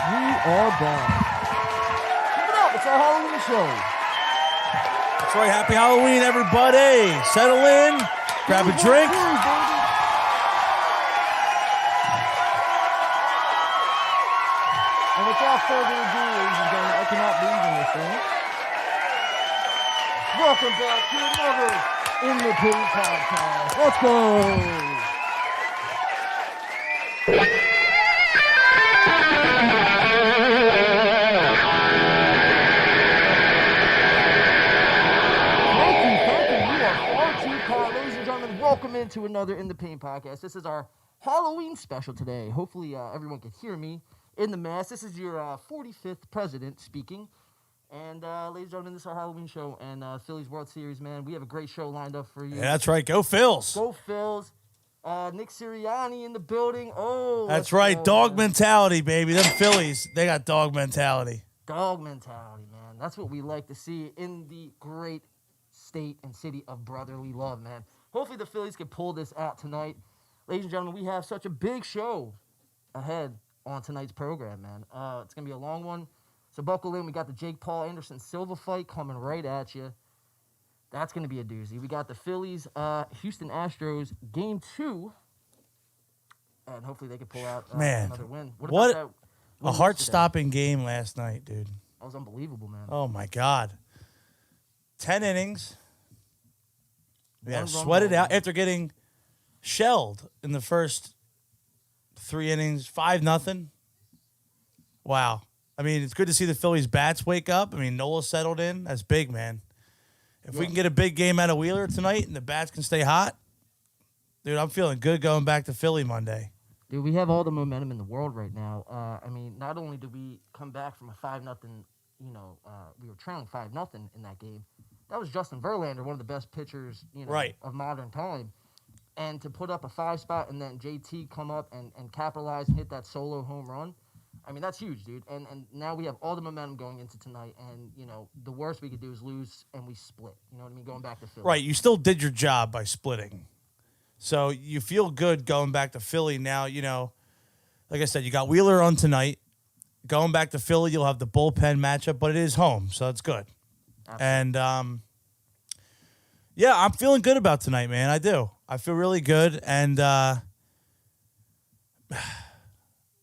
We are back. Keep it up. It's our Halloween show. That's right. Happy Halloween, everybody. Settle in. Grab a drink. And without further ado, ladies and gentlemen, I cannot believe in this thing. Welcome back to another In the Pin podcast. Let's go. Ladies and gentlemen, welcome into another In the Pain podcast. This is our Halloween special today. Hopefully everyone can hear me in the mask. This is your 45th president speaking. And ladies and gentlemen, this is our Halloween show and Phillies World Series, man. We have a great show lined up for you. Yeah, that's right. Go Phils. Go Phils. Nick Sirianni in the building. Oh, that's right. Dog mentality, baby. Them Phillies, they got dog mentality. Dog mentality, man. That's what we like to see in the great state and city of brotherly love, man. Hopefully the Phillies can pull this out tonight. Ladies and gentlemen, we have such a big show ahead on tonight's program, man. It's going to be a long one, so buckle in. We got the Jake Paul Anderson Silva fight coming right at you. That's going to be a doozy. We got the Phillies, Houston Astros, Game 2, and hopefully they can pull out another win. What a heart-stopping game last night, dude. That was unbelievable, man. Oh, my God. 10 innings. Yeah, sweated out after getting shelled in the first 3 innings, 5-0. Wow. I mean, it's good to see the Phillies bats wake up. I mean, Nola settled in. That's big, man. If we can get a big game out of Wheeler tonight and the bats can stay hot, dude, I'm feeling good going back to Philly Monday. Dude, we have all the momentum in the world right now. I mean, not only did we come back from a 5-0, we were trailing 5-0 in that game. That was Justin Verlander, one of the best pitchers, of modern time. And to put up a 5 spot and then JT come up and capitalize and hit that solo home run, I mean, that's huge, dude. And now we have all the momentum going into tonight. And, the worst we could do is lose and we split. You know what I mean? Going back to Philly. Right. You still did your job by splitting. So you feel good going back to Philly now. Like I said, you got Wheeler on tonight. Going back to Philly, you'll have the bullpen matchup, but it is home, so it's good. Absolutely. And, yeah, I'm feeling good about tonight, man. I do. I feel really good, and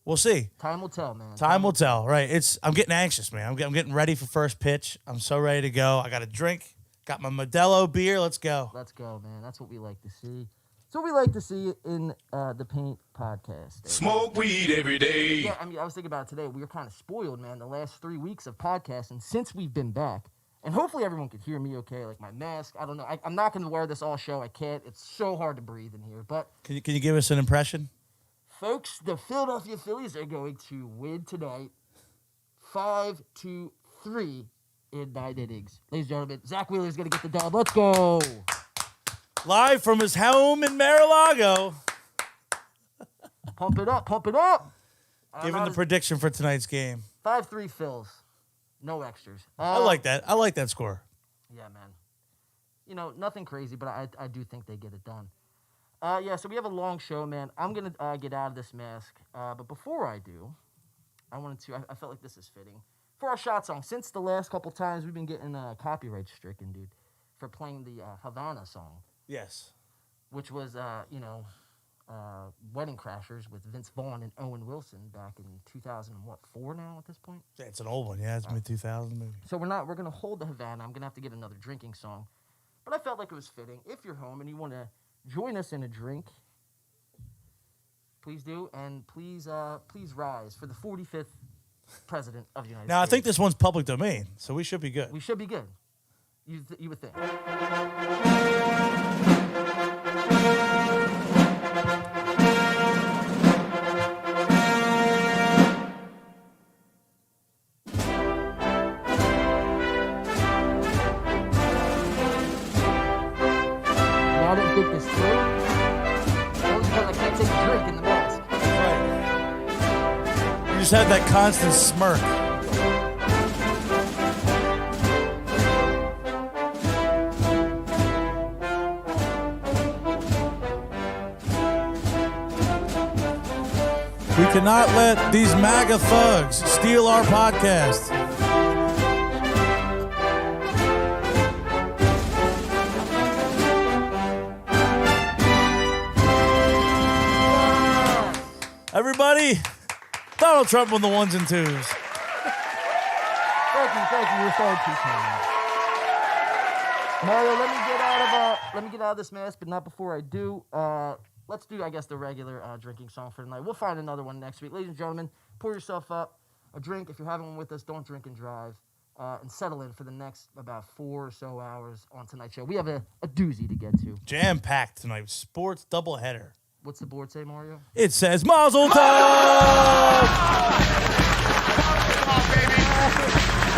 we'll see. Time will tell, man. Time will tell, right. I'm getting anxious, man. I'm getting ready for first pitch. I'm so ready to go. I got a drink. Got my Modelo beer. Let's go. Let's go, man. That's what we like to see. That's what we like to see in the Paint podcast. Smoke weed every day. Yeah, I mean, I was thinking about it today. We were kind of spoiled, man, the last 3 weeks of podcasting since we've been back. And hopefully everyone could hear me okay. Like my mask, I don't know. I'm not going to wear this all show. I can't. It's so hard to breathe in here. But Can you give us an impression? Folks, the Philadelphia Phillies are going to win tonight 5-3 in 9 innings. Ladies and gentlemen, Zach Wheeler's going to get the dub. Let's go. Live from his home in Mar-a-Lago. Pump it up, pump it up. Give him the prediction for tonight's game. 5-3 Phils. No extras. I like that. I like that score. Yeah, man. Nothing crazy, but I do think they get it done. So we have a long show, man. I'm going to get out of this mask. But before I do, I felt like this is fitting. For our shot song, since the last couple times we've been getting copyright stricken, dude, for playing the Havana song. Yes. Which was, Wedding Crashers with Vince Vaughn and Owen Wilson back in 2004 now at this point? Yeah, it's an old one. Yeah, it's mid-2000 movie. So we're going to hold the Havana. I'm going to have to get another drinking song. But I felt like it was fitting. If you're home and you want to join us in a drink, please do. And please rise for the 45th president of the United States. Now, I think this one's public domain, so we should be good. We should be good. You would think. I didn't think this through. That was because I can't take a drink in the mask. Right. You just had that constant smirk. We cannot let these MAGA thugs steal our podcast. Everybody, Donald Trump on the ones and twos. Thank you. You're so too kind. Mario, let me get out of this mess, but not before I do. Let's do, I guess, the regular drinking song for tonight. We'll find another one next week. Ladies and gentlemen, pour yourself up a drink. If you're having one with us, don't drink and drive. And settle in for the next about 4 or so hours on tonight's show. We have a doozy to get to. Jam-packed tonight. Sports doubleheader. What's the board say, Mario? It says Mazel Tov! baby.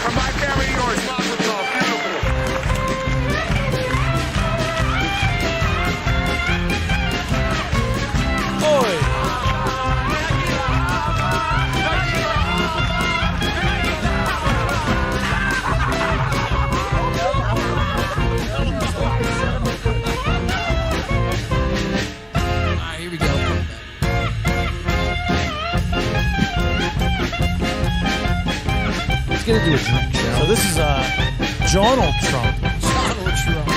From my family to yours, Mazel Tov. Beautiful. Oi! Here we go. Let's get into a drink, shall So this is Donald Trump. Donald Trump.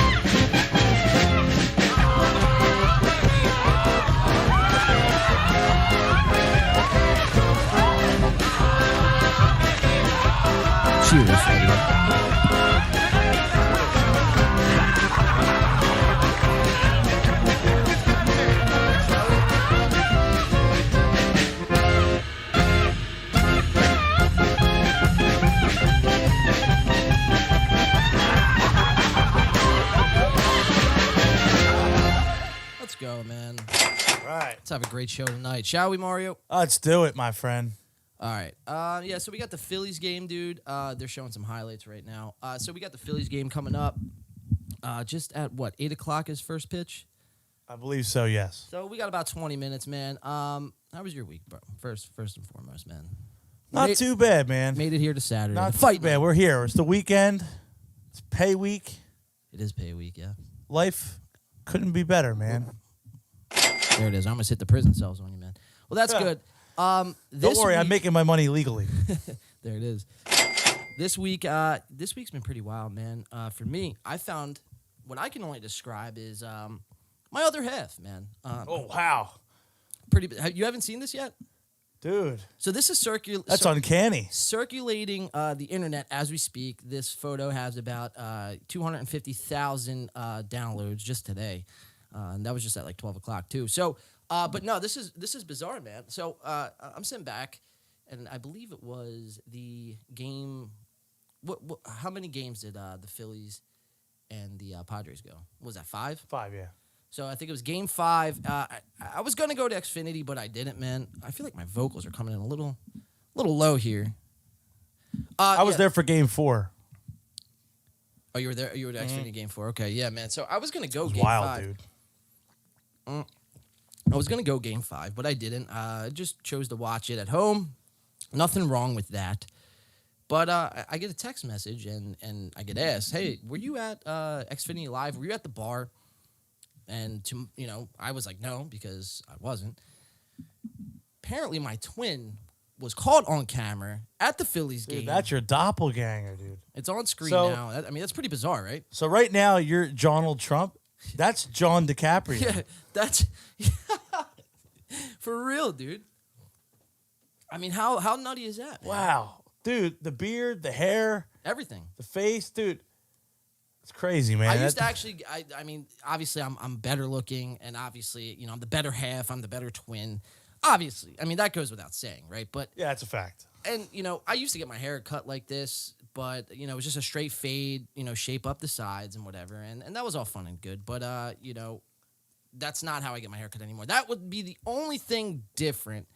Cheers, buddy. Let's go, man. Right. Let's have a great show tonight, shall we, Mario? Let's do it, my friend. All right. Yeah, so we got the Phillies game, dude. They're showing some highlights right now. So we got the Phillies game coming up. Just at, 8 o'clock is first pitch? I believe so, yes. So we got about 20 minutes, man. How was your week, bro? First and foremost, man. Not too bad, man. Made it here to Saturday. Not The fight too bad. night. We're here. It's the weekend. It's pay week. It is pay week, yeah. Life couldn't be better, man. There it is. I almost hit the prison cells on you, man. Well, that's Yeah. good. Don't worry, I'm making my money legally. There it is. This week's been pretty wild, man. For me, I found what I can only describe is my other half, man. Oh, wow. You haven't seen this yet? Dude, So this is that's uncanny. circulating the internet as we speak. This photo has about 250,000 downloads just today, and that was just at like 12 o'clock too. So, but no, this is bizarre, man. So I'm sitting back, and I believe it was the game. How many games did the Phillies and the Padres go? Was that 5? 5, yeah. So I think it was game 5. I was going to go to Xfinity, but I didn't, man. I feel like my vocals are coming in a little low here. I was there for game 4. Oh, you were there? You were at Xfinity game 4. Okay, yeah, man. So I was going to go It was game wild, 5. dude. I was going to go game 5, but I didn't. I just chose to watch it at home. Nothing wrong with that. But I get a text message, and I get asked, hey, were you at Xfinity Live? Were you at the bar? And, I was like, no, because I wasn't. Apparently, my twin was caught on camera at the Phillies game. Dude, that's your doppelganger, dude. It's on screen So- now. That's pretty bizarre, right? So right now, you're Donald Trump. That's John DiCaprio. Yeah, that's for real, dude. I mean, how nutty is that, man? Wow. Dude, the beard, the hair, Everything. the face, dude. It's crazy, man. I used to actually, I mean, obviously I'm better looking, and obviously, I'm the better half, I'm the better twin. Obviously, I mean, that goes without saying, right? But, Yeah, it's a fact. and, I used to get my hair cut like this, but, it was just a straight fade, shape up the sides and whatever, and that was all fun and good. But, that's not how I get my hair cut anymore. That would be the only thing different,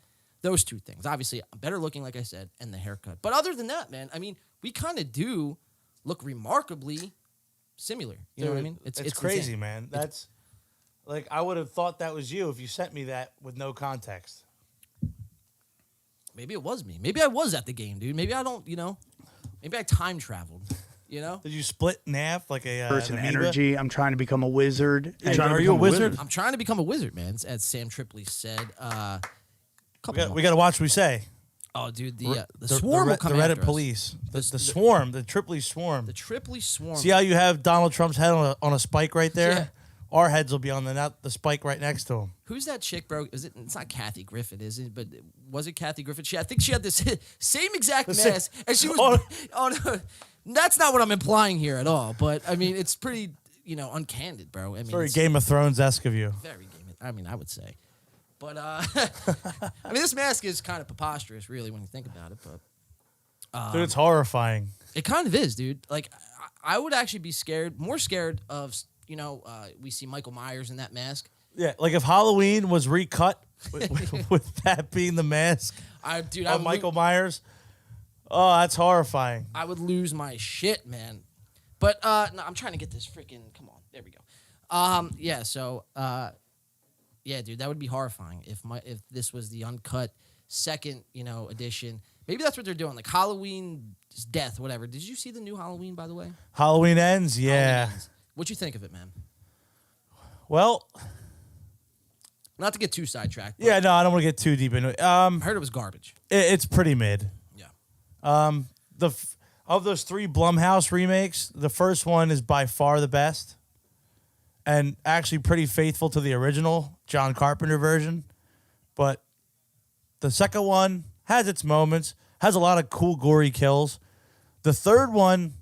those two things. Obviously, I'm better looking, like I said, and the haircut. But other than that, man, I mean, we kind of do look remarkably similar. You know what I mean? It's It's crazy, insane. man. That's like I would have thought that was you if you sent me that with no context. Maybe it was me. Maybe I was at the game, dude. Maybe I don't, maybe I time traveled, Did you split in half like a Person an amoeba? energy. I'm trying to become a wizard. Hey, Trying to are you a become wizard? I'm trying to become a wizard, man. As Sam Tripoli said, We got to watch what we say. Oh, dude, the swarm will come the after Reddit us. police, the swarm, the Tripoli swarm. The Tripoli swarm. See how you have Donald Trump's head on a spike right there? Yeah. Our heads will be on the spike right next to him. Who's that chick, bro? It's not Kathy Griffin, is it? But was it Kathy Griffin? I think she had this same exact mask, and she was. No, that's not what I'm implying here at all. But I mean, it's pretty, uncandid, bro. I mean, Very Game of Thrones-esque of you. Very Game. I mean, I would say, but I mean, this mask is kind of preposterous, really, when you think about it. But Dude, it's horrifying. it kind of is, dude. Like, I would actually be more scared of. We see Michael Myers in that mask. Yeah, like if Halloween was recut with that being the mask of Michael Myers. Oh, that's horrifying. I would lose my shit, man. But no, I'm trying to get this freaking. Come on, there we go. Yeah. So, yeah, dude, that would be horrifying if this was the uncut second, edition. Maybe that's what they're doing, like Halloween's death, whatever. Did you see the new Halloween, by the way? Halloween Ends, yeah. Halloween Ends. What'd you think of it, man? Well, not to get too sidetracked. Yeah, no, I don't want to get too deep into it. I heard it was garbage. It's pretty mid. Yeah. Of those 3 Blumhouse remakes, the first one is by far the best, and actually pretty faithful to the original John Carpenter version. But the second one has its moments, has a lot of cool, gory kills. The third one,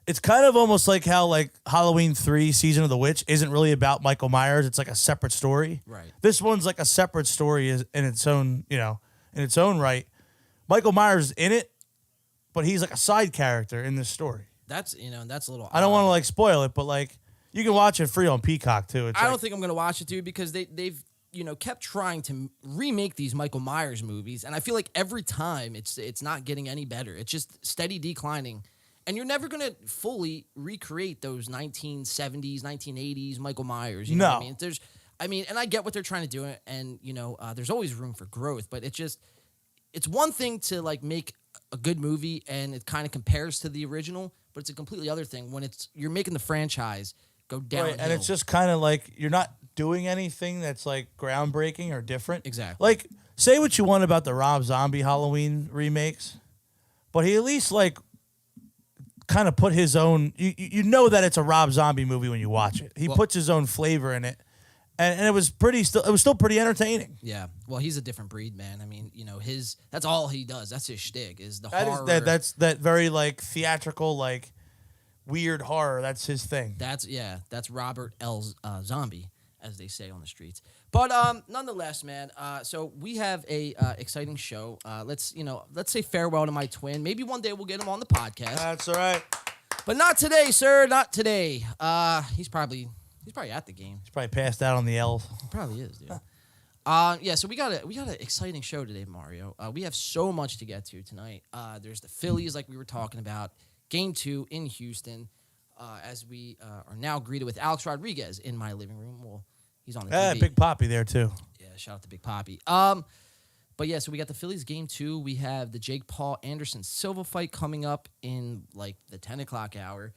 it's kind of almost like how like Halloween 3 Season of the Witch isn't really about Michael Myers. It's like a separate story. Right. This one's like a separate story in its own, in its own right. Michael Myers is in it, but he's like a side character in this story. That's that's a little. I don't want to like spoil it, but like you can watch it free on Peacock too. I don't think I'm gonna watch it, dude, because they've kept trying to remake these Michael Myers movies, and I feel like every time it's not getting any better. It's just steady declining. And you're never going to fully recreate those 1970s, 1980s Michael Myers. You know what I mean? And I get what they're trying to do. And, there's always room for growth. But it's one thing to, like, make a good movie and it kind of compares to the original. But it's a completely other thing when you're making the franchise go downhill. Right, and it's just kind of like you're not doing anything that's, like, groundbreaking or different. Exactly. Like, say what you want about the Rob Zombie Halloween remakes. But he at least, like, kind of put his own. You know that it's a Rob Zombie movie when you watch it. He puts his own flavor in it, and it was still pretty entertaining. Yeah, well, he's a different breed, man. I mean, that's all he does. That's his shtick is the horror. That's that very like theatrical, like weird horror. That's his thing. That's Robert L. Zombie, as they say on the streets. But nonetheless, man. So we have a exciting show. Let's say farewell to my twin. Maybe one day we'll get him on the podcast. That's all right. But not today, sir. Not today. He's probably at the game. He's probably passed out on the L's. He probably is, dude. Yeah. So we got an exciting show today, Mario. We have so much to get to tonight. There's the Phillies, like we were talking about. Game 2 in Houston. As we are now greeted with Alex Rodriguez in my living room. Well, he's on the TV. Big Poppy there too. Yeah, shout out to Big Poppy. But yeah, so we got the Phillies game 2. We have the Jake Paul Anderson Silva fight coming up in like the 10 o'clock hour.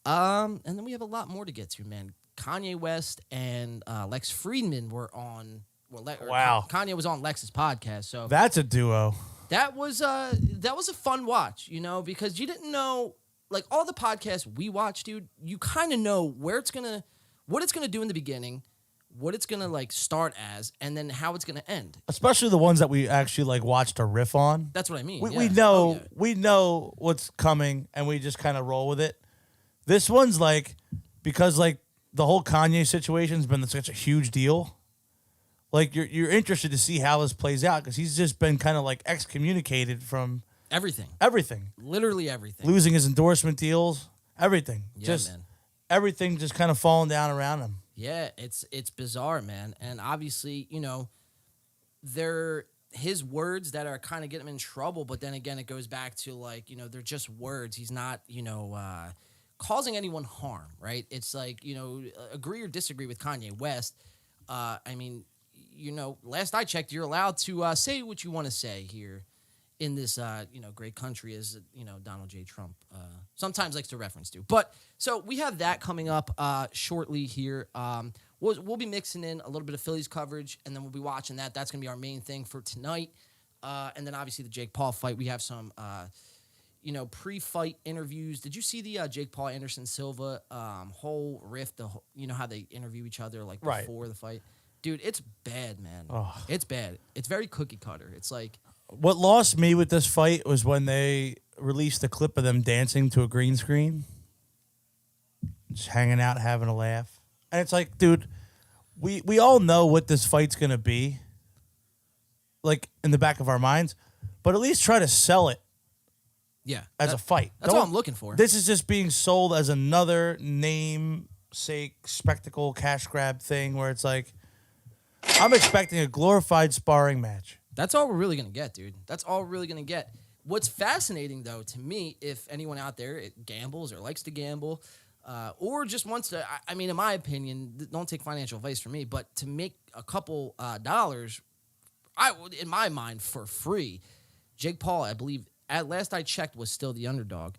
And then we have a lot more to get to, man. Kanye West and Lex Friedman were on. Wow. Kanye was on Lex's podcast, so that's a duo. That was a fun watch, because you didn't know, like, all the podcasts we watch, dude. You kind of know what it's gonna do in the beginning, what it's gonna like start as, and then how it's gonna end. Especially the ones that we actually like watched a riff on. That's what I mean. We know what's coming, and we just kind of roll with it. This one's like, because like the whole Kanye situation's been such a huge deal. Like you're interested to see how this plays out because he's just been kind of like excommunicated from everything, literally everything, everything, losing his endorsement deals, everything, yeah, man. Everything just kind of falling down around him. Yeah, it's bizarre, man, and obviously they're his words that are kind of getting him in trouble, but then again it goes back to like they're just words. He's not causing anyone harm, right? It's like agree or disagree with Kanye West. I mean. Last I checked, you're allowed to say what you want to say here in this, great country, as Donald J. Trump sometimes likes to reference to. But so we have that coming up shortly here. We'll we'll be mixing in a little bit of Phillies coverage, and then we'll be watching that. That's gonna be our main thing for tonight. And then obviously the Jake Paul fight. We have some, pre-fight interviews. Did you see the Jake Paul Anderson Silva whole riff? How they interview each other like before the fight, dude. It's bad, man. Oh. It's bad. It's very cookie cutter. It's like what lost me with this fight was when they released a clip of them dancing to a green screen, just hanging out, having a laugh, and it's like, dude, we all know what this fight's gonna be, like in the back of our minds, but at least try to sell it. Yeah, as a fight. That's all I'm looking for. This is just being sold as another namesake spectacle cash grab thing where it's like, I'm expecting a glorified sparring match. That's all we're really going to get, dude. That's all we're really going to get. What's fascinating, though, to me, if anyone out there gambles or likes to gamble or just wants to, I mean, in my opinion, don't take financial advice from me, but to make a couple dollars, in my mind, for free, Jake Paul, I believe, at last I checked, was still the underdog.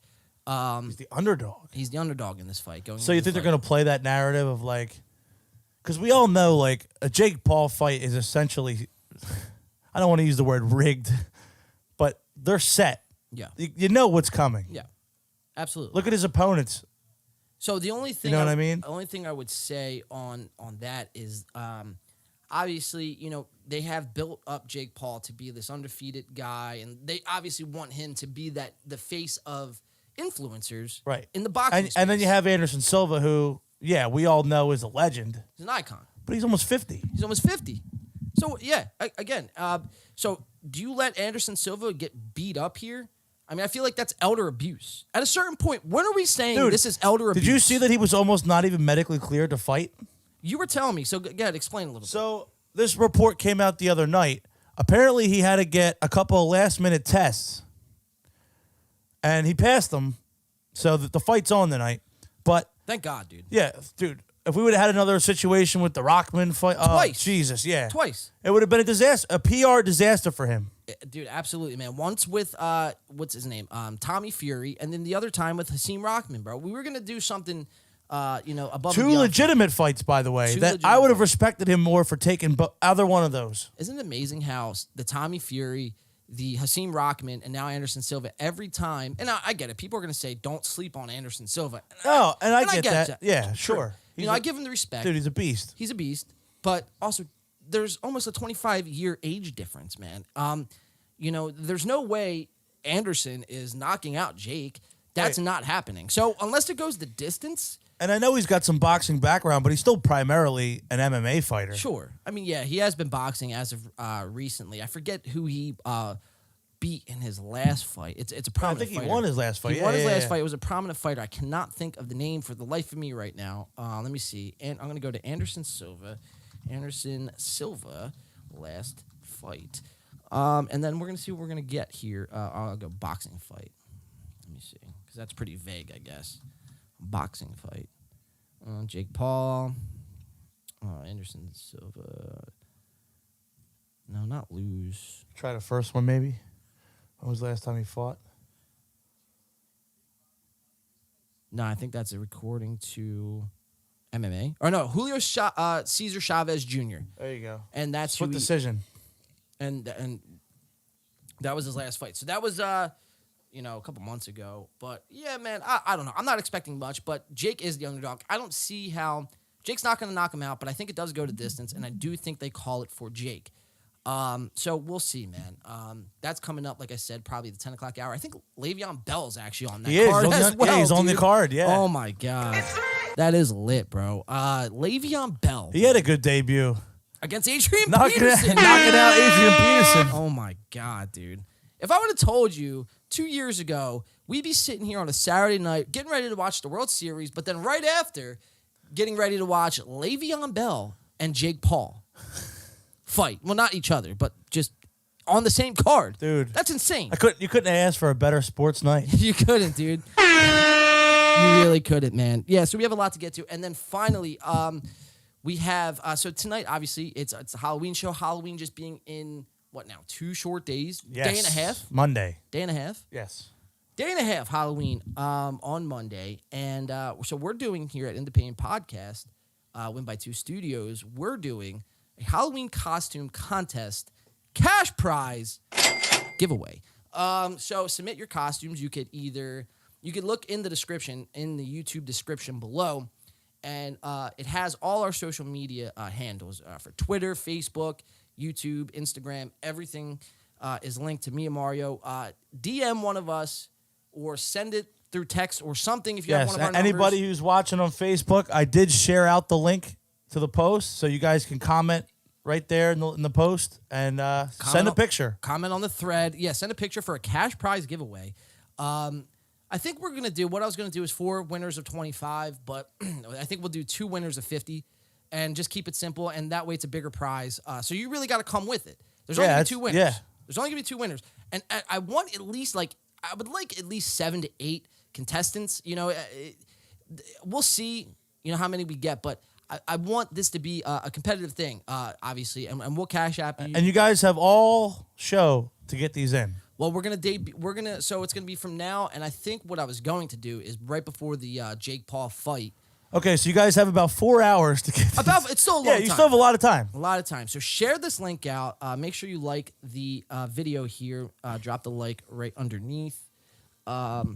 He's the underdog. He's the underdog in this fight. So you think they're going to play that narrative of like, because we all know like a Jake Paul fight is essentially, I don't want to use the word rigged, but they're set. Yeah. You know what's coming. Yeah, absolutely. Look at his opponents. So the only thing, you know what I mean? The only thing I would say on that is, obviously, they have built up Jake Paul to be this undefeated guy, and they obviously want him to be the face of influencers, right, in the boxing and then you have Anderson Silva, who, yeah, we all know is a legend. He's an icon. But he's almost 50. He's almost 50. So, yeah, again, so do you let Anderson Silva get beat up here? I mean, I feel like that's elder abuse. At a certain point, when are we saying this is elder abuse? Did you see that he was almost not even medically cleared to fight? You were telling me, so go ahead, explain a little bit. So this report came out the other night. Apparently, he had to get a couple of last-minute tests, and he passed them, so the fight's on tonight. But thank God, dude. Yeah, dude. If we would have had another situation with the Rockman fight, twice, Jesus, yeah, twice, it would have been a disaster, a PR disaster for him. Dude, absolutely, man. Once with what's his name, Tommy Fury, and then the other time with Hasim Rockman, bro. We were gonna do something, above. Two legitimate fights, by the way. That I would have respected him more for taking either one of those. Isn't it amazing how the Tommy Fury, the Hasim Rockman, and now Anderson Silva, every time, and I get it. People are gonna say, "Don't sleep on Anderson Silva." No, and I get that. Yeah, sure. I give him the respect. Dude, he's a beast. He's a beast. But also, there's almost a 25-year age difference, man. There's no way Anderson is knocking out Jake. That's not happening. So unless it goes the distance. And I know he's got some boxing background, but he's still primarily an MMA fighter. Sure. I mean, yeah, he has been boxing as of recently. I forget who he beat in his last fight. It's a prominent I think fighter. He won his last fight. He won his last fight. It was a prominent fighter. I cannot think of the name for the life of me right now. Let me see. And I'm going to go to Anderson Silva. Anderson Silva, last fight. And then we're going to see what we're going to get here. I'll go boxing fight. Let me see. Because that's pretty vague, I guess. Boxing fight. Jake Paul. Anderson Silva. No, not lose. Try the first one, maybe. When was the last time he fought? No, I think that's a recording to MMA. Or no, Julio Cesar Chavez Jr. There you go. And that's Split decision. And that was his last fight. So that was a couple months ago. But yeah, man, I don't know. I'm not expecting much, but Jake is the underdog. I don't see how Jake's not going to knock him out, but I think it does go to distance, and I do think they call it for Jake. So we'll see, man. That's coming up, like I said, probably the 10 o'clock hour. I think Le'Veon Bell's actually on that card as well. Yeah, he's on the dude. card, yeah. Oh, my God. That is lit, bro. Le'Veon Bell. He had a good debut. Against Adrian Knocking Peterson. out Adrian Peterson. Oh, my God, dude. If I would have told you 2 years ago, we'd be sitting here on a Saturday night getting ready to watch the World Series, but then right after, getting ready to watch Le'Veon Bell and Jake Paul fight. Well, not each other, but just on the same card. Dude. That's insane. You couldn't ask for a better sports night. You couldn't, dude. You really couldn't, man. Yeah, so we have a lot to get to. And then finally, we have, so tonight, obviously, it's a Halloween show. Halloween just being in, 2 short days? Yes. Day and a half? Monday. Day and a half? Yes. Day and a half Halloween on Monday. And so we're doing here at Independent Podcast, Win by Two Studios, we're doing a Halloween costume contest cash prize giveaway. So submit your costumes. You could look in the description, in the YouTube description below, and it has all our social media handles for Twitter, Facebook, YouTube, Instagram. Everything is linked to me and Mario. DM one of us or send it through text or something if you have one of our anybody numbers. who's watching on Facebook, I did share out the link to the post, so you guys can comment right there in the post and send a picture. Comment on the thread. Yeah, send a picture for a cash prize giveaway. I think what I was going to do is 4 winners of 25, but I think we'll do 2 winners of 50 and just keep it simple, and that way it's a bigger prize. So you really got to come with it. There's only going to be 2 winners. Yeah. There's only going to be 2 winners. And I want at least, I would like at least 7 to 8 contestants. We'll see, how many we get, but I want this to be a competitive thing, obviously, and we'll cash app you. And you guys have all show to get these in. Well, so it's gonna be from now, and I think what I was going to do is right before the Jake Paul fight. Okay, so you guys have about 4 hours to get. It's still a long time. Yeah, you still have a lot of time. A lot of time. So share this link out. Make sure you like the video here. Drop the like right underneath. Let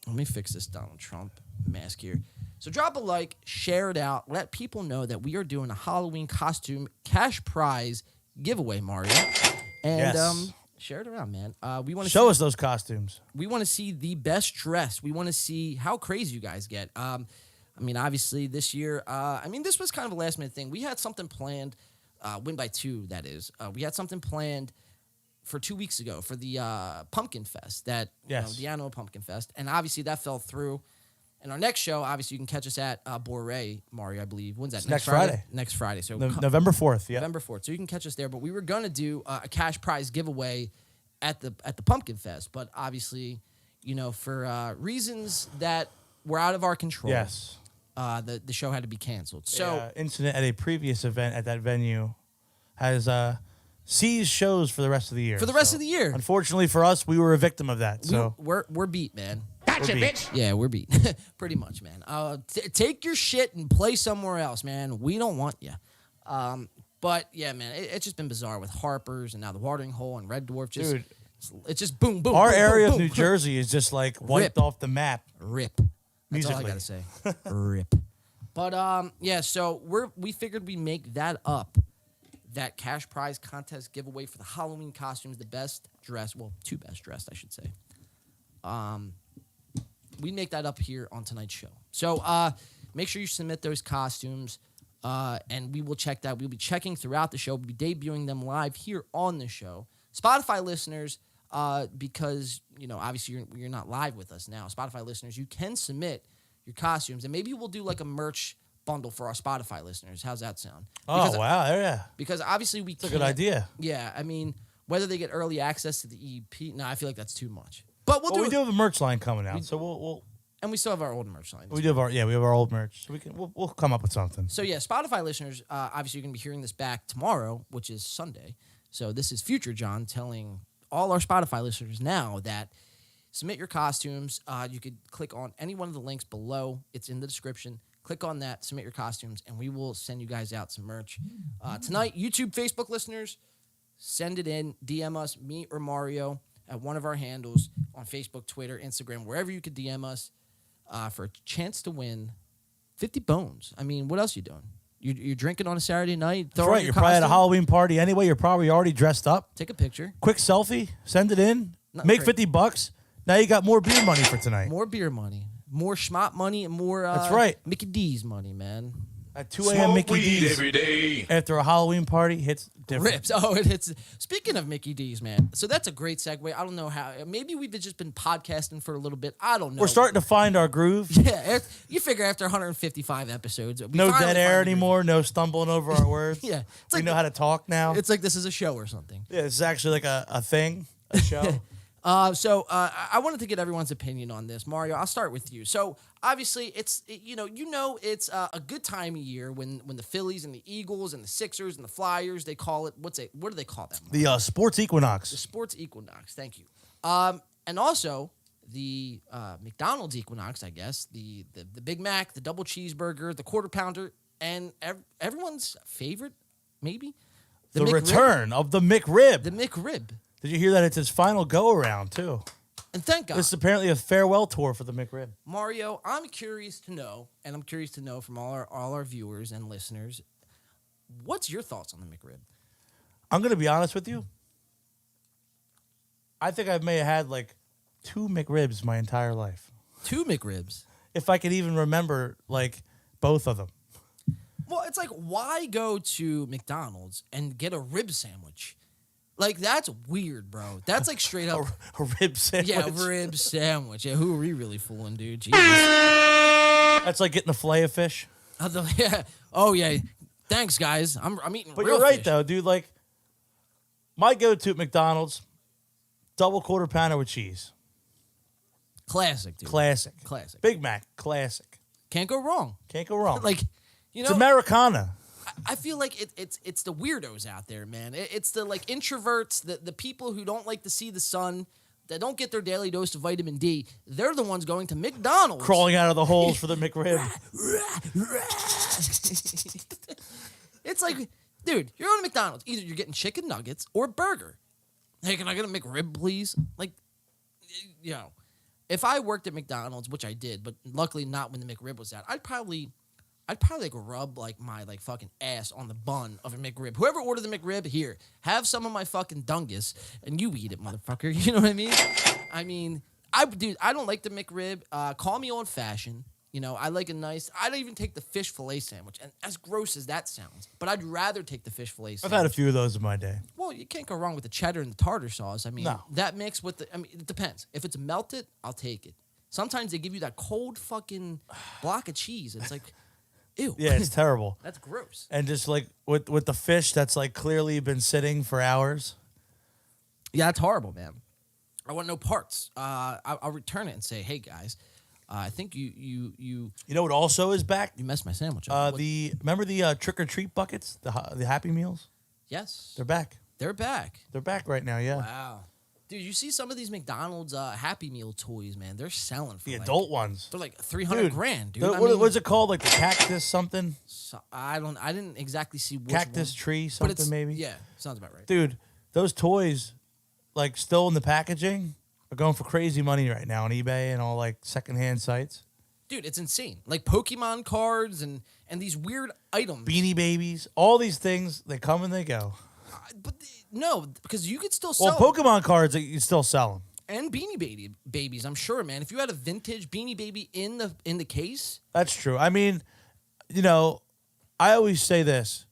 me fix this Donald Trump mask here. So drop a like, share it out, let people know that we are doing a Halloween costume cash prize giveaway, Mario. And Yes. share it around, man. We want to Show us those costumes. We want to see the best dress. We want to see how crazy you guys get. Obviously this year, this was kind of a last minute thing. We had something planned, Win by Two, that is. We had something planned for 2 weeks ago for the Pumpkin Fest, the annual Pumpkin Fest. And obviously that fell through. And our next show, obviously, you can catch us at Boré, Mario, I believe. When's that? Next Friday. Next Friday. So November 4th, yeah. November 4th. So you can catch us there. But we were going to do a cash prize giveaway at the Pumpkin Fest. But obviously, for reasons that were out of our control, Yes. The show had to be canceled. So incident at a previous event at that venue has seized shows for the rest of the year. For the rest of the year. Unfortunately for us, we were a victim of that. So we're beat, man. Gotcha, We're beat. bitch. Yeah, we're beat. Pretty much, man. Take your shit and play somewhere else, man. We don't want you. But, yeah, man, it's just been bizarre with Harper's and now the Watering Hole and Red Dwarf. Dude. It's just boom, boom, our boom, area boom, of New boom. Jersey is just like wiped off the map. Rip. That's all I Musically. got to say. Rip. But, so we figured we'd make that up. That cash prize contest giveaway for the Halloween costumes, the best dressed, 2 best dressed, I should say. We make that up here on tonight's show. So make sure you submit those costumes, and we will check that. We'll be checking throughout the show. We'll be debuting them live here on the show. Spotify listeners, because, obviously you're not live with us now. Spotify listeners, you can submit your costumes, and maybe we'll do like a merch bundle for our Spotify listeners. How's that sound? Oh, wow. Yeah. Because obviously we That's a can't. good idea. Yeah, whether they get early access to the EP, I feel like that's too much. But Well, we do have a merch line coming out, so we'll and we still have our old merch line. we have our old merch, so we'll come up with something. So yeah, Spotify listeners, obviously you're gonna be hearing this back tomorrow, which is Sunday. So this is Future John telling all our Spotify listeners now that submit your costumes. You could click on any one of the links below. It's in the description. Click on that, submit your costumes, and we will send you guys out some merch. Tonight, YouTube, Facebook listeners, send it in. DM us, me or Mario, at one of our handles on Facebook, Twitter, Instagram, wherever you could DM us for a chance to win 50 bones. What else are you doing? You're drinking on a Saturday night? That's right. You're probably at a Halloween party anyway. You're probably already dressed up. Take a picture. Quick selfie. Send it in. Not Make great. $50. Now you got more beer money for tonight. More beer money. More schmott money and more That's right. Mickey D's money, man. At 2 a.m. Mickey D's every day. after a Halloween party hits different. Rips. Oh, it hits. Speaking of Mickey D's, man. So that's a great segue. I don't know how. Maybe we've just been podcasting for a little bit. I don't know. We're starting to find our groove. Yeah, you figure after 155 episodes, we No finally dead air find the groove. anymore. No stumbling over our words. Yeah, it's We like know how to talk now. it's like this is a show or something. Yeah, it's actually like a thing, a show. So I wanted to get everyone's opinion on this. Mario, I'll start with you. So obviously, it's a good time of year when the Phillies and the Eagles and the Sixers and the Flyers, they call it what do they call that? The sports The equinox. sports equinox. Thank you. And also the McDonald's equinox, I guess. The Big Mac, the double cheeseburger, the quarter pounder. and everyone's favorite, maybe The McRib. return of the McRib. The McRib. Did you hear that it's his final go-around, too? And thank God. This is apparently a farewell tour for the McRib. Mario, I'm curious to know, and I'm curious to know from all our viewers and listeners, what's your thoughts on the McRib? I'm going to be honest with you. I think I may have had like 2 McRibs my entire life. 2 McRibs. If I could even remember like both of them. Well, it's like, why go to McDonald's and get a rib sandwich? Like, that's weird, bro. That's like straight up. A rib sandwich. Yeah, rib sandwich. Yeah, who are we really fooling, dude? Jesus. That's like getting a fillet of fish. Yeah. Oh, yeah. Thanks, guys. I'm eating But real you're right, fish. though, dude. Like, my go-to at McDonald's, double quarter pounder with cheese. Classic, dude. Classic. Classic. Big Mac, classic. Can't go wrong. Can't go wrong. Like, you know. It's Americana. I feel like it's the weirdos out there, man. It's the like introverts, the people who don't like to see the sun, that don't get their daily dose of vitamin D. They're the ones going to McDonald's. Crawling out of the holes for the McRib. It's like, dude, you're going to McDonald's. Either you're getting chicken nuggets or a burger. Hey, can I get a McRib, please? Like, you know, if I worked at McDonald's, which I did, but luckily not when the McRib was out, I'd probably like rub like my like fucking ass on the bun of a McRib. Whoever ordered the McRib, here, have some of my fucking dungus, and you eat it, motherfucker. You know what I mean? I don't like the McRib. Call me old fashioned. You know, I like a nice. I'd even take the fish fillet sandwich, and as gross as that sounds, but I'd rather take the fish fillet I've sandwich. had a few of those in my day. Well, you can't go wrong with the cheddar and the tartar sauce. I mean, No. that mix with the. I mean, it depends. If it's melted, I'll take it. Sometimes they give you that cold fucking block of cheese. It's like, ew. Yeah, it's terrible. That's gross. And just like with the fish that's like clearly been sitting for hours. Yeah, that's horrible, man. I want no parts. I'll return it and say, hey guys, I think you You know what also is back? messed my sandwich up. Remember the trick or treat buckets, the Happy Meals? Yes, They're back. they're back. They're back right now. Yeah, Wow, dude, you see some of these McDonald's Happy Meal toys, man? They're selling for the like, adult ones. They're like $300 grand, dude. What's it called? Like the cactus something? I didn't exactly see which Cactus one, tree but something it's, maybe? Yeah, sounds about right. Dude, those toys, like still in the packaging, are going for crazy money right now on eBay and all like secondhand sites. Dude, it's insane. Like Pokemon cards and these weird items. Beanie Babies, all these things, they come and they go. But no, because you could still Well, sell Pokemon cards, you still sell them. and Beanie Babies, I'm sure, man. If you had a vintage Beanie Baby in the case, That's true. I mean, you know, I always say this.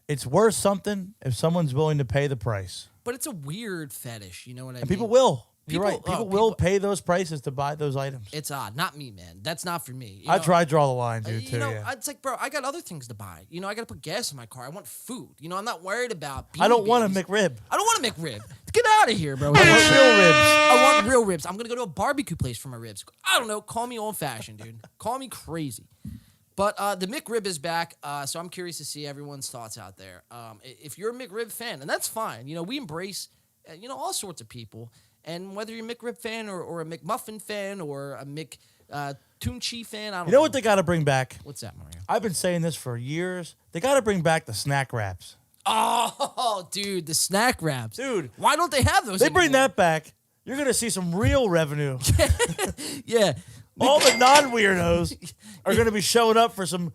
It's worth something if someone's willing to pay the price. but it's a weird fetish. You know what I mean? And people will. You're People- right. People oh, will people- pay those prices to buy those items. It's odd. Not me, man. That's not for me. You I know? try to draw the line, dude, You too. know, Yeah. it's like, bro, I got other things to buy. You know, I got to put gas in my car. I want food. You know, I'm not worried about I don't want a Babies. McRib. I don't want a McRib. Get out of here, bro. I want real ribs. I want real ribs. I'm going to go to a barbecue place for my ribs. I don't know. Call me old-fashioned, dude. Call me crazy. But the McRib is back, so I'm curious to see everyone's thoughts out there. If you're a McRib fan, and that's fine. You know, we embrace, all sorts of people. And whether you're a McRib fan or a McMuffin fan or a Tunchi fan, I don't know. You know what they got to bring back? What's that, Mario? I've been saying this for years. They got to bring back the snack wraps. Oh, dude, the snack wraps. Dude. Why don't they have those They bring anymore? that back. You're going to see some real revenue. Yeah. All the non-weirdos are going to be showing up for some,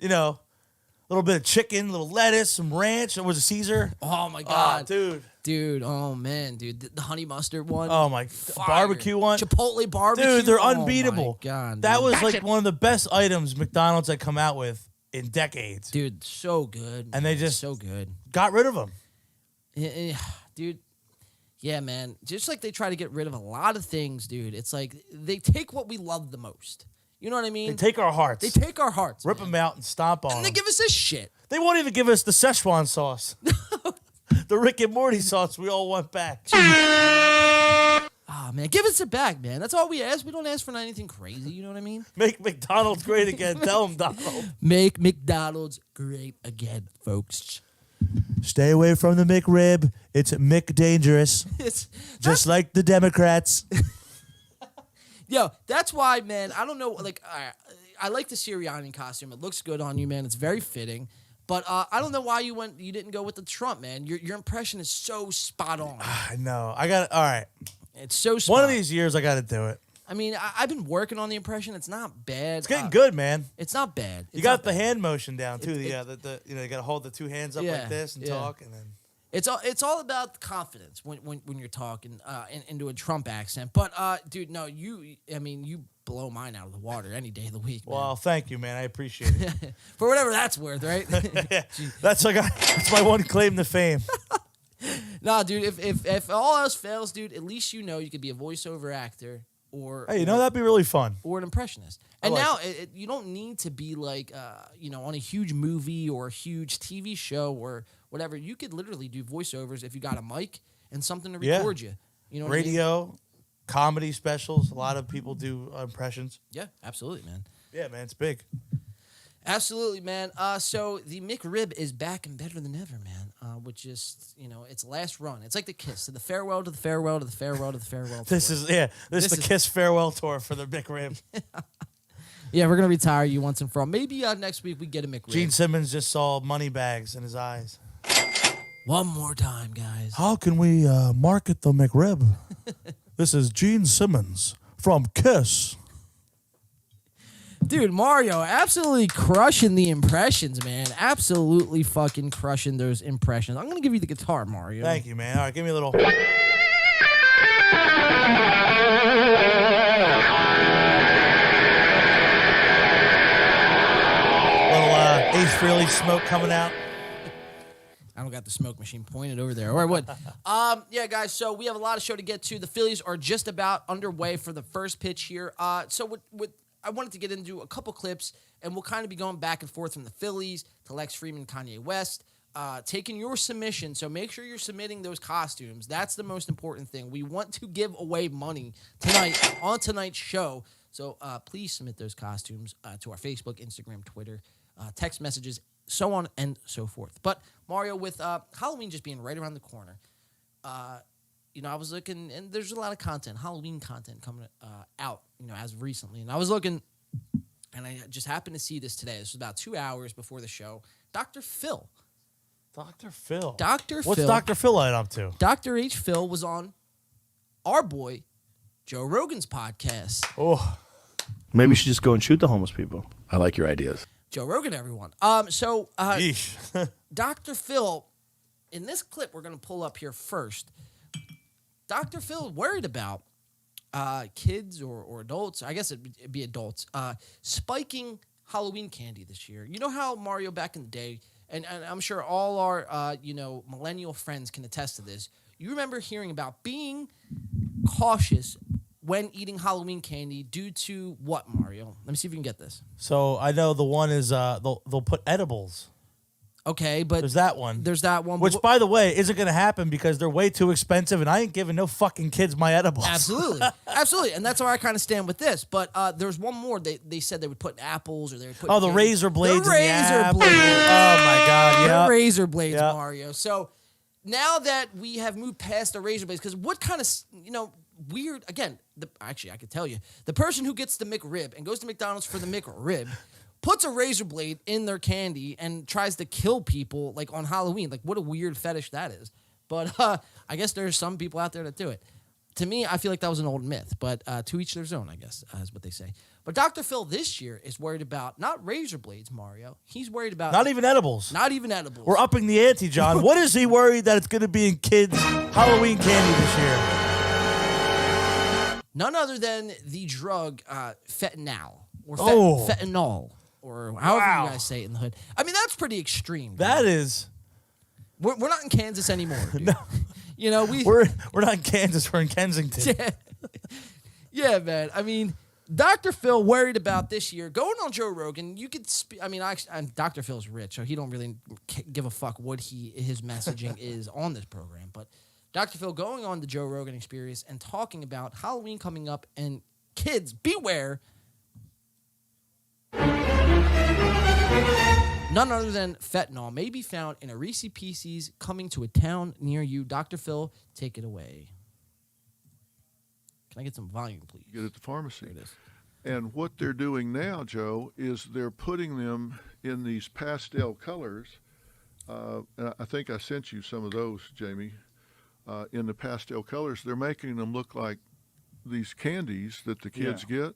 little bit of chicken, little lettuce, some ranch. Or was it Caesar? Oh, my Oh, God. dude. Dude, oh, man, dude. The honey mustard one. Oh, my. Fire. Barbecue one. Chipotle barbecue. Dude, they're Oh, unbeatable. my God, that dude. was like one of the best items McDonald's had come out with in decades. Dude, so good. And they man, just- so good. Got rid of them. Dude, yeah, man. Just like they try to get rid of a lot of things, dude. It's like they take what we love the most. You know what I mean? They take our hearts. They take our hearts. Rip man. them out and stomp on And them. they give us this shit. They won't even give us the Szechuan sauce. The Rick and Morty sauce we all want back. Oh, man. Give us it back, man. That's all we ask. We don't ask for anything crazy. You know what I mean? Make McDonald's great again. Tell them, Donald. Make McDonald's great again, folks. Stay away from the McRib. It's McDangerous. It's Just like the Democrats. Yo, that's why, man. I don't know. Like, I like the Sirianni costume. It looks good on you, man. It's very fitting. But I don't know why you didn't go with the Trump, man. Your impression is so spot on. I know. I got it. All right. It's so spot One on. of these years, I got to do it. I mean, I've been working on the impression. It's not bad. It's getting good, man. It's not bad. You got the hand motion down too. You got to hold the two hands up Yeah, like this and talk, and then It's all about confidence when you're talking into a Trump accent. But dude, no, you blow mine out of the water any day of the week. Man. Well, thank you, man. I appreciate it. For whatever that's worth, right? Yeah, that's my one claim to fame. Nah, dude. If all else fails, dude, at least you could be a voiceover actor or Hey, that'd be really fun. or an impressionist. And now you don't need to be like on a huge movie or a huge TV show or whatever. You could literally do voiceovers if you got a mic and something to record you. You know, radio, comedy specials. A lot of people do impressions. Yeah, absolutely, man. Yeah, man, it's big. Absolutely, man. So the McRib is back and better than ever, man. Which is, its last run. It's like the Kiss, to the farewell, to the farewell, to the farewell, to the farewell. This tour. is the Kiss farewell tour for the McRib. Yeah, we're gonna retire you once and for all. Maybe next week we get a McRib. Gene Simmons just saw money bags in his eyes. One more time, guys. How can we market the McRib? This is Gene Simmons from Kiss. Dude, Mario, absolutely crushing the impressions, man. Absolutely fucking crushing those impressions. I'm going to give you the guitar, Mario. Thank you, man. All right, give me a little. Ace Frehley smoke coming out. I don't got the smoke machine pointed over there. Or I would. Yeah, guys, so we have a lot of show to get to. The Phillies are just about underway for the first pitch here. So I wanted to get into a couple clips, and we'll kind of be going back and forth from the Phillies to Lex Friedman, Kanye West, taking your submission. So make sure you're submitting those costumes. That's the most important thing. We want to give away money tonight on tonight's show. So please submit those costumes to our Facebook, Instagram, Twitter, text messages, so on and so forth. But Mario, with Halloween just being right around the corner, I was looking, and there's a lot of content, Halloween content coming out, as of recently. And I was looking, and I just happened to see this today. This was about 2 hours before the show. Dr. Phil. Dr. Phil. What's Phil? Dr. Phil up to? Dr. H. Phil was on our boy Joe Rogan's podcast. Oh. Maybe you should just go and shoot the homeless people. I like your ideas. Joe Rogan, everyone. So Dr. Phil, in this clip we're going to pull up here first, Dr. Phil worried about kids or adults, I guess it'd be adults, spiking Halloween candy this year. You know how, Mario, back in the day, and I'm sure all our millennial friends can attest to this, you remember hearing about being cautious when eating Halloween candy due to what, Mario? Let me see if you can get this. So I know the one is they'll put edibles. Okay, but there's that one. Which, by the way, isn't going to happen because they're way too expensive, and I ain't giving no fucking kids my edibles. Absolutely, and that's where I kind of stand with this. But there's one more. They said they would put apples, or they would put the razor blades. The razor blades. Oh my god, yeah. The razor blades, Mario. So now that we have moved past the razor blades, because what kind of weird, again, actually, I could tell you, the person who gets the McRib and goes to McDonald's for the McRib puts a razor blade in their candy and tries to kill people, like, on Halloween. Like, what a weird fetish that is. But I guess there's some people out there that do it. To me, I feel like that was an old myth, but to each their own, I guess, is what they say. But Dr. Phil this year is worried about not razor blades, Mario. He's worried about... Not even edibles. We're upping the ante, John. What is he worried that it's going to be in kids' Halloween candy this year? None other than the drug fentanyl, or fentanyl, or however you guys say it in the hood. I mean, that's pretty extreme. Dude. That is. We're not in Kansas anymore, dude. No. We're not in Kansas. We're in Kensington. Yeah, man. I mean, Dr. Phil worried about this year going on Joe Rogan. You could, Dr. Phil's rich, so he don't really give a fuck what his messaging is on this program. But Dr. Phil going on the Joe Rogan Experience and talking about Halloween coming up, and kids, beware. None other than fentanyl may be found in a Reese's Pieces coming to a town near you. Dr. Phil, take it away. Can I get some volume, please? Get it at the pharmacy. There it is. And what they're doing now, Joe, is they're putting them in these pastel colors. And I think I sent you some of those, Jamie. In the pastel colors, they're making them look like these candies that the kids get.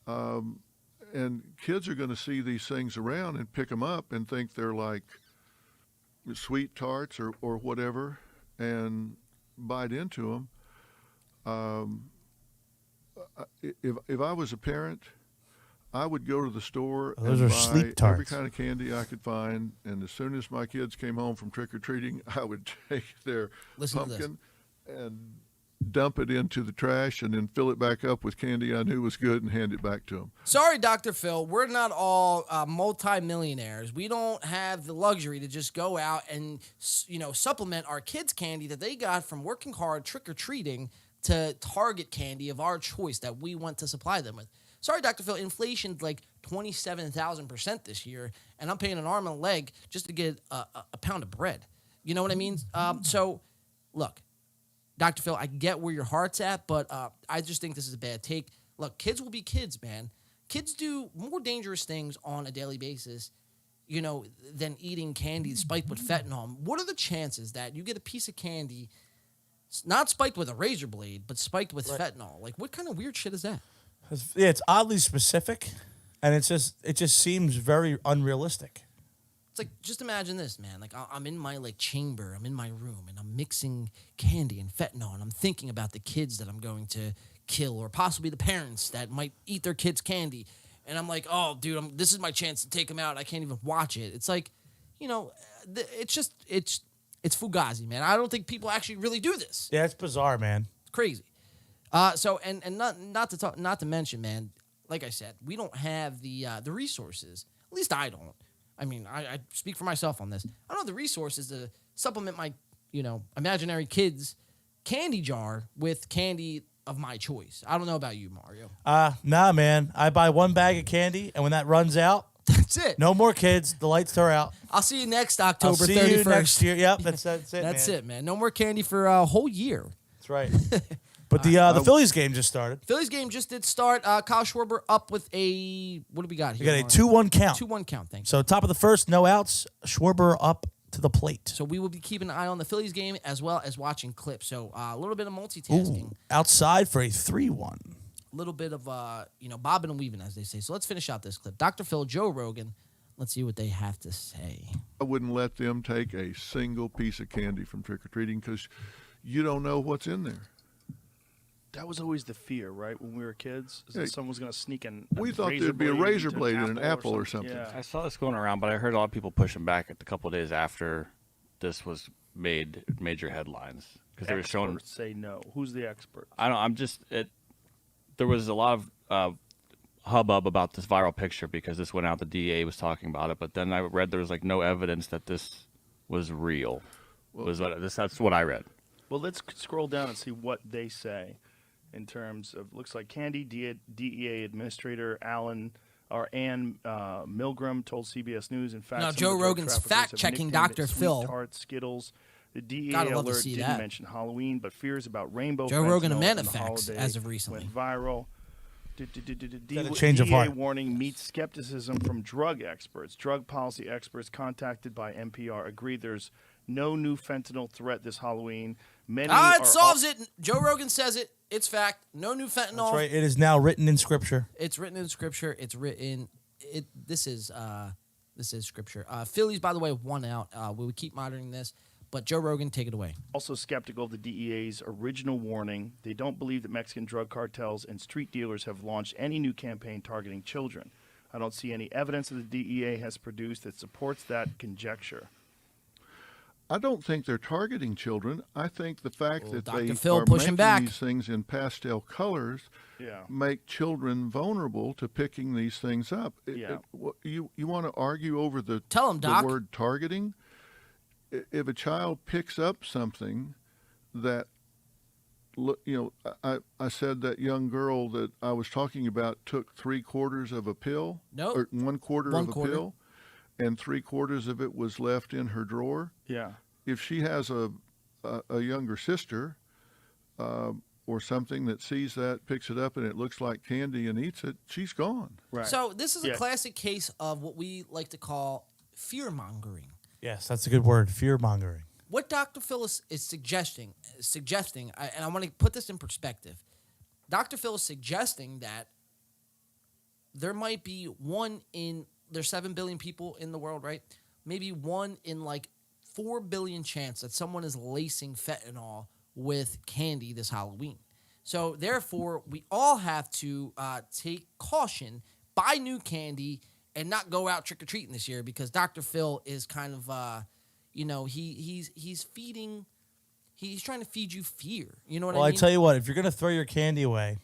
And kids are going to see these things around and pick them up and think they're like sweet tarts or whatever, and bite into them. If I was a parent, I would go to the store Those and are buy sleep every tarts. kind of candy I could find, and as soon as my kids came home from trick-or-treating, I would take their Listen to this. pumpkin and dump it into the trash and then fill it back up with candy I knew was good and hand it back to them. Sorry, Dr. Phil, we're not all multi-millionaires. We don't have the luxury to just go out and, supplement our kids' candy that they got from working hard, trick-or-treating, to Target candy of our choice that we want to supply them with. Sorry, Dr. Phil, inflation's like 27,000% this year, and I'm paying an arm and a leg just to get a pound of bread. You know what I mean? So, look, Dr. Phil, I get where your heart's at, but I just think this is a bad take. Look, kids will be kids, man. Kids do more dangerous things on a daily basis, than eating candy spiked with fentanyl. What are the chances that you get a piece of candy not spiked with a razor blade, but spiked with fentanyl? Like, what kind of weird shit is that? Yeah, it's oddly specific, and it just seems very unrealistic. It's like, just imagine this, man. Like, I'm in my chamber, I'm in my room, and I'm mixing candy and fentanyl, and I'm thinking about the kids that I'm going to kill, or possibly the parents that might eat their kids' candy. And I'm like, oh, dude, this is my chance to take them out. I can't even watch it. It's like, it's fugazi, man. I don't think people actually really do this. Yeah, it's bizarre, man. It's crazy. So not to mention, man, like I said, we don't have the resources. At least I don't. I mean, I speak for myself on this. I don't have the resources to supplement my, imaginary kids' candy jar with candy of my choice. I don't know about you, Mario. Nah, man. I buy one bag of candy, and when that runs out, That's it. no more kids. The lights are out. I'll see you next I'll October see 31st. you next year. Yep, that's it. That's man. it, man. No more candy for a whole year. That's right. But the Phillies game just started. Phillies game just did start. Kyle Schwarber up with a, what do we got We here? got a 2-1 count. 2-1 count, thanks. So top of the first, no outs. Schwarber up to the plate. So we will be keeping an eye on the Phillies game as well as watching clips. So a little bit of multitasking. Ooh, outside for a 3-1. A little bit of, bobbing and weaving, as they say. So let's finish out this clip. Dr. Phil, Joe Rogan. Let's see what they have to say. I wouldn't let them take a single piece of candy from trick-or-treating because you don't know what's in there. That was always the fear, right? When we were kids, is that someone was going to sneak in. We thought there'd be a razor blade in an apple or something. Yeah. I saw this going around, but I heard a lot of people pushing back a couple of days after this was made major headlines because they were showing. Experts say no. Who's the expert? I don't. I'm just. There was a lot of hubbub about this viral picture because this went out. The DA was talking about it, but then I read there was no evidence that this was real. That's what I read. Well, let's scroll down and see what they say. In terms of, looks like Candy, DEA Administrator Ann Milgram told CBS News. In fact, Now, some Joe of the drug Rogan's traffickers have fact-checking nicknamed Dr. it Sweet Phil. Tart, Skittles. The DEA Gotta love to alert see didn't that. mention Halloween, but fears about rainbow Joe Rogan fentanyl and and the Manifex, holiday as of recently. went viral. Got a change of DEA heart. warning meets skepticism from drug experts. Drug policy experts contacted by NPR agreed there's no new fentanyl threat this Halloween. It solves it. Joe Rogan says it. It's fact. No new fentanyl. That's right. It is now written in Scripture. It's written in Scripture. It's written. This is Scripture. Phillies, by the way, won out. We would keep monitoring this. But Joe Rogan, take it away. Also skeptical of the DEA's original warning. They don't believe that Mexican drug cartels and street dealers have launched any new campaign targeting children. I don't see any evidence that the DEA has produced that supports that conjecture. I don't think they're targeting children. I think the fact that Dr. they Phil are pushing making back. these things in pastel colors make children vulnerable to picking these things up. You want to argue over the word targeting? If a child picks up something that, I said that young girl that I was talking about took 3/4 of a pill, or 1/4 of a pill, and 3/4 of it was left in her drawer. Yeah. If she has a younger sister, or something that sees that, picks it up, and it looks like candy and eats it, she's gone. Right. So this is a Yeah. classic case of what we like to call fear-mongering. Yes, that's a good word. Fear mongering. What Dr. Phil is suggesting, and I want to put this in perspective. Dr. Phil is suggesting that there might be there's 7 billion people in the world, right? Maybe 1 in like 4 billion chance that someone is lacing fentanyl with candy this Halloween. So therefore, we all have to take caution, buy new candy, and not go out trick-or-treating this year because Dr. Phil is kind of, he's trying to feed you fear. You know what Well, I I mean? tell you what, if you're going to throw your candy away,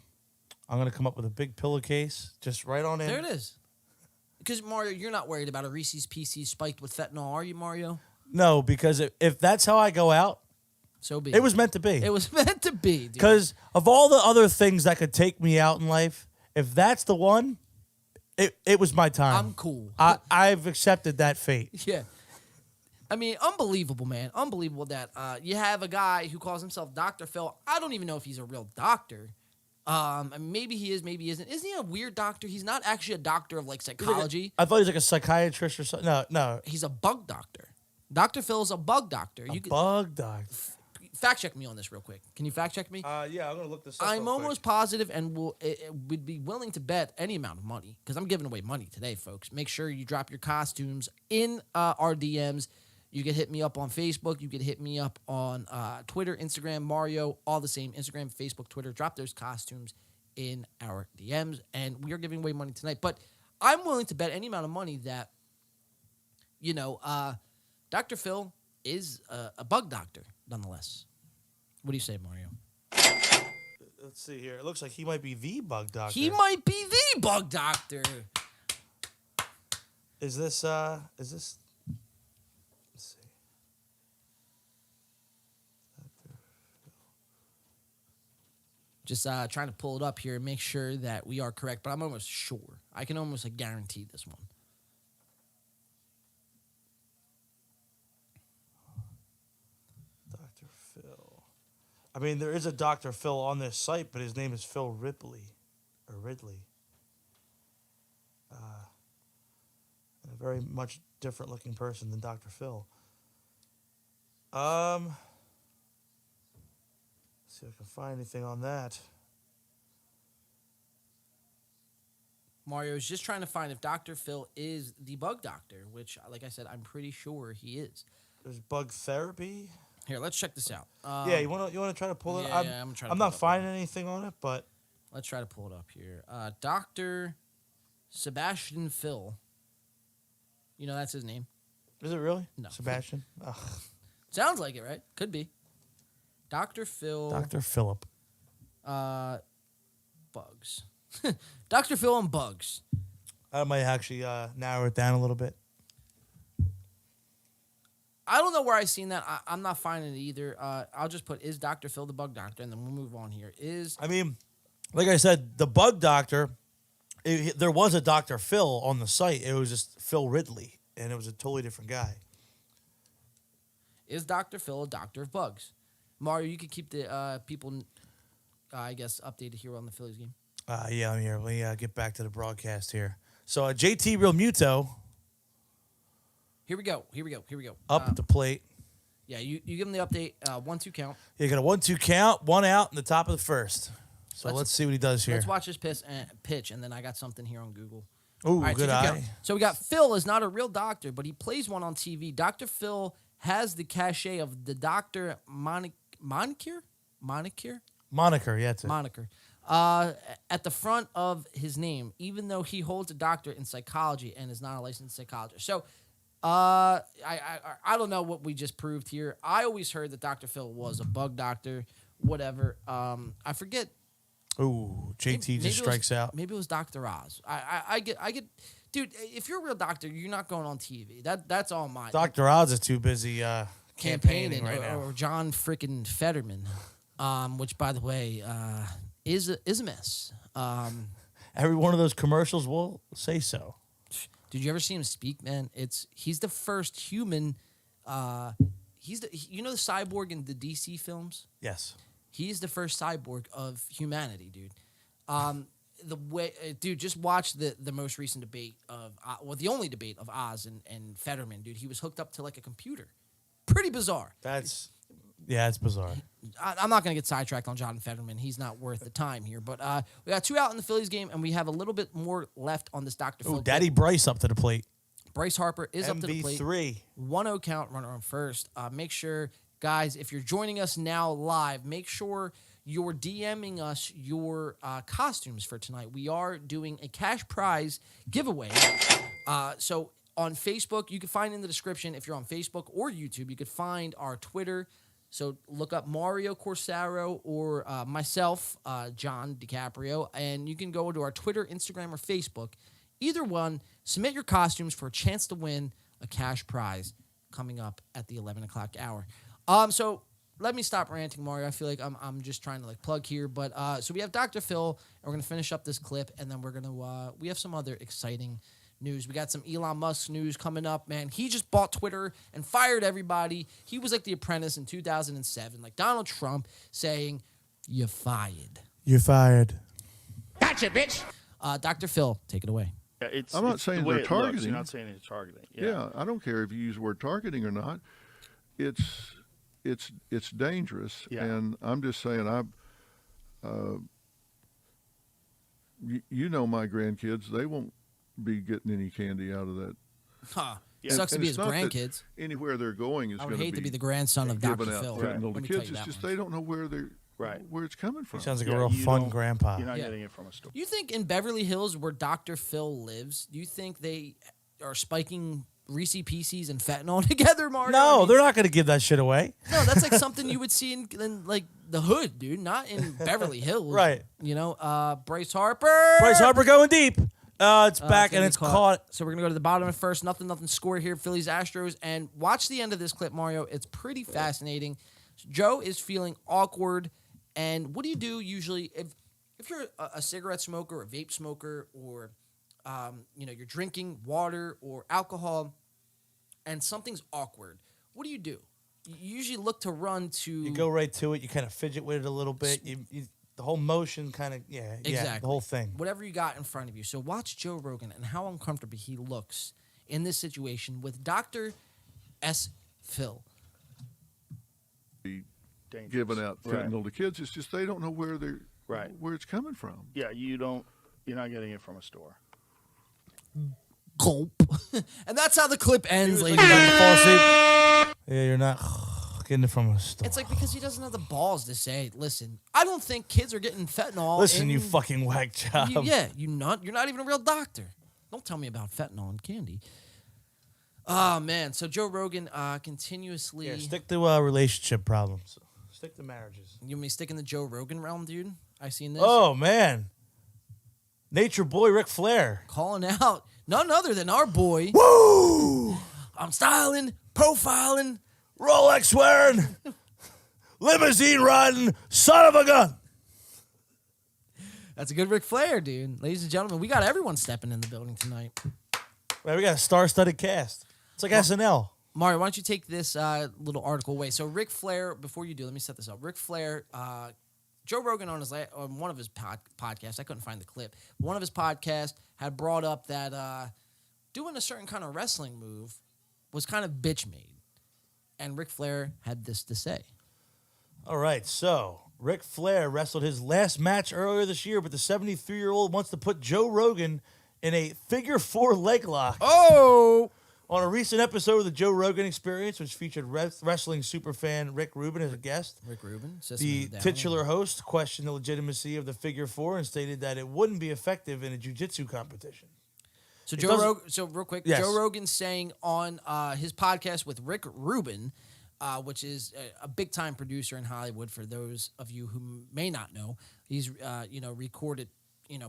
I'm going to come up with a big pillowcase just right on in. There it is. Because, Mario, you're not worried about a Reese's Pieces spiked with fentanyl, are you, Mario? No, because if that's how I go out, So be it was meant to be. It was meant to be, dude. Because of all the other things that could take me out in life, if that's the one, it was my time. I'm cool. I've accepted that fate. Yeah. I mean, unbelievable, man. Unbelievable that you have a guy who calls himself Dr. Phil. I don't even know if he's a real doctor. Maybe he is, maybe he isn't. Isn't he a weird doctor? He's not actually a doctor of like psychology. I thought he was like a psychiatrist or something. No. He's a bug doctor. Dr. Phil's a bug doctor. Bug doctor. Fact check me on this real quick. Can you fact check me? Yeah, I'm going to look this up. I'm almost positive and would be willing to bet any amount of money because I'm giving away money today, folks. Make sure you drop your costumes in our DMs. You can hit me up on Facebook. You can hit me up on Twitter, Instagram, Mario, all the same. Instagram, Facebook, Twitter. Drop those costumes in our DMs. And we are giving away money tonight. But I'm willing to bet any amount of money that, Dr. Phil is a bug doctor, nonetheless. What do you say, Mario? Let's see here. It looks like he might be the bug doctor. He might be the bug doctor. Is this let's see. Just trying to pull it up here and make sure that we are correct, but I'm almost sure. I can almost guarantee this one. Dr. Phil. I mean, there is a Dr. Phil on this site, but his name is Phil Ridley. A very much different looking person than Dr. Phil. See if I can find anything on that. Mario's just trying to find if Dr. Phil is the bug doctor, which, like I said, I'm pretty sure he is. There's bug therapy. Here, let's check this out. Yeah, you want to try to pull it? Yeah, I'm trying to I'm pull not it up. finding anything on it, but Let's try to pull it up here. Dr. Sebastian Phil. You know that's his name. is it really? No. Sebastian? Ugh. Sounds like it, right? Could be. Dr. Phil. Dr. Philip. Bugs. Dr. Phil and bugs. I might actually narrow it down a little bit. I don't know where I seen that. I'm not finding it either. I'll just put, is Dr. Phil the bug doctor? And then we'll move on here. I mean, like I said, the bug doctor, there was a Dr. Phil on the site. It was just Phil Ridley, and it was a totally different guy. Is Dr. Phil a doctor of bugs? Mario, you could keep the people, I guess, updated here on the Phillies game. Yeah, I'm here. Let me get back to the broadcast here. So JT Real Muto Here we go. up at the plate. Yeah, you give him the update. 1-2 count. You got a 1-2 count, one out in the top of the first. So let's see what he does here. Let's watch this pitch, and then I got something here on Google. Ooh, All right, good 2-2 eye. count. So we got Phil is not a real doctor, but he plays one on TV. Dr. Phil has the cachet of the doctor moniker. Moniker, yeah, it's it. Moniker. At the front of his name, even though he holds a doctorate in psychology and is not a licensed psychologist. So, I don't know what we just proved here. I always heard that Dr. Phil was a bug doctor, whatever. I forget. Ooh, JT just strikes out. Maybe it was Dr. Oz. I get. Dude, if you're a real doctor, you're not going on TV. That's all mine. Dr. Oz is too busy campaigning right now. Or John frickin' Fetterman, which, by the way, is a mess. Every one of those commercials will say so. Did you ever see him speak, man? He's the first human. He's the cyborg in the DC films. Yes. He's the first cyborg of humanity, dude. The way, dude, just watch the most recent debate of, the only debate of Oz and Fetterman, dude. He was hooked up to like a computer. Pretty bizarre. It's bizarre. I'm not going to get sidetracked on Jonathan Fetterman. He's not worth the time here. But we got 2 out in the Phillies game, and we have a little bit more left on this Dr. Phil. Daddy Bryce up to the plate. Bryce Harper is up to the plate. MB3. 1-0 count, runner on first. Make sure, guys, if you're joining us now live, make sure you're DMing us your costumes for tonight. We are doing a cash prize giveaway. So on Facebook, you can find in the description, if you're on Facebook or YouTube, you could find our Twitter. So look up Mario Corsaro or myself, John DiCaprio, and you can go to our Twitter, Instagram, or Facebook. Either one, submit your costumes for a chance to win a cash prize coming up at the 11 o'clock hour. So let me stop ranting, Mario. I feel like I'm just trying to like plug here, but so we have Dr. Phil, and we're gonna finish up this clip, and then we're gonna we have some other exciting news. We got some Elon Musk news coming up, man. He just bought Twitter and fired everybody. He was like the Apprentice in 2007, like Donald Trump saying, "You're fired." You're fired. Gotcha, bitch. Dr. Phil, take it away. Yeah, I'm not it's saying the way they're it looks. targeting. You're not saying it's targeting. Yeah, I don't care if you use the word targeting or not. It's dangerous, Yeah. and I'm just saying you know my grandkids, they won't be getting any candy out of that. Huh. Yeah. Sucks to And be it's his not that grandkids. Anywhere they're going is I going would hate to be the grandson of Dr. giving out Phil. fentanyl Let to me tell kids. you It's that just much. they don't know where it's coming He from. sounds like Yeah, a real you fun don't- grandpa. You're not Yeah. getting it from a store. You think in Beverly Hills, where Dr. Phil lives, do you think they are spiking Reese Pieces and fentanyl together, Mario? I No, mean, they're not going to give that shit away. no, that's like something you would see in like the hood, dude, not in Beverly Hills. Right. You know, Bryce Harper. Bryce Harper going deep. It's back, gonna and be it's caught. So we're gonna go to the bottom of first. Nothing score here. Phillies Astros, and watch the end of this clip, Mario. It's pretty fascinating. Joe is feeling awkward, and what do you do usually if you're a cigarette smoker, or a vape smoker, or you're drinking water or alcohol, and something's awkward? What do? You usually look to run to. You go right to it. You kind of fidget with it a little bit. The whole motion kind of, Exactly. the whole thing. Whatever you got in front of you. So watch Joe Rogan and how uncomfortable he looks in this situation with Dr. S. Phil. Dangerous. Giving out Right. fentanyl to kids. It's just they don't know where Right. where it's coming from. Yeah, you're not getting it from a store. Gulp. And that's how the clip ends, Like ladies you're and not gentlemen. gonna fall asleep. Yeah, you're not getting it from a store. It's like because he doesn't have the balls to say, listen, I don't think kids are getting fentanyl. Listen, you in- fucking whack job. You're not even a real doctor. Don't tell me about fentanyl and candy. Oh, man. So Joe Rogan continuously... Yeah, stick to relationship problems. Stick to marriages. You want me to stick in the Joe Rogan realm, dude? I seen this. Oh, man. Nature boy Ric Flair. Calling out none other than our boy. Woo! I'm styling, profiling. Rolex wearing, limousine riding, son of a gun. That's a good Ric Flair, dude. Ladies and gentlemen, we got everyone stepping in the building tonight. Right, we got a star-studded cast. It's like SNL. Mario, why don't you take this little article away? So Ric Flair, before you do, let me set this up. Ric Flair, Joe Rogan on one of his podcasts, I couldn't find the clip. One of his podcasts had brought up that doing a certain kind of wrestling move was kind of bitch made. And Ric Flair had this to say. All right, so Ric Flair wrestled his last match earlier this year, but the 73-year-old wants to put Joe Rogan in a figure 4 leg lock. Oh! On a recent episode of the Joe Rogan Experience, which featured wrestling superfan Rick Rubin as a guest, Rick Rubin, the titular host questioned the legitimacy of the figure 4 and stated that it wouldn't be effective in a jiu-jitsu competition. So real quick, Yes. Joe Rogan's saying on his podcast with Rick Rubin, which is a big time producer in Hollywood. For those of you who may not know, he's recorded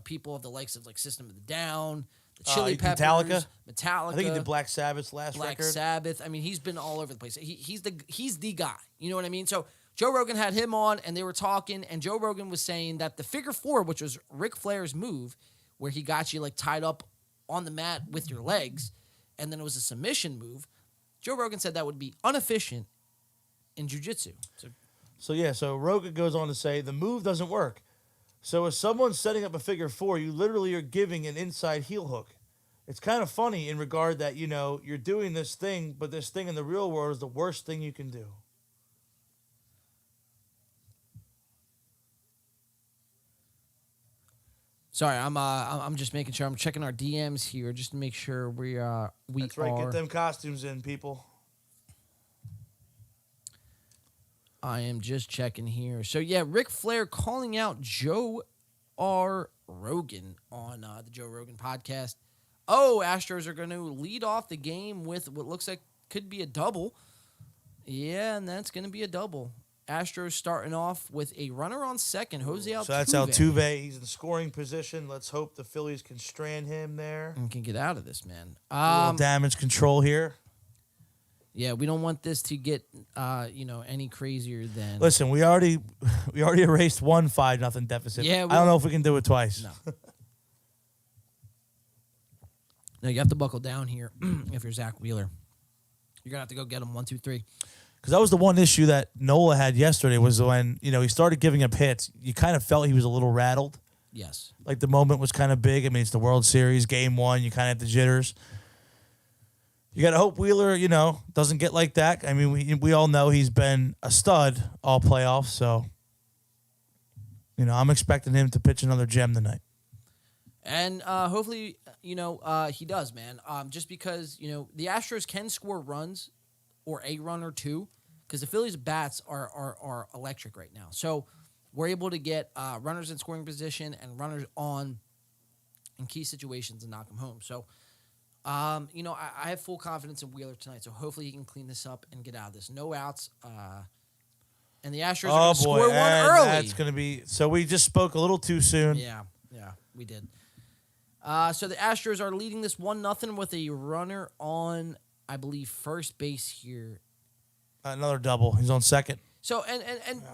people of the likes of like System of the Down, the Chili Peppers, Metallica. Metallica. I think he did Black Sabbath's last Black record. Sabbath. I mean, he's been all over the place. He's the guy. You know what I mean? So Joe Rogan had him on, and they were talking, and Joe Rogan was saying that the figure 4, which was Ric Flair's move, where he got you like tied up on the mat with your legs, and then it was a submission move. Joe Rogan said that would be inefficient in jiu-jitsu. So Rogan goes on to say the move doesn't work. So if someone's setting up a figure 4, you literally are giving an inside heel hook. It's kind of funny in regard that, you're doing this thing, but this thing in the real world is the worst thing you can do. Sorry, I'm just making sure I'm checking our DMs here just to make sure we That's right. Get them costumes in, people. I am just checking here. So yeah, Ric Flair calling out Joe R. Rogan on the Joe Rogan podcast. Oh, Astros are going to lead off the game with what looks like could be a double. Yeah, and that's going to be a double. Astros starting off with a runner on second, Jose Altuve. So that's Altuve. He's in scoring position. Let's hope the Phillies can strand him there. And can get out of this, man. A little damage control here. Yeah, we don't want this to get any crazier than. Listen, we already erased one 5-0 deficit. Yeah, I don't know if we can do it twice. No. No, you have to buckle down here if you're Zach Wheeler. You're gonna have to go get him 1, 2, 3. Because that was the one issue that Nola had yesterday was when he started giving up hits. You kind of felt he was a little rattled. Yes. Like the moment was kind of big. I mean, it's the World Series, Game 1. You kind of have the jitters. You got to hope Wheeler, doesn't get like that. I mean, we all know he's been a stud all playoffs. So, I'm expecting him to pitch another gem tonight. And hopefully, he does, man. Just because, the Astros can score runs or a run or two because the Phillies' bats are electric right now. So we're able to get runners in scoring position and runners on in key situations and knock them home. So, I have full confidence in Wheeler tonight. So hopefully he can clean this up and get out of this. No outs. And the Astros are going to score one early. That's going to be – so we just spoke a little too soon. Yeah, we did. So the Astros are leading this 1-0 with a runner on, I believe, first base here. Another double. He's on second. So, and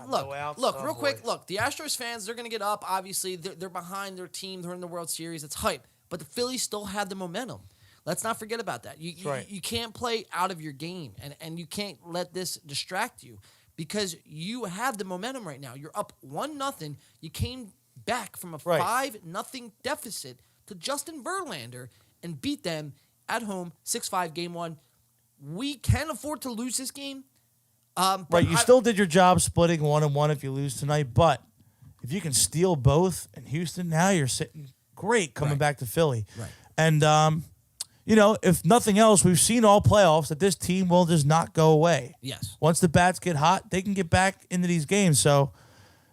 look, real quick, look, the Astros fans, they're going to get up. Obviously, they're behind their team. They're in the World Series. It's hype. But the Phillies still have the momentum. Let's not forget about that. You can't play out of your game, and you can't let this distract you because you have the momentum right now. You're up 1-0. You came back from a 5-0 deficit to Justin Verlander and beat them at home 6-5 game 1. We can afford to lose this game. You still did your job splitting 1-1 if you lose tonight, but if you can steal both in Houston, now you're sitting great coming back to Philly. Right. And, if nothing else, we've seen all playoffs that this team will just not go away. Yes. Once the bats get hot, they can get back into these games. So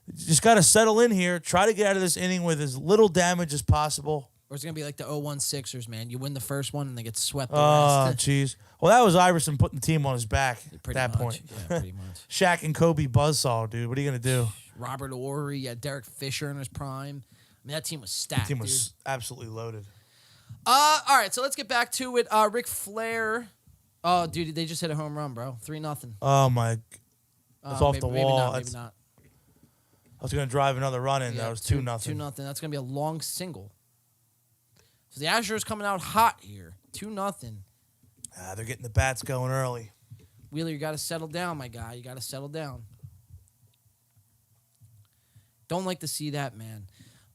you just got to settle in here, try to get out of this inning with as little damage as possible. Or it's going to be like the 0-1 Sixers, man. You win the first one and they get swept the Oh, rest. jeez. Well, that was Iverson putting the team on his back at that point. Yeah, pretty much. Shaq and Kobe buzzsaw, dude. What are you going to do? Robert Ory, Derek Fisher in his prime. I mean, that team was stacked, The team was absolutely loaded. All right, so let's get back to it. Ric Flair. Oh, dude, they just hit a home run, bro. 3-0. Oh, my. It's off the wall. Maybe not. I was going to drive another run in. That was 2-0. 2-0. That's going to be a long single. So the Astros coming out hot here. 2-0. They're getting the bats going early. Wheeler, you got to settle down, my guy. You got to settle down. Don't like to see that, man.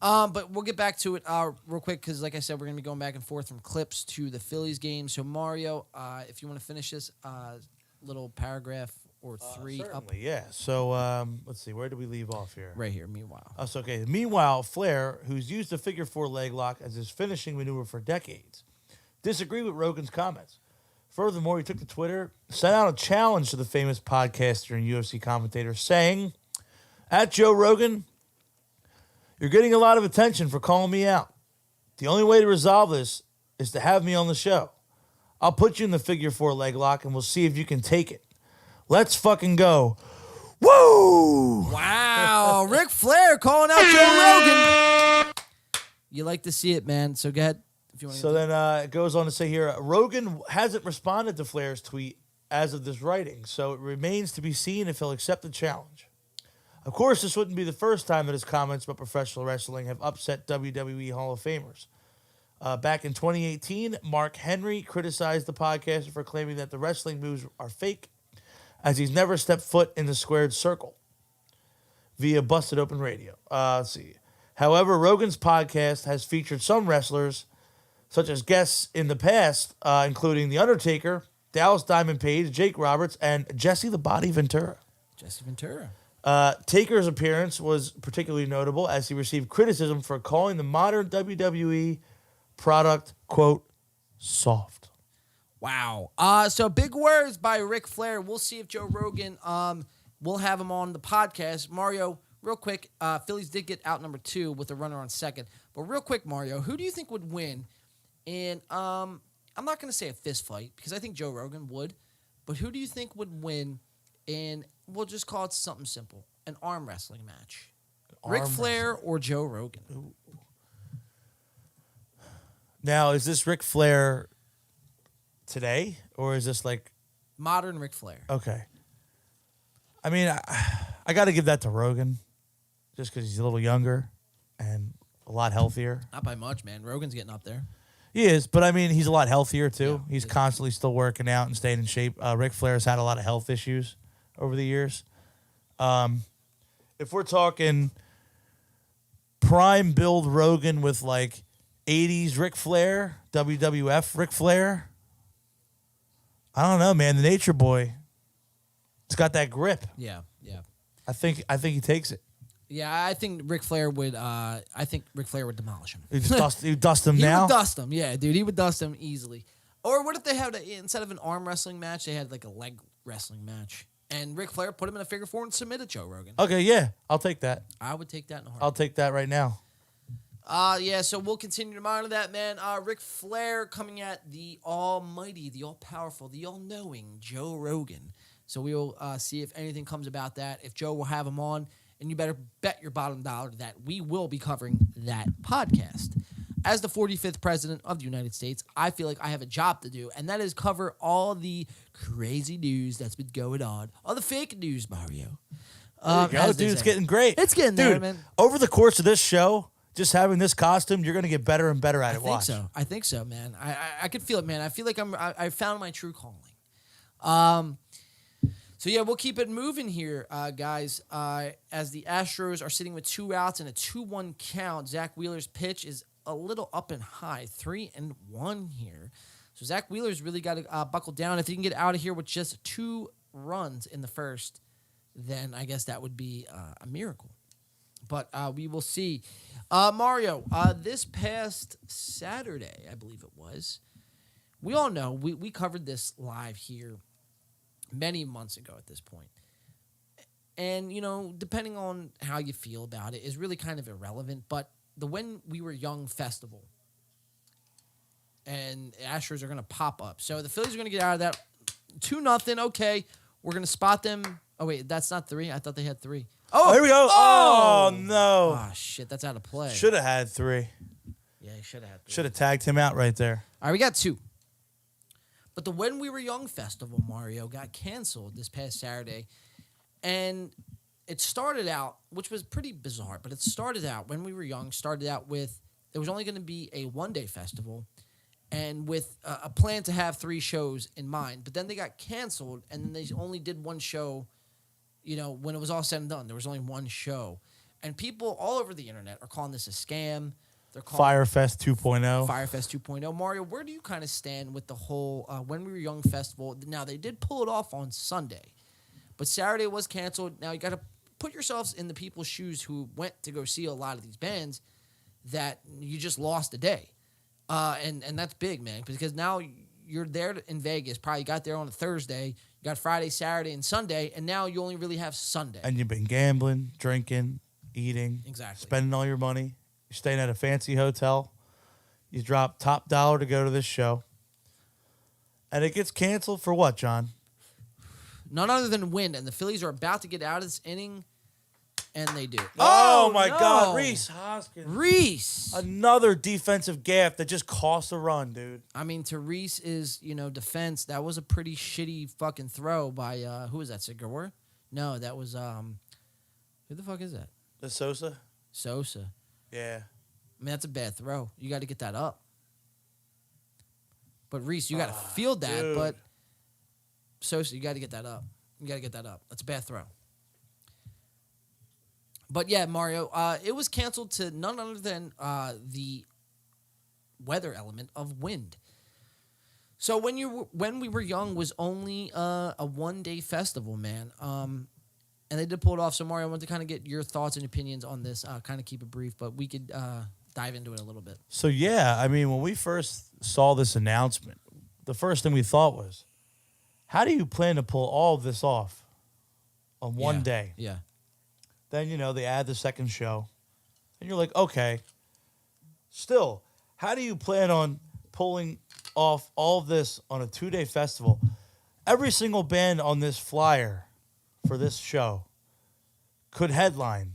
But we'll get back to it real quick because, like I said, we're going to be going back and forth from clips to the Phillies game. So, Mario, if you want to finish this little paragraph or three up. Certainly, yeah. So, let's see. Where do we leave off here? Right here, meanwhile. Oh, so, okay. Meanwhile, Flair, who's used the figure 4 leg lock as his finishing maneuver for decades, disagreed with Rogan's comments. Furthermore, he took to Twitter, sent out a challenge to the famous podcaster and UFC commentator, saying, "At Joe Rogan, you're getting a lot of attention for calling me out. The only way to resolve this is to have me on the show. I'll put you in the figure 4 leg lock and we'll see if you can take it. Let's fucking go." Woo! Wow. Ric Flair calling out Joe Rogan. You like to see it, man. So go ahead. If you want So then it goes on to say here, Rogan hasn't responded to Flair's tweet as of this writing, so it remains to be seen if he'll accept the challenge. Of course, this wouldn't be the first time that his comments about professional wrestling have upset WWE Hall of Famers. Back in 2018, Mark Henry criticized the podcaster for claiming that the wrestling moves are fake, as he's never stepped foot in the squared circle. via Busted Open Radio. Let's see. However, Rogan's podcast has featured some wrestlers, such as guests in the past, including The Undertaker, Dallas Diamond Page, Jake Roberts, and Jesse the Body Ventura. Jesse Ventura. Taker's appearance was particularly notable as he received criticism for calling the modern WWE product, quote, soft. Wow. So big words by Ric Flair. We'll see if Joe Rogan will have him on the podcast. Mario, real quick, Phillies did get out number 2 with a runner on second. But real quick, Mario, who do you think would win? And I'm not going to say a fist fight because I think Joe Rogan would. But who do you think would win? And we'll just call it something simple. An arm wrestling match. Ric Flair or Joe Rogan? Ooh. Now, is this Ric Flair today? Or is this like... Modern Ric Flair. Okay. I mean, I got to give that to Rogan. Just because he's a little younger and a lot healthier. Not by much, man. Rogan's getting up there. He is, but I mean, he's a lot healthier too. Yeah, he's constantly still working out and staying in shape. Ric Flair's had a lot of health issues over the years. If we're talking prime build Rogan with like 80s Ric Flair, WWF Ric Flair, I don't know, man. The Nature Boy, it's got that grip. Yeah, yeah. I think he takes it. Yeah, I think Ric Flair would. I think Ric Flair would demolish him. He'd dust him He now. would dust him. Yeah, dude, he would dust him easily. Or what if they had instead of an arm wrestling match, they had like a leg wrestling match, and Ric Flair put him in a figure 4 and submitted Joe Rogan. Okay, yeah, I'll take that. I would take that in a heartbeat. I'll take that right now. Yeah, so we'll continue to monitor that, man. Ric Flair coming at the almighty, the all-powerful, the all-knowing Joe Rogan. So we will see if anything comes about that, if Joe will have him on, and you better bet your bottom dollar that we will be covering that podcast. As the 45th president of the United States, I feel like I have a job to do, and that is cover all the crazy news that's been going on. All the fake news, Mario. There you go, dude. It's getting great. It's getting dude, there, man. Over the course of this show, just having this costume, you're going to get better and better at it. Watch. I think so, man. I could feel it, man. I feel like I found my true calling. So, yeah, we'll keep it moving here, guys. As the Astros are sitting with 2 outs and a 2-1 count, Zach Wheeler's pitch is a little up and high, 3-1 here. So Zach Wheeler's really got to buckle down. If he can get out of here with just 2 runs in the first, then I guess that would be a miracle. But we will see. Mario, this past Saturday, I believe it was, we all know, we covered this live here many months ago at this point. And, you know, depending on how you feel about it is really kind of irrelevant. But the When We Were Young Festival and Astros are going to pop up. So the Phillies are going to get out of that 2-0. Okay, we're going to spot them. Oh, wait, that's not 3. I thought they had 3. Oh, here we go. Oh, no. Oh, shit, that's out of play. Should have had 3. Yeah, he should have had 3. Should have tagged him out right there. All right, we got 2. But the When We Were Young Festival, Mario, got canceled this past Saturday. And it started out, which was pretty bizarre, but it started out, When We Were Young, started out with, it was only going to be a 1-day festival and with a plan to have 3 shows in mind. But then they got canceled, and then they only did 1 show, you know, when it was all said and done. There was only 1 show. And people all over the internet are calling this a scam. They're calling Firefest 2.0. Firefest 2.0. Mario, where do you kind of stand with the whole When We Were Young festival? Now, they did pull it off on Sunday, but Saturday was canceled. Now, you got to put yourselves in the people's shoes who went to go see a lot of these bands that you just lost a day. And that's big, man, because now you're there in Vegas. Probably got there on a Thursday. You got Friday, Saturday, and Sunday, and now you only really have Sunday. And you've been gambling, drinking, eating. Exactly. Spending all your money. You're staying at a fancy hotel. You drop top dollar to go to this show. And it gets canceled for what, John? None other than wind. And the Phillies are about to get out of this inning, and they do. Oh my no. God. Reese Hoskins. Reese. Another defensive gaffe that just cost a run, dude. I mean, to Reese's, defense, that was a pretty shitty fucking throw by, who was that, Segura? No, that was, who the fuck is that? The Sosa? Sosa. Yeah. I mean, that's a bad throw. You got to get that up. But Reese, you got to field that. Dude. But Sosa, you got to get that up. You got to get that up. That's a bad throw. But yeah, Mario, it was canceled to none other than the weather element of wind. So when we were young was only a 1-day festival, man. And they did pull it off. So Mario, I want to kind of get your thoughts and opinions on this. Kind of keep it brief, but we could dive into it a little bit. So yeah, I mean, when we first saw this announcement, the first thing we thought was, how do you plan to pull all of this off on one day? Yeah. Then, they add the second show. And you're like, okay. Still, how do you plan on pulling off all of this on a 2-day festival? Every single band on this flyer for this show could headline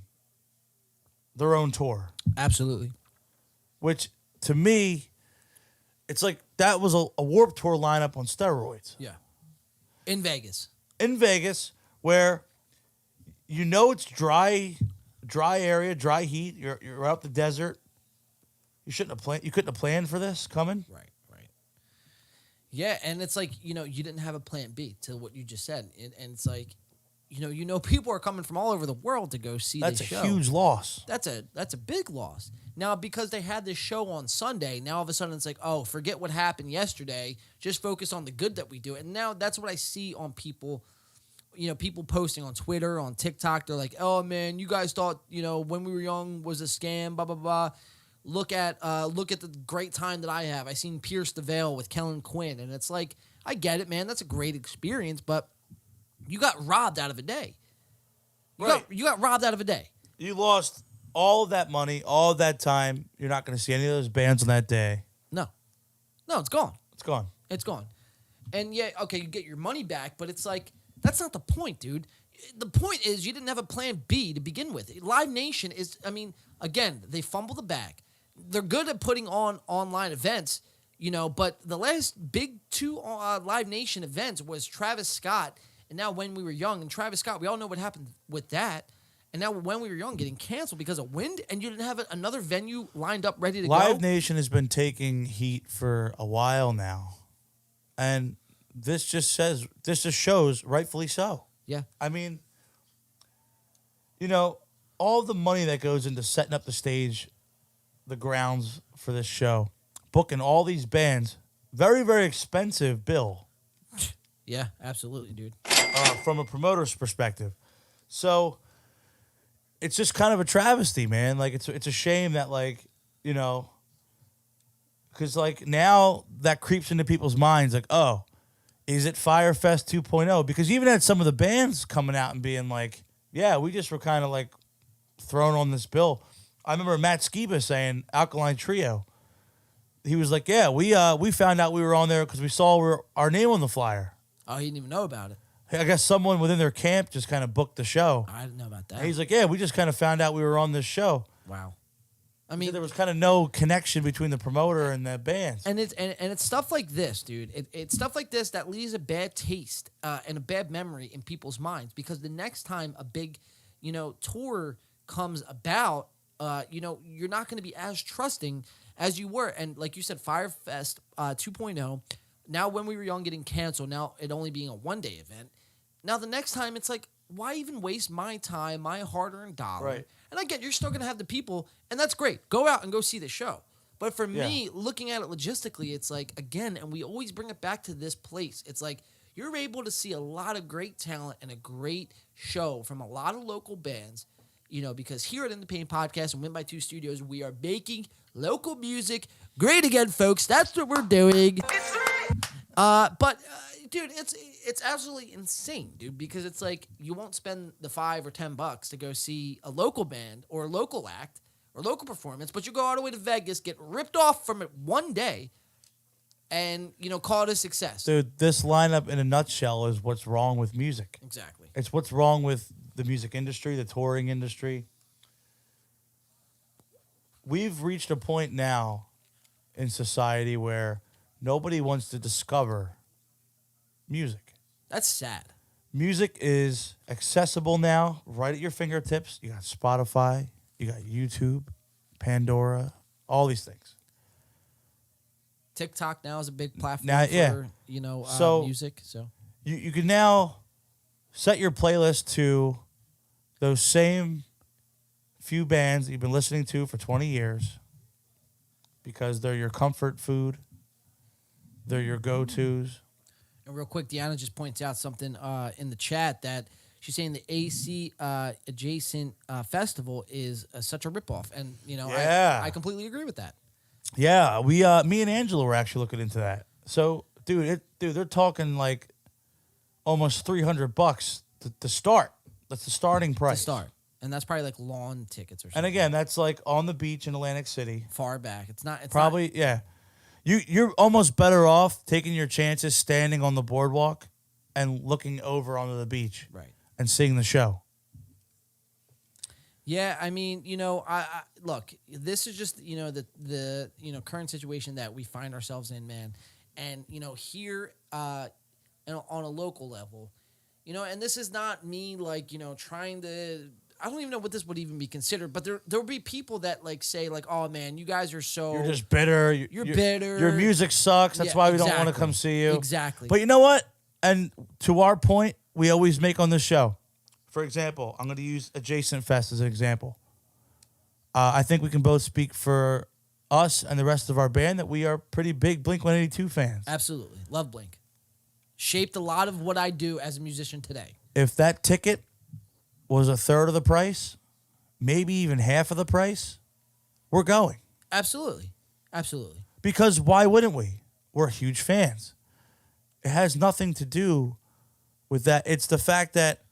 their own tour. Absolutely. Which, to me, it's like that was a Warped Tour lineup on steroids. Yeah. In Vegas. In Vegas, where it's dry area, dry heat. You're out the desert. You couldn't have planned for this coming. Right. Yeah, and it's like, you didn't have a plan B to what you just said. And it's like, people are coming from all over the world to go see this show. That's a huge loss. That's a big loss. Now, because they had this show on Sunday, now all of a sudden it's like, oh, forget what happened yesterday. Just focus on the good that we do. And now that's what I see on people, people posting on Twitter, on TikTok. They're like, oh, man, you guys thought, when we were young was a scam, blah, blah, blah. Look at the great time that I have. I seen Pierce the Veil with Kellen Quinn. And it's like, I get it, man. That's a great experience, but you got robbed out of a day. You got robbed out of a day. You lost all of that money, all of that time. You're not going to see any of those bands on that day. No, it's gone. It's gone. It's gone. And yeah, okay, you get your money back, but it's like, that's not the point, dude. The point is you didn't have a plan B to begin with. Live Nation is, again, they fumble the bag. They're good at putting on online events, but the last big 2 Live Nation events was Travis Scott and now When We Were Young. And Travis Scott, we all know what happened with that. And now When We Were Young getting canceled because of wind, and you didn't have another venue lined up ready to go. Live Nation has been taking heat for a while now. And this just shows, rightfully so. Yeah. All the money that goes into setting up the stage, the grounds for this show, booking all these bands, very, very expensive bill. Yeah, absolutely, dude. From a promoter's perspective. So it's just kind of a travesty, man. Like, it's a shame that, because, now that creeps into people's minds, like, oh, is it Firefest 2.0? Because you even had some of the bands coming out and being like, yeah, we just were kind of, thrown on this bill. I remember Matt Skiba saying, Alkaline Trio, he was like, yeah, we found out we were on there because we saw our name on the flyer. Oh, he didn't even know about it. I guess someone within their camp just kind of booked the show. I didn't know about that. And he's like, yeah, we just kind of found out we were on this show. Wow. So there was kind of no connection between the promoter and the bands. And it's stuff like this, dude. It's stuff like this that leaves a bad taste and a bad memory in people's minds, because the next time a big, tour comes about, you're not going to be as trusting as you were. And like you said, Firefest 2.0, now When We Were Young getting canceled, now it only being a 1-day event. Now the next time it's like, why even waste my time, my hard-earned dollar? Right. And I get you're still going to have the people, and that's great. Go out and go see the show. But for me, looking at it logistically, it's like, again, and we always bring it back to this place. It's like you're able to see a lot of great talent and a great show from a lot of local bands, because here at In the Pain Podcast and Win by 2 Studios, we are making local music great again, folks. That's what we're doing. Dude, it's absolutely insane, dude, because it's like you won't spend the $5 or $10 to go see a local band or a local act or local performance, but you go all the way to Vegas, get ripped off from it one day, and call it a success. Dude, this lineup in a nutshell is what's wrong with music. Exactly. It's what's wrong with the music industry, the touring industry. We've reached a point now in society where nobody wants to discover music. That's sad. Music is accessible now, right at your fingertips. You got Spotify, you got YouTube, Pandora, all these things. TikTok now is a big platform Now, for music. So you can now set your playlist to those same few bands that you've been listening to for 20 years because they're your comfort food, they're your go-tos. And real quick, Deanna just points out something in the chat that she's saying the AC adjacent festival is such a ripoff, and Yeah. I completely agree with that. Yeah, me and Angela were actually looking into that. So, dude, they're talking like almost $300 to start. That's the starting price. To start, and that's probably like lawn tickets or something. And again, that's like on the beach in Atlantic City. Far back. It's Probably, not, yeah. You're almost better off taking your chances standing on the boardwalk and looking over onto the beach, right, and seeing the show. Yeah, I mean, I look. This is just the current situation that we find ourselves in, man. And here on a local level, and this is not me like trying to. I don't even know what this would even be considered, but there'll be people that like say like, oh man, you guys are so You're just bitter. You're bitter. Your music sucks. That's Yeah, why we don't want to exactly. come see you. Exactly. But you know what? And to our point, we always make on this show. For example, I'm going to use Adjacent Fest as an example. I think we can both speak for us and the rest of our band that we are pretty big Blink-182 fans. Absolutely. Love Blink. Shaped a lot of what I do as a musician today. If that ticket was a third of the price, maybe even half of the price, we're going. Absolutely. Absolutely. Because why wouldn't we? We're huge fans. It has nothing to do with that. It's the fact that,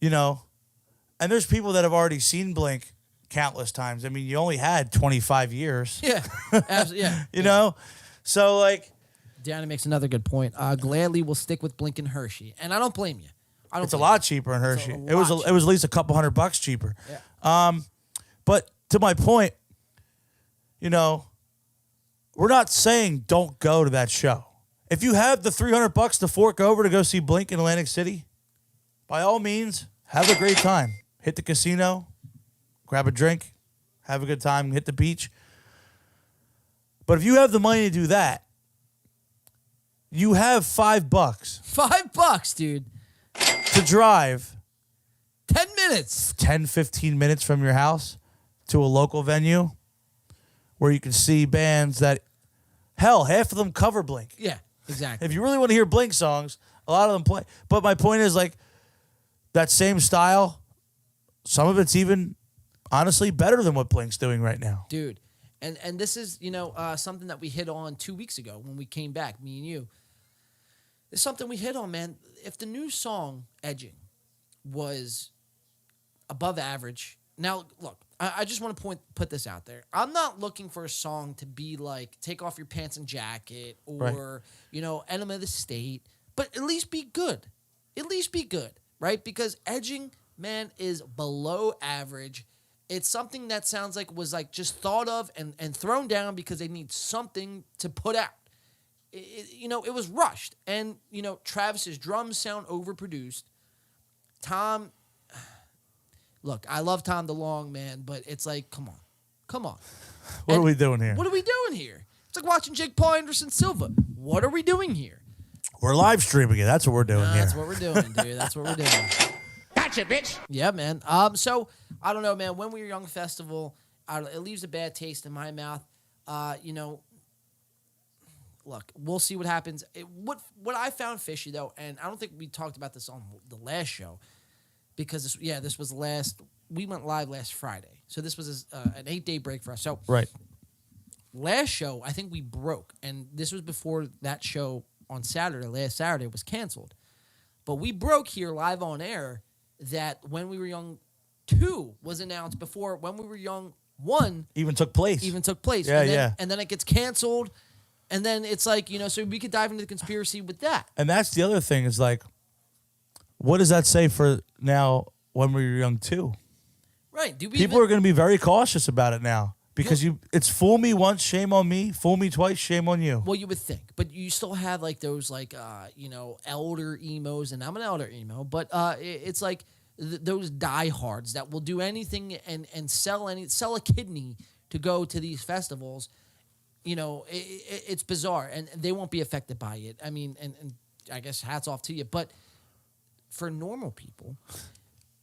and there's people that have already seen Blink countless times. I mean, you only had 25 years. Yeah. Absolutely. Yeah. You know? So, like, Deanna makes another good point. Gladly will stick with Blink and Hershey. And I don't blame you. it's a lot cheaper in Hershey. a It was lot it was at least a couple $100 cheaper. Yeah. But to my point, we're not saying don't go to that show. If you have the $300 to fork over to go see Blink in Atlantic City, by all means, have a great time. Hit the casino, grab a drink, have a good time, hit the beach. But if you have the money to do that, you have $5 $5, dude. to drive 10 minutes. 10, 15 minutes from your house to a local venue where you can see bands that, hell, half of them cover Blink. Yeah, exactly. If you really want to hear Blink songs, a lot of them play. But my point is, like, that same style, some of it's even, honestly, better than what Blink's doing right now. Dude, and this is, something that we hit on 2 weeks ago when we came back, me and you. It's something we hit on, man. If the new song, Edging, was above average. Now, look, I just want to put this out there. I'm not looking for a song to be like Take Off Your Pants and Jacket or, Enema of the State, but at least be good. At least be good, right? Because Edging, man, is below average. It's something that sounds like was like just thought of and thrown down because they need something to put out. It was rushed. And, Travis's drums sound overproduced. Tom, look, I love Tom DeLonge, man, but it's like, come on. What are we doing here? What are we doing here? It's like watching Jake Paul, Anderson Silva. What are we doing here? We're live streaming it. That's what we're doing here. That's what we're doing, dude. That's what we're doing. Gotcha, bitch. Yeah, man. So I don't know, man. When We Were Young festival, it leaves a bad taste in my mouth. Look, we'll see what happens. What I found fishy though, and I don't think we talked about this on the last show, because this was we went live last Friday, so this was an 8-day break for us. So Right. last show, I think we broke, and this was before that show on Saturday. Last Saturday was canceled, but we broke here live on air that When We Were Young 2 was announced before When We Were Young 1 Even took place. Yeah, and then it gets canceled, and then it's like, so we could dive into the conspiracy with that. And that's the other thing is, like, what does that say for now When We Were Young 2? Right. People are going to be very cautious about it now because it's fool me once, shame on me. Fool me twice, shame on you. Well, you would think, but you still have like those elder emos, and I'm an elder emo, but it's like those diehards that will do anything and sell a kidney to go to these festivals. It's bizarre, and they won't be affected by it. I mean, and I guess hats off to you, but for normal people,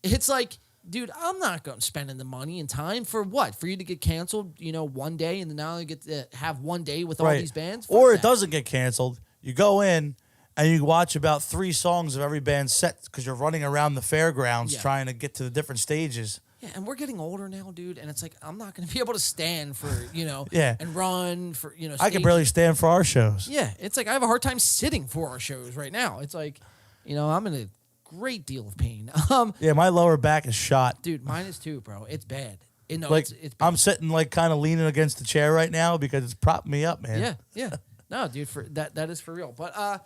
it's like dude, I'm not going spending the money and time for what? For you to get canceled, one day, and then now you get to have one day with all these bands? Fuck Or that. it doesn't get canceled. You go in and you watch about 3 songs of every band's set because you're running around the fairgrounds trying to get to the different stages. Yeah, and we're getting older now, dude, and it's like I'm not going to be able to stand for, Yeah. and run for, I can stages. barely stand for our shows. Yeah, it's like I have a hard time sitting for our shows right now. It's like, I'm in a great deal of pain. Yeah, my lower back is shot. Dude, mine is too, bro. It's bad. It's bad. I'm sitting like kind of leaning against the chair right now because it's propping me up, man. Yeah. No, dude, for that is for real. But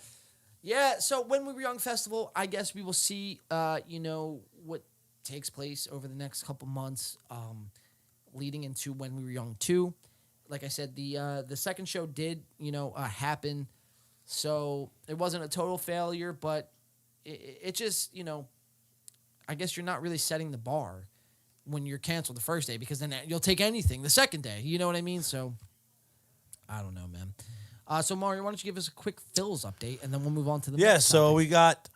yeah, so When We Were Young Festival, I guess we will see what takes place over the next couple months, leading into When We Were Young 2. Like I said, the second show did, happen. So it wasn't a total failure, but it just, I guess you're not really setting the bar when you're canceled the first day, because then you'll take anything the second day. You know what I mean? So I don't know, man. So Mario, why don't you give us a quick Phil's update, and then we'll move on to the next so topic. we got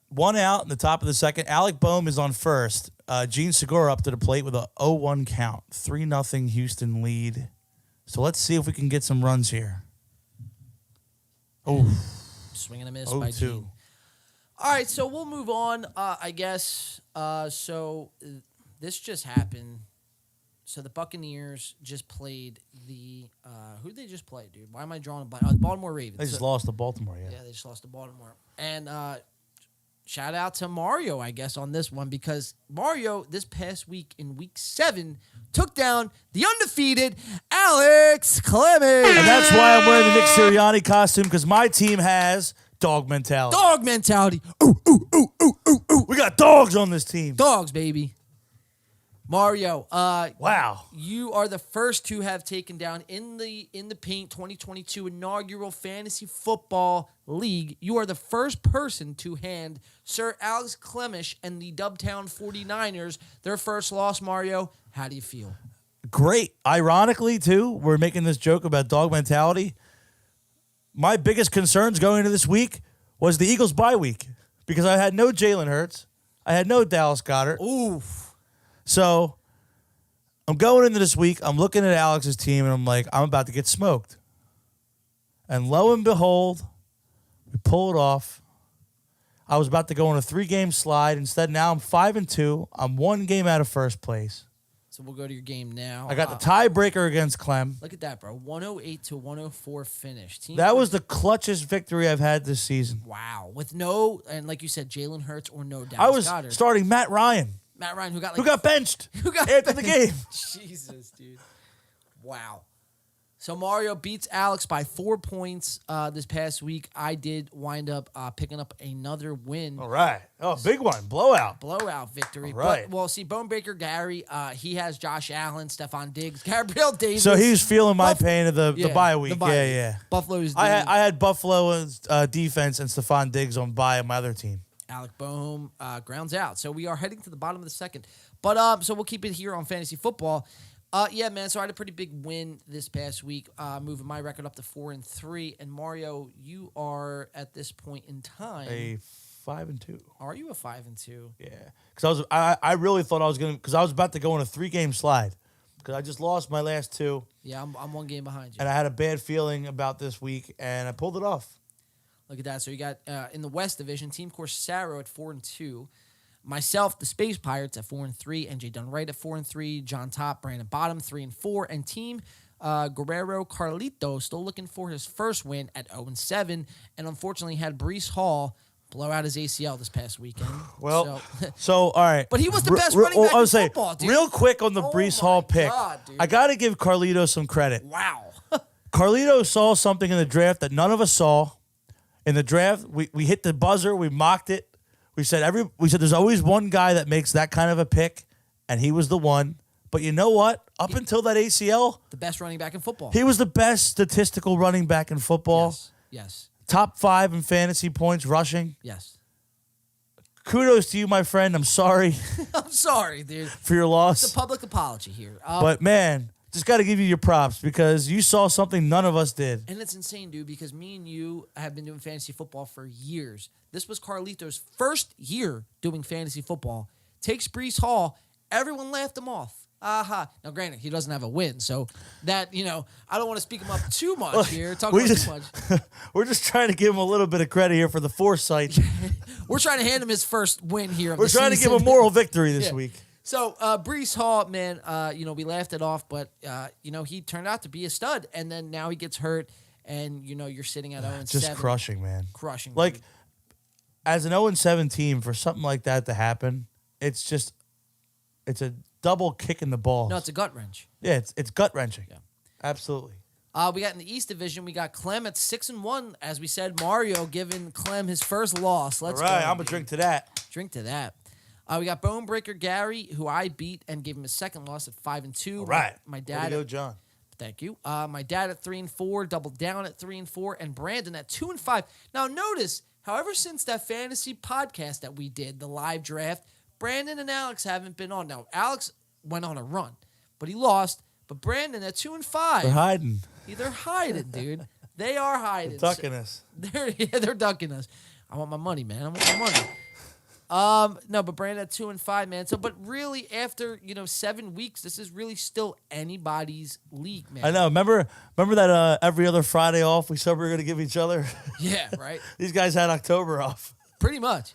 one out in the top of the second. Alec Boehm is on first. Gene Segura up to the plate with a 0-1 count. 3-0 Houston lead. So let's see if we can get some runs here. Oh, Swing and a miss by 0-2. Gene. All right, so we'll move on, I guess. This just happened. So the Buccaneers just played the who did they just play, dude? Why am I drawing a blank? The Baltimore Ravens. They just lost to Baltimore, Yeah, they just lost to Baltimore. And shout out to Mario, I guess, on this one, because Mario, this past week in Week 7, took down the undefeated Alex Clemens. And that's why I'm wearing the Nick Sirianni costume, because my team has dog mentality. Dog mentality. Ooh, ooh, ooh, ooh, ooh, ooh. We got dogs on this team. Dogs, baby. Mario, Wow. you are the first to have taken down in the Paint 2022 inaugural fantasy football league. You are the first person to hand Sir Alex Clemens and the Dubtown 49ers their first loss. Mario, how do you feel? Great. Ironically, too, we're making this joke about dog mentality. My biggest concerns going into this week was the Eagles' bye week, because I had no Jalen Hurts. I had no Dallas Goedert. Oof. So I'm going into this week, I'm looking at Alex's team, and I'm like, I'm about to get smoked. And lo and behold, we pull it off. I was about to go on a 3-game slide. Instead, now I'm 5-2. I'm 1 game out of first place. So we'll go to your game now. I got the tiebreaker against Clem. Look at that, bro. 108 to 104 finish. That was the clutchest victory I've had this season. Wow. With no, and like you said, Jalen Hurts or no Dallas I was Goedert. starting Matt Ryan, Matt Ryan, who got benched Who got after the game. Jesus, dude. Wow. So Mario beats Alex by 4 points this past week. I did wind up picking up another win. All right. Oh, big one. Blowout. Blowout victory. All right. But, well, see, Bone Breaker Gary, he has Josh Allen, Stephon Diggs, Gabriel Davis. So he's feeling my pain of the bye week. Yeah. Buffalo's I had Buffalo's defense and Stephon Diggs on bye on my other team. Alec Boehm grounds out. So we are heading to the bottom of the second. But so we'll keep it here on fantasy football. Yeah, man. So I had a pretty big win this past week, moving my record up to 4-3. And Mario, you are at this point in time a 5-2. Are you a 5-2? Yeah, because I really thought I was gonna, because I was about to go on a 3-game slide, because I just lost my last 2. Yeah, I'm 1 game behind you. And I had a bad feeling about this week, and I pulled it off. Look at that. So you got in the West Division, Team Corsaro at 4-2. Myself, the Space Pirates at 4-3, NJ Dunright at 4-3, John Top, Brandon Bottom 3-4, and Team Guerrero Carlito still looking for his first win at 0-7, and unfortunately had Breece Hall blow out his ACL this past weekend. Well, so all right, but he was the best running back in football, dude. Real quick on the Breece Hall pick, God, I got to give Carlito some credit. Wow. Carlito saw something in the draft that none of us saw. In the draft, we hit the buzzer, we mocked it. We said there's always one guy that makes that kind of a pick, and he was the one. But you know what? Up until that ACL, the best running back in football. He was the best statistical running back in football. Yes. Top 5 in fantasy points rushing. Yes. Kudos to you, my friend. I'm sorry. I'm sorry, dude. For your loss. It's a public apology here. But man, just got to give you your props, because you saw something none of us did. And it's insane, dude, because me and you have been doing fantasy football for years. This was Carlito's first year doing fantasy football. takes Brees Hall. Everyone laughed him off. Aha. Now, granted, he doesn't have a win, so that, I don't want to speak him up too much here. Talk about too much. We're just trying to give him a little bit of credit here for the foresight. We're trying to hand him his first win here. We're trying to give him a moral victory this Yeah. week. So, Brees Hall, man, we laughed it off, but, he turned out to be a stud, and then now he gets hurt, and, you're sitting at 0-7. Just crushing, man. Crushing. Like, dude. as an 0-7 team, for something like that to happen, it's a double kick in the balls. No, it's a gut wrench. Yeah, it's gut-wrenching. Yeah. Absolutely. We got in the East Division, we got Clem at 6-1. As we said, Mario giving Clem his first loss. Let's All right, go. I'm going to drink to that. Drink to that. We got Bonebreaker Gary, who I beat and gave him his second loss at 5-2. All right. My Way dad. to go, John. Thank you. My dad at 3-4, doubled down at 3-4, and Brandon at 2-5. Now notice, however, since that fantasy podcast that we did, the live draft, Brandon and Alex haven't been on. Now Alex went on a run, but he lost. But Brandon at 2-5. They're hiding. They're hiding, dude. They are hiding. They're ducking us. They're ducking us. I want my money, man. I want my money. No, but Brandon at 2-5, man. So, but really, after 7 weeks, this is really still anybody's league, man. I know. Remember that every other Friday off we said we were going to give each other? Yeah, right. These guys had October off. Pretty much.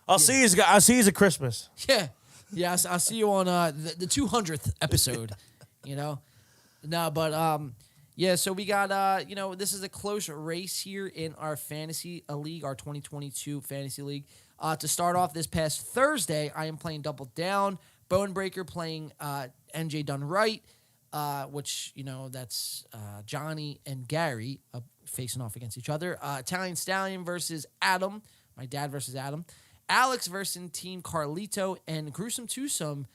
I'll see you at Christmas. Yeah. Yes, I'll see you on the 200th episode. No, but yeah. So we got this is a close race here in our fantasy league, our 2022 fantasy league. To start off this past Thursday, I am playing Double Down. Bonebreaker playing NJ Done Right, which that's Johnny and Gary facing off against each other. Italian Stallion versus Adam. My dad versus Adam. Alex versus Team Carlito, and Gruesome Twosome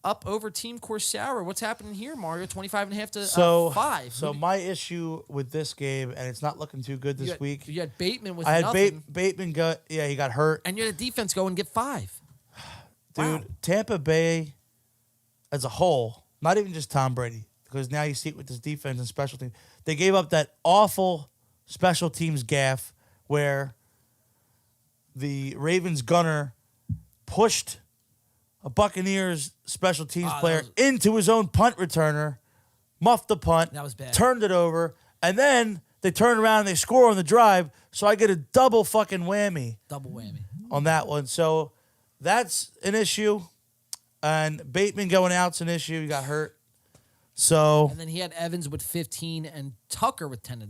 up over Team Coursera. What's happening here, Mario? 25.5 to 5. So my issue with this game, and it's not looking too good this week. You had Bateman with I had nothing. Bateman he got hurt. And you had a defense go and get 5. Dude, Wow. Tampa Bay as a whole, not even just Tom Brady, because now you see it with this defense and special teams. They gave up that awful special teams gaffe where the Ravens gunner pushed a Buccaneers special teams player into his own punt returner, muffed the punt, That was bad. turned it over, and then they turn around and they score on the drive, so I get a double fucking whammy Double whammy. on that one. So that's an issue. And Bateman going out's an issue. He got hurt. So, And then he had Evans with 15 and Tucker with 10.5.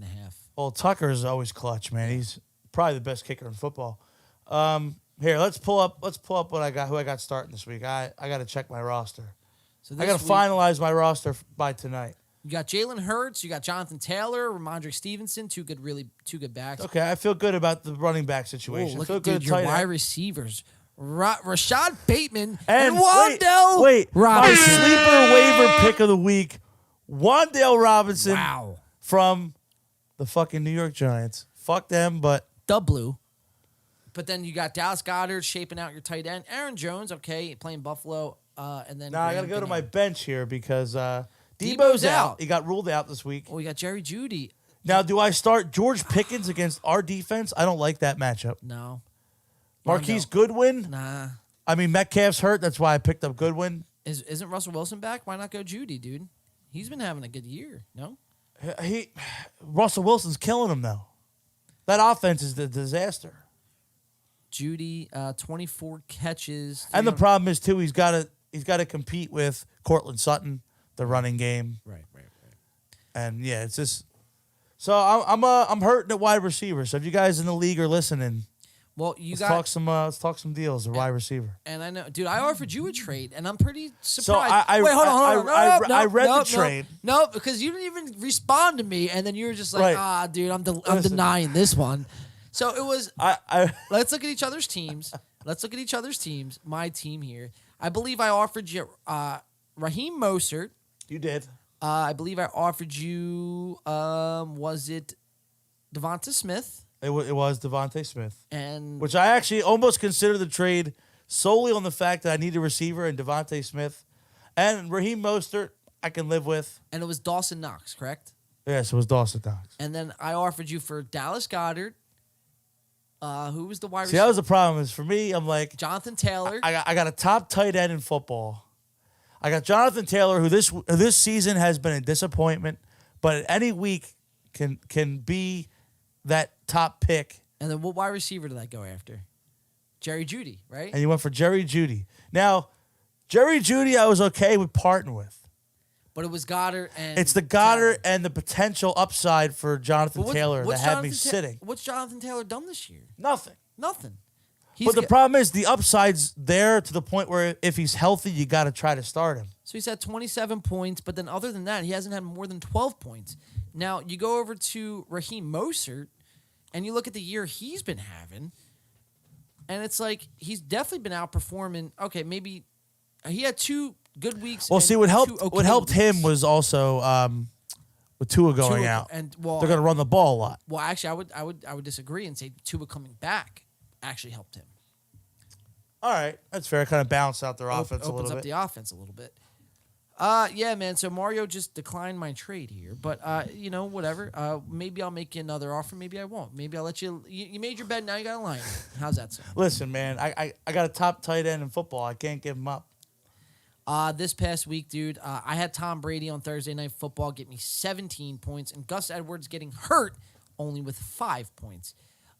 well, Tucker's always clutch, man. He's probably the best kicker in football. Here, let's pull up what I got, who I got starting this week. I got to check my roster. So I got to finalize my roster by tonight. You got Jalen Hurts, you got Jonathan Taylor, Ramondre Stevenson, two good backs. Okay, I feel good about the running back situation. Oh, I look feel at good dude, your tight wide end. receivers. Rashad Bateman And Wan'Dale wait, my Robinson. sleeper waiver pick of the week, Wan'Dale Robinson Wow. from the fucking New York Giants. Fuck them, but Blue. But then you got Dallas Goedert shaping out your tight end. Aaron Jones, okay, playing Buffalo. And then now I got to Graham go to my Gano. bench here because Debo's Debo's out. out. He got ruled out this week. Oh, we got Jerry Jeudy. Now, do I start George Pickens against our defense? I don't like that matchup. No. Marquise Goodwin? Nah. I mean, Metcalf's hurt. That's why I picked up Goodwin. Isn't Russell Wilson back? Why not go Jeudy, dude? He's been having a good year, no? Russell Wilson's killing him, though. That offense is the disaster. Jeudy, 24 catches. And the 300 problem is, too, he's got to compete with Cortland Sutton, the running game. Right. And, yeah, it's just... So I'm hurting at wide receiver. So if you guys in the league are listening, Well, let's talk some deals at wide receiver. And I know, dude, I offered you a trade, and I'm pretty surprised. So Wait, hold on. I read the trade. No, because you didn't even respond to me, and then you were just like, Right. dude, I'm Listen. denying this one. So it was, I let's look at each other's teams. My team here. I believe I offered you Raheem Mostert. You did. I believe I offered you, was it Devonta Smith? It was Devontae Smith, And which I actually almost consider the trade solely on the fact that I need a receiver in Devontae Smith. And Raheem Mostert, I can live with. it was Dawson Knox, correct? Yes, it was Dawson Knox. And then I offered you for Dallas Goedert, Who was the wide See, receiver? that was the problem. Is for me, I'm like, Jonathan Taylor. I got a top tight end in football. I got Jonathan Taylor, who this season has been a disappointment, but any week can be that top pick. And then what wide receiver did I go after? Jerry Jeudy, right? And you went for Jerry Jeudy. Now, Jerry Jeudy, I was okay with parting with. But it was Goddard and It's the Goddard and the potential upside for Jonathan Taylor that had me sitting. What's Jonathan Taylor done this year? Nothing. Nothing. But the problem is the upside's there to the point where if he's healthy, you got to try to start him. So he's had 27 points, but then other than that, he hasn't had more than 12 points. Now, you go over to Raheem Mostert, and you look at the year he's been having, and it's like he's definitely been outperforming. Okay, maybe he had 2 good weeks. Well, and see, what 2 helped okay him weeks. was also with Tua going out. And They're going to run the ball a lot. Well, actually, I would disagree and say Tua coming back actually helped him. All right, that's fair. Kind of balance out their offense a Opens little up bit. the offense a little bit. Yeah, man. So Mario just declined my trade here, but whatever. Maybe I'll make you another offer. Maybe I won't. Maybe I'll let you. You made your bet. Now you got to line. How's that sound? Listen, man, I got a top tight end in football. I can't give him up. This past week, dude, I had Tom Brady on Thursday Night Football get me 17 points, and Gus Edwards getting hurt only with 5 points.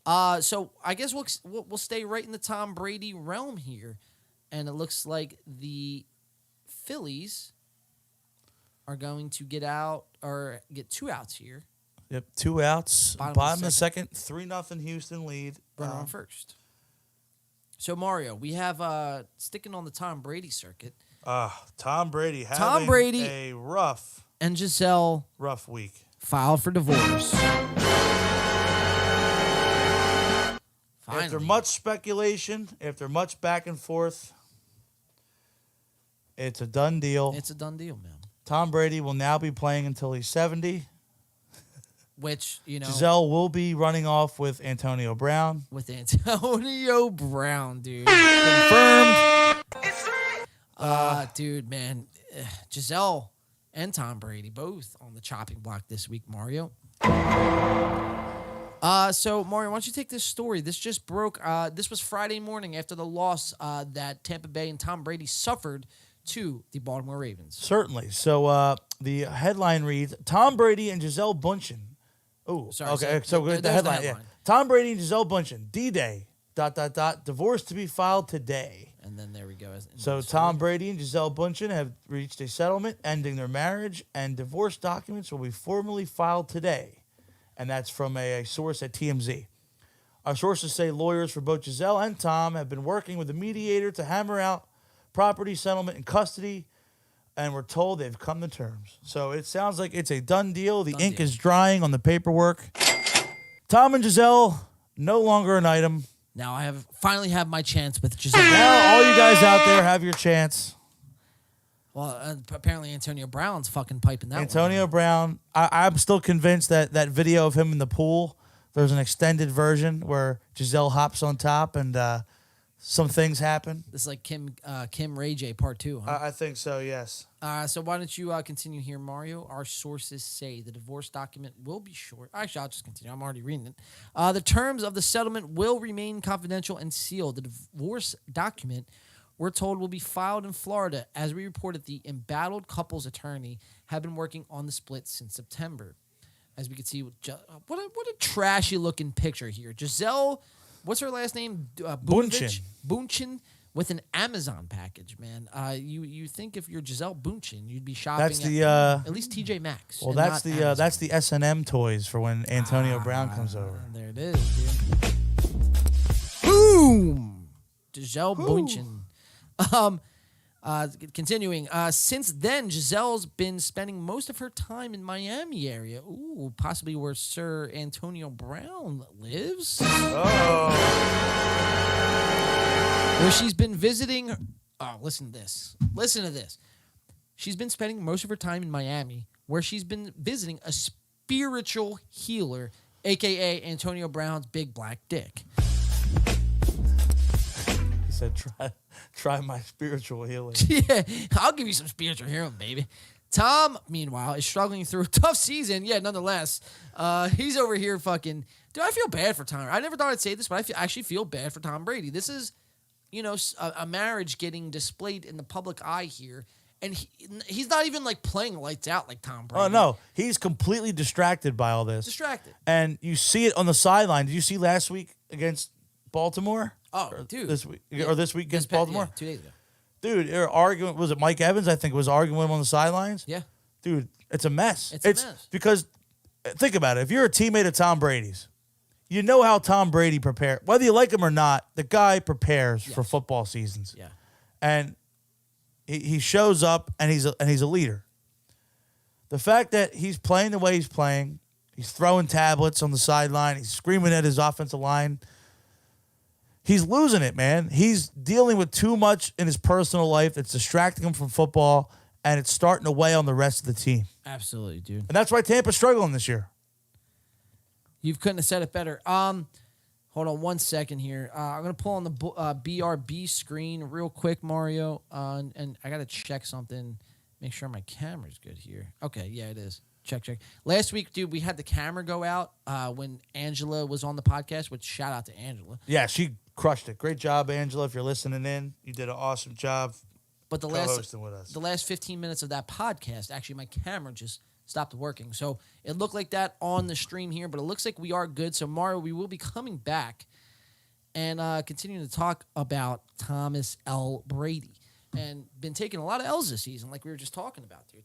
So I guess we'll stay right in the Tom Brady realm here, and it looks like the Phillies are going to get 2 outs here. Yep, 2 outs. Bottom Bottom of of the the second, 3-0 Houston lead. Runner on first. So Mario, we have sticking on the Tom Brady circuit. Tom Brady having a rough and Giselle week. Filed for divorce. Finally. After much speculation, after much back and forth, it's a done deal. It's a done deal, man. Tom Brady will now be playing until he's 70. Which, Giselle will be running off with Antonio Brown. With Antonio Brown, dude. Confirmed. Dude, man. Giselle and Tom Brady both on the chopping block this week, Mario. So, Mario, why don't you take this story? This just broke. This was Friday morning after the loss that Tampa Bay and Tom Brady suffered to the Baltimore Ravens. Certainly. So, the headline reads, Tom Brady and Giselle Bundchen. Oh, sorry. Okay. So, the headline. Yeah. Tom Brady and Giselle Bundchen. D-Day. ... Divorce to be filed today. And then there we go. So Tom Brady and Giselle Bundchen have reached a settlement ending their marriage, and divorce documents will be formally filed today. And that's from a source at TMZ. Our sources say lawyers for both Giselle and Tom have been working with a mediator to hammer out property settlement and custody, and we're told they've come to terms. So it sounds like it's a done deal. The ink is drying on the paperwork. Tom and Giselle, no longer an item. Now I finally have my chance with Giselle. Now all you guys out there have your chance. Well, apparently Antonio Brown's fucking piping that Antonio Brown, I'm still convinced that video of him in the pool, there's an extended version where Giselle hops on top and some things happen. This is like Kim Ray J Part 2, huh? I think so, yes. So why don't you continue here, Mario? Our sources say the divorce document will be short. Actually, I'll just continue. I'm already reading it. The terms of the settlement will remain confidential and sealed. The divorce document, we're told, will be filed in Florida. As we reported, the embattled couple's attorney have been working on the split since September. As we can see, what a trashy looking picture here. Giselle, what's her last name? Bundchen with an Amazon package, man. You think if you're Giselle Bundchen, you'd be shopping at least TJ Maxx. Well, that's the S&M toys for when Antonio Brown comes over. There it is, dude. Boom, Giselle Bundchen. Continuing. Since then, Giselle's been spending most of her time in Miami area. Ooh, possibly where Sir Antonio Brown lives. Where she's been visiting. Oh, listen to this. Listen to this. She's been spending most of her time in Miami, where she's been visiting a spiritual healer, a.k.a. Antonio Brown's big black dick. He said, try my spiritual healing. Yeah, I'll give you some spiritual healing, baby. Tom, meanwhile, is struggling through a tough season. Yeah, nonetheless, he's over here fucking. Dude, I feel bad for Tom. I never thought I'd say this, but actually feel bad for Tom Brady. This is, a marriage getting displayed in the public eye here, and he's not even like playing lights out like Tom Brady. Oh no, he's completely distracted by all this. Distracted. And you see it on the sideline. Did you see last week against Baltimore? Oh, Or dude. this week or this week against Baltimore? Yeah, 2 days ago. Dude, they're arguing. Was it Mike Evans? I think was arguing with him on the sidelines. Yeah. Dude, it's a mess. It's a mess. Because think about it. If you're a teammate of Tom Brady's, you know how Tom Brady prepared. Whether you like him or not, the guy prepares for football seasons. Yeah. And he shows up and he's a leader. The fact that he's playing the way he's playing, he's throwing tablets on the sideline, he's screaming at his offensive line. He's losing it, man. He's dealing with too much in his personal life that's distracting him from football, and it's starting to weigh on the rest of the team. Absolutely, dude. And that's why Tampa's struggling this year. You couldn't have said it better. Hold on 1 second here. I'm going to pull on the BRB screen real quick, Mario, and I got to check something, make sure my camera's good here. Okay, yeah, it is. Check. Last week, dude, we had the camera go out when Angela was on the podcast, which shout out to Angela. Yeah, she crushed it. Great job, Angela. If you're listening in, you did an awesome job. But the co-hosting with us. the last 15 minutes of that podcast, actually, my camera just stopped working. So it looked like that on the stream here, but it looks like we are good. So, Mario, we will be coming back and continuing to talk about Thomas L. Brady. And been taking a lot of L's this season, like we were just talking about, dude.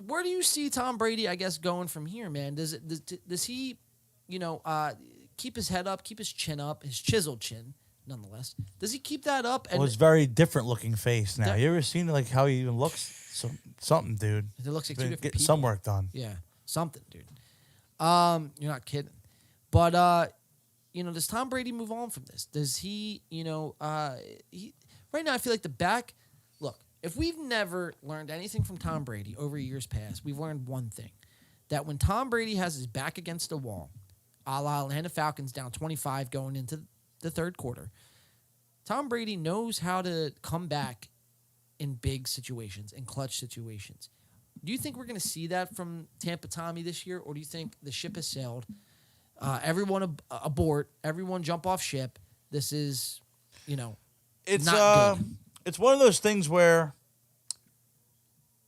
Where do you see Tom Brady, I guess, going from here, man? Does he, keep his head up, keep his chin up, his chiseled chin, nonetheless? Does he keep that up? And Well, it's very different looking face now. You ever seen like how he even looks? Something, dude. It looks like two Been different getting people. some work done. Yeah, something, dude. You're not kidding. But does Tom Brady move on from this? Does he, right now I feel like the back. Look, if we've never learned anything from Tom Brady over years past, we've learned one thing: that when Tom Brady has his back against the wall, a la Atlanta Falcons down 25 going into the third quarter, Tom Brady knows how to come back in big situations, in clutch situations. Do you think we're going to see that from Tampa Tommy this year, or do you think the ship has sailed? Everyone abort. Everyone jump off ship. This is, It's not good. It's one of those things where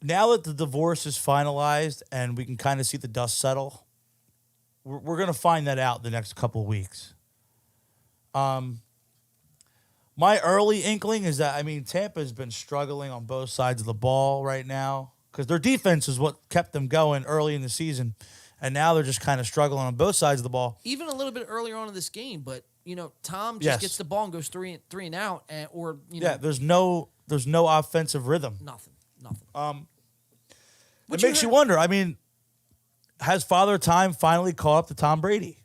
now that the divorce is finalized and we can kind of see the dust settle, we're going to find that out the next couple of weeks. My early inkling is that, Tampa's been struggling on both sides of the ball right now because their defense is what kept them going early in the season. And now they're just kind of struggling on both sides of the ball. Even a little bit earlier on in this game, but Tom just Yes. gets the ball and goes three and out, Yeah, there's no offensive rhythm. nothing. It makes you wonder. Has Father Time finally caught up to Tom Brady?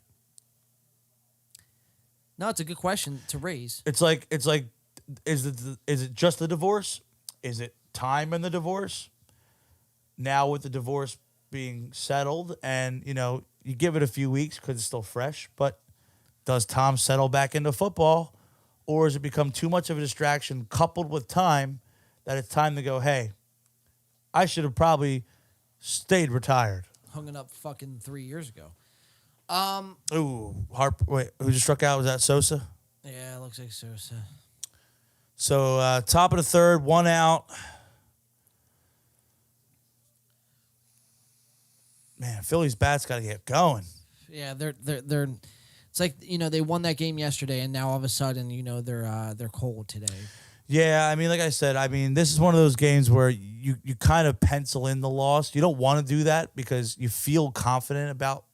No, it's a good question to raise. It's like, is it just the divorce? Is it time in the divorce? Now with the divorce being settled, and you give it a few weeks because it's still fresh. But does Tom settle back into football, or has it become too much of a distraction coupled with time that it's time to go? Hey, I should have probably stayed retired. Hung it up fucking 3 years ago. Ooh, wait, who just struck out? Was that Sosa? Yeah, it looks like Sosa. So top of the third, one out. Man, Phillies bats got to get going. Yeah, they're. It's like they won that game yesterday, and now all of a sudden they're cold today. Yeah, like I said, this is one of those games where you kind of pencil in the loss. You don't want to do that because you feel confident about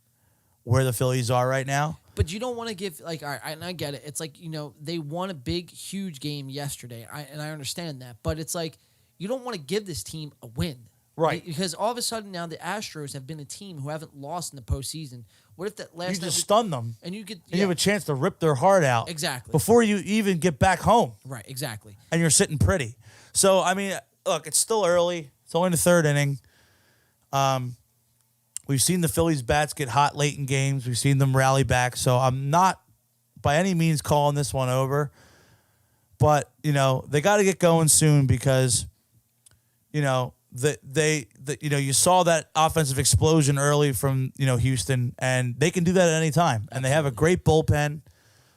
where the Phillies are right now. But you don't want to give all right, and I get it. It's like they won a big, huge game yesterday, and I understand that. But it's like you don't want to give this team a win, Right. Because all of a sudden now the Astros have been a team who haven't lost in the postseason. What if that last You just night stun them, and you get and you have a chance to rip their heart out Exactly. before you even get back home, right, exactly. and you're sitting pretty. So look, it's still early. It's only the third inning. We've seen the Phillies bats get hot late in games. We've seen them rally back. So I'm not by any means calling this one over. But, they got to get going soon because, you saw that offensive explosion early from Houston, and they can do that at any time. And they have a great bullpen.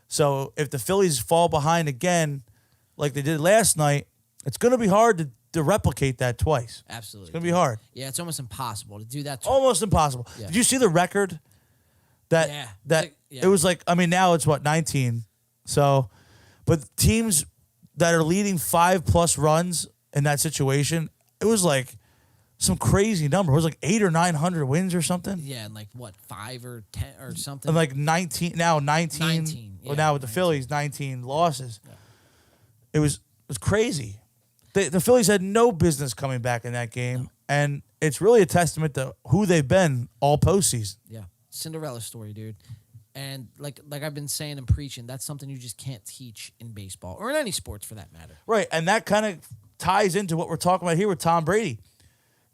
So if the Phillies fall behind again, like they did last night, it's going to be hard to replicate that twice. Absolutely, it's going to be hard. Yeah, it's almost impossible to do that. Almost impossible. Yeah. Did you see the record? It was like, I mean, now it's 19. So, but teams that are leading 5+ runs in that situation, it was like some crazy number. It was like 800 or 900 wins or something. Yeah, and like what, 5 or 10 or something. And like 19 now, 19. 19. Well, now with the Phillies, 19 losses. Yeah. It was crazy. The Phillies had no business coming back in that game, and it's really a testament to who they've been all postseason. Yeah, Cinderella story, dude. And like I've been saying and preaching, that's something you just can't teach in baseball or in any sports for that matter. Right, and that kind of ties into what we're talking about here with Tom Brady.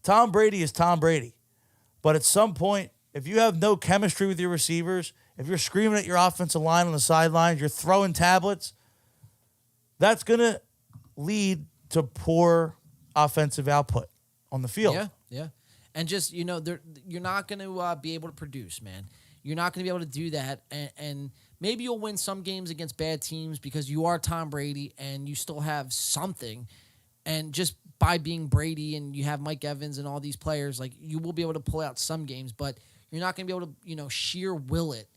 Tom Brady is Tom Brady. But at some point, if you have no chemistry with your receivers, if you're screaming at your offensive line on the sidelines, you're throwing tablets, that's going to lead to poor offensive output on the field. Yeah. And just, you're not going to be able to produce, man. You're not going to be able to do that. And maybe you'll win some games against bad teams because you are Tom Brady and you still have something. And just by being Brady and you have Mike Evans and all these players, like, you will be able to pull out some games, but you're not going to be able to, sheer will it,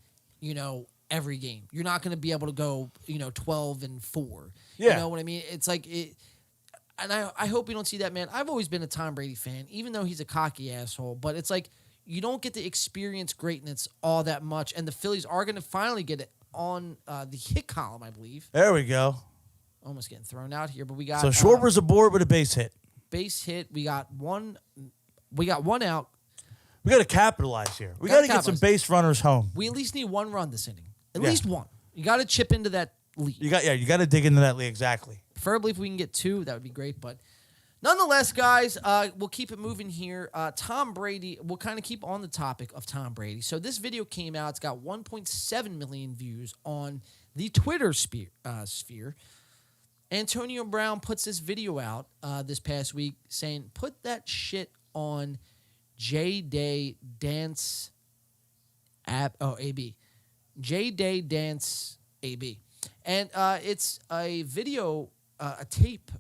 every game. You're not going to be able to go, 12-4. Yeah. You know what I mean? It's like it. And I hope we don't see that, man. I've always been a Tom Brady fan, even though he's a cocky asshole. But it's like you don't get to experience greatness all that much. And the Phillies are going to finally get it on the hit column, I believe. There we go. Almost getting thrown out here, but we got... So Schwarber's aboard with a base hit. Base hit. We got one out. We got to capitalize here. We got to get some base runners home. We at least need one run this inning. At least one. You got to chip into that lead. You got to dig into that lead, exactly. Preferably if we can get 2, that would be great. But nonetheless, guys, we'll keep it moving here. Tom Brady, we'll kind of keep on the topic of Tom Brady. So this video came out. It's got 1.7 million views on the Twitter sphere. Antonio Brown puts this video out this past week saying, put that shit on J-Day Dance app. Oh, AB. J-Day Dance AB. And it's a video, a tape,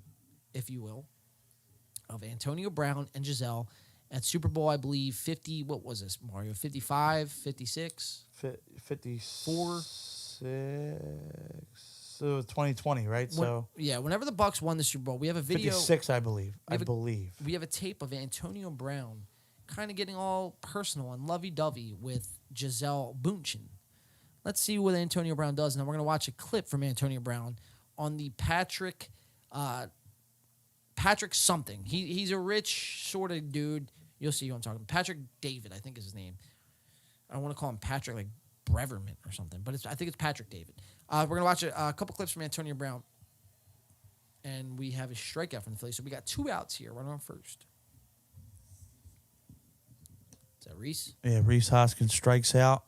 if you will, of Antonio Brown and Giselle at Super Bowl, I believe, 50, what was this, Mario? 55, 56? 54? So 2020, right? Whenever the Bucs won the Super Bowl, we have a video. 56, I believe. We have a tape of Antonio Brown kind of getting all personal and lovey-dovey with Giselle Bündchen. Let's see what Antonio Brown does, and then we're going to watch a clip from Antonio Brown on the Patrick something. He's a rich sort of dude. You'll see who I'm talking about. Patrick David, I think is his name. I don't want to call him Patrick like Breverman or something, but I think it's Patrick David. We're going to watch a couple clips from Antonio Brown, and we have a strikeout from the Phillies. So we got 2 outs here. Running on first. Is that Reese? Yeah, Reese Hoskins strikes out.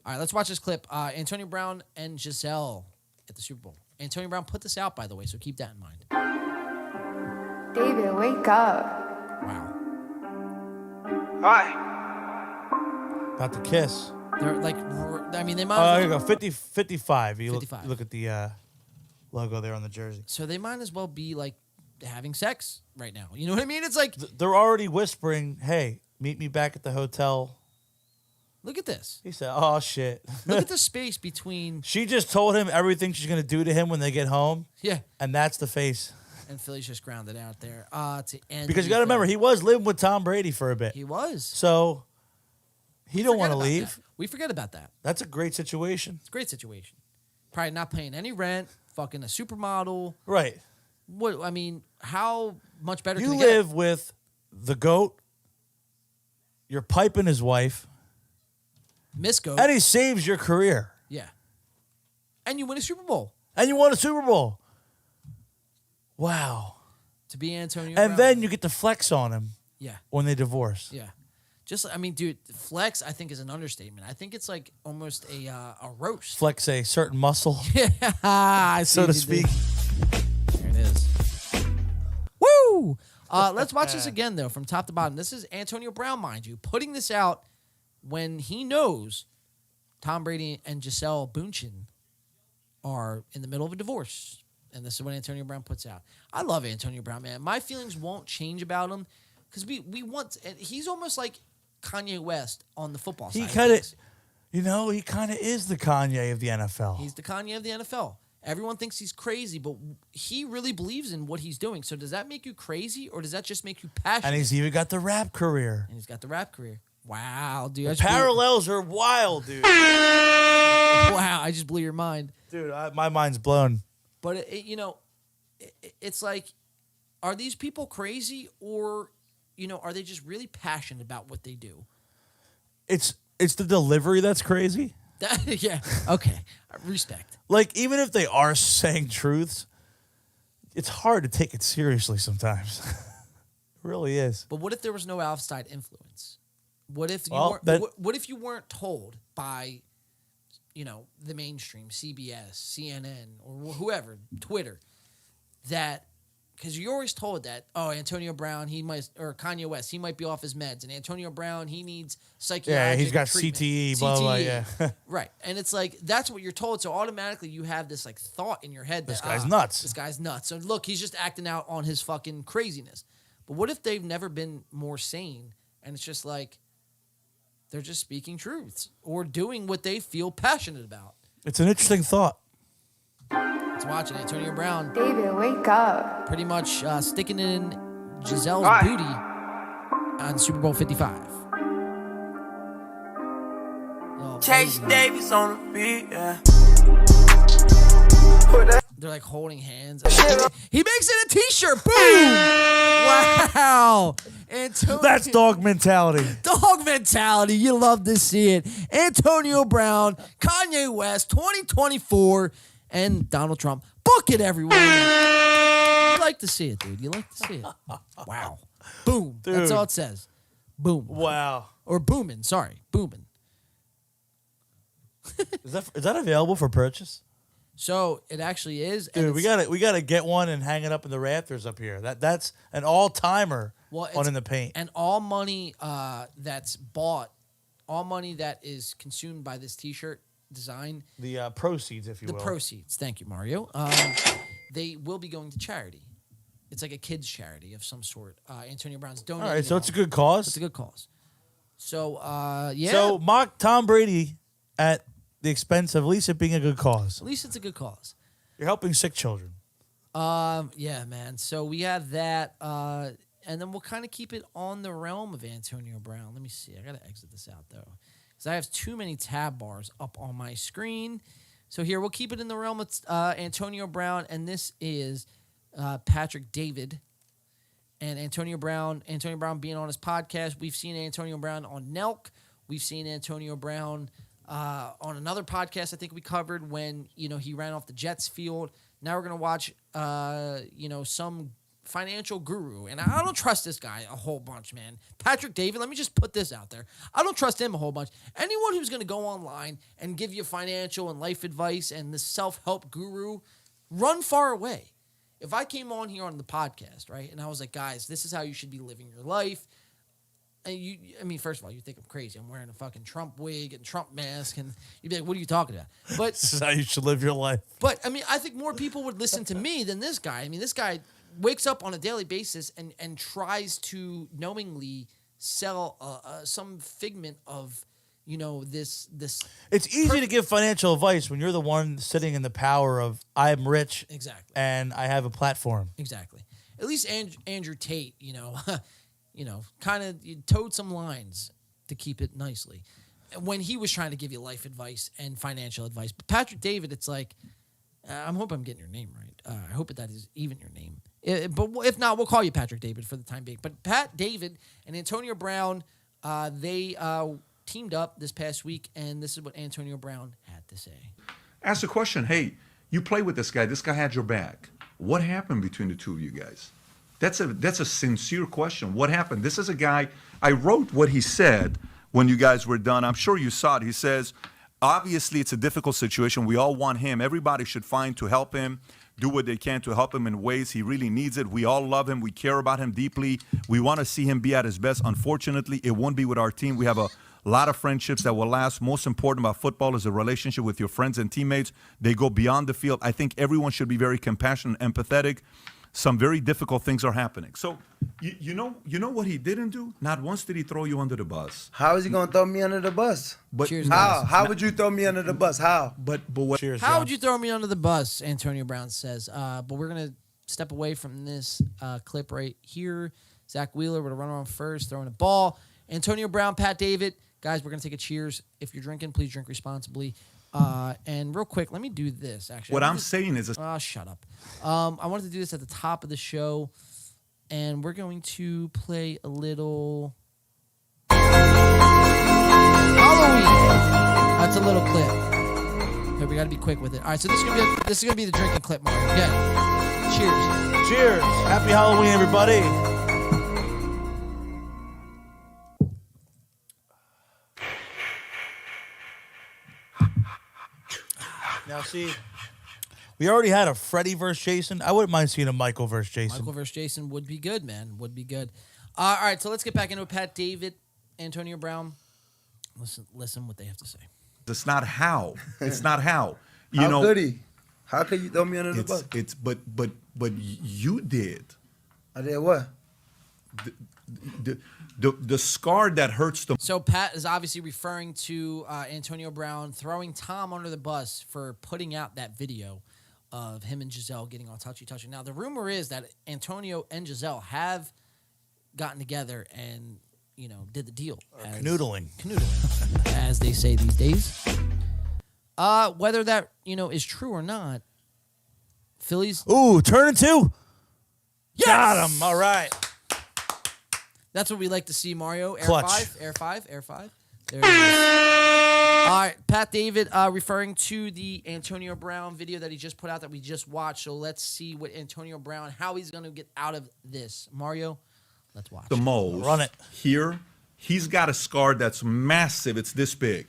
All right, let's watch this clip. Antonio Brown and Giselle at the Super Bowl. Antonio Brown put this out, by the way, so keep that in mind. David, wake up. Wow. Hi. About to kiss. They're like, I mean, they might. Oh, here you go. 55. You 55. Look at the logo there on the jersey. So they might as well be like having sex right now. You know what I mean? It's like they're already whispering, "Hey, meet me back at the hotel." Look at this. He said, "Oh shit." Look at the space between. She just told him everything she's gonna do to him when they get home. Yeah. And that's the face. And Philly's just grounded out there to end. Because you got to remember, he was living with Tom Brady for a bit. He was. So he don't want to leave. That. We forget about that. That's a great situation. It's a great situation. Probably not paying any rent. Fucking a supermodel. Right. What I mean, how much better? You can live with the GOAT. You're piping his wife. Miss GOAT. And he saves your career. Yeah. And you win a Super Bowl. And you won a Super Bowl. Wow. To be Antonio And Brown. then you get to flex on him. Yeah. When they divorce. Yeah. Just, I mean, dude, flex, I think, is an understatement. I think it's like almost a roast. Flex a certain muscle. Yeah. So to speak. There it is. Woo! Let's watch this again, though, from top to bottom. This is Antonio Brown, mind you, putting this out when he knows Tom Brady and Gisele Bündchen are in the middle of a divorce. And this is what Antonio Brown puts out. I love Antonio Brown, man. My feelings won't change about him because we want – he's almost like Kanye West on the football side. He kind of is the Kanye of the NFL. He's the Kanye of the NFL. Everyone thinks he's crazy, but he really believes in what he's doing. So does that make you crazy, or does that just make you passionate? And he's even got the rap career. Wow, dude. The parallels are wild, dude. Wow, I just blew your mind. Dude, my mind's blown. But, it's like, are these people crazy, or, are they just really passionate about what they do? It's the delivery that's crazy. Yeah, okay. Respect. Like, even if they are saying truths, it's hard to take it seriously sometimes. It really is. But what if there was no outside influence? What if you what if you weren't told by, the mainstream, CBS, CNN, or whoever, Twitter, that because you're always told that, Antonio Brown, or Kanye West, he might be off his meds, and Antonio Brown, he needs psychiatric he's got treatment. CTE, blah, blah, yeah. Right. And it's like, that's what you're told, so automatically you have this, like, thought in your head that, This guy's nuts. This guy's nuts. So, look, he's just acting out on his fucking craziness. But what if they've never been more sane, and it's just like, they're just speaking truths, or doing what they feel passionate about? It's an interesting thought. Let's watch it. Antonio Brown. David, wake up. Pretty much sticking in Gisele's booty on Super Bowl 55. Chase Davis on the beat, yeah. They're like holding hands. He makes it a t-shirt. Boom! Wow. Antonio. That's dog mentality. Dog mentality. You love to see it. Antonio Brown, Kanye West, 2024. And Donald Trump. Book it, everyone. You like to see it, dude. You like to see it. Wow. Boom. Dude. That's all it says. Boom. Wow. Or booming. Sorry. Booming. Is that available for purchase? So it actually is. Dude, we gotta get one and hang it up in the rafters up here. That's an all-timer on In the Paint. And all money that's bought, all money that is consumed by this T-shirt design, the proceeds, if you will. The proceeds. Thank you, Mario. They will be going to charity. It's like a kids' charity of some sort. Antonio Brown's donating. All right, so it's a good cause. It's a good cause. So, yeah. So mock Tom Brady at the expense of at least it being a good cause. At least it's a good cause. You're helping sick children. Yeah, man. So we have that, and then we'll kind of keep it on the realm of Antonio Brown. Let me see. I got to exit this out, though, because I have too many tab bars up on my screen. So here, we'll keep it in the realm of Antonio Brown, and this is Patrick David and Antonio Brown. Antonio Brown being on his podcast. We've seen Antonio Brown on Nelk. We've seen Antonio Brown on another podcast I think we covered when, he ran off the Jets field. Now we're going to watch, some financial guru. And I don't trust this guy a whole bunch, man. Patrick David, let me just put this out there. I don't trust him a whole bunch. Anyone who's going to go online and give you financial and life advice and the self-help guru, run far away. If I came on here on the podcast, right, and I was like, guys, this is how you should be living your life. And first of all, you think I'm crazy. I'm wearing a fucking Trump wig and Trump mask, and you'd be like, what are you talking about? But this is how you should live your life. But, I think more people would listen to me than this guy. This guy wakes up on a daily basis and tries to knowingly sell some figment of, this. It's easy to give financial advice when you're the one sitting in the power of I'm rich. Exactly. And I have a platform. Exactly. At least Andrew Tate, kind of towed some lines to keep it nicely when he was trying to give you life advice and financial advice. But Patrick David, it's like, I hope I'm getting your name right. I hope that is even your name. But if not, we'll call you Patrick David for the time being. But Pat David and Antonio Brown, they teamed up this past week, and this is what Antonio Brown had to say. Ask the question, hey, you play with this guy. This guy had your back. What happened between the two of you guys? That's a sincere question. What happened? This is a guy, I wrote what he said when you guys were done. I'm sure you saw it. He says, obviously it's a difficult situation. We all want him. Everybody should find to help him, do what they can to help him in ways he really needs it. We all love him. We care about him deeply. We want to see him be at his best. Unfortunately, it won't be with our team. We have a lot of friendships that will last. Most important about football is a relationship with your friends and teammates. They go beyond the field. I think everyone should be very compassionate and empathetic. Some very difficult things are happening. So, you know what he didn't do? Not once did he throw you under the bus. How is he gonna throw me under the bus? But Cheers, How? guys. How would you throw me under the bus? How? But what? Cheers, How John. would you throw me under the bus? Antonio Brown says. But we're gonna step away from this clip right here. Zach Wheeler with a runner on first, throwing a ball. Antonio Brown, Pat David. Guys, we're going to take a cheers. If you're drinking, please drink responsibly. And real quick, let me do this, actually. What I'm saying is... shut up. I wanted to do this at the top of the show, and we're going to play a little... Halloween. That's a little clip. Okay, we got to be quick with it. All right, so this is gonna be the drinking clip, Mario. Okay. Cheers. Cheers. Happy Halloween, everybody. Now, see, we already had a Freddy versus Jason. I wouldn't mind seeing a Michael versus Jason. Michael versus Jason would be good, man. Would be good. All right, so let's get back into it. Pat David, Antonio Brown. Listen what they have to say. It's not how. It's not how. How could he? How could you throw me under the bus? But you did. I did what? The scar that hurts the... So Pat is obviously referring to Antonio Brown throwing Tom under the bus for putting out that video of him and Giselle getting all touchy-touchy. Now, the rumor is that Antonio and Giselle have gotten together and, did the deal. Canoodling. Canoodling, as they say these days. Whether that, is true or not, Phillies... Ooh, turn two. Yes! Got him. All right. That's what we like to see, Mario. Air Clutch. 5, Air 5, Air 5. There it is. All right, Pat David referring to the Antonio Brown video that he just put out that we just watched. So let's see what Antonio Brown, how he's going to get out of this. Mario, let's watch. The most. Run it. Here, he's got a scar that's massive. It's this big.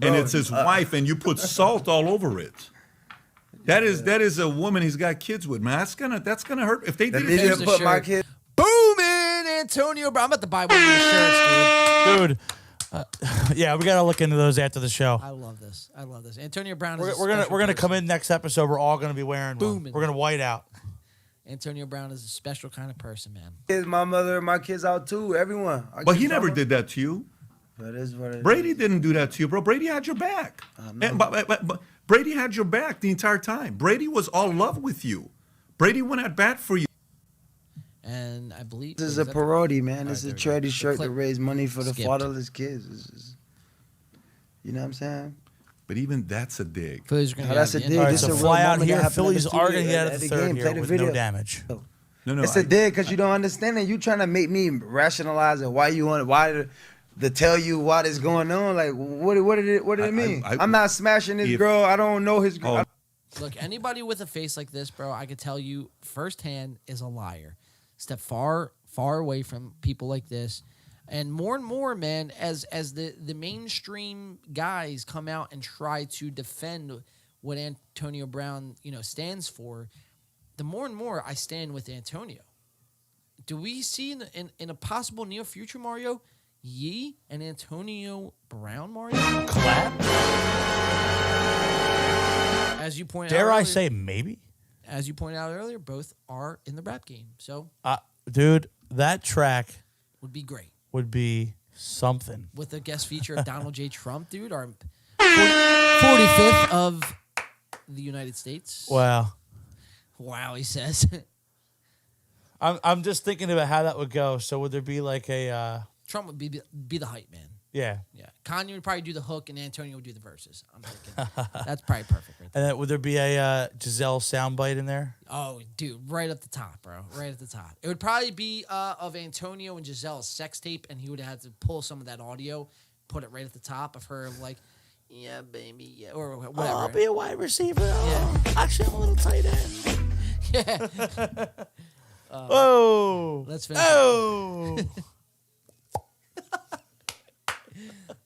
And it's his wife, and you put salt all over it. That is a woman he's got kids with, man. That's gonna hurt. If they did They it, didn't put my kid. Booming Antonio Brown. I'm about to buy one of these shirts, Dude. Yeah, we got to look into those after the show. I love this. Antonio Brown is We're gonna come in next episode. We're all gonna be wearing one. Booming. We're gonna white out. Antonio Brown is a special kind of person, man. Kids, my mother, my kids out too. Everyone. But he never did that to you. That is what it is. Brady didn't do that to you, bro. Brady had your back. But Brady had your back the entire time. Brady was all love with you. Brady went at bat for you. And I believe This is a parody, man. This is a there we go. charity The shirt clip to raise money for the skipped. fatherless kids. You know what I'm saying? But even that's a dig. Phillies are going No, to that's a dig. All right, This so is a real fly out moment that here. happened Phillies at the are studio, gonna get out at of the the third game. here Play the with video. no damage. No, It's a dig because you don't understand it. You trying to make me rationalize it. Why to tell you what is going on? Like what did it mean? I'm not smashing this girl. I don't know his girl. Look, anybody with a face like this, bro, I could tell you firsthand is a liar. Step far away from people like this. And more, man, as the mainstream guys come out and try to defend what Antonio Brown, stands for, the more and more I stand with Antonio. Do we see in a possible near future, Mario, Yee and Antonio Brown, Mario? Clap. As you point out Dare I earlier- say maybe? As you pointed out earlier, both are in the rap game. So Dude, that track would be great. would be something. With a guest feature of Donald J. Trump, dude, our 45th of the United States. Wow. Wow, he says. I'm just thinking about how that would go. So would there be like a Trump would be the hype man. yeah. Yeah. Kanye would probably do the hook and Antonio would do the verses. I'm thinking. That's probably perfect right there. And then would there be a Giselle soundbite in there? Oh, dude, right at the top, bro. Right at the top. It would probably be of Antonio and Giselle's sex tape, and he would have to pull some of that audio, put it right at the top of her, like, yeah, baby, yeah, or whatever. I'll be a wide receiver. Yeah. Actually, I'm a little tight end. Yeah. Whoa. Let's finish. Oh.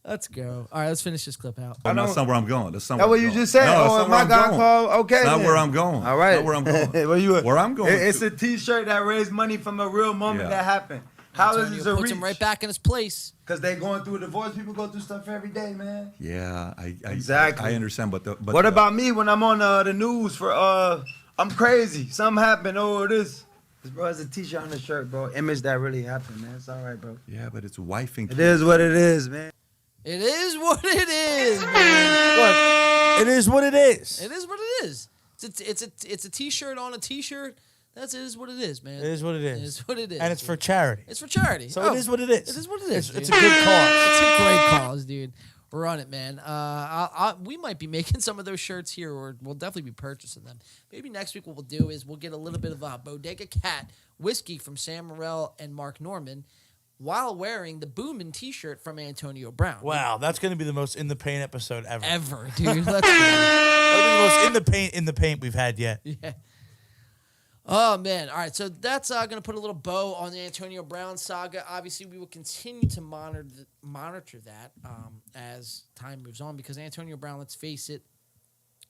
Let's go. All right, let's finish this clip out. Oh, that's not where I'm going. That's not That's where what I'm you going. just said. No, Oh, my God called. Okay, That's not then. where I'm going. All right. Not where I'm going. Where I'm going. It's a T-shirt that raised money from a real moment that happened. How is Antonio this a puts reach? him right back in his place. Because they going through a divorce. People go through stuff every day, man. Yeah, Exactly. I understand, but what about me when I'm on the news for I'm crazy. Something happened. Oh, this bro has a T-shirt on the shirt, bro. Image that really happened, man. It's all right, bro. Yeah, but it's wife and It is what it is, man. It is what it is, man. Look, it is what it is. It is what it is. It's a T-shirt on a T-shirt. It is what it is, man. It is what it is. It is what it is. And it's for charity. It's for charity. So it is what it is. It is what it is. It's a good cause. It's a great cause, dude. Run it, man. We might be making some of those shirts here, or we'll definitely be purchasing them. Maybe next week what we'll do is we'll get a little bit of Bodega Cat whiskey from Sam Morrell and Mark Norman while wearing the Boomin' T-shirt from Antonio Brown. Wow, that's going to be the most in the paint episode ever. Ever, dude. Let's go. That'll be the most in the paint we've had yet. Yeah. Oh, man. All right, so that's going to put a little bow on the Antonio Brown saga. Obviously, we will continue to monitor that as time moves on because Antonio Brown, let's face it,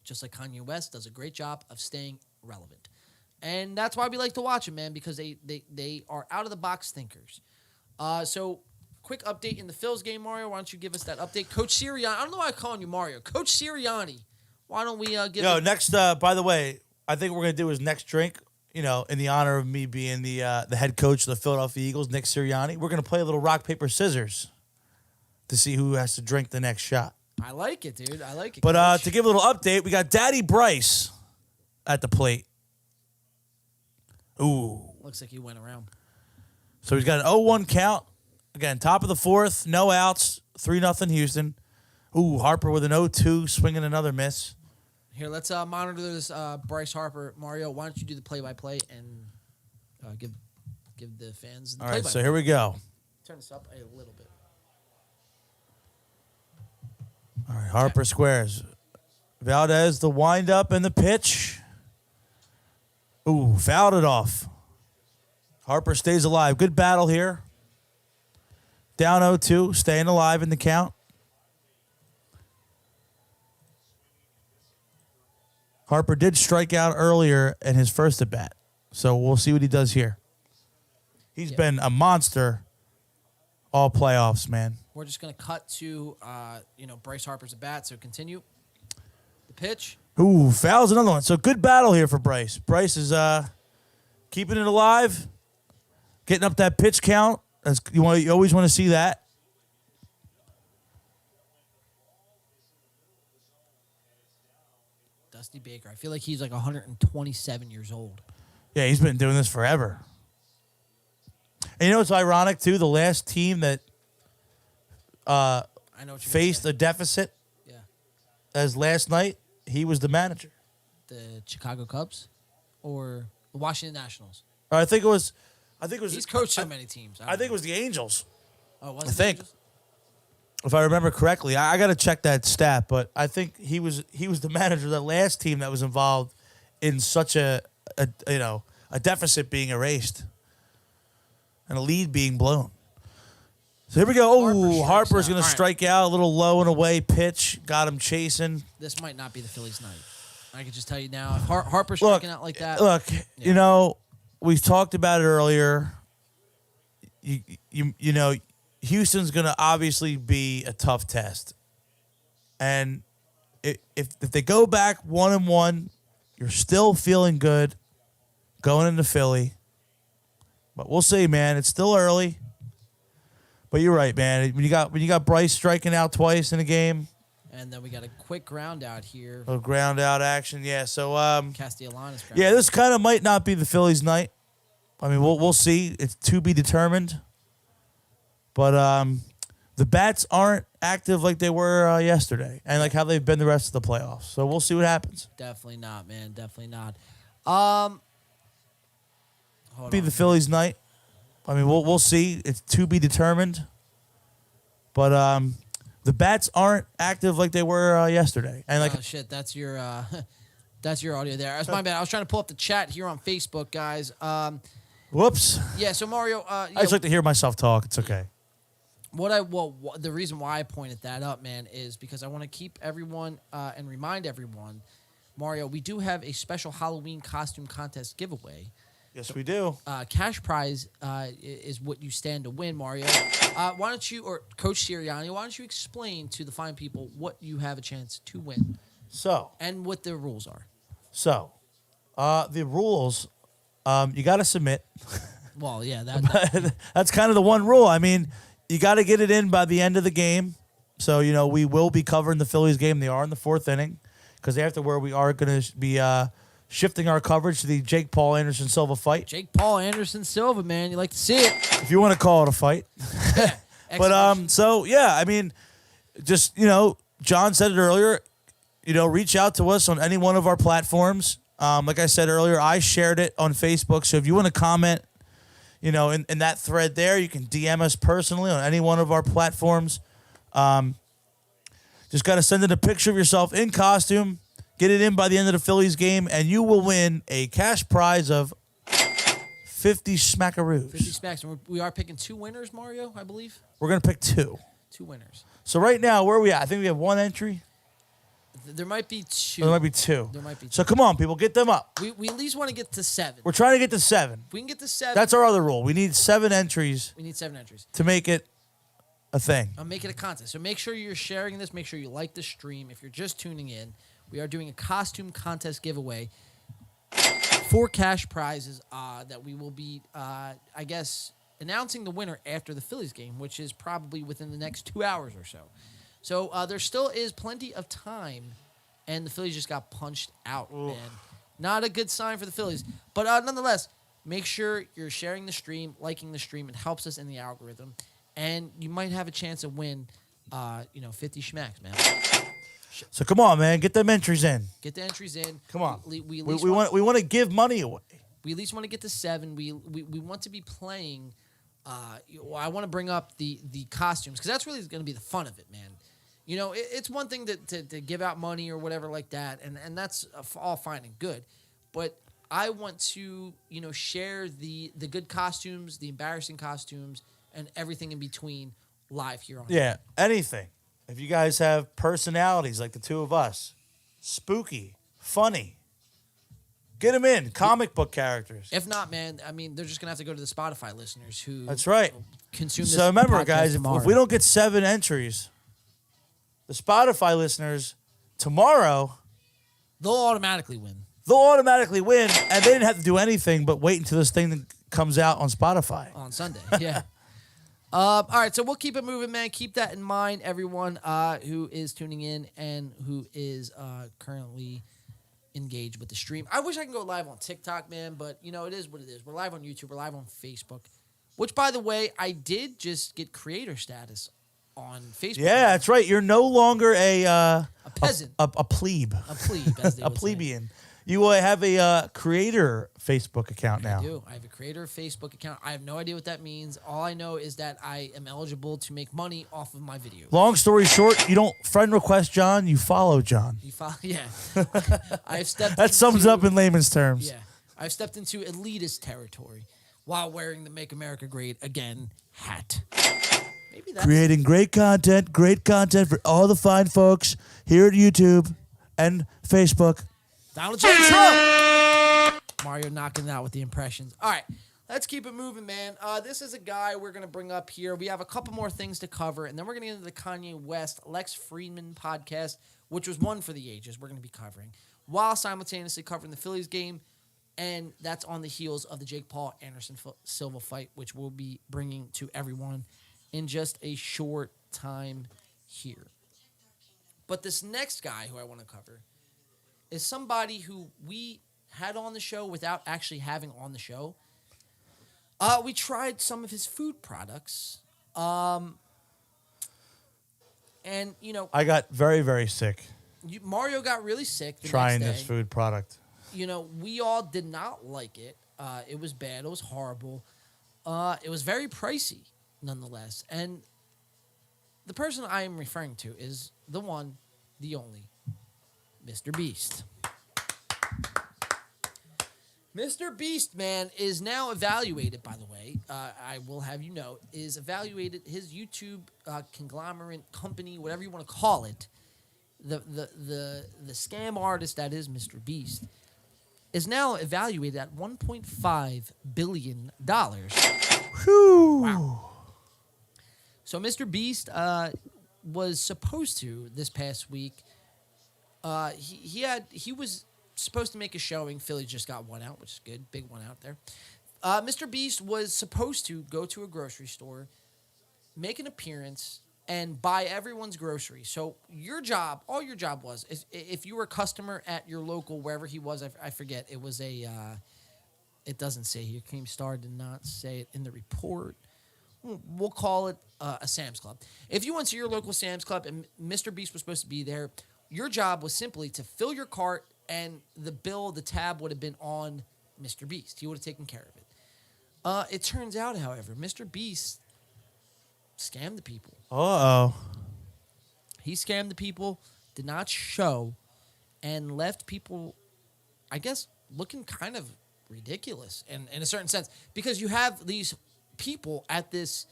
just like Kanye West, does a great job of staying relevant. And that's why we like to watch him, man, because they are out-of-the-box thinkers. So, quick update in the Phils game, Mario. Why don't you give us that update? Coach Sirianni. I don't know why I'm calling you Mario. Coach Sirianni. Why don't we give next, by the way, I think what we're going to do is next drink. In the honor of me being the head coach of the Philadelphia Eagles, Nick Sirianni, we're going to play a little rock, paper, scissors to see who has to drink the next shot. I like it, dude. I like it. But to give a little update, we got Daddy Bryce at the plate. Ooh. Looks like he went around. So he's got an 0-1 count. Again, top of the fourth, no outs, 3-0 Houston. Ooh, Harper with an 0-2, swinging another miss. Here, let's monitor this Bryce Harper. Mario, why don't you do the play-by-play and give the fans the All play-by-play. right, so here we go. Turn this up a little bit. All right, Harper squares. Valdez, the windup and the pitch. Ooh, fouled it off. Harper stays alive. Good battle here. Down 0-2, staying alive in the count. Harper did strike out earlier in his first at bat, so we'll see what he does here. He's been a monster all playoffs, man. We're just gonna cut to Bryce Harper's at bat. So continue. The pitch. Ooh, fouls another one. So good battle here for Bryce. Bryce is keeping it alive, getting up that pitch count. You always want to see that. Dusty Baker. I feel like he's like 127 years old. Yeah, he's been doing this forever. And what's ironic, too? The last team that I know what faced a deficit as last night, he was the manager. The Chicago Cubs or the Washington Nationals? I think it was. He's coached so many teams. I think it was the Angels. Oh, was I think. If I remember correctly, I got to check that stat, but I think he was the manager of that last team that was involved in such a deficit being erased and a lead being blown. So here we go. Oh, Harper's going to strike out, a little low and away pitch, got him chasing. This might not be the Phillies' night. I can just tell you now, if Harper's striking out like that. Look, we've talked about it earlier. You know. Houston's going to obviously be a tough test. And if they go back 1-1, you're still feeling good going into Philly. But we'll see, man. It's still early. But you're right, man. When you got Bryce striking out twice in a game. And then we got a quick ground out here. A ground out action, yeah. So Castellanos. Yeah, this kind of might not be the Phillies' night. I mean, we'll see. It's to be determined. But the bats aren't active like they were yesterday, and like how they've been the rest of the playoffs. So we'll see what happens. Definitely not, man. Definitely not. Be the Phillies' night. I mean, we'll see. It's to be determined. But the bats aren't active like they were yesterday, and like shit. That's your that's your audio there. That's my bad. I was trying to pull up the chat here on Facebook, guys. Whoops. Yeah. So Mario, I just like to hear myself talk. It's okay. The reason why I pointed that up, man, is because I want to keep everyone and remind everyone, Mario, we do have a special Halloween costume contest giveaway. Yes, we do. Cash prize is what you stand to win, Mario. Why don't you, or Coach Sirianni, why don't you explain to the fine people what you have a chance to win? So. And what the rules are. So, the rules, you got to submit. Well, yeah. That's kind of the one rule. I mean, you got to get it in by the end of the game. So, we will be covering the Phillies game. They are in the 4th inning. Because afterward, we are going to be shifting our coverage to the Jake Paul Anderson Silva fight. Jake Paul Anderson Silva, man. You like to see it. If you want to call it a fight. But, so, yeah, I mean, just, John said it earlier. Reach out to us on any one of our platforms. Like I said earlier, I shared it on Facebook. So if you want to comment, in that thread there, you can DM us personally on any one of our platforms. Just got to send in a picture of yourself in costume, get it in by the end of the Phillies game, and you will win a cash prize of 50 smackaroos. 50 smacks. And we are picking 2 winners, Mario, I believe. We're going to pick 2. 2 winners. So right now, where are we at? I think we have 1 entry. There might be 2. There might be 2. There might be 2. So come on, people, get them up. We at least want to get to 7. We're trying to get to 7. If we can get to 7. That's our other rule. We need 7 entries. We need 7 entries. To make it a thing. I'll make it a contest. So make sure you're sharing this. Make sure you like the stream. If you're just tuning in, we are doing a costume contest giveaway. 4 cash prizes that we will be, I guess, announcing the winner after the Phillies game, which is probably within the next 2 hours or so. So there still is plenty of time, and the Phillies just got punched out, man. Not a good sign for the Phillies. But nonetheless, make sure you're sharing the stream, liking the stream. It helps us in the algorithm. And you might have a chance to win, 50 schmacks, man. So come on, man, get them entries in. Get the entries in. Come on. We want to give money away. We at least want to get to 7. We want to be playing. I want to bring up the costumes because that's really going to be the fun of it, man. It's one thing to give out money or whatever like that, and that's all fine and good. But I want to, share the good costumes, the embarrassing costumes, and everything in between live here on. Yeah, anything. If you guys have personalities like the 2 of us, spooky, funny, get them in. Comic book characters. If not, man, I mean, they're just going to have to go to the Spotify listeners who That's right. Consume this. So remember, podcast guys, if we don't get 7 entries, the Spotify listeners tomorrow, they'll automatically win. And they didn't have to do anything but wait until this thing comes out on Spotify. On Sunday, yeah. All right, so we'll keep it moving, man. Keep that in mind, everyone who is tuning in and who is currently engaged with the stream. I wish I could go live on TikTok, man, but, it is what it is. We're live on YouTube. We're live on Facebook, which, by the way, I did just get creator status on Facebook. Yeah, that's right. You're no longer a peasant. A plebe. A plebe, as they a would plebeian. Say. You have a creator Facebook account now. I do. I have a creator Facebook account. I have no idea what that means. All I know is that I am eligible to make money off of my videos. Long story short, you don't friend request John, you follow John. You follow, yeah. I've stepped. That sums up in layman's terms. Yeah, I've stepped into elitist territory while wearing the "Make America Great Again" hat. Maybe that's creating great content for all the fine folks here at YouTube and Facebook. Donald J. Trump. Mario knocking it out with the impressions. All right, let's keep it moving, man. This is a guy we're going to bring up here. We have a couple more things to cover, and then we're going to get into the Kanye West, Lex Friedman podcast, which was one for the ages we're going to be covering, while simultaneously covering the Phillies game, and that's on the heels of the Jake Paul Anderson Silva fight, which we'll be bringing to everyone in just a short time here. But this next guy who I want to cover is somebody who we had on the show without actually having on the show. We tried some of his food products. And, I got very, very sick. Mario got really sick the trying next day. this food product. We all did not like it. It was bad. It was horrible. It was very pricey, nonetheless. And the person I am referring to is the one, the only, MrBeast. Mr. Beast, man, is now evaluated, by the way. I will have you know, is evaluated his YouTube conglomerate company, whatever you want to call it. The scam artist that is Mr. Beast is now evaluated at $1.5 billion. Whew. Wow. So Mr. Beast was supposed to this past week. He was supposed to make a showing. Philly just got one out, which is good. Big one out there. Mr. Beast was supposed to go to a grocery store, make an appearance, and buy everyone's groceries. So all your job was, if you were a customer at your local, wherever he was, I forget, it was it doesn't say here. Keemstar did not say it in the report. We'll call it a Sam's Club. If you went to your local Sam's Club and Mr. Beast was supposed to be there, your job was simply to fill your cart, and the tab would have been on Mr. Beast. He would have taken care of it. It turns out, however, Mr. Beast scammed the people. Uh-oh. He scammed the people, did not show, and left people, I guess, looking kind of ridiculous in a certain sense. Because you have these people at this,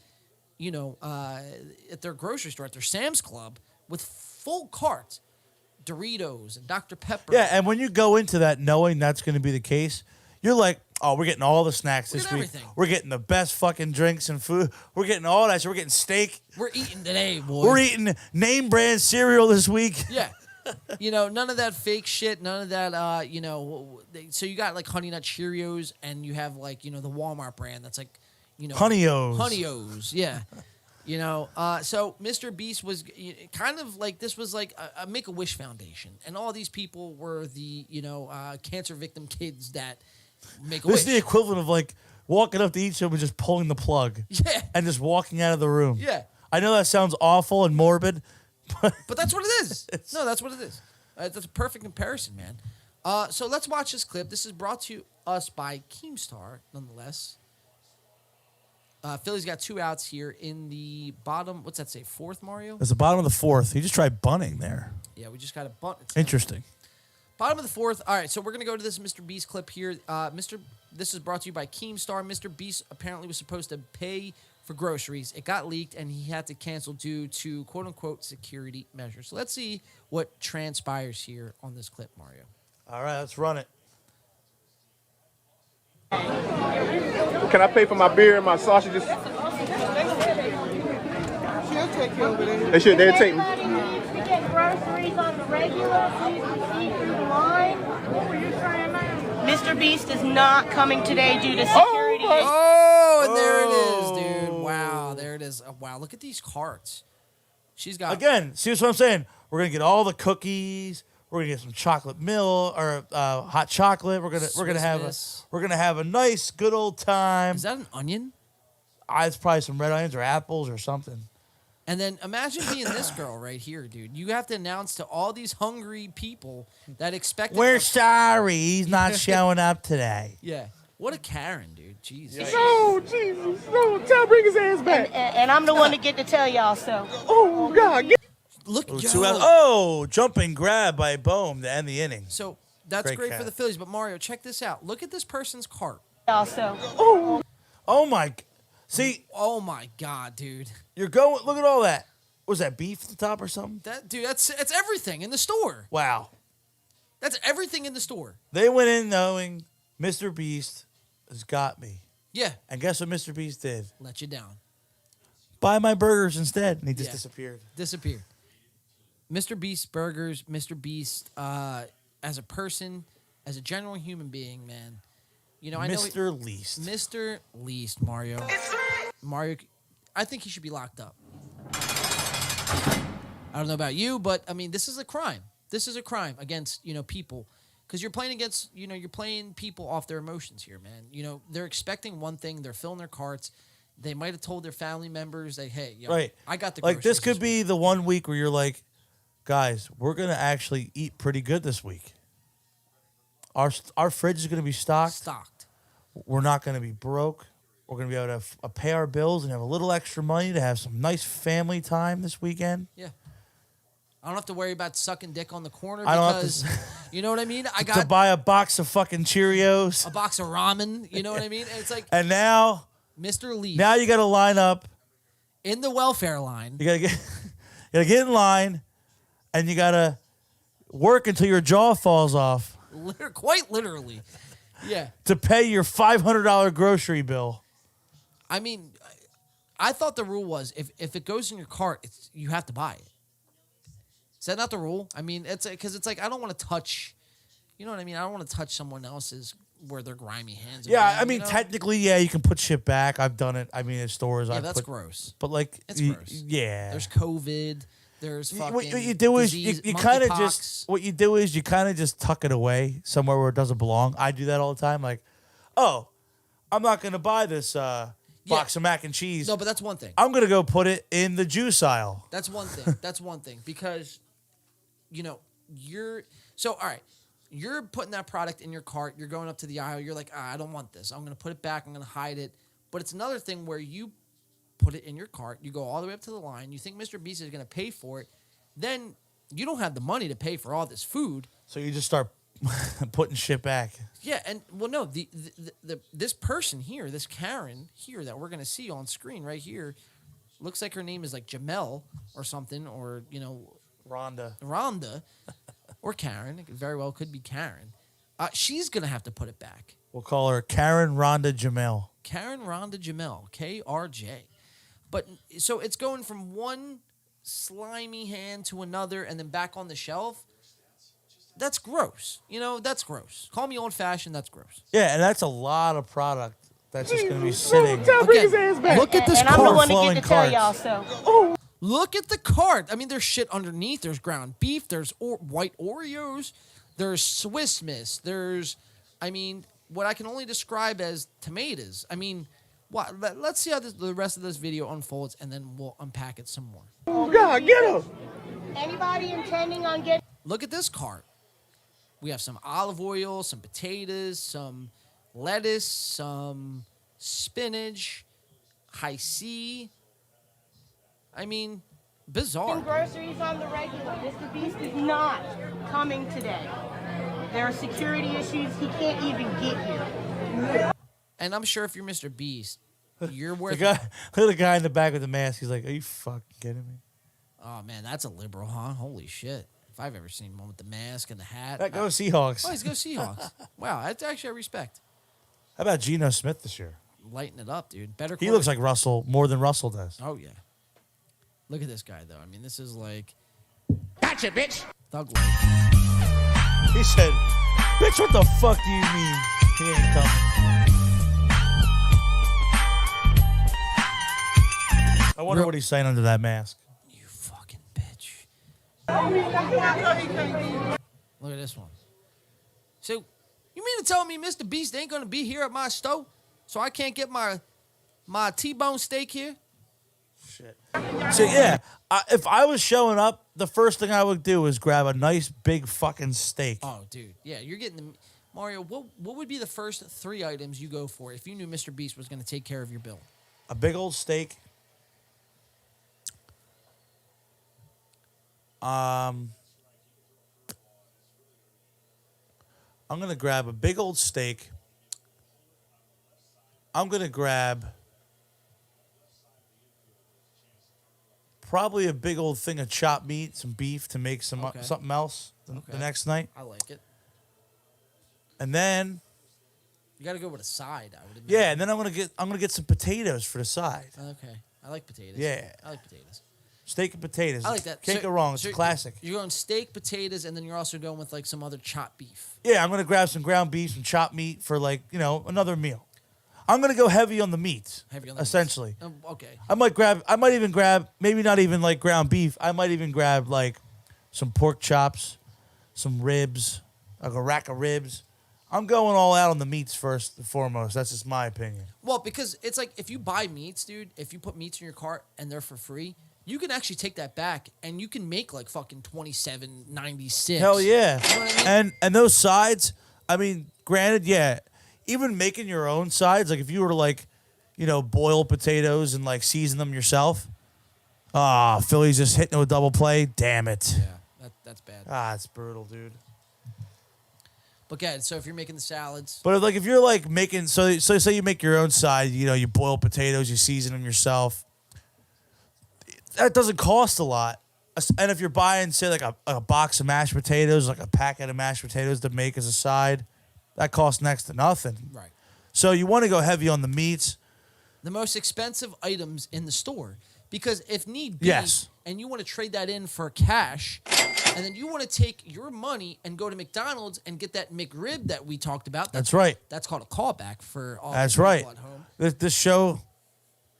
at their grocery store, at their Sam's Club, with full carts, Doritos and Dr. Pepper. Yeah, and when you go into that knowing that's going to be the case, you're like, oh, we're getting all the snacks this week. Everything. We're getting the best fucking drinks and food. We're getting all that shit. We're getting steak. We're eating today, boy. We're eating name brand cereal this week. Yeah. None of that fake shit. None of that, so you got like Honey Nut Cheerios, and you have like, the Walmart brand that's like, Honey-O's. Honey-O's, yeah. So Mr. Beast was kind of like, this was like a Make-A-Wish Foundation. And all these people were the, cancer victim kids that make a wish. This is the equivalent of like walking up to each of them and just pulling the plug. Yeah. And just walking out of the room. Yeah. I know that sounds awful and morbid, but that's what it is. No, that's what it is. That's a perfect comparison, man. So let's watch this clip. This is brought to us by Keemstar, nonetheless. Philly's got 2 outs here in the bottom. What's that say? 4th, Mario? It's the bottom of the 4th. He just tried bunting there. Yeah, we just got a bunt. Interesting. Bottom of the 4th. All right, so we're gonna go to this Mr. Beast clip here. This is brought to you by Keemstar. Mr. Beast apparently was supposed to pay for groceries. It got leaked, and he had to cancel due to quote unquote security measures. So let's see what transpires here on this clip, Mario. All right, let's run it. Can I pay for my beer and my sausages? She'll take you over there. They should. They'll take me. We get groceries on the regular, so you can see through the line. What were you trying to? Mr. Beast is not coming today due to security. And there it is, dude. Wow, there it is. Oh, wow, look at these carts. She's got again. See what I'm saying? We're gonna get all the cookies. We're gonna get some chocolate milk or hot chocolate. We're gonna have a nice good old time. Is that an onion? It's probably some red onions or apples or something. And then imagine being this girl right here, dude. You have to announce to all these hungry people that expect. We're sorry, he's not showing up today. Yeah. What a Karen, dude. Jeez. Oh, Jesus. No, bring his ass back. And I'm the one to get to tell y'all so. Oh, God. Look, jumping grab by Bohm to end the inning. So that's great for the Phillies. But Mario, check this out. Look at this person's cart. Also. Oh my. See. Oh my God, dude. You're going. Look at all that. Was that beef at the top or something? That's everything in the store. Wow. That's everything in the store. They went in knowing Mr. Beast has got me. Yeah. And guess what Mr. Beast did? Let you down. Buy my burgers instead, and he just disappeared. Disappeared. Mr. Beast burgers, Mr. Beast, as a person, as a general human being, man. I know Mr. Least. Mr. Least, Mario. Mario, I think he should be locked up. I don't know about you, but I mean, this is a crime. This is a crime against, people. Because you're playing against, you're playing people off their emotions here, man. They're expecting one thing. They're filling their carts. They might have told their family members that, hey, I got the groceries this could this be the one week where you're like, guys, we're going to actually eat pretty good this week. Our fridge is going to be stocked. We're not going to be broke. We're going to be able to pay our bills and have a little extra money to have some nice family time this weekend. Yeah. I don't have to worry about sucking dick on the corner I don't have because, to you know what I mean? I to got buy a box of fucking Cheerios. a box of ramen, you know what I mean? And it's like, And now Mr. Leaf, you got to line up. in the welfare line. You got to get in line, and you got to work until your jaw falls off Quite literally. Yeah. to pay your $500 grocery bill. I mean, I thought the rule was if it goes in your cart, you have to buy it. Is that not the rule? I mean, it's because it's like I don't want to touch. You know what I mean? I don't want to touch someone else's where their grimy hands. Yeah, around, I mean, you know? technically, yeah, you can put shit back. I've done it. I mean, in stores. Yeah, I've that's put, gross. But like, It's gross. Yeah. There's COVID. There's fucking. What you do is disease, you kind of monkeypox. just what you do is you kind of just tuck it away somewhere where it doesn't belong. I do that all the time. Like, oh, I'm not gonna buy this box of mac and cheese. No, but that's one thing. I'm gonna go put it in the juice aisle. That's one thing. That's one thing because, you know, all right. You're putting that product in your cart. You're going up to the aisle. You're like, I don't want this. I'm going to put it back. I'm going to hide it. But it's another thing where you put it in your cart. You go all the way up to the line. You think Mr. Beast is going to pay for it. Then you don't have the money to pay for all this food. So you just start putting shit back. Yeah, and well, no, this person here, this Karen here that we're going to see on screen right here, looks like her name is like Jamel or something, or, you know, Rhonda. Or Karen. It very well could be Karen. She's going to have to put it back. We'll call her Karen Rhonda Jamel. Karen Rhonda Jamel, KRJ. But so it's going from one slimy hand to another and then back on the shelf. That's gross. You know, that's gross. Call me old-fashioned, that's gross. Yeah, and that's a lot of product that's just going to be sitting. Again, look at this and I'm the one overflowing to get to tell carts. y'all, so. Look at the cart. I mean, there's shit underneath. There's ground beef. There's white Oreos. There's Swiss Miss. There's, I mean, what I can only describe as tomatoes. I mean, let's see how the rest of this video unfolds, and then we'll unpack it some more. Oh, God, get him. Anybody intending on getting... Look at this cart. We have some olive oil, some potatoes, some lettuce, some spinach, high C. I mean, bizarre. Groceries on the regular. Mr. Beast is not coming today. There are security issues. He can't even get here. And I'm sure if you're Mr. Beast, you're worth. Look at the guy in the back with the mask. He's like, "Are you fucking kidding me?" Oh man, that's a liberal, huh? Holy shit! If I've ever seen one with the mask and the hat. Go Seahawks. Oh, he's go Seahawks. Wow, that's actually I respect. How about Geno Smith this year? Lighten it up, dude. Better. He looks like Russell more than Russell does. Oh yeah. Look at this guy though. I mean, this is like. Gotcha, bitch. Thug life. He said, "Bitch, what the fuck do you mean he ain't coming?" I wonder what he's saying under that mask. You fucking bitch. Look at this one. So, you mean to tell me Mr. Beast ain't gonna be here at my store, so I can't get my T-bone steak here? Shit. So yeah, if I was showing up, the first thing I would do is grab a nice big fucking steak. Oh, dude, yeah, you're getting the Mario. What would be the first 3 items you go for if you knew Mr. Beast was gonna take care of your bill? A big old steak. I'm gonna grab a big old steak. I'm gonna grab probably a big old thing of chopped meat, some beef to make some something else the next night. I like it. And then You got to go with a side, I would admit. yeah, and then I'm gonna get some potatoes for the side. Okay, I like potatoes. Yeah. I like potatoes. Steak and potatoes. I like that. Can't go wrong. It's a classic. You're going steak, potatoes, and then you're also going with like some other chopped beef. Yeah, I'm gonna grab some ground beef, some chopped meat for another meal. I'm gonna go heavy on the meat. Heavy on the essentially. Okay. I might even grab maybe not even like ground beef. I might even grab like some pork chops, some ribs, like a rack of ribs. I'm going all out on the meats first and foremost. That's just my opinion. Well, because it's like if you buy meats, dude, if you put meats in your cart and they're for free, you can actually take that back and you can make like fucking $27.96. Hell yeah. You know what I mean? And those sides, I mean, granted, yeah, even making your own sides, like if you were to like, boil potatoes and like season them yourself, Phillies just hitting a double play. Damn it. Yeah, that's bad. It's brutal, dude. But good. So if you're making the salads, But if you're like making so say you make your own side, you boil potatoes, you season them yourself. That doesn't cost a lot. And if you're buying, say, like a box of mashed potatoes, like a packet of mashed potatoes to make as a side, that costs next to nothing. right? So you want to go heavy on the meats. The most expensive items in the store, because if need be, Yes. and you want to trade that in for cash, and then you want to take your money and go to McDonald's and get that McRib that we talked about. That's right. That's called a callback for all. That's the right. people at home. This show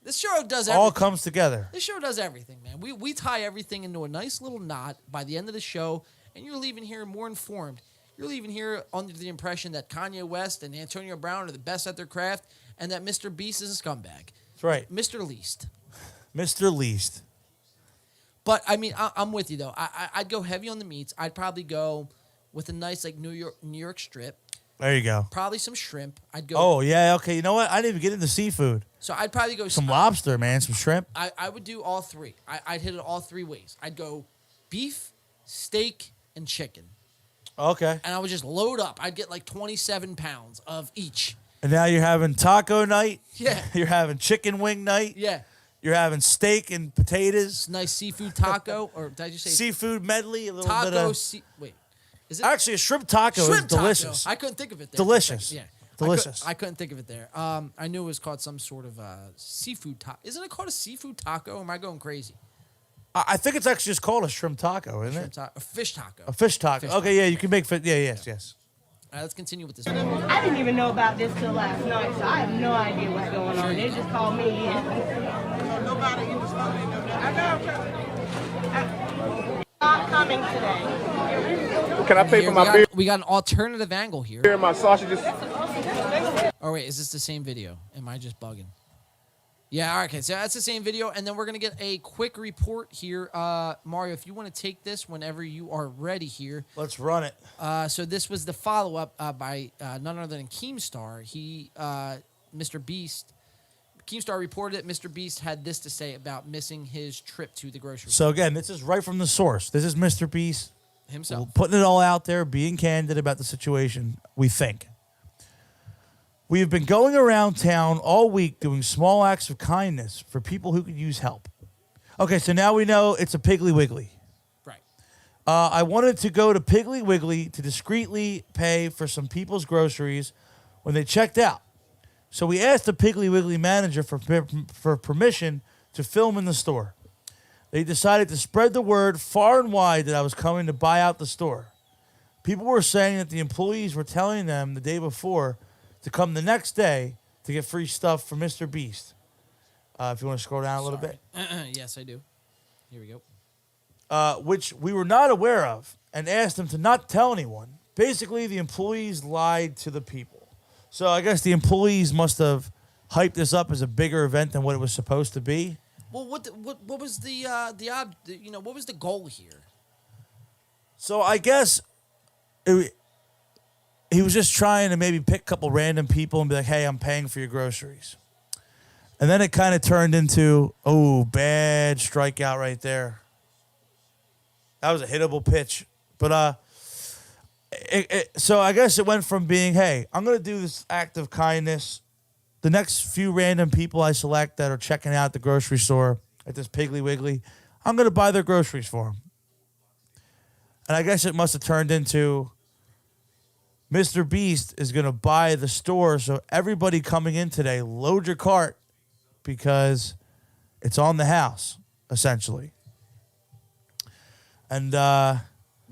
This show does everything. all comes together. This show does everything, man. We tie everything into a nice little knot by the end of the show, and you're leaving here more informed. You're leaving here under the impression that Kanye West and Antonio Brown are the best at their craft, and that MrBeast is a scumbag. That's right. Mr. Least. Mr. Least. But, I mean, I'm with you, though. I'd go heavy on the meats. I'd probably go with a nice, like, New York strip. There you go. Probably some shrimp. I'd go. Oh, yeah, okay. You know what? I didn't even get into seafood. So I'd probably go. Some lobster, man. Some shrimp. I would do all three. I'd hit it all three ways. I'd go beef, steak, and chicken. Okay. And I would just load up. I'd get like 27 pounds of each. And now you're having taco night. Yeah. You're having chicken wing night. Yeah. You're having steak and potatoes. Nice seafood taco. Or did I just say seafood medley? A little taco? bit of... Wait. Is it? Actually, a shrimp taco is delicious. Taco. I couldn't think of it there. Delicious. Yeah. Delicious. I couldn't think of it there. I knew it was called some sort of seafood taco. Isn't it called a seafood taco? Or am I going crazy? I think it's actually just called a shrimp taco, isn't it? A fish taco. A fish taco. Okay, yeah, you can make fish. Yeah, yes. All right, let's continue with this. I didn't even know about this till last night, so I have no idea what's going on. They just called me in. Nobody in the store didn't know that. Not coming today. Can I pay for my beer? We got an alternative angle here. Here, my sausages. Oh, wait, is this the same video? Am I just bugging? Yeah, all right, okay, so that's the same video, and then we're going to get a quick report here. Mario, if you want to take this whenever you are ready here. Let's run it. So this was the follow-up by none other than Keemstar. MrBeast. Keemstar reported that MrBeast had this to say about missing his trip to the grocery store. So again, this is right from the source. This is MrBeast himself putting it all out there, being candid about the situation. We think. We have been going around town all week doing small acts of kindness for people who could use help. Okay, so now we know it's a Piggly Wiggly. Right. I wanted to go to Piggly Wiggly to discreetly pay for some people's groceries when they checked out. So we asked the Piggly Wiggly manager for permission to film in the store. They decided to spread the word far and wide that I was coming to buy out the store. People were saying that the employees were telling them the day before to come the next day to get free stuff from MrBeast. If you want to scroll down a little bit. Yes, I do. Here we go. Which we were not aware of and asked them to not tell anyone. Basically, the employees lied to the people. So I guess the employees must have hyped this up as a bigger event than what it was supposed to be. Well, what was what was the goal here? So I guess he was just trying to maybe pick a couple random people and be like, hey, I'm paying for your groceries. And then it kind of turned into, bad strikeout right there. That was a hittable pitch. But so I guess it went from being, hey, I'm going to do this act of kindness. The next few random people I select that are checking out the grocery store at this Piggly Wiggly, I'm going to buy their groceries for them. And I guess it must have turned into MrBeast is going to buy the store, so everybody coming in today, load your cart because it's on the house, essentially. And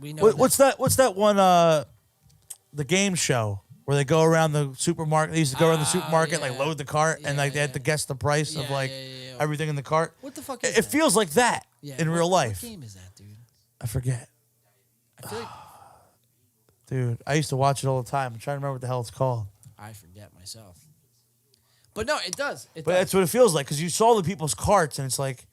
we know what's that one, the game show where they go around the supermarket? They used to go around the supermarket, like load the cart, and like they had to guess the price of like everything in the cart. What the fuck is it? It feels like that in real life. What game is that, dude? I forget. I feel like dude, I used to watch it all the time. I'm trying to remember what the hell it's called. I forget myself. But no, it does. But that's what it feels like because you saw the people's carts and it's like,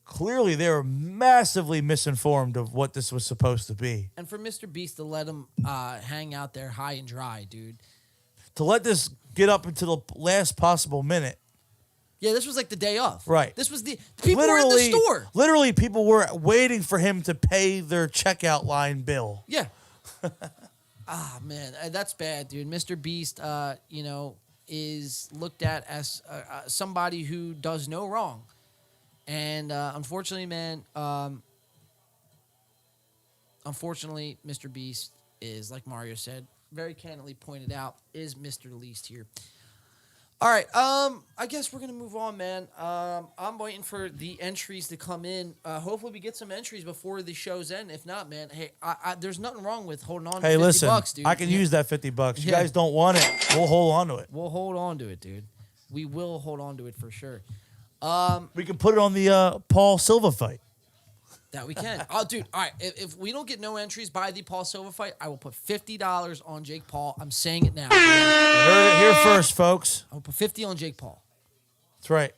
clearly they were massively misinformed of what this was supposed to be. And for MrBeast to let him hang out there high and dry, dude. To let this get up until the last possible minute Yeah, this was like the day of. Right. This was the people were in the store. Literally, people were waiting for him to pay their checkout line bill. Yeah. Man, that's bad, dude. Mr. Beast, is looked at as somebody who does no wrong, and unfortunately, man, Mr. Beast is, like Mario said, very candidly pointed out, is Mr. Least here. All right, I guess we're gonna move on, man. I'm waiting for the entries to come in. Hopefully, we get some entries before the show's end. If not, man, hey, there's nothing wrong with holding on to 50 listen, bucks, dude. I can use that $50. You guys don't want it. We'll hold on to it. We'll hold on to it, dude. We will hold on to it for sure. We can put it on the Paul Silva fight. That we can. Oh, dude. All right. If we don't get no entries by the Paul Silva fight, I will put $50 on Jake Paul. I'm saying it now. You heard it here first, folks. I'll put 50 on Jake Paul. That's right.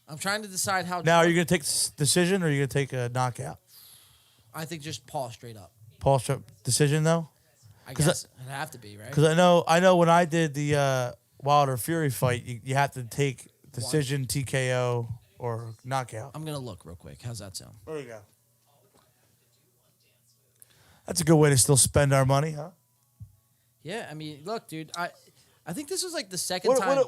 I'm trying to decide how. Now, are you going to take this decision or are you going to take a knockout? I think just Paul straight up. Paul decision, though? I guess it'd have to be, right? Because I know when I did the Wilder Fury fight, you have to take decision, TKO, or knockout. I'm going to look real quick. How's that sound? There you go. That's a good way to still spend our money, huh? Yeah, I mean, look, dude, I think this was like the second time.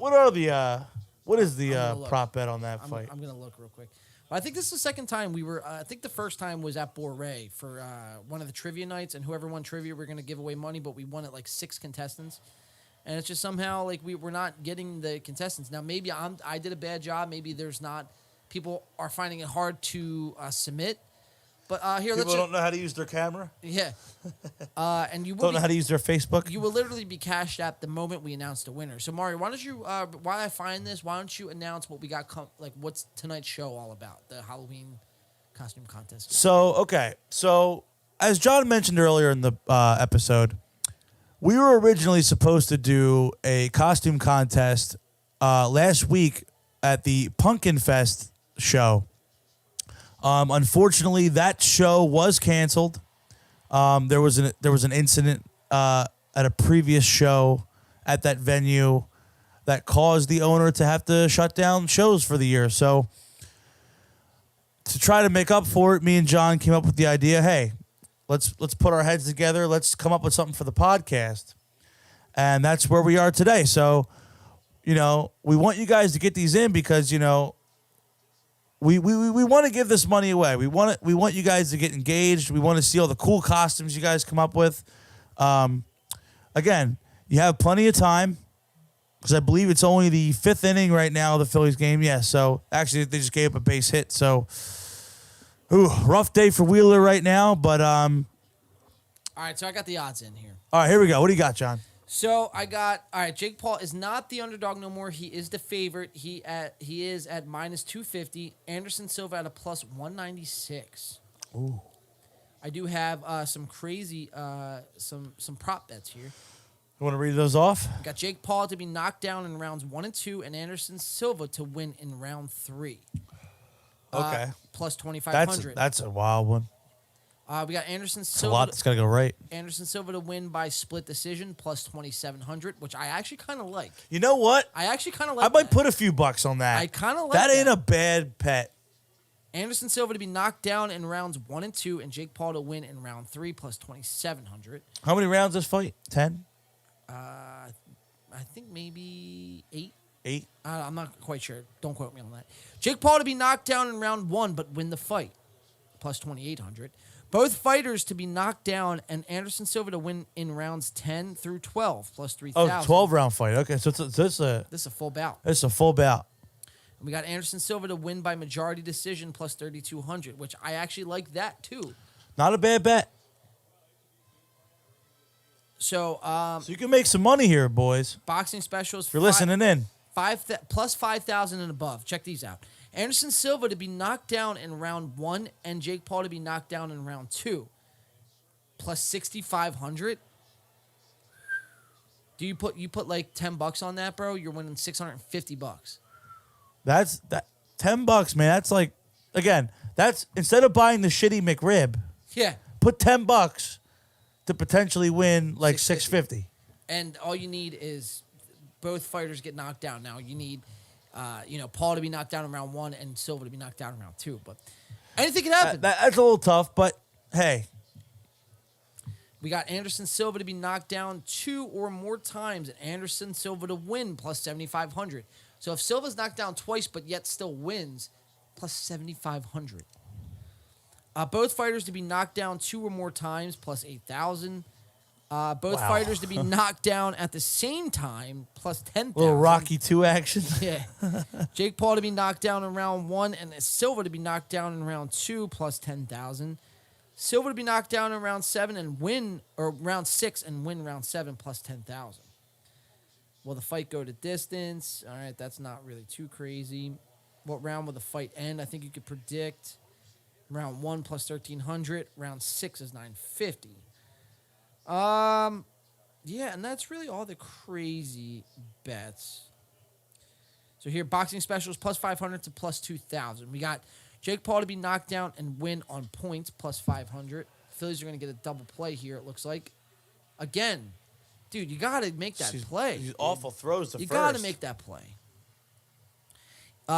What is the prop bet on that fight? I'm gonna look real quick. But I think this is the second time we were. I think the first time was at Boré for one of the trivia nights, and whoever won trivia, we're gonna give away money, but we won it like 6 contestants, and it's just somehow like we're not getting the contestants. Now maybe I did a bad job. Maybe there's not. People are finding it hard to submit. But here, people don't know how to use their camera. Yeah, and you don't know how to use their Facebook. You will literally be cashed at the moment we announce the winner. So Mario, why don't you? While I find this, why don't you announce what we got? What's tonight's show all about? The Halloween costume contest. So as John mentioned earlier in the episode, we were originally supposed to do a costume contest last week at the Pumpkin Fest show. Unfortunately, that show was canceled. There was an incident at a previous show at that venue that caused the owner to have to shut down shows for the year. So to try to make up for it, me and John came up with the idea, hey, let's put our heads together. Let's come up with something for the podcast. And that's where we are today. So, we want you guys to get these in because, we want to give this money away. We want you guys to get engaged. We want to see all the cool costumes you guys come up with. Again, you have plenty of time because I believe it's only the 5th inning right now of the Phillies game. Yeah, so actually they just gave up a base hit. So, rough day for Wheeler right now. But all right, so I got the odds in here. All right, here we go. What do you got, John? So I got, all right, Jake Paul is not the underdog no more. He is the favorite. He is at minus 250. Anderson Silva at a plus 196. Ooh. I do have some crazy some prop bets here. You want to read those off? I got Jake Paul to be knocked down in rounds 1 and 2, and Anderson Silva to win in round 3. Okay. Plus 2,500. That's a wild one. We got Anderson It's Silva. a lot that's got to go right. Anderson Silva to win by split decision plus 2,700, which I actually kind of like. You know what? I actually kind of like. I might put a few bucks on that. I kind of like that. Ain't a bad pet. Anderson Silva to be knocked down in rounds 1 and 2, and Jake Paul to win in round 3 plus 2,700. How many rounds this fight? 10? I think maybe 8. 8? I'm not quite sure. Don't quote me on that. Jake Paul to be knocked down in round 1 but win the fight plus 2,800. Both fighters to be knocked down, and Anderson Silva to win in rounds 10 through 12, plus 3,000. Oh, 12-round fight. Okay, so this is a full bout. It's a full bout. And we got Anderson Silva to win by majority decision, plus 3,200, which I actually like that, too. Not a bad bet. So you can make some money here, boys. Boxing specials. If you're listening in. Plus 5,000 and above. Check these out. Anderson Silva to be knocked down in round 1 and Jake Paul to be knocked down in round 2. Plus 6,500. Do you put like $10 on that, bro? You're winning $650. That's $10, man. That's like, again, that's instead of buying the shitty McRib. Yeah. Put $10 to potentially win like $650. And all you need is both fighters get knocked down. Now you need Paul to be knocked down in round 1 and Silva to be knocked down in round 2. But anything can happen. That's a little tough, but hey. We got Anderson Silva to be knocked down 2 or more times, and Anderson Silva to win plus 7,500. So if Silva's knocked down twice but yet still wins, plus 7,500. Both fighters to be knocked down 2 or more times, plus 8,000. Both fighters to be knocked down at the same time, plus 10,000. Little Rocky 2 action. Yeah. Jake Paul to be knocked down in round 1, and Silva to be knocked down in round 2, plus 10,000. Silva to be knocked down in round 7 and win, or round 6 and win round 7, plus 10,000. Will the fight go to distance? All right, that's not really too crazy. What round will the fight end? I think you could predict round 1 plus 1,300. Round 6 is 950. Yeah, and that's really all the crazy bets. So here, boxing specials plus 500 to plus 2,000. We got Jake Paul to be knocked down and win on points, plus 500. Phillies are going to get a double play here, it looks like. Again, dude, you got to make that play. These awful throws to You first. got to make that play.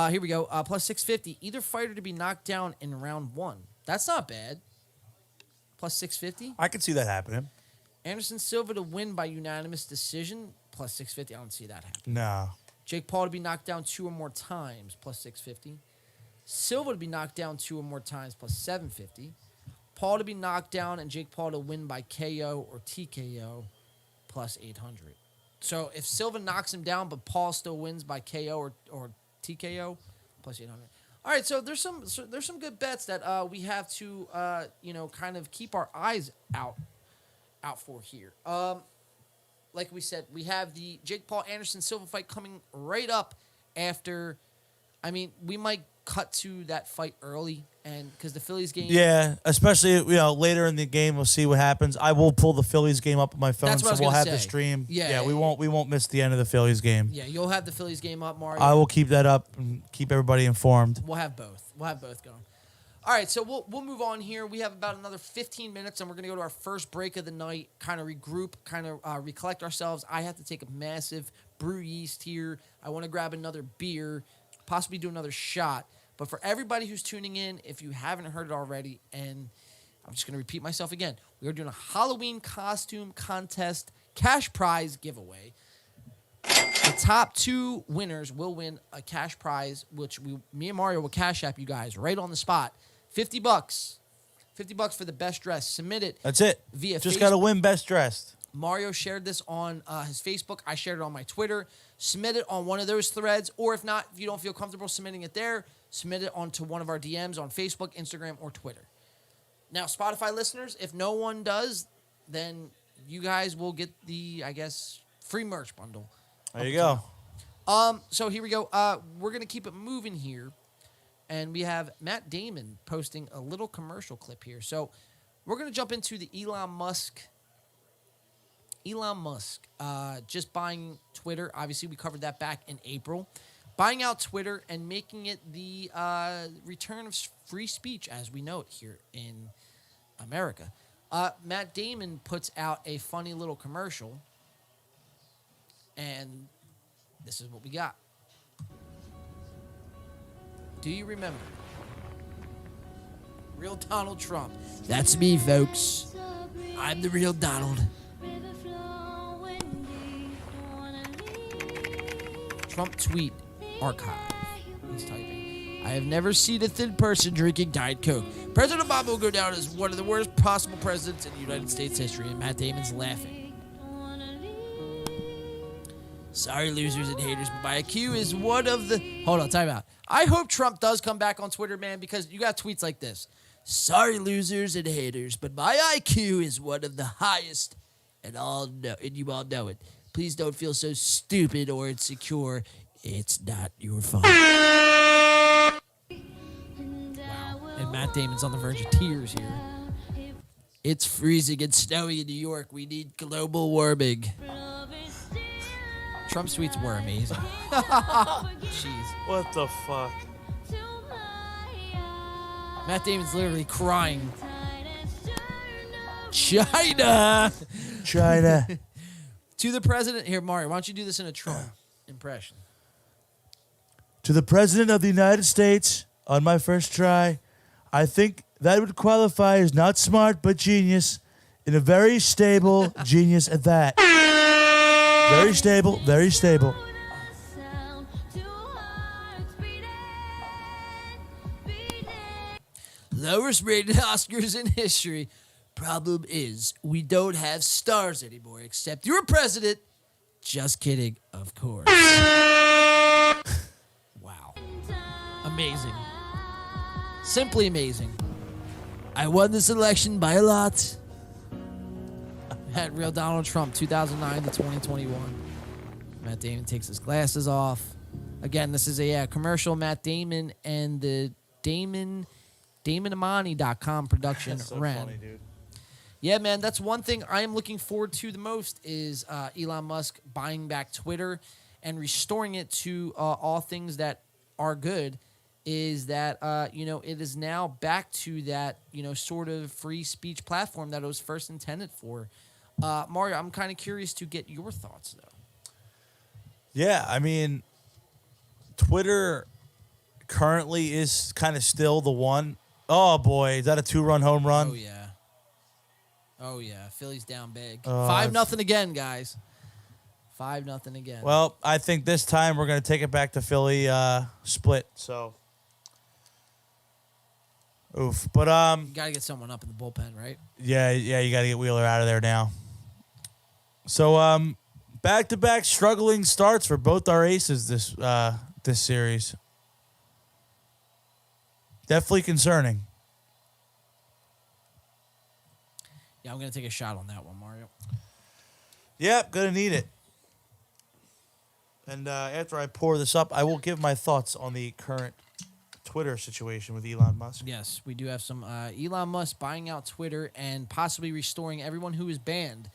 Here we go. Plus 650. Either fighter to be knocked down in round 1. That's not bad. Plus 650. I can see that happening. Anderson Silva to win by unanimous decision, plus 650. I don't see that happen. No. Jake Paul to be knocked down 2 or more times, plus 650. Silva to be knocked down 2 or more times, plus 750. Paul to be knocked down and Jake Paul to win by KO or TKO, plus 800. So if Silva knocks him down, but Paul still wins by KO or TKO, plus 800. All right, so there's some good bets that we have to kind of keep our eyes out for here. Like we said, we have the Jake Paul Anderson Silva fight coming right up after. I mean, we might cut to that fight early, and because the Phillies game. Yeah, especially later in the game, we'll see what happens. I will pull the Phillies game up on my phone, so we'll have the stream. Yeah, we won't miss the end of the Phillies game. Yeah, you'll have the Phillies game up, Mario. I will keep that up and keep everybody informed. We'll have both. We'll have both going. All right, so we'll move on here. We have about another 15 minutes, and we're going to go to our first break of the night, kind of regroup, kind of recollect ourselves. I have to take a massive brew yeast here. I want to grab another beer, possibly do another shot. But for everybody who's tuning in, if you haven't heard it already, and I'm just going to repeat myself again, we are doing a Halloween costume contest cash prize giveaway. The top 2 winners will win a cash prize, which me and Mario will cash app you guys right on the spot. $50. $50 for the best dress. Submit it. That's it. Via Just Facebook. got to win best dressed. Mario shared this on his Facebook. I shared it on my Twitter. Submit it on one of those threads. Or if not, if you don't feel comfortable submitting it there, submit it onto one of our DMs on Facebook, Instagram, or Twitter. Now, Spotify listeners, if no one does, then you guys will get the, I guess, free merch bundle. There you go. So here we go. We're going to keep it moving here. And we have Matt Damon posting a little commercial clip here. So we're going to jump into the Elon Musk just buying Twitter. Obviously, we covered that back in April. Buying out Twitter and making it the return of free speech as we know it here in America. Matt Damon puts out a funny little commercial. And this is what we got. Do you remember? Real Donald Trump. That's me, folks. I'm the real Donald. Trump tweet archive. He's typing. I have never seen a thin person drinking Diet Coke. President Obama will go down as one of the worst possible presidents in United States history, and Matt Damon's laughing. Sorry, losers and haters, but my IQ is one of the... Hold on, time out. I hope Trump does come back on Twitter, man, because you got tweets like this. Sorry, losers and haters, but my IQ is one of the highest, and you all know it. Please don't feel so stupid or insecure. It's not your fault. Wow. And Matt Damon's on the verge of tears here. It's freezing and snowy in New York. We need global warming. Trump's tweets were amazing. Jeez. What the fuck? Matt Damon's literally crying. China. To the president. Here, Mario, why don't you do this in a Trump impression? To the President of the United States, on my first try, I think that would qualify as not smart but genius, and a very stable genius at that. Very stable, very stable. Lowest rated Oscars in history. Problem is, we don't have stars anymore, except your president. Just kidding, of course. Wow. Amazing. Simply amazing. I won this election by a lot. At real Donald Trump, 2009 to 2021. Matt Damon takes his glasses off. Again, this is a commercial. Matt Damon and the DamonAmani.com production That's so ran. funny, dude. Yeah, man, that's one thing I am looking forward to the most is Elon Musk buying back Twitter and restoring it to all things that are good. Is that, it is now back to that, sort of free speech platform that it was first intended for. Mario, I'm kind of curious to get your thoughts, though. Yeah, I mean, Twitter currently is kind of still the one. Oh, boy, is that a 2-run home run? Oh, yeah. Oh, yeah. Phillies down big. 5-0 again, guys. 5-0 again. Well, I think this time we're going to take it back to Philly split, so. Oof. But, you got to get someone up in the bullpen, right? yeah, you got to get Wheeler out of there now. So, back-to-back struggling starts for both our aces this series. Definitely concerning. Yeah, I'm going to take a shot on that one, Mario. Yep, going to need it. And after I pour this up, I will give my thoughts on the current Twitter situation with Elon Musk. Yes, we do have some Elon Musk buying out Twitter and possibly restoring everyone who is banned.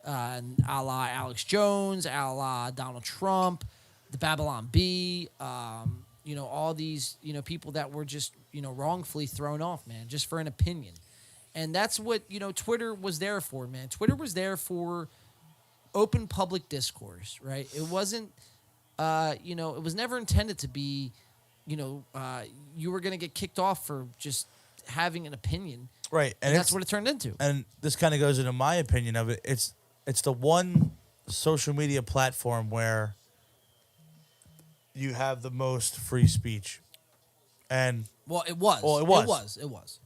A la Alex Jones, a la Donald Trump, the Babylon Bee, all these, people that were just, wrongfully thrown off, man, just for an opinion. And that's what, Twitter was there for, man. Twitter was there for open public discourse, right? It wasn't, it was never intended to be, you were going to get kicked off for just having an opinion. Right. And that's what it turned into. And this kind of goes into my opinion of it. It's the one social media platform where you have the most free speech. And well, it was. It was.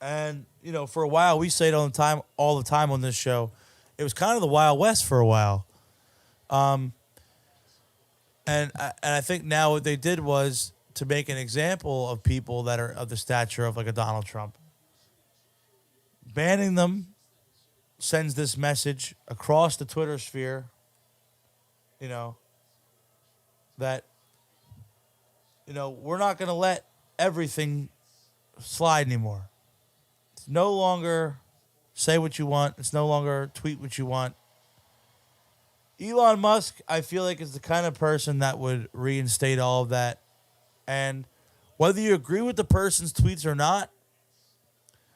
And, for a while, we say it all the time on this show. It was kind of the Wild West for a while. And I think now what they did was to make an example of people that are of the stature of like a Donald Trump. Banning them sends this message across the Twitter sphere, that, we're not going to let everything slide anymore. It's no longer say what you want. It's no longer tweet what you want. Elon Musk, I feel like, is the kind of person that would reinstate all of that. And whether you agree with the person's tweets or not,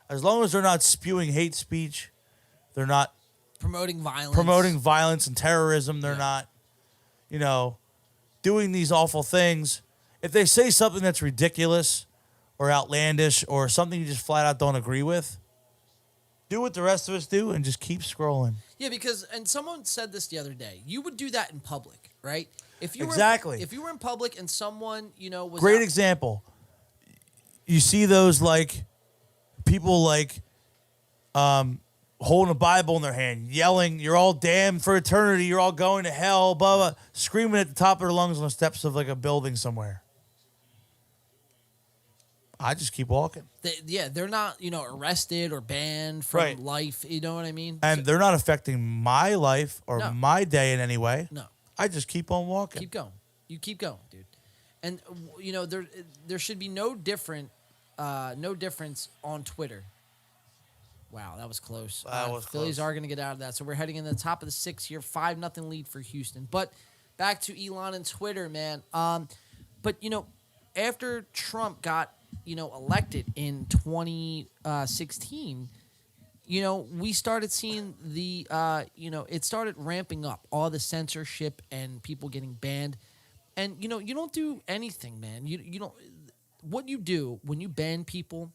as long as they're not spewing hate speech, they're not promoting violence and terrorism, they're not, doing these awful things. If they say something that's ridiculous or outlandish or something you just flat out don't agree with, do what the rest of us do and just keep scrolling. Yeah, and someone said this the other day. You would do that in public, right? If you Exactly. If you were in public and someone, was great example. You see those people holding a Bible in their hand, yelling, "You're all damned for eternity. You're all going to hell," blah, blah, screaming at the top of their lungs on the steps of a building somewhere. I just keep walking. They're not, arrested or banned from life. You know what I mean? And they're not affecting my life or my day in any way. No. I just keep on walking. Keep going. You keep going, dude. And there should be no difference on Twitter. Wow, that was close. Phillies are going to get out of that. So we're heading in the top of the 6th here. 5-0 lead for Houston. But back to Elon and Twitter, man. But after Trump got elected in 2016, we started seeing it started ramping up, all the censorship and people getting banned. And you know, you don't do anything, man. You don't. What you do when you ban people,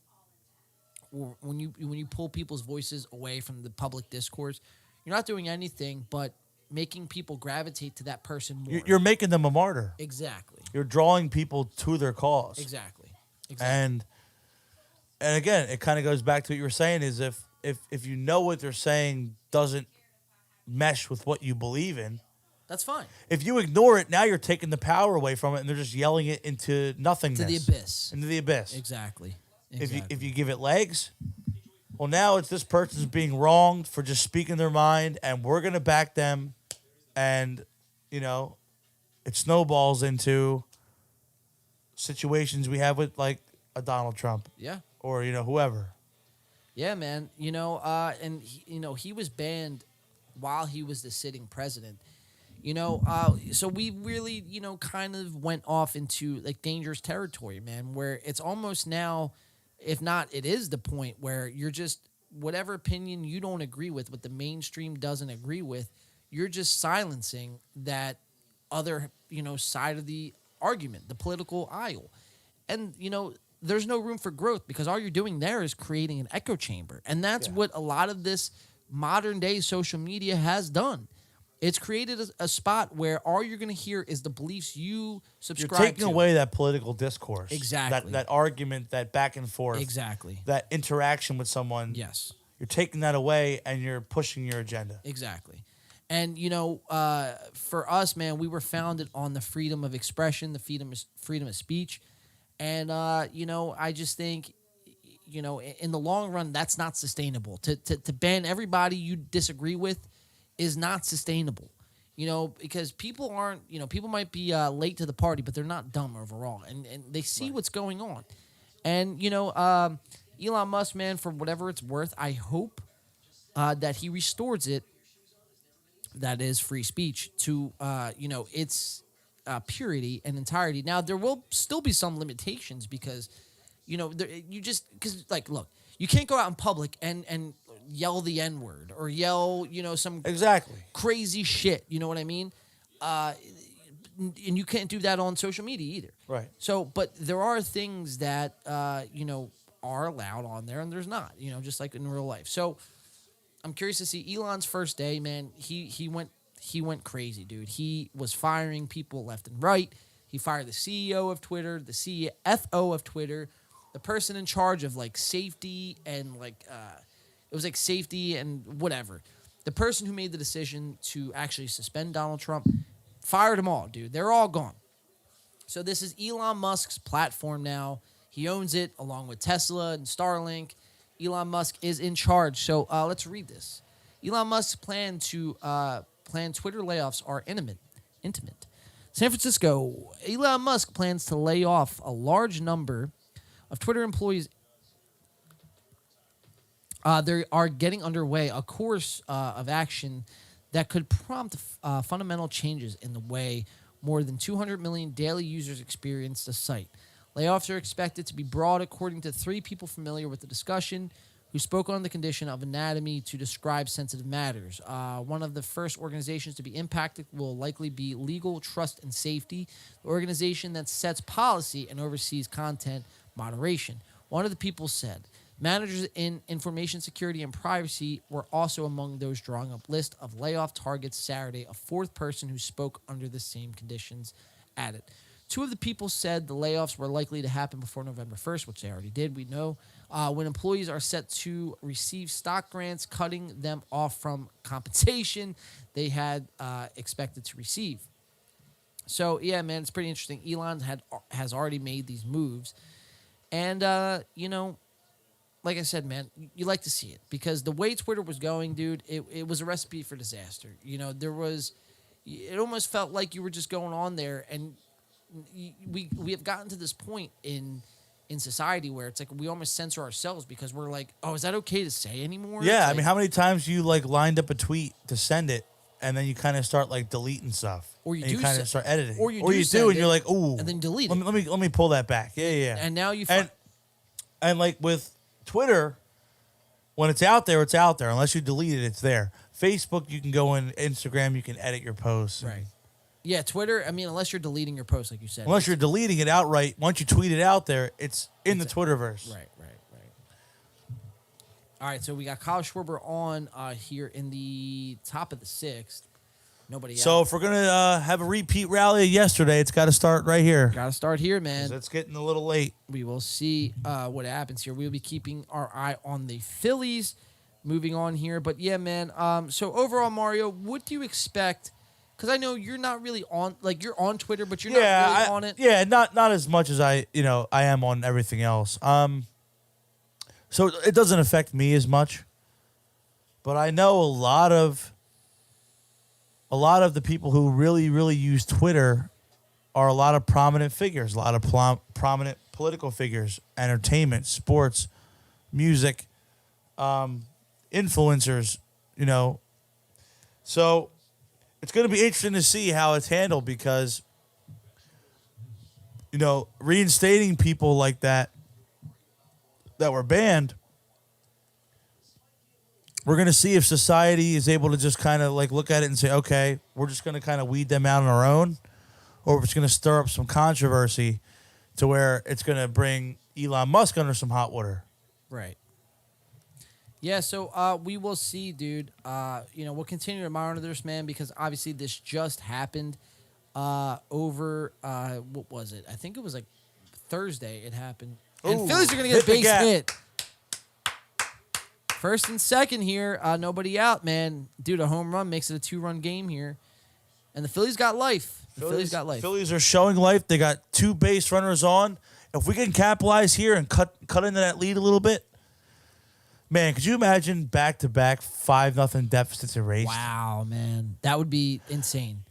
or when you pull people's voices away from the public discourse, you're not doing anything but making people gravitate to that person more. You're making them a martyr. Exactly. You're drawing people to their cause. Exactly. And again, it kind of goes back to what you were saying, is if you know what they're saying doesn't mesh with what you believe in, that's fine. If you ignore it, now you're taking the power away from it, and they're just yelling it into nothingness. To the abyss. Into the abyss. Exactly. If you give it legs, well, now it's this person's being wronged for just speaking their mind, and we're going to back them, and, you know, it snowballs into situations we have with, like, a Donald Trump. Yeah. Or, you know, whoever. Yeah, man. You know, and, he was banned while he was the sitting president. You know, so we really, kind of went off into, like, dangerous territory, man, where it's almost now, if not, it is the point where you're just, whatever opinion you don't agree with, what the mainstream doesn't agree with, you're just silencing that other, side of the argument, the political aisle. And, there's no room for growth because all you're doing there is creating an echo chamber. And that's what a lot of this modern day social media has done. It's created a spot where all you're going to hear is the beliefs you subscribe to. You're taking away that political discourse. Exactly. That argument, that back and forth. Exactly. That interaction with someone. Yes. You're taking that away and you're pushing your agenda. Exactly. And, for us, man, we were founded on the freedom of expression, the freedom of speech. And, I just think, in the long run, that's not sustainable. To ban everybody you disagree with is not sustainable, because people aren't, people might be late to the party, but they're not dumb overall. And they see what's going on. And, Elon Musk, man, for whatever it's worth, I hope that he restores it, that is free speech, to, its purity and entirety. Now, there will still be some limitations because, look, you can't go out in public and yell the N-word or yell, some crazy shit. You know what I mean? And you can't do that on social media either. Right. So, but there are things that, are allowed on there and there's not, just like in real life. So I'm curious to see Elon's first day, man. He went crazy, dude. He was firing people left and right. He fired the CEO of Twitter, the CFO of Twitter, the person in charge of, like, safety and, like, it was, like, safety and whatever. The person who made the decision to actually suspend Donald Trump fired them all, dude. They're all gone. So this is Elon Musk's platform now. He owns it along with Tesla and Starlink. Elon Musk is in charge. So let's read this. Elon Musk's planned Twitter layoffs are intimate. San Francisco, Elon Musk plans to lay off a large number of Twitter employees. They are getting underway a course of action that could prompt fundamental changes in the way more than 200 million daily users experience the site. Layoffs are expected to be broad, according to 3 people familiar with the discussion who spoke on the condition of anatomy to describe sensitive matters. One of the first organizations to be impacted will likely be Legal, Trust, and Safety, the organization that sets policy and oversees content moderation. One of the people said, managers in information security and privacy were also among those drawing up list of layoff targets Saturday. A 4th person who spoke under the same conditions added. 2 of the people said the layoffs were likely to happen before November 1st, which they already did, we know, when employees are set to receive stock grants, cutting them off from compensation they had expected to receive. So, yeah, man, it's pretty interesting. Elon has already made these moves. And, like I said, man, you like to see it. Because the way Twitter was going, dude, it was a recipe for disaster. It almost felt like you were just going on there and we have gotten to this point in society where it's like we almost censor ourselves because we're like, oh, is that okay to say anymore? Yeah, I mean, how many times you, like, lined up a tweet to send it and then you kind of start, like, deleting stuff. Or you kind of start editing. Or you do and you're like, ooh. And then delete it. Let me pull that back. Yeah. And now you and like with Twitter, when it's out there, it's out there. Unless you delete it, it's there. Facebook, you can go in. Instagram, you can edit your posts. Right. Yeah, Twitter. I mean, unless you're deleting your post, like you said. Unless you're deleting it outright. Once you tweet it out there, it's in the Twitterverse. Right. All right, so we got Kyle Schwarber on here in the top of the 6th. Nobody So out. if we're going to have a repeat rally of yesterday, it's got to start right here. Got to start here, man. It's getting a little late. We will see what happens here. We'll be keeping our eye on the Phillies moving on here. But, yeah, man, so overall, Mario, what do you expect? Because I know you're not really on, like, you're on Twitter, but you're not really on it. Yeah, not as much as I am on everything else. So it doesn't affect me as much. But I know a lot of the people who really, really use Twitter are a lot of prominent figures, a lot of prominent political figures, entertainment, sports, music, influencers, So it's going to be interesting to see how it's handled because, reinstating people like that were banned, we're going to see if society is able to just kind of like look at it and say, okay, we're just going to kind of weed them out on our own, or if it's going to stir up some controversy to where it's going to bring Elon Musk under some hot water. Right. Yeah, so we will see, dude. We'll continue to monitor this, man, because obviously this just happened over, what was it? I think it was like Thursday it happened. And Phillies are going to get a base hit. First and second here, nobody out, man. Dude, a home run makes it a 2-run game here. And the Phillies got life. Phillies are showing life. They got 2 base runners on. If we can capitalize here and cut into that lead a little bit, man, could you imagine back-to-back 5-0 deficits erased? Wow, man. That would be insane.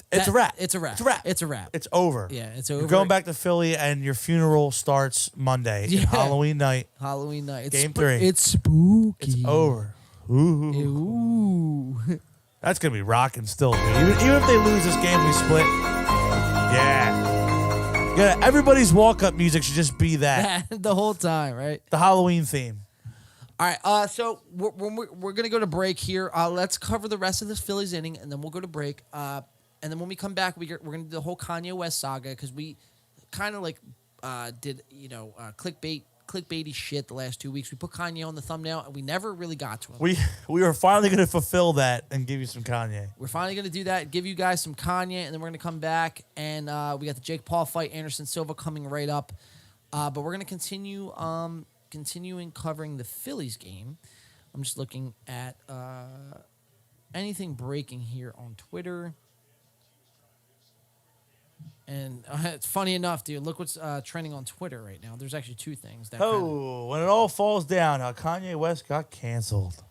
It's a wrap. It's a wrap. It's a wrap. It's a wrap. It's over. Yeah, it's over. You're going back to Philly, and your funeral starts Monday. Yeah. Halloween night. Halloween night. It's Game 3. It's spooky. It's over. Ooh. That's going to be rocking still, dude. Even if they lose this game, we split. Yeah. Everybody's walk-up music should just be that. The whole time, right? The Halloween theme. All right, so we're going to go to break here. Let's cover the rest of this Phillies inning, and then we'll go to break. And then when we come back, we're going to do the whole Kanye West saga because we kind of like did, clickbaity shit the last 2 weeks. We put Kanye on the thumbnail, and we never really got to him. We are finally going to fulfill that and give you some Kanye. We're finally going to do that, give you guys some Kanye, and then we're going to come back, and we got the Jake Paul fight, Anderson Silva coming right up. But we're going to continuing covering the Phillies game. I'm just looking at anything breaking here on Twitter. And it's funny enough, dude. Look what's trending on Twitter right now. There's actually 2 things. When it all falls down, how Kanye West got canceled.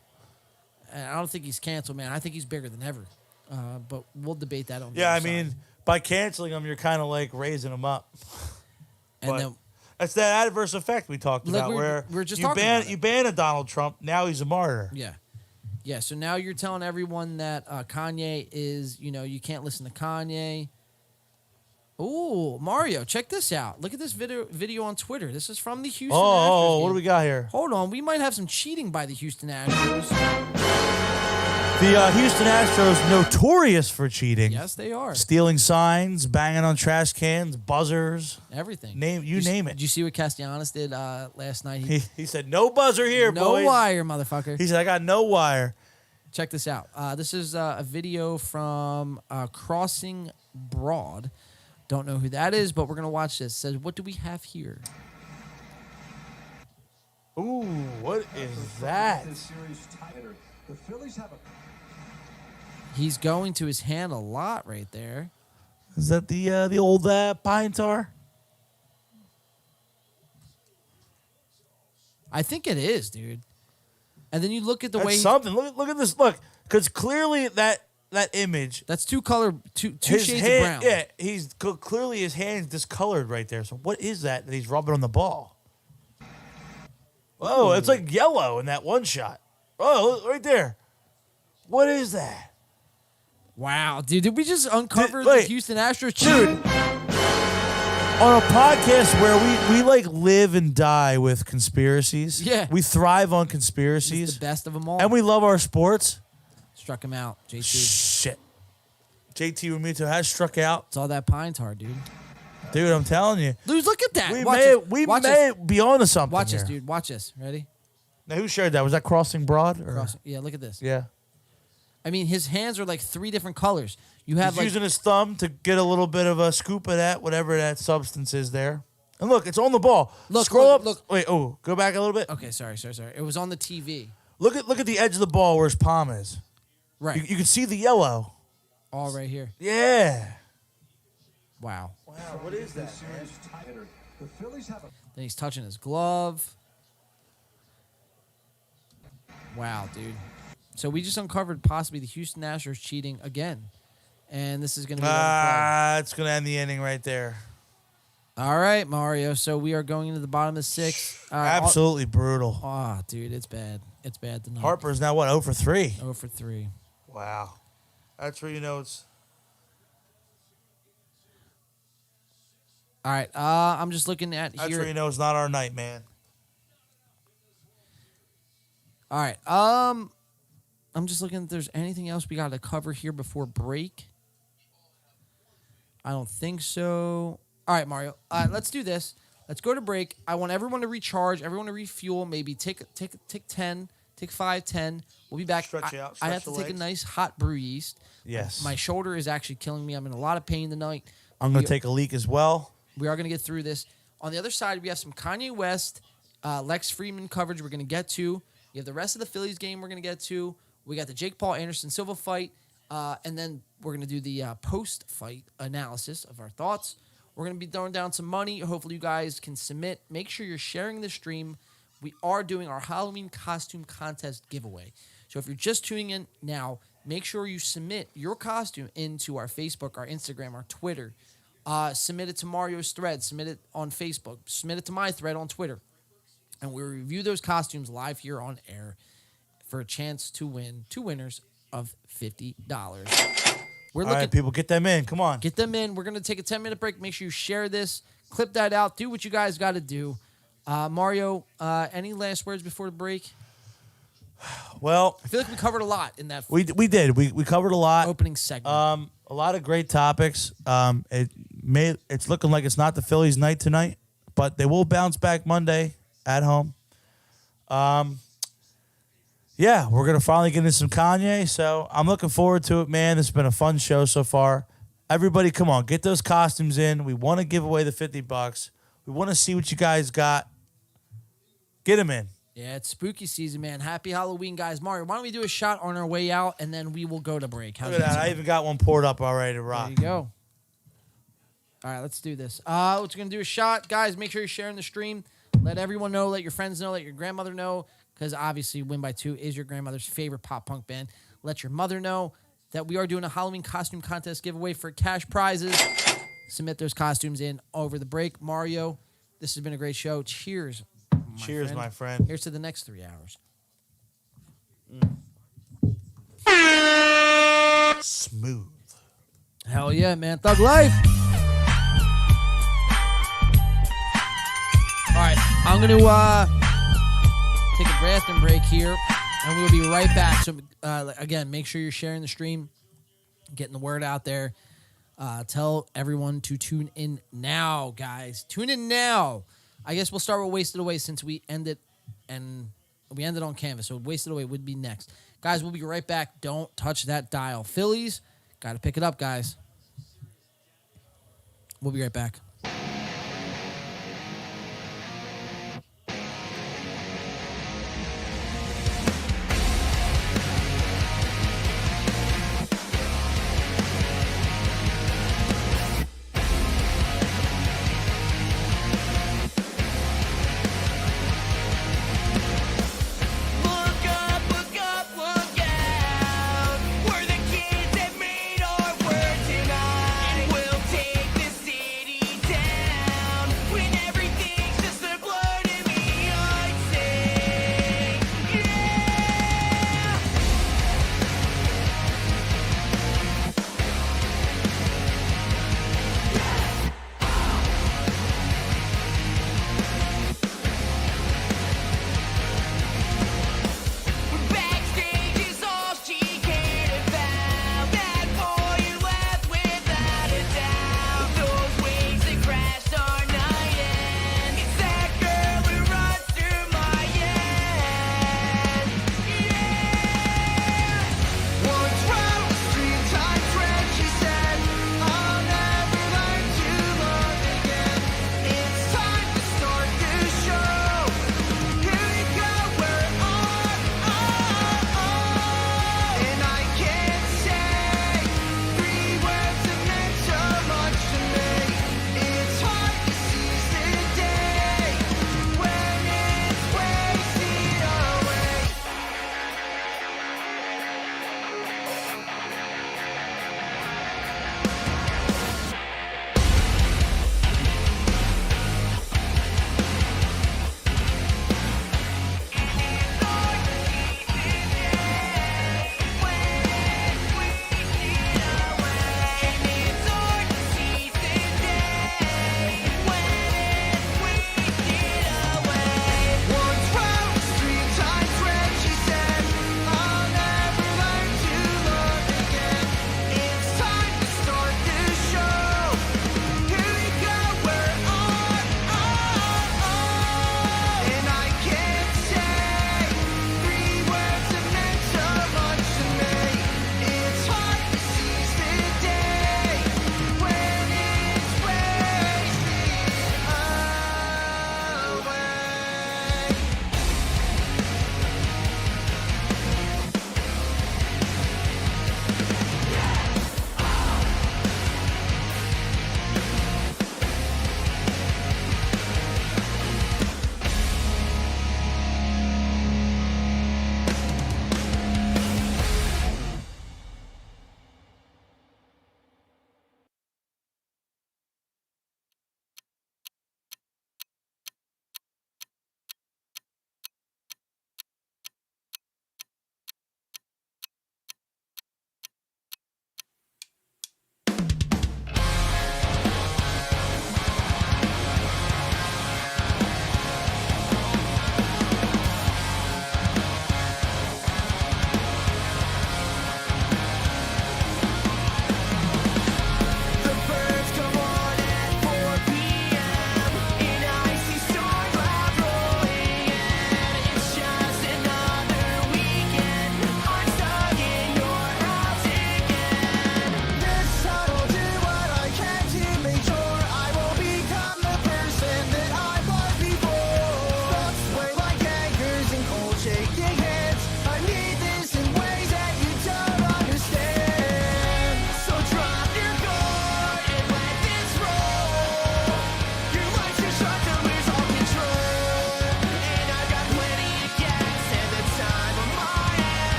I don't think he's canceled, man. I think he's bigger than ever. But we'll debate that on the Yeah, other I mean, side. by canceling him, you're kind of like raising him up. And then that's that adverse effect we talked about, where we're just you talking about it. you ban a Donald Trump, now he's a martyr. Yeah. So now you're telling everyone that Kanye is, you can't listen to Kanye. Ooh, Mario, check this out. Look at this video on Twitter. This is from the Houston Astros. What do we got here? Hold on. We might have some cheating by the Houston Astros. The Houston Astros notorious for cheating. Yes, they are. Stealing signs, banging on trash cans, buzzers. Everything. Name it. Did you see what Castellanos did last night? He said, no buzzer here, boys. No wire, motherfucker. He said, I got no wire. Check this out. This is a video from Crossing Broad. Don't know who that is, but we're going to watch this. It says, what do we have here? Ooh, what is that? He's going to his hand a lot right there. Is that the old pine tar? I think it is, dude. And then you look at the That's way something. Look at this. Look, because clearly that image. That's two shades of brown. Yeah, he's clearly his hand's discolored right there. So what is that he's rubbing on the ball? Oh, it's like yellow in that one shot. Oh, look, right there. What is that? Wow, dude! Did we just uncover the Houston Astros? Dude, on a podcast where we like live and die with conspiracies. Yeah, we thrive on conspiracies. He's the best of them all, and we love our sports. Struck him out, JT. Shit. JT Realmuto has struck out. It's all that pine tar, dude. Dude, I'm telling you. Dude, look at that. We Watch may be on to something. Watch this, here. dude. Watch this. Ready? Now, who shared that? Was that Crossing Broad? Or? Yeah, look at this. Yeah. I mean, his hands are like 3 different colors. You have He's like using his thumb to get a little bit of a scoop of that, whatever that substance is there. And look, it's on the ball. Scroll up. Look. Wait, go back a little bit. Okay, sorry. It was on the TV. Look at the edge of the ball where his palm is. Right. You can see the yellow. All right here. Yeah. Wow. Wow, what is that, man? Then he's touching his glove. Wow, dude. So we just uncovered possibly the Houston Astros cheating again. And this is going to be it's going to end the inning right there. All right, Mario. So we are going into the bottom of 6. Absolutely brutal. Oh, dude, it's bad. It's bad tonight. Harper's now what, 0 for 3? 0 for 3. Wow. That's where you know it's... All right, I'm just looking at That's here. where you know it's not our night, man. All right, I'm just looking if there's anything else we got to cover here before break. I don't think so. All right, Mario. Let's do this. Let's go to break. I want everyone to recharge, everyone to refuel. Maybe take 10, take 5, 10. We'll be back. Stretch out. I have to take a nice hot brew yeast. Yes. My shoulder is actually killing me. I'm in a lot of pain tonight. I'm going to take a leak as well. We are going to get through this. On the other side, we have some Kanye West, Lex Friedman coverage we're going to get to. We have the rest of the Phillies game we're going to get to. We got the Jake Paul Anderson Silva fight. And then we're going to do the post-fight analysis of our thoughts. We're going to be throwing down some money. Hopefully you guys can submit. Make sure you're sharing the stream. We are doing our Halloween costume contest giveaway. So if you're just tuning in now, make sure you submit your costume into our Facebook, our Instagram, our Twitter. Submit it to Mario's thread. Submit it on Facebook. Submit it to my thread on Twitter. And we'll review those costumes live here on air for a chance to win 2 winners of $50. We're All right, people, get them in. Come on. Get them in. We're going to take a 10-minute break. Make sure you share this. Clip that out. Do what you guys got to do. Mario, any last words before the break? Well, I feel like we covered a lot in that. We did. We covered a lot. Opening segment. A lot of great topics. It's looking like it's not the Phillies' night tonight, but they will bounce back Monday at home. Yeah, we're going to finally get into some Kanye, so I'm looking forward to it, man. It's been a fun show so far. Everybody, come on, get those costumes in. We want to give away the $50. We want to see what you guys got. Get them in. Yeah, it's spooky season, man. Happy Halloween, guys. Mario, why don't we do a shot on our way out, and then we will go to break. Look at that. I even got one poured up already to rock. There you go. All right, let's do this. We're going to do a shot. Guys, make sure you're sharing the stream. Let everyone know. Let your friends know. Let your grandmother know. Because obviously Win by 2 is your grandmother's favorite pop-punk band. Let your mother know that we are doing a Halloween costume contest giveaway for cash prizes. Submit those costumes in over the break. Mario, this has been a great show. Cheers. Cheers, my friend. Here's to the next 3 hours. Smooth. Hell yeah, man. Thug life. All right, I'm going to take a bathroom break here, and we'll be right back. So, again, make sure you're sharing the stream, getting the word out there. Tell everyone to tune in now, guys. Tune in now. I guess we'll start with Wasted Away since we ended on Canvas. So Wasted Away would be next. Guys, we'll be right back. Don't touch that dial. Phillies, got to pick it up, guys. We'll be right back. We're the kids that made our word tonight. We'll take the city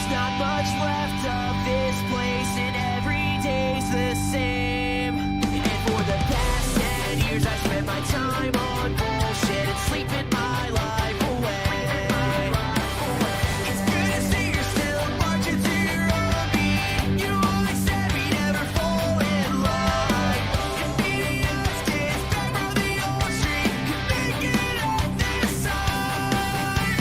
There's not much left of this place, and every day's the same. And for the past 10 years, I spent my time on bullshit and sleeping my life away. It's good to see you're still marching to your own beat. You always said we never fall in love. And beating us kids back from the old street could make it up this side.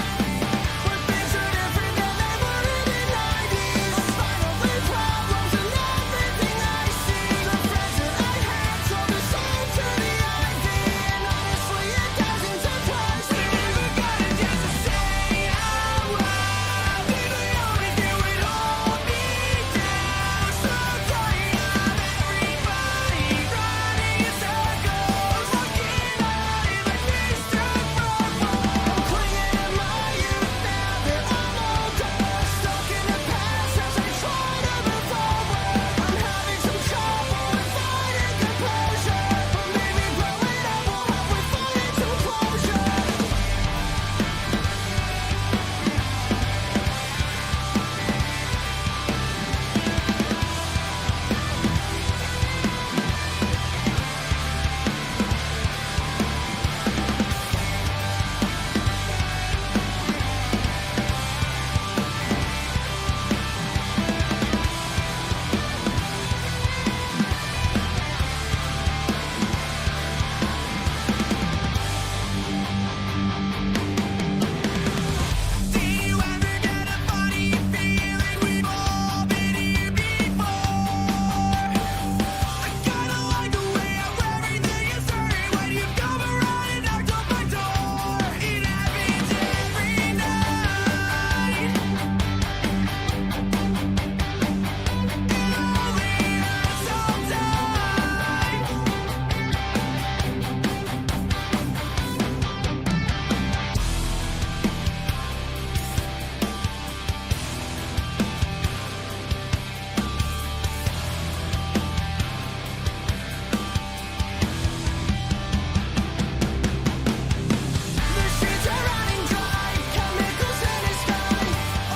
But things are different than they were in the 90s. My spinal fluid problems and everything I see. The friends that I had told the same to the IV. And honestly, it doesn't surprise me. We never got a chance to say out loud. They always do it all me down. So tired of everybody running in circles, looking out in my face to I'm clinging to my youth now that I'm older. Stuck in the past as I try to move forward. I'm having some trouble with finding composure, but maybe growing up will help with finding some closure. Do you ever get a funny feeling we've all been here before? I kinda like the way how everything is hurting when you come around and knock on my door. It happens every night. It only hurts sometimes. The streets are running dry, chemicals in the sky.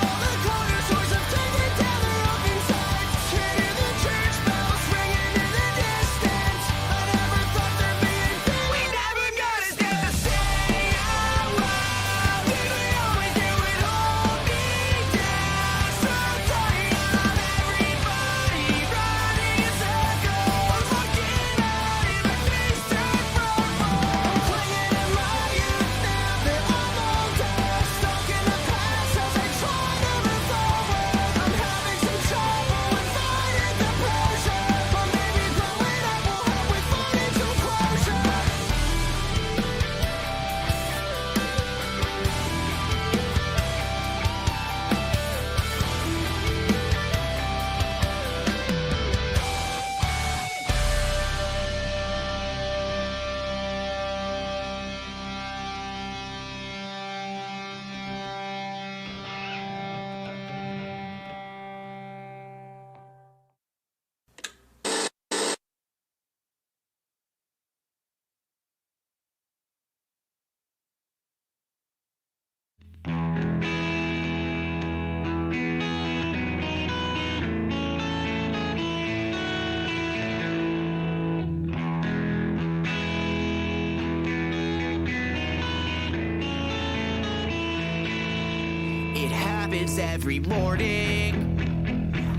All the corner stores have taken down their open signs. Hear the church bells ringing in the distance. I never thought there'd be a day we never got a chance to say out loud. Did we always do it all me down? So tired of everybody running in circles, looking out in my face to I'm clinging to my youth now that I'm older. Stuck in the past as I try to move forward. I'm having some trouble with finding composure, but maybe growing up will help with finding some closure. It happens every morning.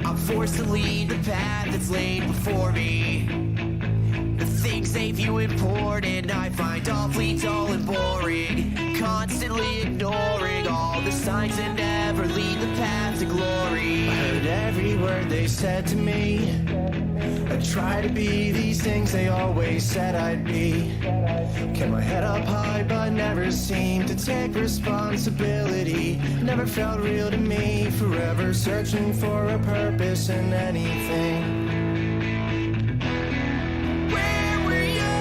I'm forced to lead the path that's laid before me. The things they view important, I find awfully dull and boring. Constantly ignoring all the signs that never lead the path to glory. I heard every word they said to me. I try to be these things they always said I'd be. Kept my head up high but never seemed to take responsibility. Never felt real to me, forever searching for a purpose in anything. Where were you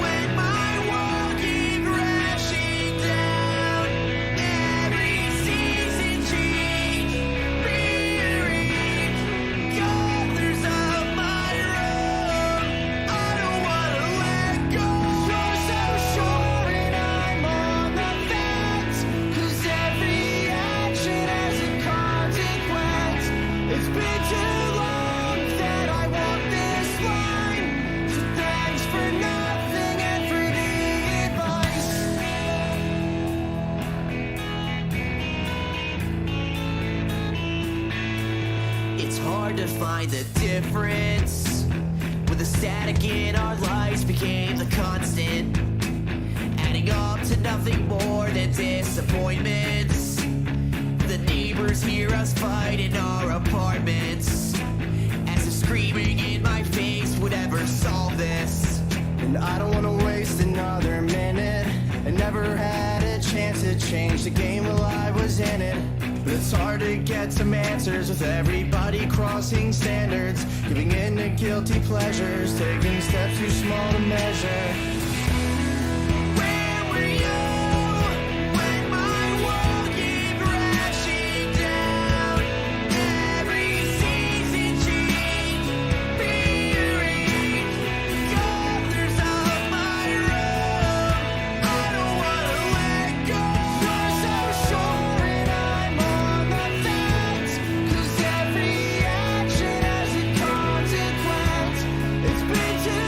when my world came crashing down? Every season changed, rearranged colors of my room. I don't wanna let go. You're so sure and I'm on the fence, 'cause every action has a consequence. to find the difference. When the static in our lives became the constant, adding up to nothing more than disappointments. The neighbors hear us fight in our apartments, as if screaming in my face would ever solve this. And I don't wanna waste another minute. I never had a chance to change the game while I was in it. But it's hard to get some answers with everybody crossing standards, giving in to guilty pleasures, taking steps too small to measure. Where were you when my world came crashing down? Every season changed, rearranged the colors of my room. I don't wanna let go. You're so sure and I'm on the fence, 'cause every action has a consequence. It's been too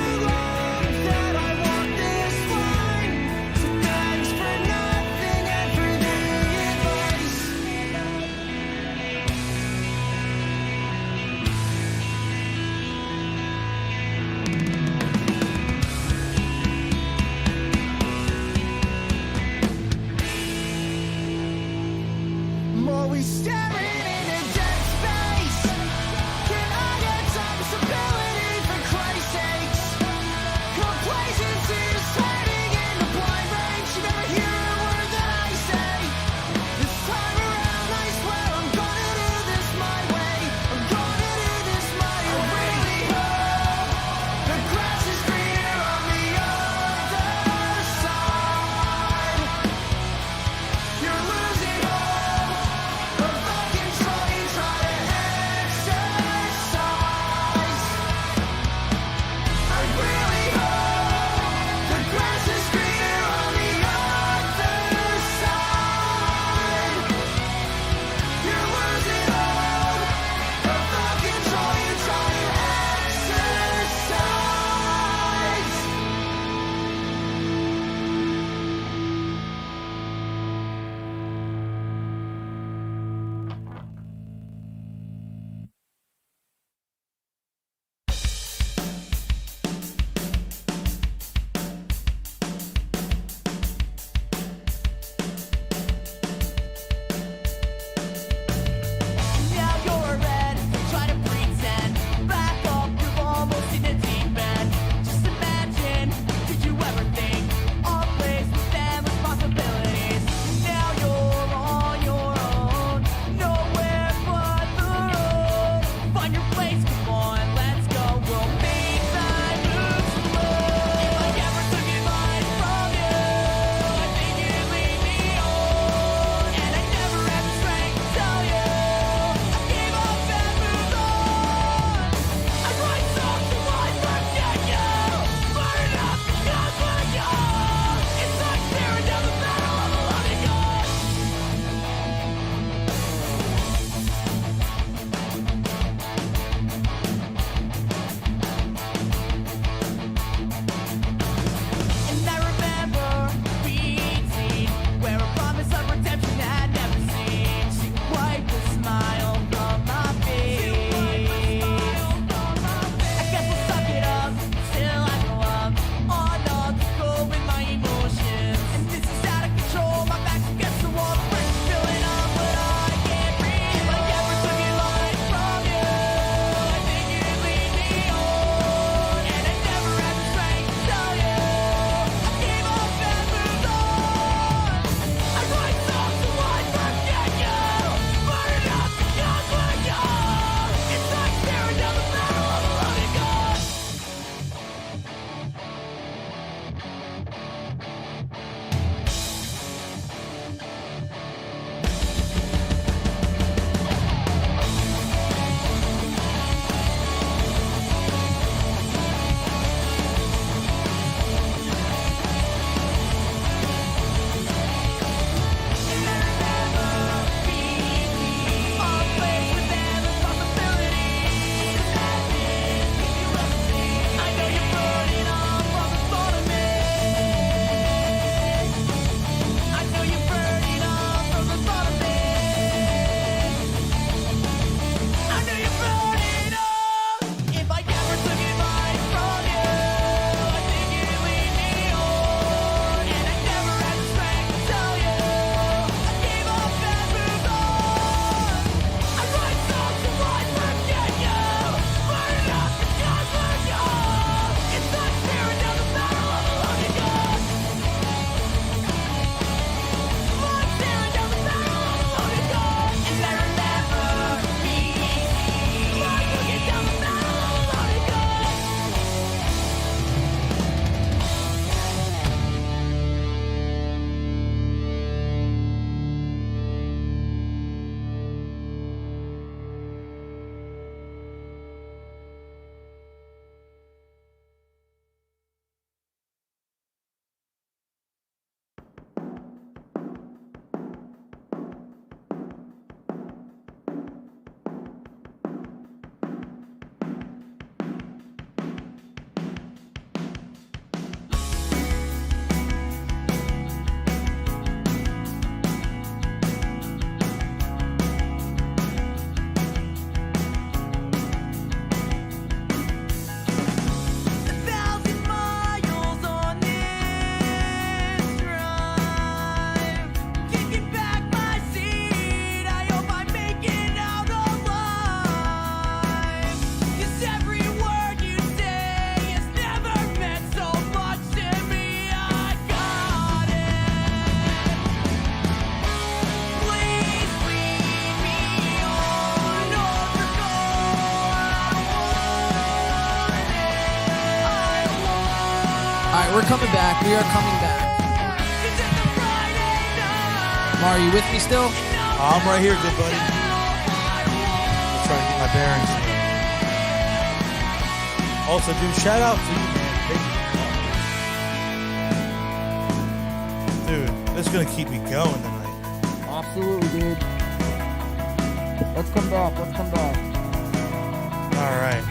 we're coming back. We are coming back. Mar, are you with me still? I'm right here, good buddy. I'm trying to get my bearings. Also, dude, shout out to you, man. Dude, this is going to keep me going tonight. Absolutely, dude. Let's come back. Let's come back. All right.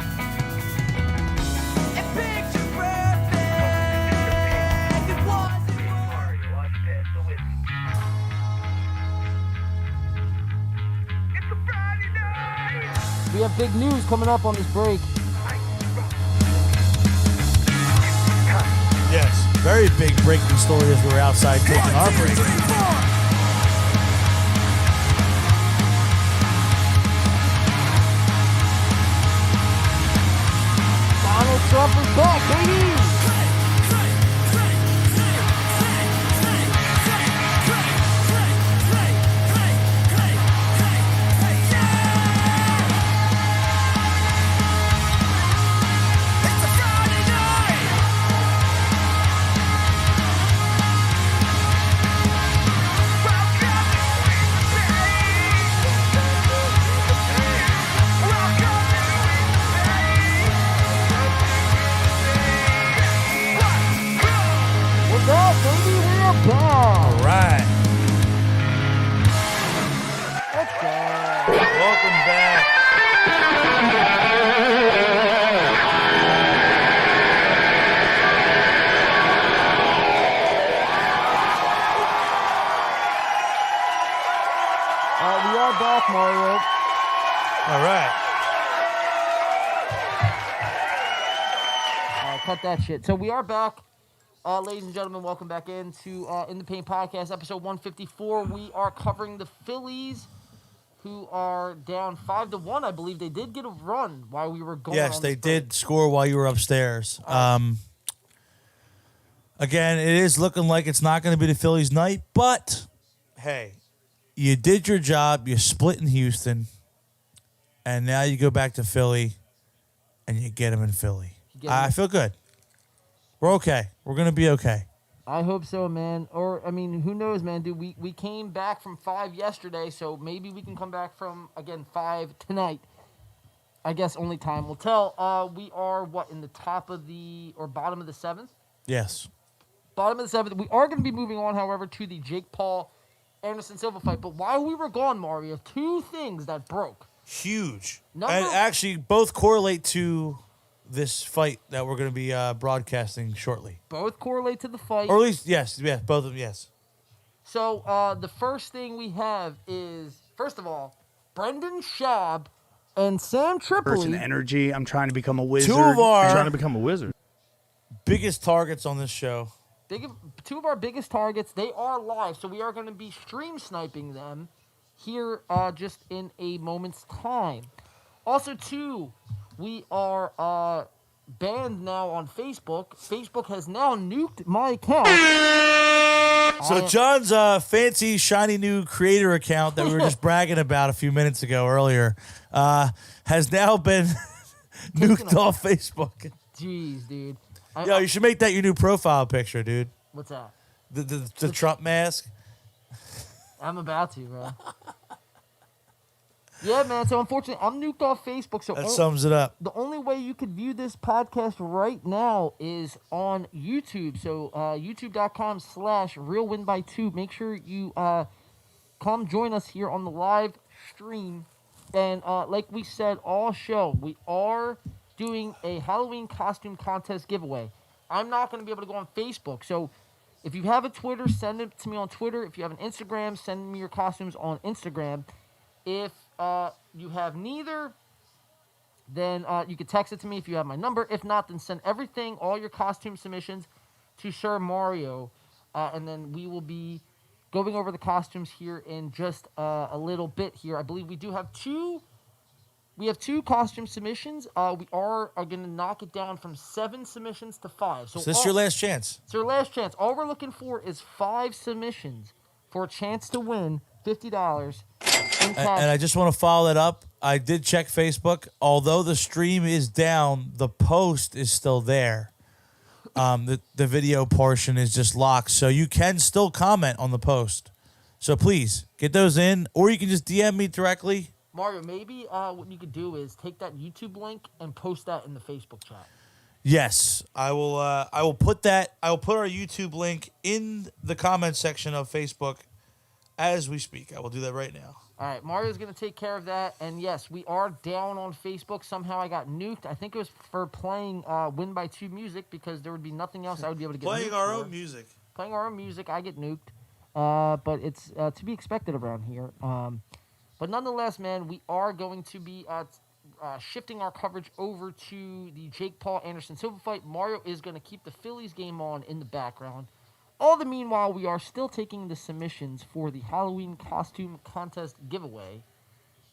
We have big news coming up on this break. Yes, very big breaking story as we're outside taking our break. Donald Trump is back, baby! All right. Let's go. Welcome back. We are back, Mario. All right. Cut that shit. So we are back. Ladies and gentlemen, welcome back into In the Paint Podcast, episode 154. We are covering the Phillies, who are down 5-1. I believe they did get a run while we were going. Yes, they did score while you were upstairs. Again, it is looking like it's not going to be the Phillies' night, but hey, you did your job. You split in Houston, and now you go back to Philly, and you get them in Philly. I feel good. We're okay. We're going to be okay. I hope so, man. Or, I mean, who knows, man, dude. We came back from 5 yesterday, so maybe we can come back from, again, 5 tonight. I guess only time will tell. We are, in the top of the, or bottom of the 7th? Yes. Bottom of the 7th. We are going to be moving on, however, to the Jake Paul, Anderson Silva fight. But while we were gone, Mario, 2 things that broke. Huge. And actually, both correlate to this fight that we're going to be broadcasting shortly. Both correlate to the fight. Or at least, yes, both of them, yes. So, the first thing we have is, first of all, Brendan Schaub and Sam Tripoli. Person energy. I'm trying to become a wizard. Two of our trying to become a wizard. Biggest targets on this show. 2 of our biggest targets. They are live, so we are going to be stream sniping them here just in a moment's time. Also, 2, we are banned now on Facebook. Facebook has now nuked my account. So John's fancy, shiny new creator account that we were just bragging about a few minutes ago earlier has now been nuked off Facebook. Jeez, dude. Yo, you should make that your new profile picture, dude. What's that? The Trump mask. I'm about to, bro. Yeah, man. So, unfortunately, I'm nuked off Facebook. So that sums it up. The only way you could view this podcast right now is on YouTube. So, youtube.com/realwinby2. Make sure you come join us here on the live stream. And like we said all show, we are doing a Halloween costume contest giveaway. I'm not going to be able to go on Facebook. So, if you have a Twitter, send it to me on Twitter. If you have an Instagram, send me your costumes on Instagram. If you have neither, then you can text it to me if you have my number. If not, then send everything, all your costume submissions to Sir Mario. And then we will be going over the costumes here in just a little bit here. I believe we do have 2. We have 2 costume submissions. We are going to knock it down from 7 submissions to 5. So this is your last chance. It's your last chance. All we're looking for is 5 submissions for a chance to win $50. And I just want to follow that up. I did check Facebook. Although the stream is down, the post is still there. the video portion is just locked, so you can still comment on the post. So please get those in, or you can just DM me directly. Mario, maybe what you could do is take that YouTube link and post that in the Facebook chat. Yes, I will. I will put that. I will put our YouTube link in the comment section of Facebook as we speak. I will do that right now. All right, Mario's going to take care of that. And yes, we are down on Facebook. Somehow I got nuked. I think it was for playing Win by 2 music because there would be nothing else I would be able to get Playing nuked our for. own music. Playing our own music, I get nuked. But it's to be expected around here. But nonetheless, man, we are going to be shifting our coverage over to the Jake Paul Anderson Silva fight. Mario is going to keep the Phillies game on in the background. All the meanwhile, we are still taking the submissions for the Halloween costume contest giveaway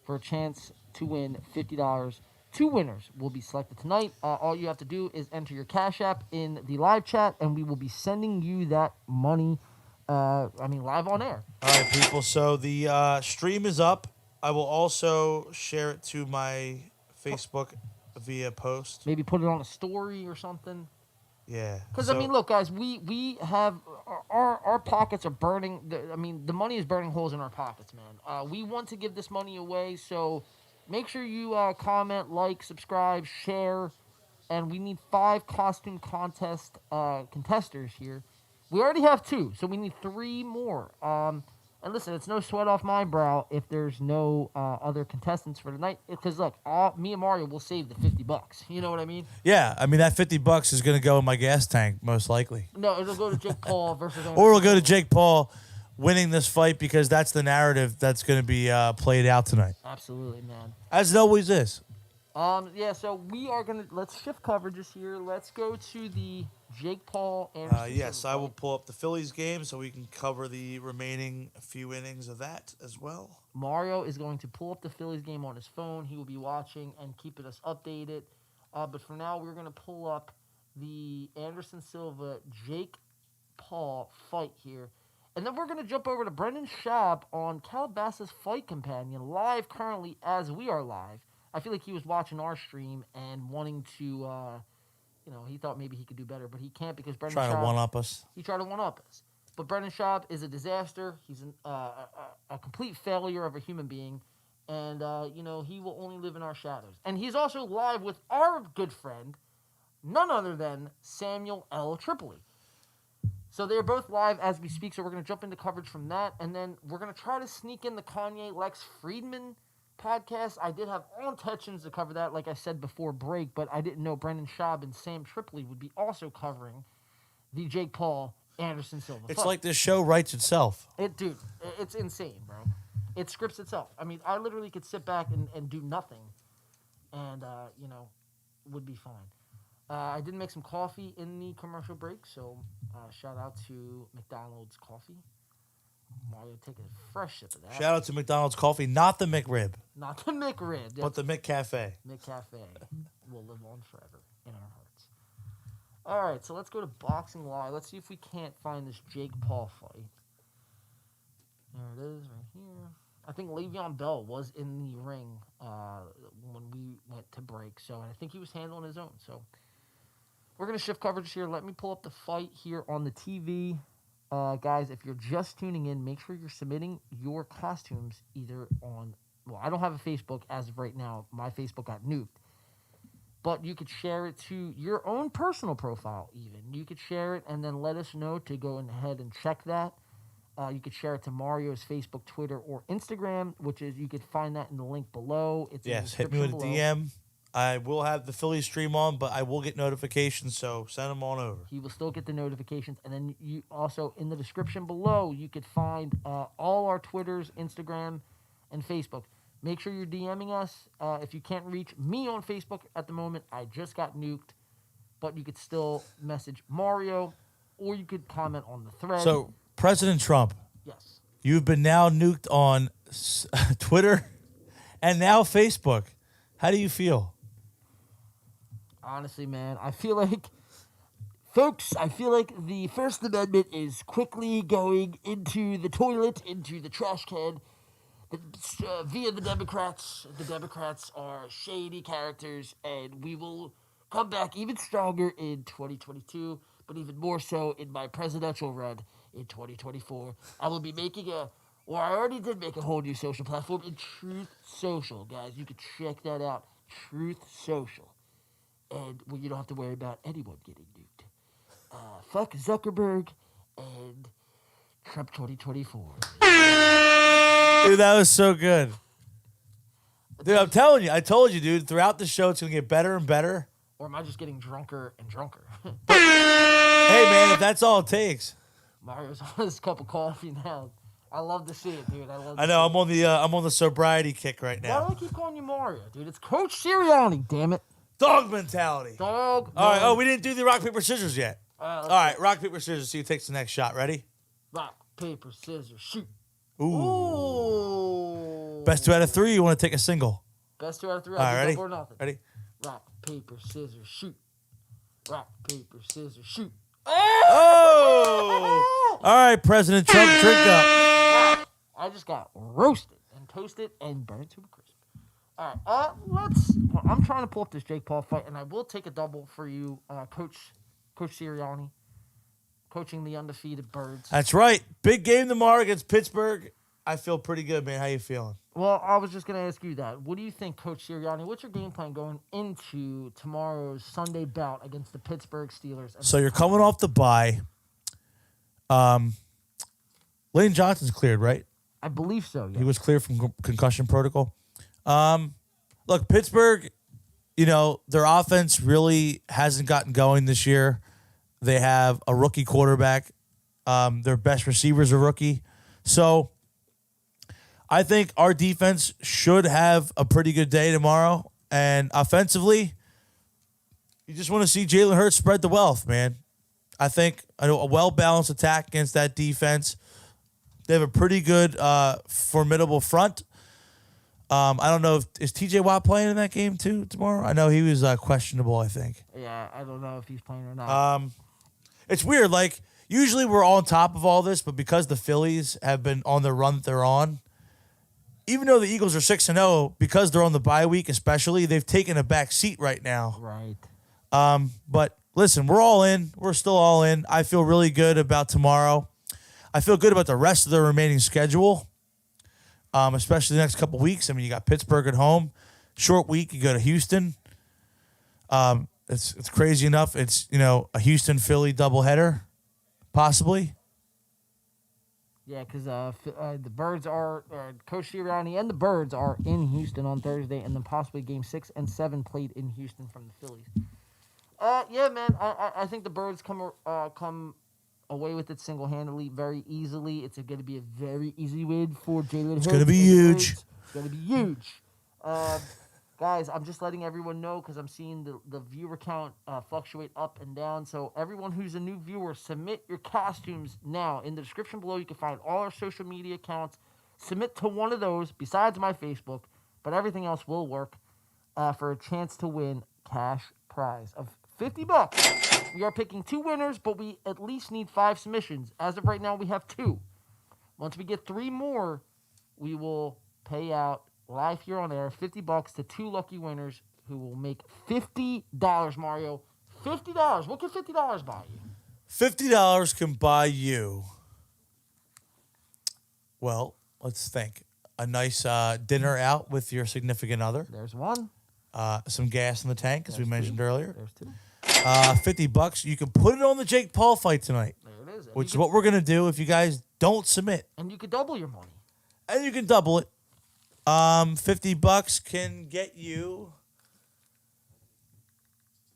for a chance to win $50. 2 winners will be selected tonight. All you have to do is enter your Cash App in the live chat, and we will be sending you that money, live on air. All right, people. So the stream is up. I will also share it to my Facebook via post. Maybe put it on a story or something. Yeah. Because, look, guys, we have our pockets are burning. The money is burning holes in our pockets, man. We want to give this money away, so make sure you comment, like, subscribe, share, and we need 5 costume contest contesters here. We already have 2, so we need 3 more. And listen, it's no sweat off my brow if there's no other contestants for tonight. Because look, me and Mario will save the $50. You know what I mean? Yeah, that $50 is going to go in my gas tank most likely. No, it'll go to Jake Paul versus. Or we'll go to Jake Paul winning this fight because that's the narrative that's going to be played out tonight. Absolutely, man. As it always is. Yeah. So we are let's shift coverages here. Let's go to the Jake Paul Anderson. Yes, I will pull up the Phillies game so we can cover the remaining few innings of that as well. Mario is going to pull up the Phillies game on his phone. He will be watching and keeping us updated. But for now, we're going to pull up the Anderson Silva Jake Paul fight here. And then we're going to jump over to Brendan Schaub on Calabasas Fight Companion, live currently as we are live. I feel like he was watching our stream and wanting to... he thought maybe he could do better, but he can't because Brendan Trying Schaub... to one-up us. He tried to one-up us. But Brendan Schaub is a disaster. He's a complete failure of a human being. And, he will only live in our shadows. And he's also live with our good friend, none other than Samuel L. Tripoli. So they're both live as we speak, so we're going to jump into coverage from that. And then we're going to try to sneak in the Kanye Lex Friedman podcast. I did have all intentions to cover that, like I said before break, but I didn't know Brendan Schaub and Sam Tripoli would be also covering the Jake Paul Anderson Silva. It's like this show writes itself. It's insane, bro. It scripts itself. I literally could sit back and do nothing, and would be fine. I did make some coffee in the commercial break, so shout out to McDonald's coffee. Mario, take a fresh sip of that. Shout out to McDonald's coffee, not the McRib. Not the McRib. But the McCafe. McCafe will live on forever in our hearts. All right, so let's go to Boxing Live. Let's see if we can't find this Jake Paul fight. There it is, right here. I think Le'Veon Bell was in the ring when we went to break, so I think he was handling his own. So we're going to shift coverage here. Let me pull up the fight here on the TV. Guys, if you're just tuning in, make sure you're submitting your costumes either on... Well, I don't have a Facebook as of right now. My Facebook got nuked. But you could share it to your own personal profile even. You could share it and then let us know to go ahead and check that. You could share it to Mario's Facebook, Twitter, or Instagram, which is... You could find that in the link below. It's yes, hit me with a DM. I will have the Phillies stream on, but I will get notifications, so send them on over. He will still get the notifications. And then you also, in the description below, you could find all our Twitters, Instagram, and Facebook. Make sure you're DMing us. If you can't reach me on Facebook at the moment, I just got nuked. But you could still message Mario, or you could comment on the thread. So, President Trump. Yes. You've been now nuked on Twitter and now Facebook. How do you feel? Honestly, man, I feel like, folks, the First Amendment is quickly going into the toilet, into the trash can, via the Democrats. The Democrats are shady characters, and we will come back even stronger in 2022, but even more so in my presidential run in 2024. I will be making I already did make a whole new social platform in Truth Social, guys. You can check that out, Truth Social. And you don't have to worry about anyone getting nuked. Fuck Zuckerberg and Trump 2024. Dude, that was so good. Dude, I'm telling you, I told you, dude, throughout the show, it's going to get better and better. Or am I just getting drunker and drunker? Hey, man, if that's all it takes. Mario's on his cup of coffee now. I love to see it, dude. I know, I'm on the sobriety kick right now. Why do I keep calling you Mario, dude? It's Coach Sirianni, damn it. Dog mentality. Dog. All right. Oh, we didn't do the rock, paper, scissors yet. All right. Rock, paper, scissors. See who takes the next shot. Ready? Rock, paper, scissors, shoot. Ooh. Best 2 out of 3. You want to take a single? Best 2 out of 3. All right. Ready? Or nothing. Ready? Rock, paper, scissors, shoot. Rock, paper, scissors, shoot. Oh! All right, President Trump, drink up. I just got roasted and toasted and burned to a crisp. All right, I'm trying to pull up this Jake Paul fight, and I will take a double for you, Coach Sirianni, coaching the undefeated Birds. That's right. Big game tomorrow against Pittsburgh. I feel pretty good, man. How you feeling? Well, I was just going to ask you that. What do you think, Coach Sirianni? What's your game plan going into tomorrow's Sunday bout against the Pittsburgh Steelers? So you're coming off the bye. Lane Johnson's cleared, right? I believe so, yeah. He was cleared from concussion protocol. Look, Pittsburgh, their offense really hasn't gotten going this year. They have a rookie quarterback. Their best receiver's a rookie. So I think our defense should have a pretty good day tomorrow. And offensively, you just want to see Jalen Hurts spread the wealth, man. I think a well-balanced attack against that defense. They have a pretty good, formidable front. I don't know is TJ Watt playing in that game too tomorrow? I know he was questionable, I think. Yeah, I don't know if he's playing or not. It's weird. Like, usually we're on top of all this, but because the Phillies have been on the run that they're on, even though the Eagles are 6-0, because they're on the bye week especially, they've taken a back seat right now. Right. But listen, we're all in. We're still all in. I feel really good about tomorrow. I feel good about the rest of the remaining schedule, especially the next couple weeks. I mean, you got Pittsburgh at home. Short week, you go to Houston. It's crazy enough. It's, a Houston-Philly doubleheader, possibly. Yeah, because the Birds are Coach Sirianni and the Birds are in Houston on Thursday, and then possibly Game 6 and 7 played in Houston from the Phillies. Yeah, man, I think the Birds come away with it single-handedly, very easily. It's going to be a very easy win for Jalen Hurts. It's going to be huge. It's going to be huge. Guys, I'm just letting everyone know because I'm seeing the viewer count fluctuate up and down. So everyone who's a new viewer, submit your costumes now. In the description below, you can find all our social media accounts. Submit to one of those besides my Facebook, but everything else will work for a chance to win cash prize of $50. We are picking 2 winners, but we at least need 5 submissions. As of right now, we have 2. Once we get 3 more, we will pay out live here on air, $50 to 2 lucky winners who will make $50, Mario. $50. What can $50 buy you? $50 can buy you, well, let's think. A nice dinner out with your significant other. There's 1. Some gas in the tank, as we mentioned earlier. There's 2. $50. You can put it on the Jake Paul fight tonight. There it is. Which is what we're going to do if you guys don't submit. And you could double your money. And you can double it. $50 can get you.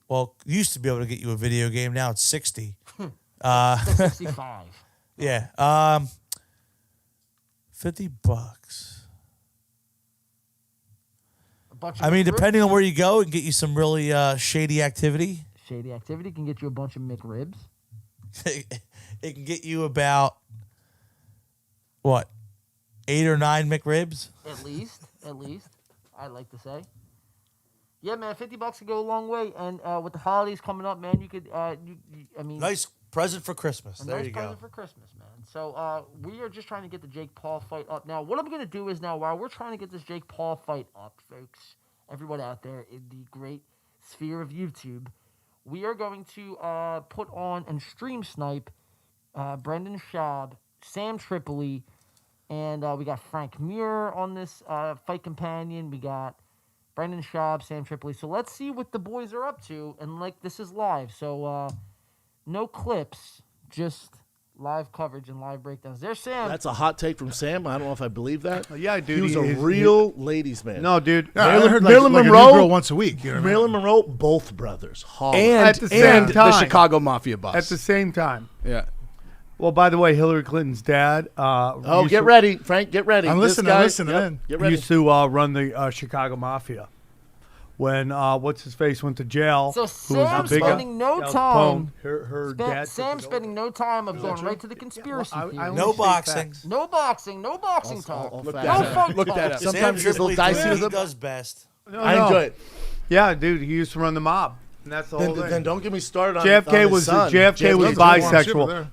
Well, used to be able to get you a video game. Now it's 60. 65. Yeah. $50. I mean, depending on where you go, it can get you some really shady activity. Shady activity can get you a bunch of McRibs. It can get you about what? 8 or 9 McRibs? At least. I'd like to say. Yeah, man, $50 could go a long way. And with the holidays coming up, man, you could, nice present for Christmas. There nice you go. Present for Christmas, man. So we are just trying to get the Jake Paul fight up. Now, what I'm going to do is while we're trying to get this Jake Paul fight up, folks, everyone out there in the great sphere of YouTube, we are going to put on and stream snipe Brendan Schaub, Sam Tripoli, and we got Frank Mir on this fight companion. We got Brendan Schaub, Sam Tripoli. So let's see what the boys are up to. And this is live, so no clips, just live coverage and live breakdowns. There's Sam. That's a hot take from Sam. I don't know if I believe that. Yeah, dude. He was a real ladies' man. No, dude. Yeah, I heard Marilyn like Monroe a new girl once a week. You know what I mean? Marilyn Monroe, both brothers. Hard. And at the same time, the Chicago Mafia boss. At the same time. Yeah. Well, by the way, Hillary Clinton's dad. Get ready, Frank. Get ready. I'm listening. I'm listening. Get ready. Used to run the Chicago Mafia. When what's his face went to jail. So Sam's spending no time. Her dad. Sam's spending no time of going right to the conspiracy theory. No boxing. No boxing. No boxing talk. Look No that fight Look talk. that up. Sam Sometimes it's a little Tripoli dicey does with what him. he does best. I enjoy it. Yeah, dude. He used to run the mob, and that's the whole thing. Then don't get me started on JFK on was his son. JFK was bisexual.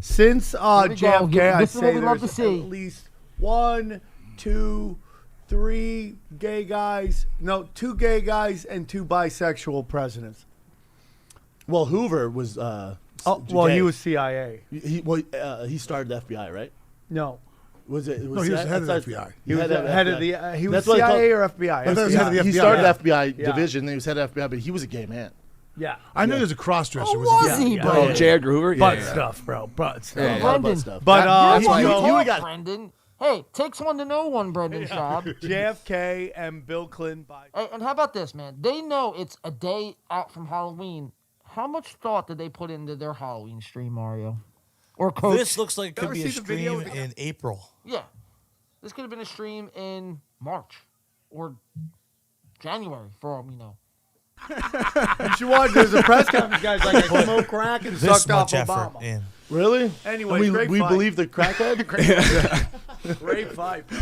Since we go. JFK, I'd This is what say we love to there's see. at least 1, 2, 3 gay guys. No, 2 gay guys and 2 bisexual presidents. Well, Hoover was. He was CIA. He started the FBI, right? No. Was it? No, he was the head of the FBI. He was head of the. He was That's what I CIA thought. or FBI? I thought he was head of the FBI. He started Yeah. the FBI division. Then he was head of FBI, but he was a gay man. Yeah. I knew he was a cross-dresser. Oh, was he, bro? Oh, J. Edgar Hoover? Butt stuff, bro. Butt stuff. Yeah, a lot of butt stuff. But That's why you you know, talk, Brendan. Hey, takes one to know one, Brendan Schaub. JFK and Bill Clinton. Hey, and how about this, man? They know it's a day out from Halloween. How much thought did they put into their Halloween stream, Mario? Or Coach? This looks like it could be a stream in April. Yeah. This could have been a stream in March or January, for all we know. You should watch. There's a press conference, guys, like I smoke crack and This sucked off much effort Obama. in. Really? Anyway, we believe the crackhead. Great fight, bro.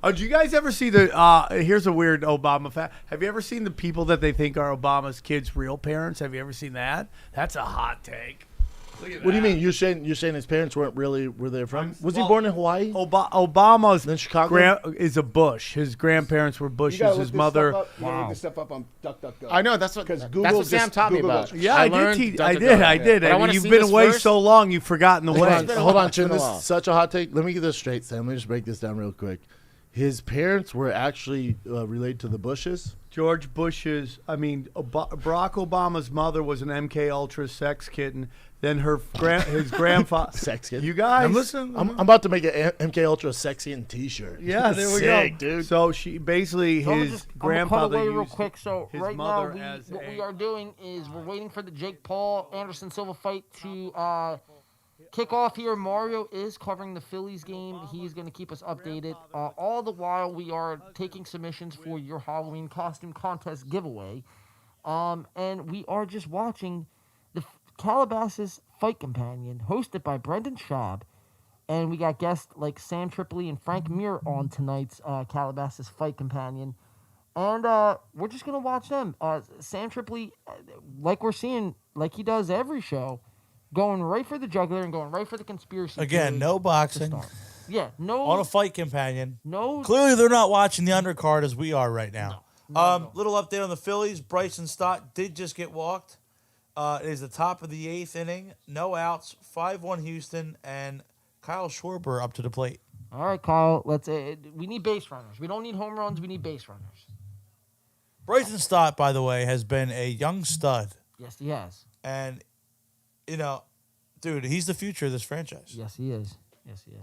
Oh, do you guys ever see the? Here's a weird Obama fact. Have you ever seen the people that they think are Obama's kids' real parents? Have you ever seen that? That's a hot take. What do you mean? You're saying his parents weren't really where they're from? Was he born in Hawaii? Obama's then Chicago is a Bush. His grandparents were Bushes. His mother. You gotta look this stuff up on DuckDuckGo. I know that's what Sam taught me about. Yeah, I did. I did. But I wanna you've see been this away first. so long, you've forgotten the way. Hold on, Chin. This is such a hot take. Let me get this straight, Sam. Let me just break this down real quick. His parents were actually related to the Bushes. George Bush's, Barack Obama's mother was an MK Ultra sex kitten. Then his grandfather. Sex kitten. You guys. I'm listening. I'm about to make an MK Ultra sexy and T-shirt. Yeah, there we Sick, go, dude. So she basically his grandfather I'm gonna cut away real used quick. So his right now, mother as what a- we are doing is we're waiting for the Jake Paul Anderson Silva fight to kick off here. Mario is covering the Phillies game. He's going to keep us updated. All the while, we are taking submissions for your Halloween costume contest giveaway. And we are just watching the Calabasas Fight Companion, hosted by Brendan Schaub. And we got guests like Sam Tripoli and Frank Mir on tonight's Calabasas Fight Companion. And we're just going to watch them. Sam Tripoli, like we're seeing, like he does every show, going right for the jugular and going right for the conspiracy. Again, theory no to boxing. start. Yeah, no. On a fight companion. No. Clearly, they're not watching the undercard as we are right now. Little update on the Phillies. Bryson Stott did just get walked. It is the top of the 8th inning. No outs. 5-1 Houston, and Kyle Schwarber up to the plate. All right, Kyle. Let's. We need base runners. We don't need home runs. We need base runners. Bryson Stott, by the way, has been a young stud. Yes, he has. And, dude, he's the future of this franchise. Yes, he is. Yes, he is.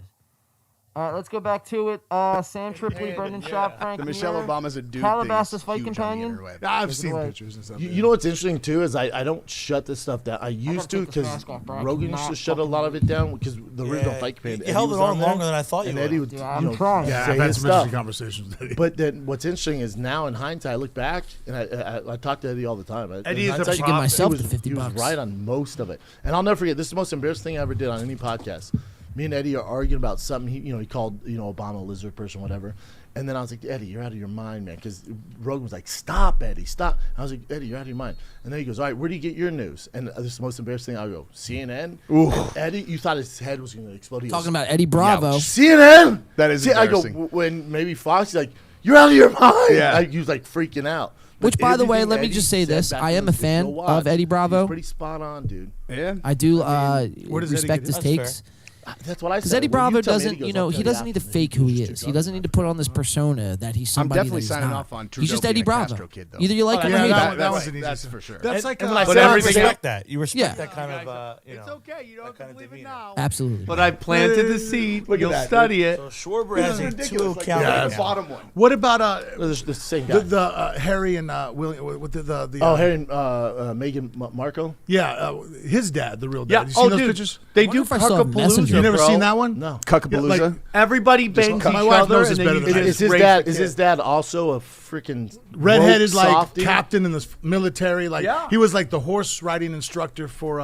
All right, let's go back to it. Sam Tripoli, Brendan Schaub, Frank The Michelle Mir, Obama's a dude. Calabasas thing is Fight huge on the Companion. interweb. I've seen away. pictures and stuff. You know what's interesting too is I don't shut this stuff down. I used to take this because mask off, bro. I Rogan used cannot to shut a lot of it down because the original fight companion. You held it was on there, longer than I thought you and would. Eddie would, Dude, you I'm know, trying. Yeah, say I've had his some stuff. interesting conversations. But then what's interesting is now in hindsight, I look back and I talk to Eddie all the time. Eddie In is a hindsight, prophet. Give myself he was, the 50 he was bucks. right on most of it. And I'll never forget. This is the most embarrassing thing I ever did on any podcast. Me and Eddie are arguing about something. He called Obama a lizard person, whatever. And then I was like, Eddie, you're out of your mind, man. Because Rogan was like, stop, Eddie, stop. I was like, Eddie, you're out of your mind. And then he goes, all right, where do you get your news? And this is the most embarrassing thing. I go, CNN? And Eddie, you thought his head was going to explode. He Talking goes, about Eddie Bravo. CNN? That is I go, embarrassing. when maybe Fox, he's like, you're out of your mind. Yeah. He was like freaking out. Which, But by the way, everything let me Eddie just say said this: back I am a then, if fan you'll watch, of Eddie Bravo. He's pretty spot on, dude. Yeah. I do where does Eddie respect get his his- takes. That's what I said. Because Eddie When Bravo you tell me, doesn't, Eddie goes, you know, "I'll he tell you doesn't need to after, fake you who he just is. check He out." doesn't need to put on this persona that he's I'm somebody definitely that he's signing not. off on He's Trudeau just being Eddie a Bravo. Castro kid, though. Either you like him or yeah, you that don't. that was an easy. That's for sure. That's like and when I But said you everything- respect that. You respect Yeah. that kind of, you know. It's okay. You don't have to believe it now. Absolutely. But I planted the seed. Look at You'll that, study it. So Schwarber has a 2 count. Yeah, right The now. bottom one. What about The same guy. the Harry and William with the Harry and Meghan Markle. yeah his dad, the real dad. Yeah. You seen Oh, those dude. pictures? They Wonder do if I saw Messenger. You never bro. seen that one? No. Cuckapalooza. Yeah, like, Everybody bangs my each wife other, knows and this then better you than I just do. Is his raise dad? the Is kid. his dad also a freaking redheaded woke like softy? captain in the military? Like Yeah. he was like the horse riding instructor for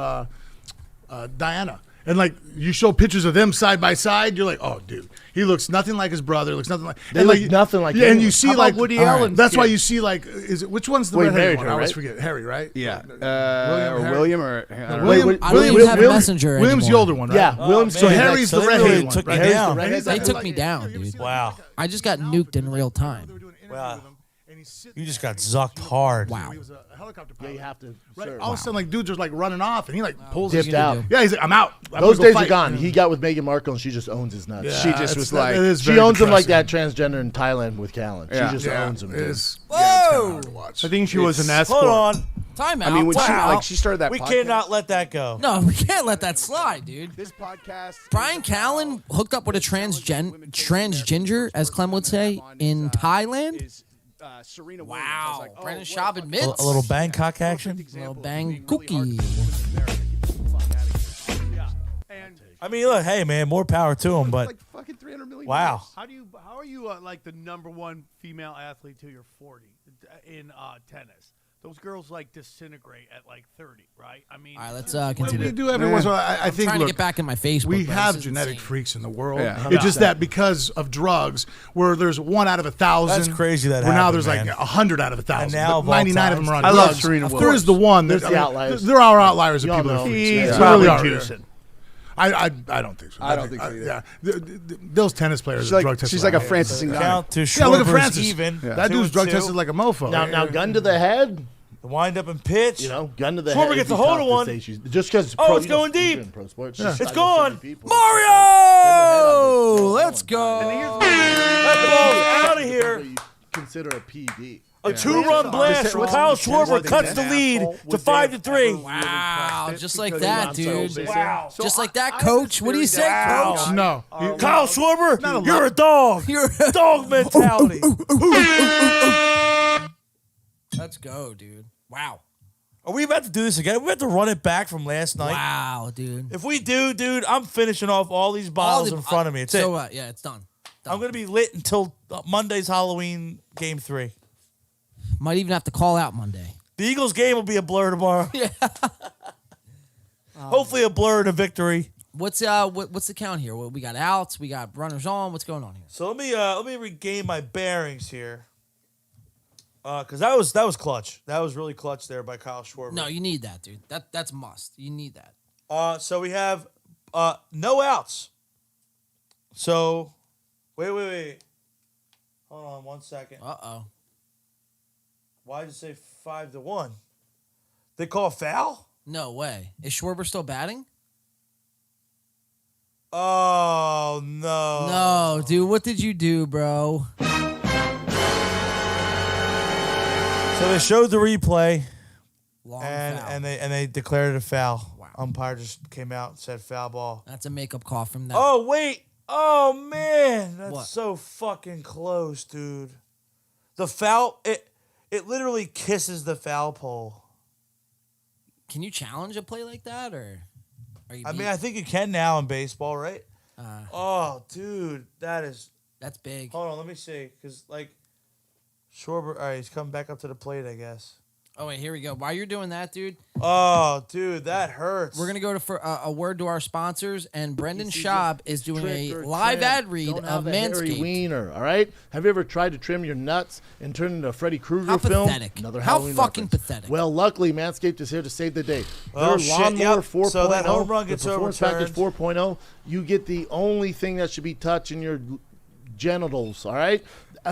Diana. And like you show pictures of them side by side, you're like, oh, dude, he looks nothing like his brother. Looks nothing like They and, look like, nothing like Yeah, and anyone. you see How about like Woody all right, Allen's That's why kid? you see like, is it which one's the Well, he redheaded married one? her, I always right? forget. Harry, right? Yeah. William, William or I don't know. William, I don't even have Messenger William's the anymore. older one, right? Yeah, William's man. So so Harry's So the they redheaded really one. took me right? down. And he's They like- took like- me down, dude. Wow. I just got nuked in real time. Wow. You just got zucked hard. Wow. He was a helicopter Yeah, pilot. you have to. Right. serve. All of a sudden, like dudes are like running off, and he like pulls Dipped his out. Yeah, he's like, I'm out. I'm Those gonna days go are fight. gone. He got with Meghan Markle, and she just owns his nuts. Yeah, She just it's- was that- like- it is She very owns him like depressing. that transgender in Thailand with Callan. Yeah. She just Yeah, owns him. it Dude. is. Yeah, it's kinda hard to watch. I think she was an escort. Hold on. Time out. I mean, when she Wow. like she started that We podcast. cannot let that go. No, we can't let that slide, dude. This podcast. Brian Callen hooked up with a transgender, as Clem would say, in Thailand. Serena Wow. Williams. Brendan Schaub admits. A little Bangkok action. Little bang cookie. I mean, look, hey man, more power to him, but Like fucking 300 million. wow. How are you like the #1 female athlete till you're 40 in tennis? Those girls like disintegrate at like 30, right? I mean, All right, let's Well, continue. we do every once in a while. I I'm think trying look, to get back in my Facebook. we but have this is genetic insane. freaks in the world. Yeah. It's just that because of drugs, where there's 1 out of 1,000. That's crazy that where now happened, there's man. like 100 out of 1,000. And now but of all 99 of them are on I drugs. love Serena There Williams. is the one. There's that, the I mean, outliers. There are outliers of You all people that are know. freaks. He's There probably really are. juicing. I don't think so. I don't think so either. Yeah, those tennis players She's are like drug tested. she's like a Francis Ngannou. Count to Yeah, look at Schwarber's Francis. even. That dude's drug 2-2. tested like a mofo. Now, gun to the head. The wind up and pitch. You know, gun to the Schwarber head. gets it'd be a hold tough of to one. say she's- Just because. Oh, it's going deep. Pro sports, Yeah. she's It's not gone. so many people. Mario! Let's go. That ball's out of here. You consider a PD. A 2-run blast from Kyle Schwarber cuts the lead to 5-3. Wow, just like that, dude. Wow. Just like that, coach. What do you say, coach? No. Kyle Schwarber, you're a dog. You're Dog mentality. Let's go, dude. Wow. Are we about to do this again? We have to run it back from last night. Wow, dude. If we do, dude, I'm finishing off all these bottles in front of me. It's so, it. yeah, it's done. I'm going to be lit until Monday's Halloween game 3. Might even have to call out Monday. The Eagles game will be a blur tomorrow. Yeah. Hopefully a blur and a victory. What's the count here? We got outs, we got runners on. What's going on here? So let me regain my bearings here. Because that was clutch. That was really clutch there by Kyle Schwarber. No, you need that, dude. That's must. You need that. So we have no outs. So wait. Hold on 1 second. Uh-oh. Why did you say 5-1? They call a foul? No way. Is Schwarber still batting? Oh no. No, dude. What did you do, bro? So they showed the replay, Long and foul. and they declared it a foul. Wow. Umpire just came out and said foul ball. That's a makeup call from that. Oh wait. Oh man, that's What? so fucking close, dude. The foul it literally kisses the foul pole. Can you challenge a play like that, or are you? I mean, I think you can now in baseball, right? Uh, Oh, dude, that's big. Hold on, let me see, because like Schwarber, all right, he's coming back up to the plate, I guess. Oh wait, here we go. While you're doing that, dude, Oh, dude, that hurts. we're gonna go for a word to our sponsors, and Brendan See, Schaub it's is doing trick a or live trim. ad read Don't of have a hairy Manscaped. wiener, all right? Have you ever tried to trim your nuts and turn into a Freddy Krueger How film? pathetic. Another How Halloween fucking reference. pathetic. Well, luckily, Manscaped is here to save the day. Oh, Their shit, Lawnmower yep. 4.0, So that home run the gets Performance Package overturned. 4.0, you get the only thing that should be touching your genitals, all right?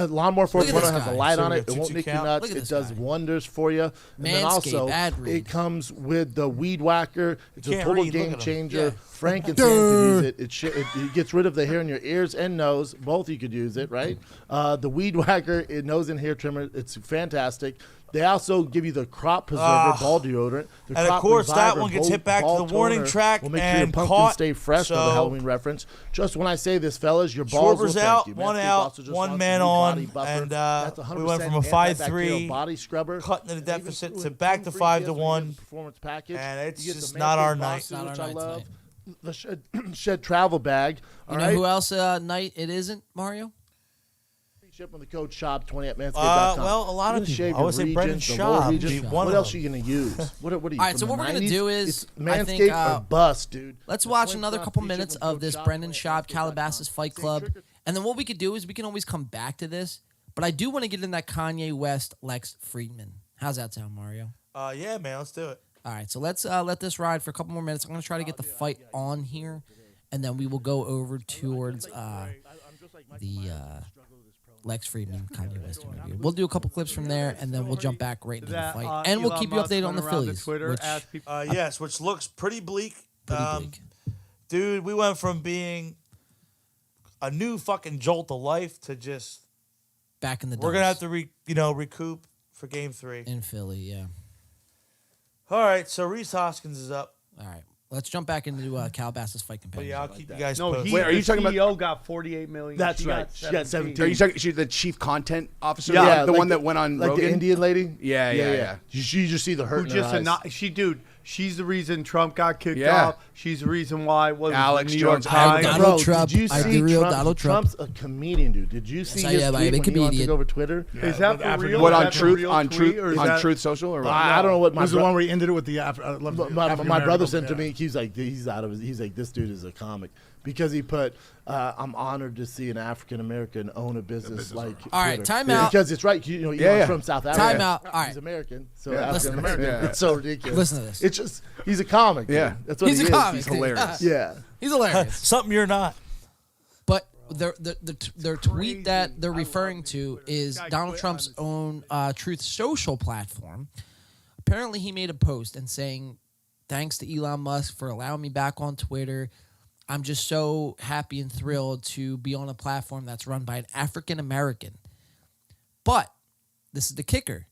Lawnmower Look at 4.0 this has a guy. light So on we it. have It two won't nick you count. nuts. Look at It this does guy. wonders for you. And then Manscaped, also, ad read. it comes with the Weed Whacker. It's a can't total read. Look at game him. changer. Yeah. Frank and Sam could use it. It gets rid of the hair in your ears and nose. Both you could use it, right? The Weed Whacker, nose and hair trimmer. It's fantastic. They also give you the Crop Preserver ball deodorant. The And of Crop course, that Reviver one gets hit back to ball the warning toner track will make sure your and pumpkin caught. stay fresh for the So- Halloween reference. Just when I say this, fellas, your balls will Schwarber's thank out, you. one Manscaped out, also just one launched man a new on, body buffer. and That's we went from a 100% 5-3 body scrubber. cutting the And deficit even to with back to free 5-1, gifts, performance package. and it's You get the just not our Manscaped night. Boxer, Not our which I night love. tonight. The shed travel bag. You know who else night it isn't, Mario? Ship on the code shop 20 at manscaped.com. Well, a lot You're of gonna people. shave I your would say Brendan regions, the lower Schaub regions. would be one What of else are them. you gonna use? What are you? All right, from so the what we're gonna 90s? do is, It's I Manscaped think, or bust, dude. Let's watch another couple minutes of this Brendan Schaub Calabasas Fight Club, and then what we could do is we can always come back to this. But I do want to get in that Kanye West Lex Friedman. How's that sound, Mario? Yeah, man, let's do it. All right, so let's let this ride for a couple more minutes. I'm gonna try to get the fight on here, and then we will go over towards the Lex Friedman Kanye West interview. We'll do a couple clips from there, and then we'll jump back right into the fight, and we'll keep you updated on the Phillies. Yes, which looks pretty bleak. Pretty bleak. Dude, we went from being a new fucking jolt of life to just back in the. We're gonna have to recoup for Game 3 in Philly. Yeah. All right, so Reese Hoskins is up. All right, let's jump back into Calabasas Fight Companion. Yeah, I'll keep you guys No, posted. wait, are you talking about? CEO got 48 million. That's She right. She got 17. Are you talking? She's the chief content officer. Yeah, the like one that went on like Rogan. the Indian lady. Yeah. You just see the hurt Who in just her eyes. she's the reason Trump got kicked Yeah. off. She's the reason why Alex New York Jones. Times. Donald Trump. Did you I see the real Trump? Donald Trump. Trump's a comedian, dude. Did you see Yes, I his am. tweet I am a when he wants to comedian. go over Twitter? Is that for real? What Is on that the truth? real On tweet, truth? or is On that- Truth Social or what? I don't know what my This is the one where he ended it with the my brother sent to me. He's like, he's out of his. He's like, this dude is a comic because he put, I'm honored to see an African American own a business like. All right, Twitter. time out. Because it's right. Elon's from South Africa. Time out. All right. He's American, so Yeah. African American. Yeah. It's so ridiculous. Listen to this. It's just he's a comic. Yeah. dude. That's what He's he a is. comic, He's dude. hilarious. Yeah. He's hilarious. Something you're not. But their tweet that they're referring to is Donald Trump's own Truth Social platform. Apparently, he made a post and saying, "Thanks to Elon Musk for allowing me back on Twitter. I'm just so happy and thrilled to be on a platform that's run by an African American." But this is the kicker: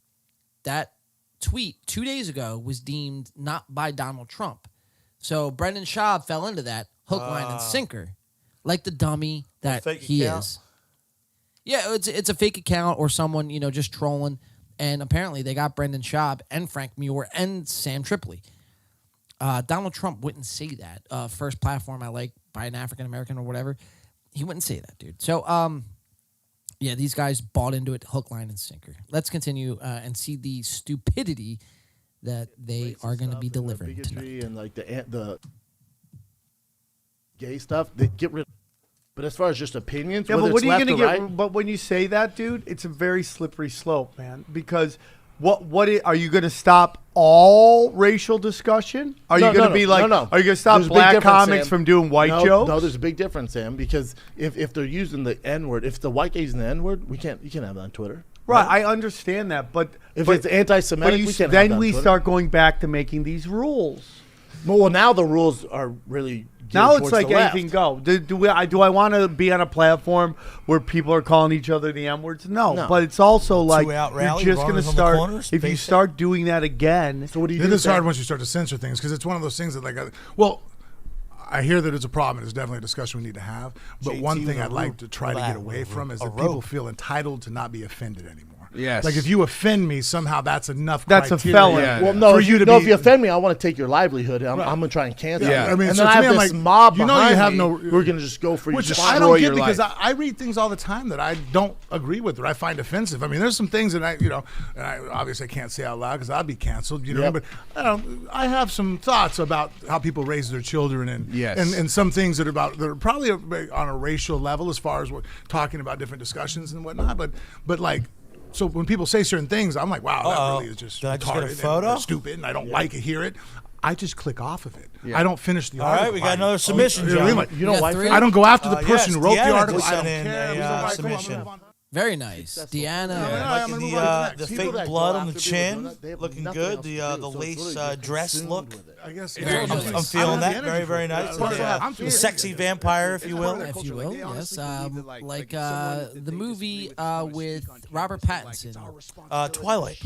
that tweet 2 days ago was deemed not by Donald Trump. So Brendan Schaub fell into that hook, line, and sinker, like the dummy that fake he account? is. Yeah, it's a fake account or someone, just trolling. And apparently they got Brendan Schaub and Frank Muir and Sam Tripoli. Donald Trump wouldn't say that. First platform I like by an African American or whatever. He wouldn't say that, dude. So, yeah, these guys bought into it hook, line, and sinker. Let's continue and see the stupidity that they are going to be delivering tonight. Bigotry and like the gay stuff, they get rid of. But as far as just opinions, Yeah, whether but what it's are you left going or to get? right, But when you say that, dude, it's a very slippery slope, man. Because are you going to stop all racial discussion? Are you going to be like? No. Are you going to stop There's a big black difference, comics Sam. from doing white no, jokes? No, there's a big difference, Sam. Because if they're using the N word, if the white guy's using the N word, you can't have that on Twitter. Right, I understand that, but if it's anti-Semitic, we can't have that then on we Twitter. start going back to making these rules. Well, now the rules are really geared Now it's towards like the left. anything go. Do I want to be on a platform where people are calling each other the M words? No, but it's also like Two-out you're rally, just going to runners on the start. corners, If you basic. start doing that again, so what do you It do? is hard Sam? once you start to censor things because it's one of those things that I hear that it's a problem. It's definitely a discussion we need to have. But JT one with thing a I'd like rope. to try to get away from is a that people rope. feel entitled to not be offended anymore. Yes. Like if you offend me, somehow that's enough. That's a criteria felony. Yeah. Well, no, for if you to if be. you offend me, I want to take your livelihood. I'm going to try and cancel Yeah. you. I mean, and so then to I me, have I'm this like, mob you know, behind you have me. no. We're going to just go for Which you. I destroy don't get your because life. I read things all the time that I don't agree with or I find offensive. I mean, there's some things that and I obviously can't say out loud because I'll be canceled. Yep. But I have some thoughts about how people raise their children and Yes. and some things that are probably on a racial level as far as what talking about different discussions and whatnot. But like. So when people say certain things, I'm like, wow, that really is just Did I just get a retarded photo? and stupid, and I don't like it, hear it. I just click off of it. Yeah. I don't finish the All article. right, we got another submission, You know what I mean? gentlemen. Like, You know why? three? I don't go after the person Yes, who wrote the Deanna article. just I don't sent in care. a, It was all right. Come on, submission. move on. Very nice. Deanna. Liking the fake blood on the chin, looking good. The lace dress look. I guess I'm feeling that. Very, very nice. The sexy vampire, if you will. If you will, yes. The movie with Robert Pattinson. Twilight.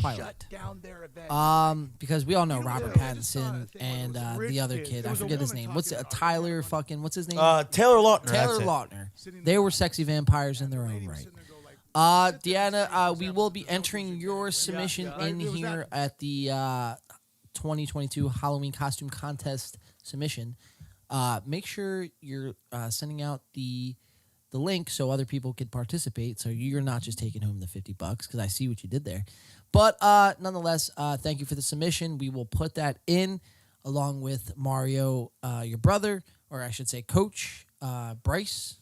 Because we all know Robert Pattinson and the other kid. I forget his name. What's his name? Taylor Lautner. Taylor Lautner. They were sexy vampires in their own right. Deanna, we will be entering your submission in here at the 2022 Halloween costume contest submission. Make sure you're sending out the link so other people could participate. So you're not just taking home the $50 because I see what you did there. But nonetheless, thank you for the submission. We will put that in along with Mario, your brother, or I should say Coach Bryce.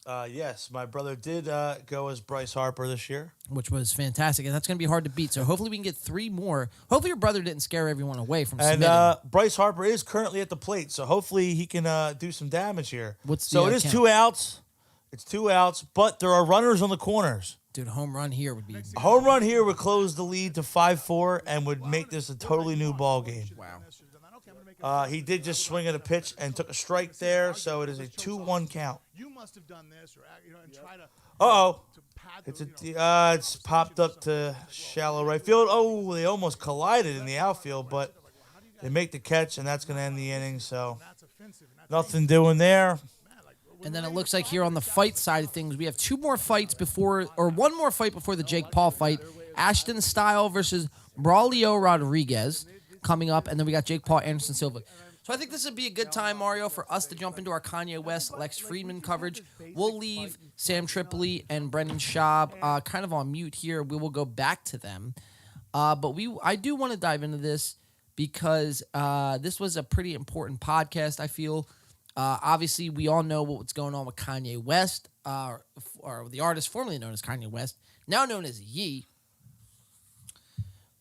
Yes, my brother did go as Bryce Harper this year, which was fantastic, and that's going to be hard to beat. So hopefully we can get 3 more. Hopefully your brother didn't scare everyone away from submitting. And Bryce Harper is currently at the plate, so hopefully he can do some damage here. So it is count? 2 outs. It's 2 outs, but there are runners on the corners. Dude, a home run here would be... A home run here would close the lead to 5-4 and would make this a totally new ball game. Wow. He did just swing at a pitch and took a strike there, so it is a 2-1 count. You must have done this, or and try to. Uh-oh. It's popped up to shallow right field. Oh, they almost collided in the outfield, but they make the catch, and that's going to end the inning. So nothing doing there. And then it looks like here on the fight side of things, we have 2 more fights one more fight before the Jake Paul fight. Ashton Style versus Braulio Rodriguez coming up, and then we got Jake Paul, Anderson Silva. So I think this would be a good time, Mario, for us to jump into our Kanye West, Lex Friedman coverage. We'll leave Sam Tripoli and Brendan Schaub kind of on mute here. We will go back to them. But I do want to dive into this because this was a pretty important podcast, I feel. Obviously, we all know what's going on with Kanye West, or the artist formerly known as Kanye West, now known as Ye.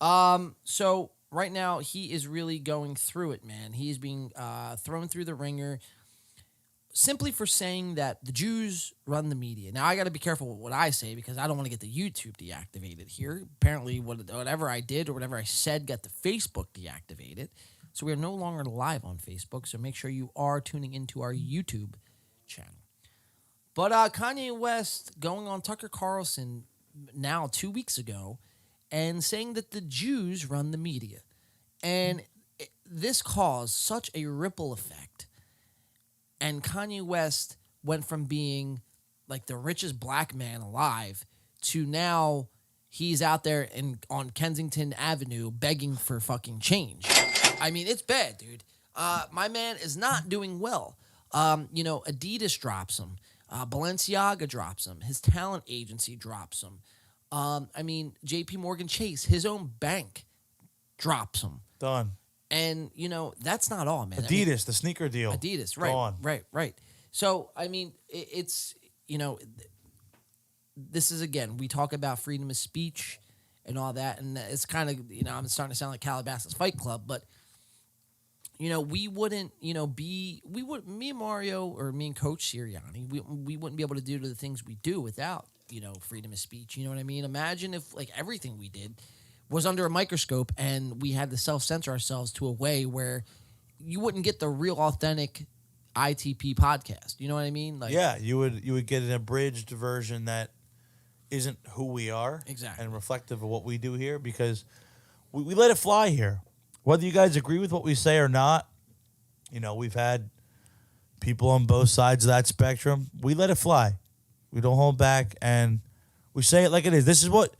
So right now, he is really going through it, man. He is being thrown through the ringer simply for saying that the Jews run the media. Now, I got to be careful with what I say because I don't want to get the YouTube deactivated here. Apparently, whatever I did or whatever I said got the Facebook deactivated. So we are no longer live on Facebook, so make sure you are tuning into our YouTube channel. But Kanye West going on Tucker Carlson now 2 weeks ago and saying that the Jews run the media. And this caused such a ripple effect. And Kanye West went from being like the richest black man alive to now he's out there on Kensington Avenue begging for fucking change. I mean, it's bad, dude. My man is not doing well. Adidas drops him. Balenciaga drops him. His talent agency drops him. JP Morgan Chase, his own bank, drops him. Done. And, that's not all, man. Adidas, the sneaker deal. Adidas, right. Gone. Right. So, it's, this is, again, we talk about freedom of speech and all that, and it's kind of, I'm starting to sound like Calabasas Fight Club, but, we wouldn't, me and Mario, or me and Coach Sirianni, we wouldn't be able to do the things we do without, freedom of speech. You know what I mean? Imagine if, everything we did was under a microscope and we had to self-censor ourselves to a way where you wouldn't get the real authentic ITP podcast. You know what I mean? Yeah, you would get an abridged version that isn't who we are. Exactly. And reflective of what we do here because we let it fly here. Whether you guys agree with what we say or not, we've had people on both sides of that spectrum. We let it fly. We don't hold back and we say it like it is. This is what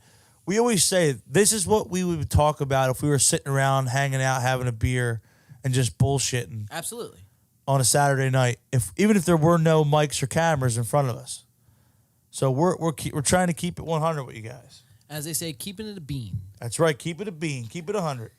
we always say. This is what we would talk about if we were sitting around, hanging out, having a beer, and just bullshitting. Absolutely. On a Saturday night, even if there were no mics or cameras in front of us. So we're trying to keep it 100 with you guys. As they say, keeping it a bean. That's right. Keep it a bean. Keep it 100.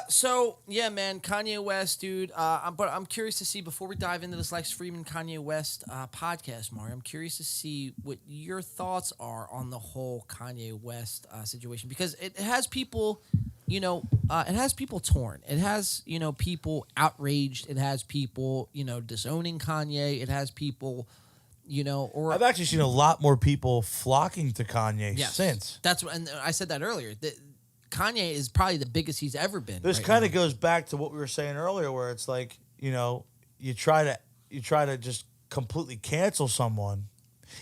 So yeah, man, Kanye West, dude. But I'm curious to see before we dive into this Lex Friedman Kanye West podcast, Mario. I'm curious to see what your thoughts are on the whole Kanye West situation because it has people, it has people torn. It has people outraged. It has people disowning Kanye. It has people or I've actually seen a lot more people flocking to Kanye Yes. since. That's what, and I said that earlier. Kanye is probably the biggest he's ever been. This right kind now. of goes back to what we were saying earlier, where it's like, you try to just completely cancel someone,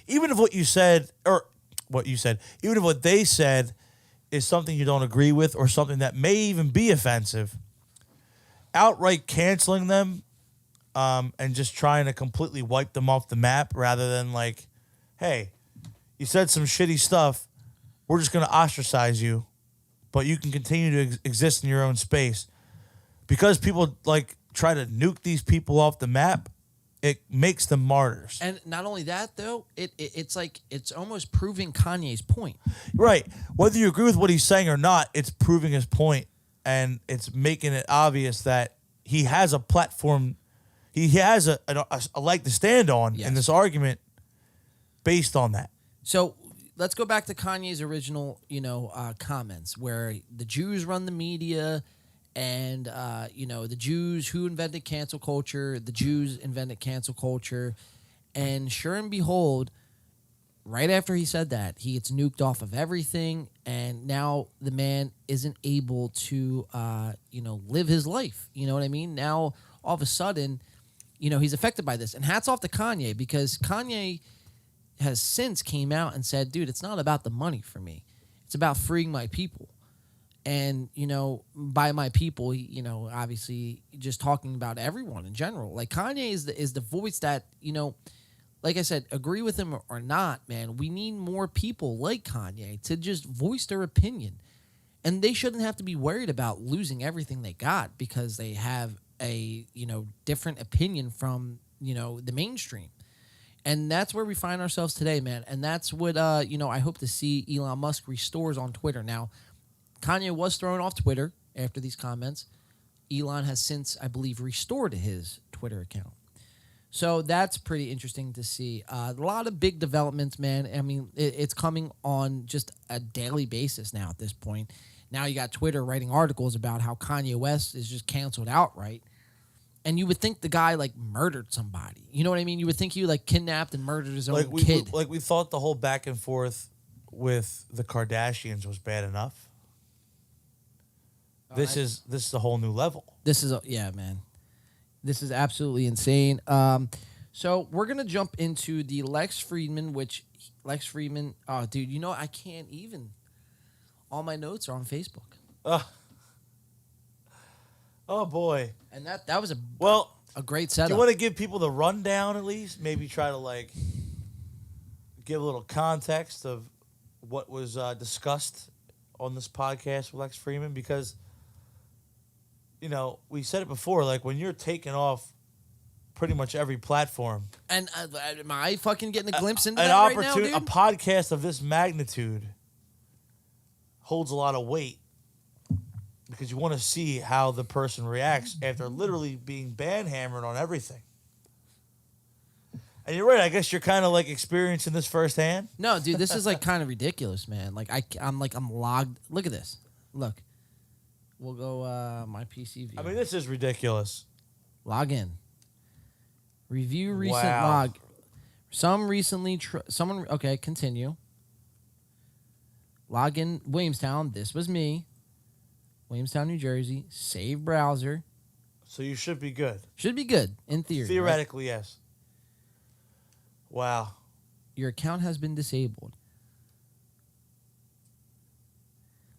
even if what you said, even if what they said is something you don't agree with or something that may even be offensive. Outright canceling them, and just trying to completely wipe them off the map, rather than like, hey, you said some shitty stuff, we're just going to ostracize you, but you can continue to exist in your own space. Because people like try to nuke these people off the map, it makes them martyrs. And not only that, though, it's like it's almost proving Kanye's point. Right. Whether you agree with what he's saying or not, it's proving his point, and it's making it obvious that he has a platform, he has a leg to stand on in this argument based on that. So let's go back to Kanye's original, comments, where the Jews run the media, and the Jews who invented cancel culture. The Jews invented cancel culture, and sure and behold, right after he said that, he gets nuked off of everything, and now the man isn't able to, live his life. You know what I mean? Now all of a sudden, he's affected by this, and hats off to Kanye, because Kanye has since came out and said, dude, it's not about the money for me. It's about freeing my people. And, by my people, obviously just talking about everyone in general. Like, Kanye is the voice that, like I said, agree with him or not, man, we need more people like Kanye to just voice their opinion. And they shouldn't have to be worried about losing everything they got because they have a, different opinion from, the mainstream. And that's where we find ourselves today, man. And that's what, I hope to see Elon Musk restores on Twitter. Now, Kanye was thrown off Twitter after these comments. Elon has since, I believe, restored his Twitter account. So that's pretty interesting to see. A lot of big developments, man. I mean, it's coming on just a daily basis now at this point. Now you got Twitter writing articles about how Kanye West is just canceled outright. And you would think the guy, murdered somebody. You know what I mean? You would think he, kidnapped and murdered his own kid. We thought the whole back and forth with the Kardashians was bad enough. This is a whole new level. This is man. This is absolutely insane. So we're gonna jump into the Lex Friedman, oh dude, I can't even. All my notes are on Facebook. Oh boy. And that was a great setup. Do you want to give people the rundown at least? Maybe try to give a little context of what was discussed on this podcast with Lex Friedman, because we said it before, when you're taking off pretty much every platform. And am I fucking getting a glimpse into an that right now, dude? A podcast of this magnitude holds a lot of weight, because you want to see how the person reacts after literally being banhammered on everything. And you're right, I guess you're kind of experiencing this firsthand. No, dude, this is kind of ridiculous, man. I'm logged. Look at this. Look. We'll go my PC view. I mean, this is ridiculous. Log in. Review recent Wow. log. Some recently... okay, continue. Log in Williamstown. This was me. Williamstown, New Jersey. Save browser. So you should be good. Should be good, in theory. Theoretically, yes. Wow. Your account has been disabled.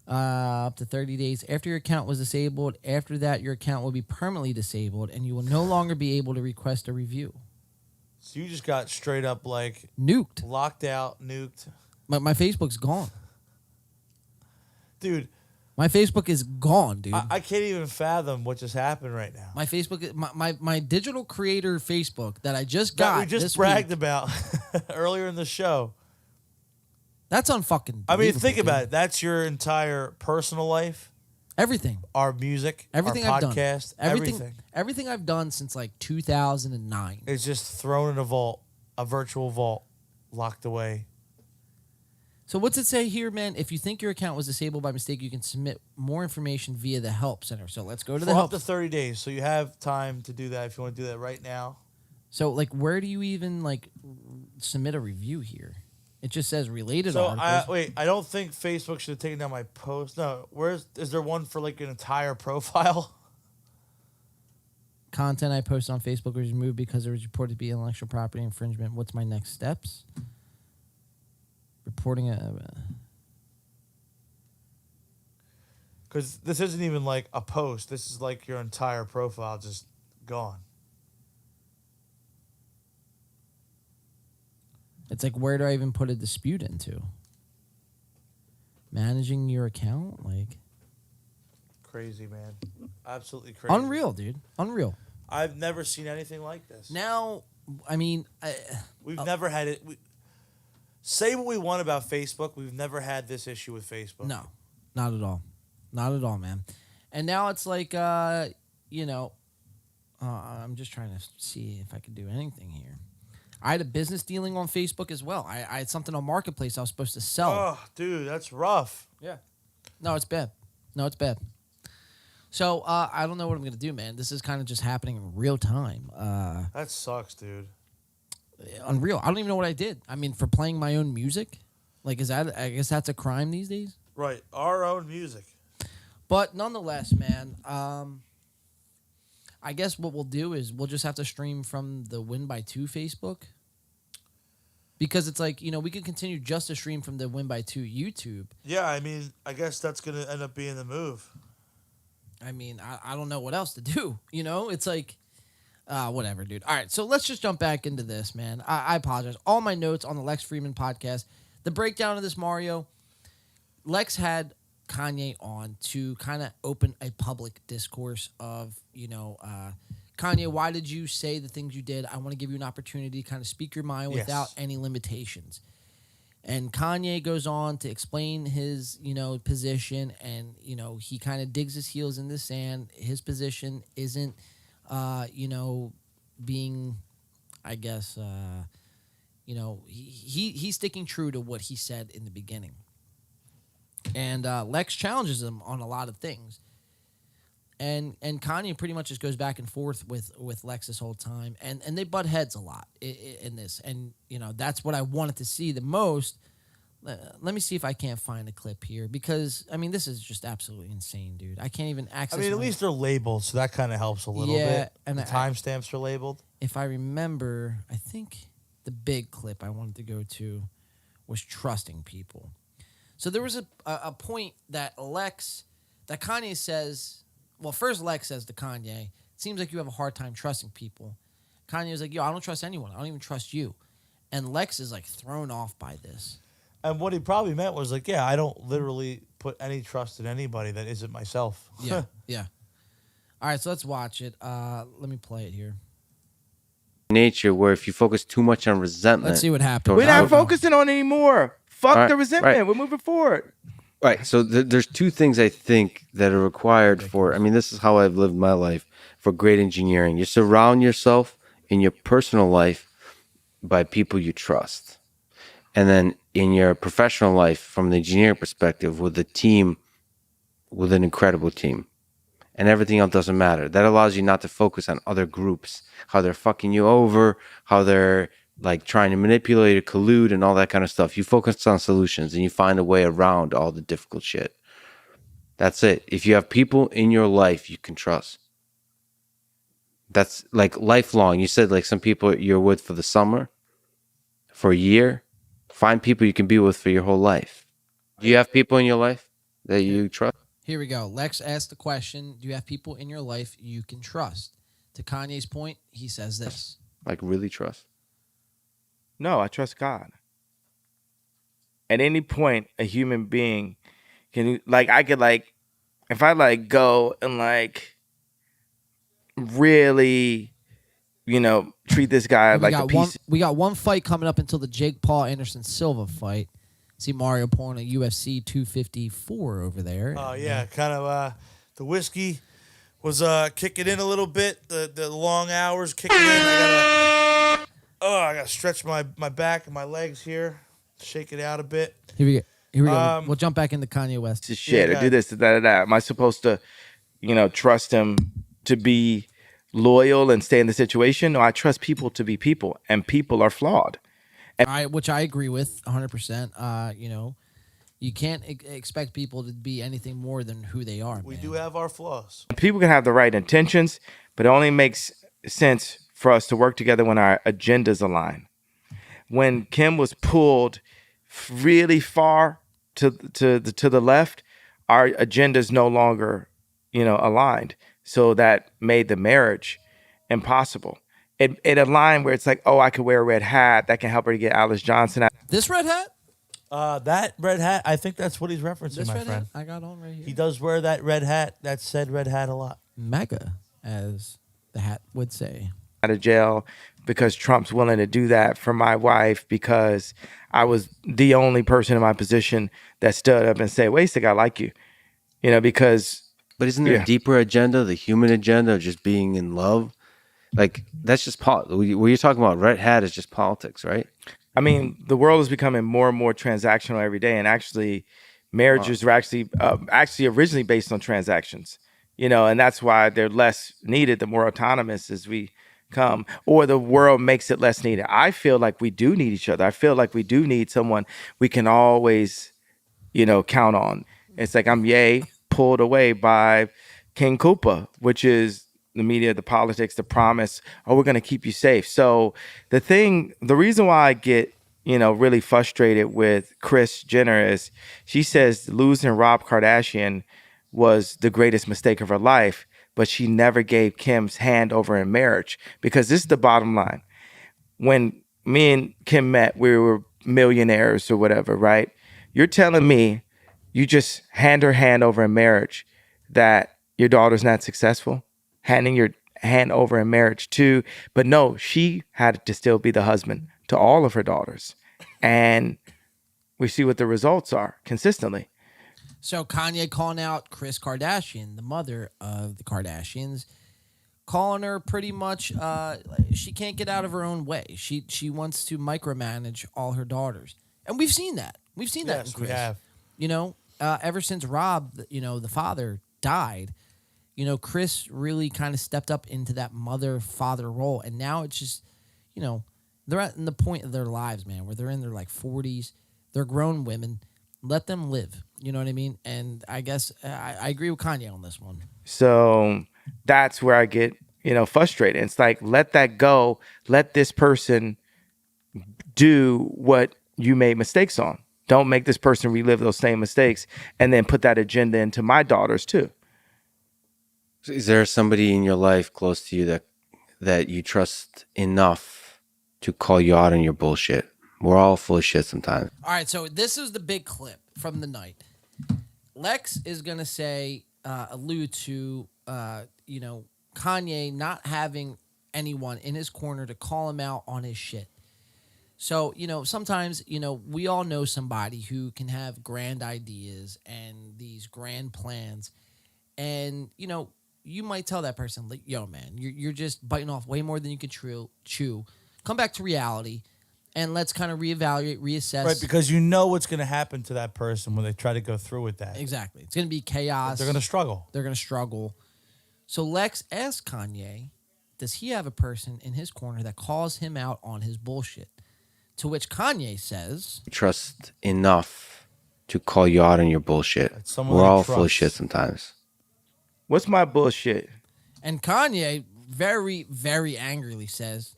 Up to 30 days after your account was disabled. After that, your account will be permanently disabled, and you will no longer be able to request a review. So you just got straight up nuked, locked out, nuked. My Facebook's gone, dude. My Facebook is gone, dude. I can't even fathom what just happened right now. My Facebook, my digital creator Facebook that I just got. That we just bragged about earlier in the show. That's unfucking. I mean, think about it. That's your entire personal life. Everything. Our music. Everything our I've podcast. done. Everything I've done since 2009. It's just thrown in a vault, a virtual vault, locked away. So what's it say here, man? If you think your account was disabled by mistake, you can submit more information via the Help Center. So let's go to the For Help up to 30 days. So you have time to do that if you want to do that right now. So like, where do you even like submit a review here? It just says related So articles. I don't think Facebook should have taken down my post. No, is there one for like an entire profile? Content I posted on Facebook was removed because it was reported to be intellectual property infringement. What's my next steps? Reporting Because this isn't even like a post. This is like your entire profile just gone. It's like, where do I even put a dispute into? Managing your account? Like, Crazy, man. Absolutely crazy. unreal, dude. Unreal. I've never seen anything like this. Now, I mean, We've never had it. Say what we want about Facebook. We've never had this issue with Facebook. no, not at all. Not at all, man. And now it's like, you know, I'm just trying to see if I could do anything here. I had a business dealing on Facebook as well. I had something on Marketplace I was supposed to sell. Oh, dude, that's rough. Yeah. No, it's bad. No, it's bad. So I don't know what I'm gonna do, man. This is kind of just happening in real time. That sucks, dude. Unreal. I don't even know what I did. I mean, for playing my own music, like, is that? I guess that's a crime these days. Right, our own music. But nonetheless, man. I guess what we'll do is we'll just have to stream from the Win by 2 Facebook. Because it's like, you know, we could continue just to stream from the Win by 2 YouTube. Yeah, I mean, I guess that's going to end up being the move. I mean, I don't know what else to do. You know, it's like, whatever, dude. All right, so let's just jump back into this, man. I apologize. All my notes on the Lex Friedman podcast, the breakdown of this, Mario, Lex had Kanye on to kind of open a public discourse of, you know, Kanye, why did you say the things you did? I want to give you an opportunity to kind of speak your mind without any limitations. And Kanye goes on to explain his, you know, position, and, you know, he kind of digs his heels in the sand. His position isn't, you know, being, I guess, you know, he's sticking true to what he said in the beginning. And Lex challenges him on a lot of things. And Kanye pretty much just goes back and forth with Lex this whole time. And they butt heads a lot in this. And, you know, that's what I wanted to see the most. Let me see if I can't find a clip here. Because, I mean, this is just absolutely insane, dude. I can't even access I mean, at least they're labeled, so that kind of helps a little bit. And the timestamps are labeled. If I remember, I think the big clip I wanted to go to was trusting people. So there was a point that Kanye says, well, first Lex says to Kanye, it seems like you have a hard time trusting people. Kanye was like, yo, I don't trust anyone. I don't even trust you. And Lex is like thrown off by this. And what he probably meant was like, yeah, I don't literally put any trust in anybody that isn't myself. Yeah, yeah. All right, so let's watch it. Let me play it here. Nature where if you focus too much on resentment. Let's see what happens. We're not focusing on it anymore. Fuck Right, the resentment. right. We're moving forward. Right. So there's two things I think that are required for, I mean, this is how I've lived my life for great engineering. You surround yourself in your personal life by people you trust. And then in your professional life, from the engineering perspective, with a team, with an incredible team. And everything else doesn't matter. That allows you not to focus on other groups, how they're fucking you over, how they're like trying to manipulate or collude and all that kind of stuff. You focus on solutions and you find a way around all the difficult shit. That's it. If you have people in your life you can trust. That's like lifelong. You said like some people you're with for the summer, for a year. Find people you can be with for your whole life. Do you have people in your life that you trust? Here we go. Lex asked the question, do you have people in your life you can trust? To Kanye's point, he says this. Like really trust? No, I trust God. At any point, a human being can, like, I could, like, if I, like, go and, like, really, you know, treat this guy like a piece. We got one fight coming up until the Jake Paul Anderson Silva fight. See Mario pouring a UFC 254 over there. Oh, yeah. Kind of the whiskey was kicking in a little bit. The long hours kicking in. I gotta stretch my back and my legs here. Shake it out a bit. Here we go. We'll jump back into Kanye West. Shit, or do this, da da da. Am I supposed to, you know, trust him to be loyal and stay in the situation. No, I trust people to be people, and people are flawed. Which I agree with 100%. You know, you can't expect people to be anything more than who they are. We do have our flaws. People can have the right intentions, but it only makes sense for us to work together when our agendas align. When Kim was pulled really far to the left, our agendas no longer, aligned. So that made the marriage impossible. It aligned where it's like, oh, I could wear a red hat that can help her to get Alice Johnson out. This red hat? That red hat, I think that's what he's referencing, This my red friend. hat I got on right here. He does wear that red hat, that said red hat a lot. MAGA, as the hat would say. Out of jail because Trump's willing to do that for my wife because I was the only person in my position that stood up and said, wait a second, I like you. Because... But isn't there a deeper agenda, the human agenda of just being in love? Like, that's just what you're talking about. Red hat is just politics, right? I mean, the world is becoming more and more transactional every day. And actually, marriages are actually originally based on transactions, and that's why they're less needed the more autonomous as we come, or the world makes it less needed. I feel like we do need each other. I feel like we do need someone we can always, count on. It's like I'm pulled away by King Koopa, which is the media, the politics, the promise, oh, we're going to keep you safe. So the reason why I get, really frustrated with Kris Jenner is she says losing Rob Kardashian was the greatest mistake of her life, but she never gave Kim's hand over in marriage, because this is the bottom line. When me and Kim met, we were millionaires or whatever, right? You're telling me you just hand her hand over in marriage that your daughter's not successful? Handing your hand over in marriage too. But no, she had to still be the husband to all of her daughters. And we see what the results are consistently. So Kanye calling out Kris Kardashian, the mother of the Kardashians, calling her pretty much, she can't get out of her own way. She wants to micromanage all her daughters. And we've seen that. We've seen that in Kris. We have. Ever since Rob, the father, died, Kris really kind of stepped up into that mother-father role. And now it's just, they're at the point of their lives, man, where they're in their 40s. They're grown women. Let them live. You know what I mean? And I guess I agree with Kanye on this one. So that's where I get, frustrated. It's like, let that go. Let this person do what you made mistakes on. Don't make this person relive those same mistakes and then put that agenda into my daughters too. Is there somebody in your life close to you that you trust enough to call you out on your bullshit? We're all full of shit sometimes. All right, so this is the big clip from the night. Lex is going to allude to, Kanye not having anyone in his corner to call him out on his shit. So, sometimes, we all know somebody who can have grand ideas and these grand plans. And, you might tell that person, like, yo, man, you're just biting off way more than you can chew. Come back to reality and let's kind of reevaluate, reassess. Right, because you know what's going to happen to that person when they try to go through with that. Exactly. It's going to be chaos. They're going to struggle. They're going to struggle. So Lex asks Kanye, does he have a person in his corner that calls him out on his bullshit? To which Kanye says, Trust enough to call you out on your bullshit. We're all full of shit sometimes. What's my bullshit? And Kanye very, very angrily says,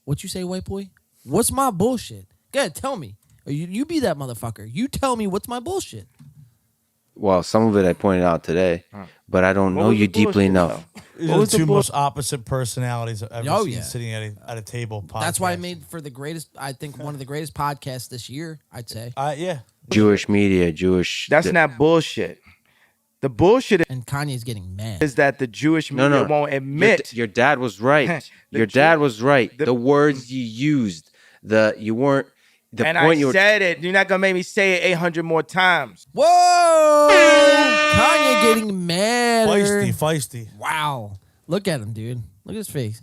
what you say, white boy? What's my bullshit? Go ahead, tell me. Or you be that motherfucker. You tell me what's my bullshit. Well, some of it I pointed out today, but I don't know you deeply enough. These are the two most opposite personalities I've ever seen sitting at a table podcast. That's why I made for the greatest, I think one of the greatest podcasts this year, I'd say. Yeah. Jewish media, Jewish... That's not bullshit. The bullshit and Kanye's getting mad is that the Jewish media won't admit. Your dad was right. Your dad was right. The words you used, you weren't... The and point I said it. You're not gonna make me say it 800 more times. Whoa! Kanye getting mad. Feisty. Wow. Look at him, dude. Look at his face.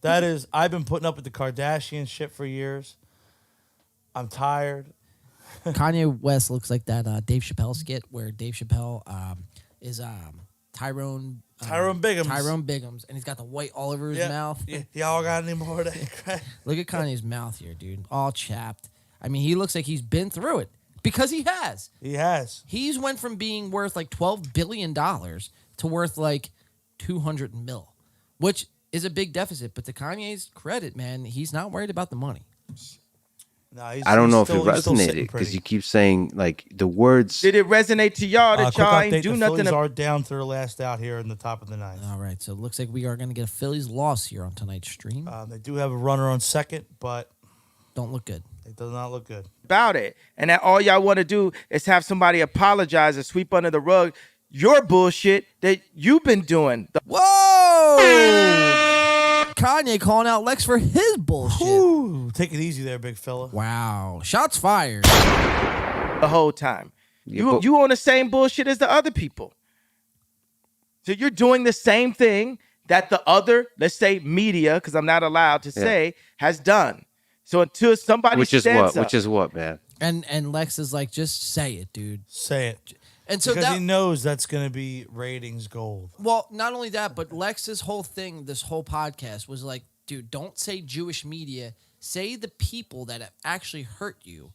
That is, I've been putting up with the Kardashian shit for years. I'm tired. Kanye West looks like that Dave Chappelle skit where Dave Chappelle is Tyrone Tyrone Biggums. Tyrone Biggums, and he's got the white all over his mouth. Yeah, y'all got any more of that? Look at Kanye's mouth here, dude. All chapped. I mean, he looks like he's been through it because he has. He has. He's went from being worth like $12 billion to worth like 200 mil, which is a big deficit. But to Kanye's credit, man, he's not worried about the money. No, I don't know if it resonated because you keep saying like the words. Did it resonate to y'all that Quick y'all update, ain't do the nothing? Phillies are down to their last out here in the top of the ninth. All right, so it looks like we are going to get a Phillies loss here on tonight's stream. They do have a runner on second, but don't look good. It does not look good. About it, and that all y'all want to do is have somebody apologize or sweep under the rug your bullshit that you've been doing. Whoa! Kanye calling out Lex for his bullshit. Ooh, take it easy there, big fella. Wow. Shots fired. The whole time. You on the same bullshit as the other people. So you're doing the same thing that the other, let's say media, because I'm not allowed to say, has done. So until somebody stands up. Which is what, man? And Lex is like, just say it, dude. Say it. And so because he knows that's going to be ratings gold. Well, not only that, but Lex's whole thing, this whole podcast was like, dude, don't say Jewish media. Say the people that have actually hurt you.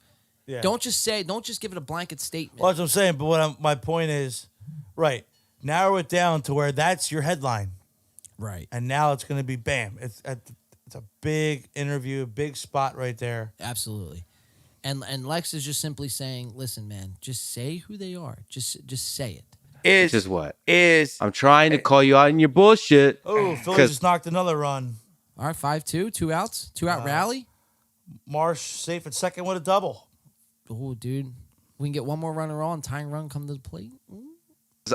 Yeah. Don't just give it a blanket statement. Well, that's what I'm saying. But my point is, right, narrow it down to where that's your headline. Right. And now it's going to be bam. It's a big interview, a big spot right there. Absolutely. And Lex is just simply saying, listen, man, just say who they are. Just say it. Which is what? I'm trying to call you out in your bullshit. Oh, Philly just knocked another run. All right, 5-2, 2 outs, 2 out rally. Marsh safe at second with a double. Oh, dude. We can get one more runner on, tying run come to the plate.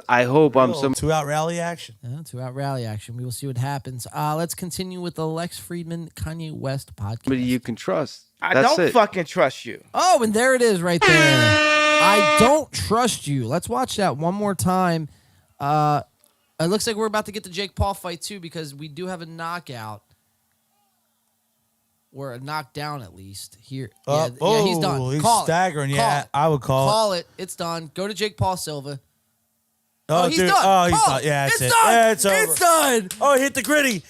I hope I'm some 2 out rally action. Yeah, 2 out rally action. We will see what happens. Let's continue with the Lex Friedman Kanye West podcast. somebody you can trust. I That's don't it. fucking trust you. Oh, and there it is right there. I don't trust you. Let's watch that one more time. It looks like we're about to get the Jake Paul fight too because we do have a knockout. Or a knockdown at least. Here. Yeah, he's done. He's Call staggering. It. Yeah, I would call it. Call it. It's done. Go to Jake Paul Silva. Oh, he's dude. done. Oh, he's Call done. Yeah, it's that's it. done. Yeah, it's over. It's done. Oh, he hit the gritty.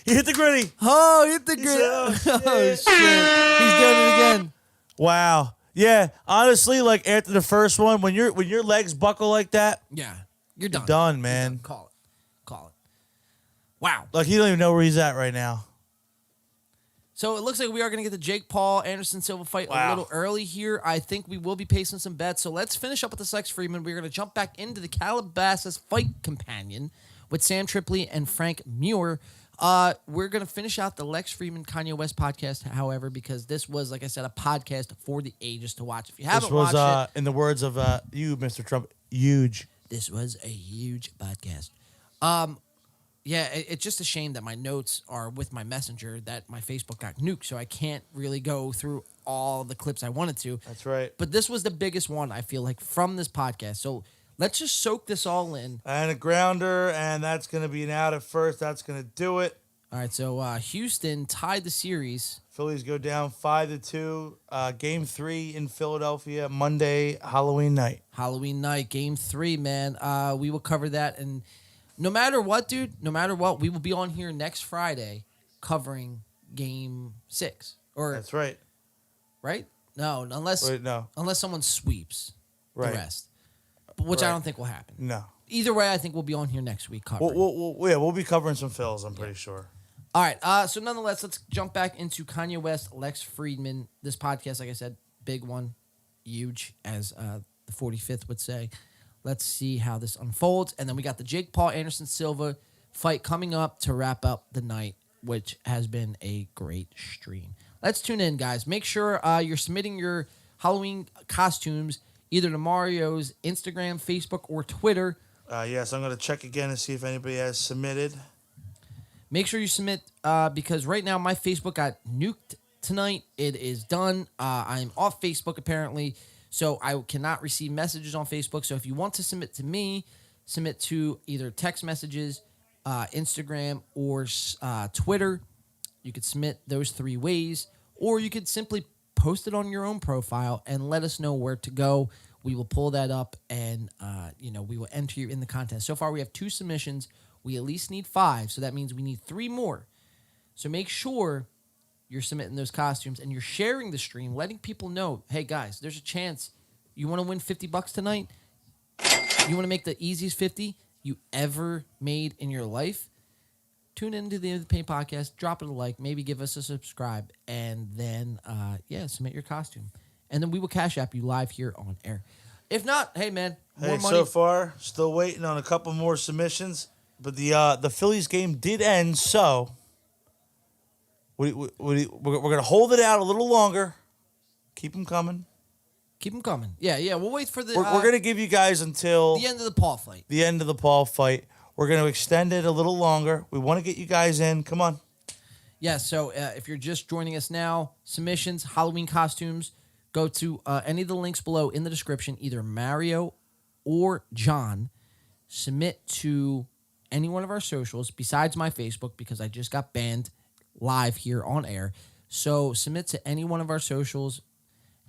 Oh, hit the gritty. Oh, shit. He's doing it again. Wow. Yeah. Honestly, like after the first one, when your legs buckle like that, yeah, you're done. You're done, man. You're done. Call it. Wow. Like he don't even know where he's at right now. So it looks like we are going to get the Jake Paul Anderson Silva fight a little early here. I think we will be pacing some bets. So let's finish up with the Lex Friedman. We're going to jump back into the Calabasas fight companion with Sam Tripoli and Frank Muir. We're going to finish out the Lex Friedman Kanye West podcast, however, because this was, like I said, a podcast for the ages to watch. If you haven't watched it, in the words of you, Mr. Trump, huge. This was a huge podcast. Yeah, it's just a shame that my notes are with my messenger, that my Facebook got nuked, so I can't really go through all the clips I wanted to. That's right. But this was the biggest one, I feel like, from this podcast. So let's just soak this all in. And a grounder, and that's going to be an out at first. That's going to do it. All right, so Houston tied the series. Phillies go down 5-2. Game 3 in Philadelphia, Monday, Halloween night. Halloween night, Game 3, man. We will cover that, and no matter what, dude, we will be on here next Friday covering Game 6. That's right. Right? No, unless someone sweeps the rest, which I don't think will happen. No. Either way, I think we'll be on here next week covering. We'll be covering some Phils, I'm pretty sure. All right, so nonetheless, let's jump back into Kanye West, Lex Friedman. This podcast, like I said, big one, huge, as the 45th would say. Let's see how this unfolds. And then we got the Jake Paul Anderson Silva fight coming up to wrap up the night, which has been a great stream. Let's tune in, guys. Make sure you're submitting your Halloween costumes either to Mario's Instagram, Facebook, or Twitter. Yes, I'm going to check again and see if anybody has submitted. Make sure you submit because right now my Facebook got nuked tonight. It is done. I'm off Facebook apparently. So I cannot receive messages on Facebook. So if you want to submit to me, submit to either text messages, Instagram, or Twitter. You could submit those 3 ways. Or you could simply post it on your own profile and let us know where to go. We will pull that up and we will enter you in the contest. So far we have 2 submissions. We at least need 5, so that means we need 3 more. So make sure you're submitting those costumes and you're sharing the stream, letting people know, hey guys, there's a chance. You want to win $50 tonight? You want to make the easiest 50 you ever made in your life? Tune into the End of the Pain podcast, drop it a like, maybe give us a subscribe, and then submit your costume. And then we will Cash App you live here on air. If not, hey man, more Hey, money. so far, still waiting on a couple more submissions, but the Phillies game did end, so we're gonna hold it out a little longer. Keep them coming. Keep them coming. Yeah. We'll wait for the. We're gonna give you guys until the end of the Paul fight. The end of the Paul fight. We're gonna extend it a little longer. We want to get you guys in. Come on. Yeah. So if you're just joining us now, submissions, Halloween costumes, go to any of the links below in the description. Either Mario or John. Submit to any one of our socials besides my Facebook because I just got banned live here on air. So submit to any one of our socials.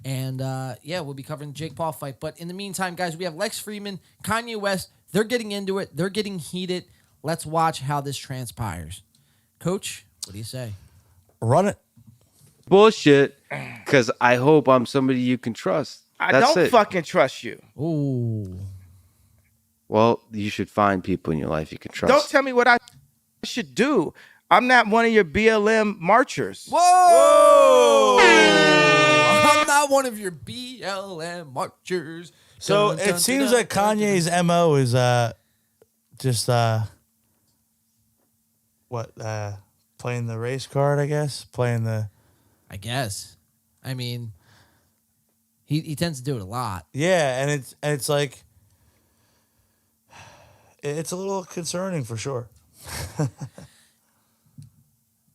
And, we'll be covering the Jake Paul fight. But in the meantime, guys, we have Lex Friedman, Kanye West. They're getting into it. They're getting heated. Let's watch how this transpires. Coach, what do you say? Run it. Bullshit, because I hope I'm somebody you can trust. I That's don't it. fucking trust you. Ooh. Well, you should find people in your life you can trust. Don't tell me what I should do. I'm not one of your BLM marchers. Whoa! I'm not one of your BLM marchers. So it seems like Kanye's MO is playing the race card, I guess. I guess. I mean, he tends to do it a lot. Yeah, and it's like it's a little concerning for sure.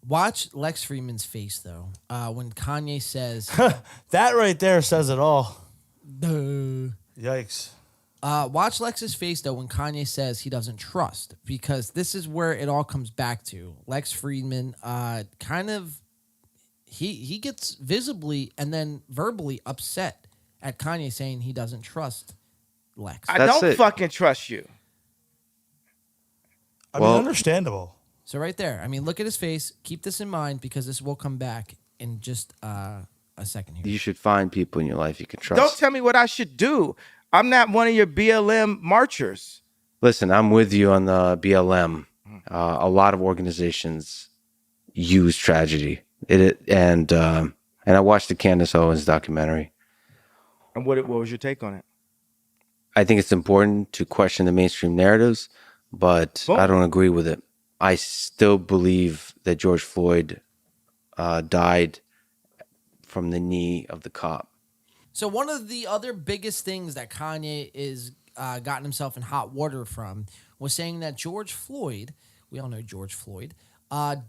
Watch Lex Friedman's face though. When Kanye says that right there says it all. Duh. Yikes. Watch Lex's face though when Kanye says he doesn't trust, because this is where it all comes back to. Lex Friedman he gets visibly and then verbally upset at Kanye saying he doesn't trust Lex. I don't fucking trust you. I mean, understandable. So right there, I mean, look at his face. Keep this in mind because this will come back in just a second here. You should find people in your life you can trust. Don't tell me what I should do. I'm not one of your BLM marchers. Listen, I'm with you on the BLM. A lot of organizations use tragedy. And I watched the Candace Owens documentary. And what was your take on it? I think it's important to question the mainstream narratives, but I don't agree with it. I still believe that George Floyd died from the knee of the cop. So one of the other biggest things that Kanye is gotten himself in hot water from was saying that George Floyd, we all know George Floyd,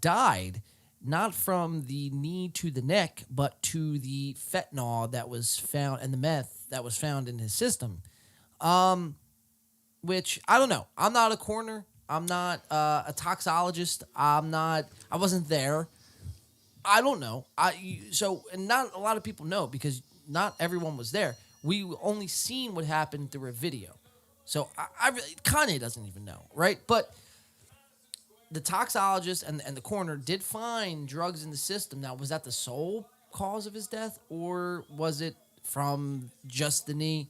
died not from the knee to the neck, but to the fentanyl that was found and the meth that was found in his system. Which I don't know. I'm not a coroner. I'm not a toxologist. I wasn't there. I don't know. And not a lot of people know because not everyone was there. We only seen what happened through a video. So Kanye doesn't even know, right? But the toxologist and the coroner did find drugs in the system. Now, was that the sole cause of his death, or was it from just the knee?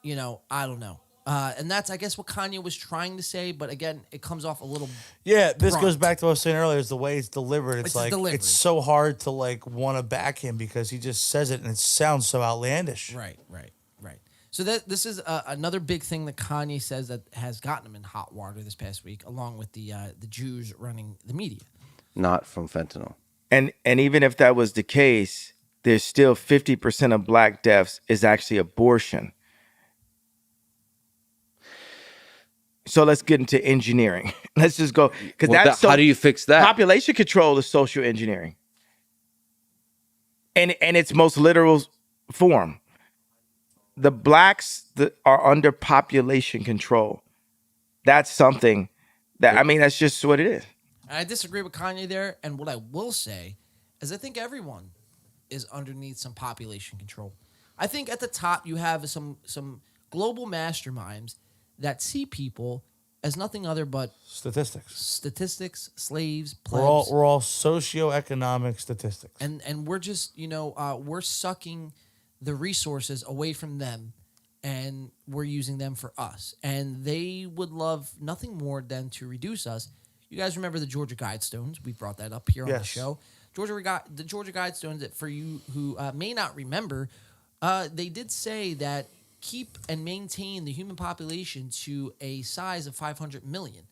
I don't know. And that's, I guess, what Kanye was trying to say. But again, it comes off a little. Yeah, this brunt. goes back to what I was saying earlier. Is the way it's delivered. It's like delivery. it's so hard to want to back him because he just says it and it sounds so outlandish. Right. So this is another big thing that Kanye says that has gotten him in hot water this past week, along with the Jews running the media. Not from fentanyl. And even if that was the case, there's still 50% of black deaths is actually abortion. So let's get into engineering. Let's just go because how do you fix that? Population control is social engineering, and its most literal form. The blacks that are under population control. That's something that that's just what it is. I disagree with Kanye there, and what I will say is I think everyone is underneath some population control. I think at the top you have some global masterminds that see people as nothing other but statistics, slaves, we're plebs. all socioeconomic statistics. And we're just, we're sucking the resources away from them, and we're using them for us. And they would love nothing more than to reduce us. You guys remember the Georgia Guidestones? We brought that up here on the show. The Georgia Guidestones, that for you who may not remember, they did say that keep and maintain the human population to a size of 500 million.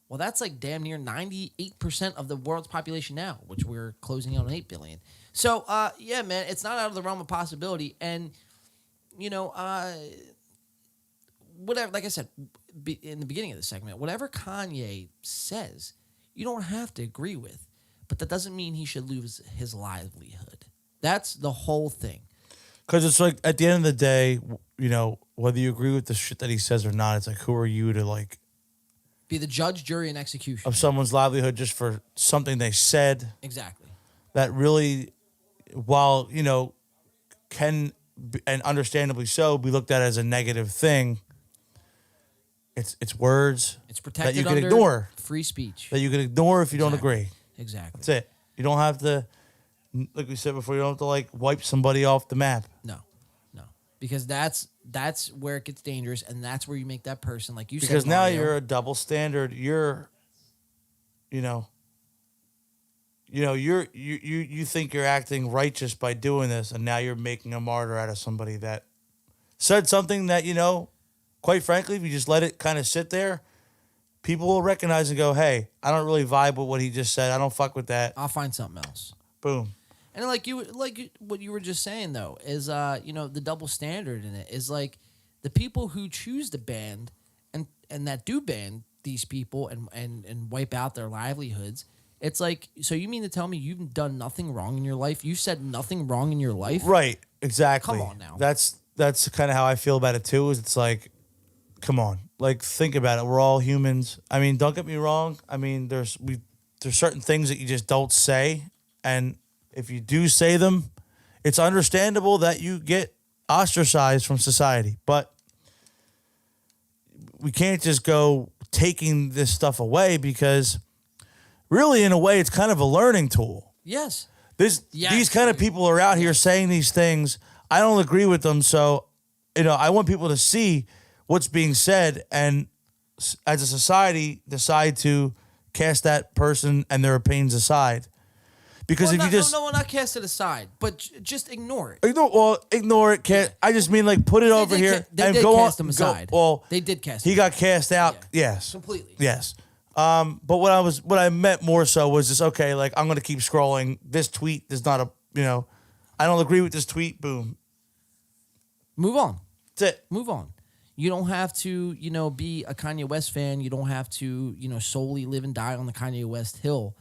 Well, that's like damn near 98% of the world's population now, which we're closing in on 8 billion. So, yeah, man, it's not out of the realm of possibility. And, whatever, like I said in the beginning of the segment, whatever Kanye says, you don't have to agree with, but that doesn't mean he should lose his livelihood. That's the whole thing. Because it's like, at the end of the day, whether you agree with the shit that he says or not, it's like, who are you to, like, be the judge, jury, and execution of someone's livelihood just for something they said? Exactly. That really, while, can, and understandably so, be looked at as a negative thing, it's words it's protected that you can under ignore. Free speech. That you can ignore if you don't agree. Exactly. That's it. You don't have to, like we said before, you don't have to, like, wipe somebody off the map. No. Because that's where it gets dangerous, and that's where you make that person, like you said. Because now Mario, you're a double standard. You think you're acting righteous by doing this, and now you're making a martyr out of somebody that said something that, quite frankly, if you just let it kind of sit there, people will recognize and go, hey, I don't really vibe with what he just said. I don't fuck with that. I'll find something else. Boom. And what you were just saying, though, is the double standard in it is like the people who choose to ban and that do ban these people and wipe out their livelihoods. It's like, so you mean to tell me you've done nothing wrong in your life? You said nothing wrong in your life? Right. Exactly. Come on now. That's kind of how I feel about it too. Is it's like, come on, like, think about it. We're all humans. I mean, don't get me wrong. I mean, there's certain things that you just don't say, and if you do say them, it's understandable that you get ostracized from society. But we can't just go taking this stuff away, because really, in a way, it's kind of a learning tool. Yes. These kind of people are out here saying these things. I don't agree with them. So, I want people to see what's being said, and as a society, decide to cast that person and their opinions aside. Because not cast it aside, but just ignore it. Ignore it. I just mean, like, put it over here and go cast on. him aside. Well, they did cast him. He got cast out. Yeah. Yes, completely. Yes. But what I meant more so was just, okay, like, I'm gonna keep scrolling. This tweet is not I don't agree with this tweet. Boom. Move on. That's it. Move on. You don't have to, be a Kanye West fan. You don't have to, solely live and die on the Kanye West hill.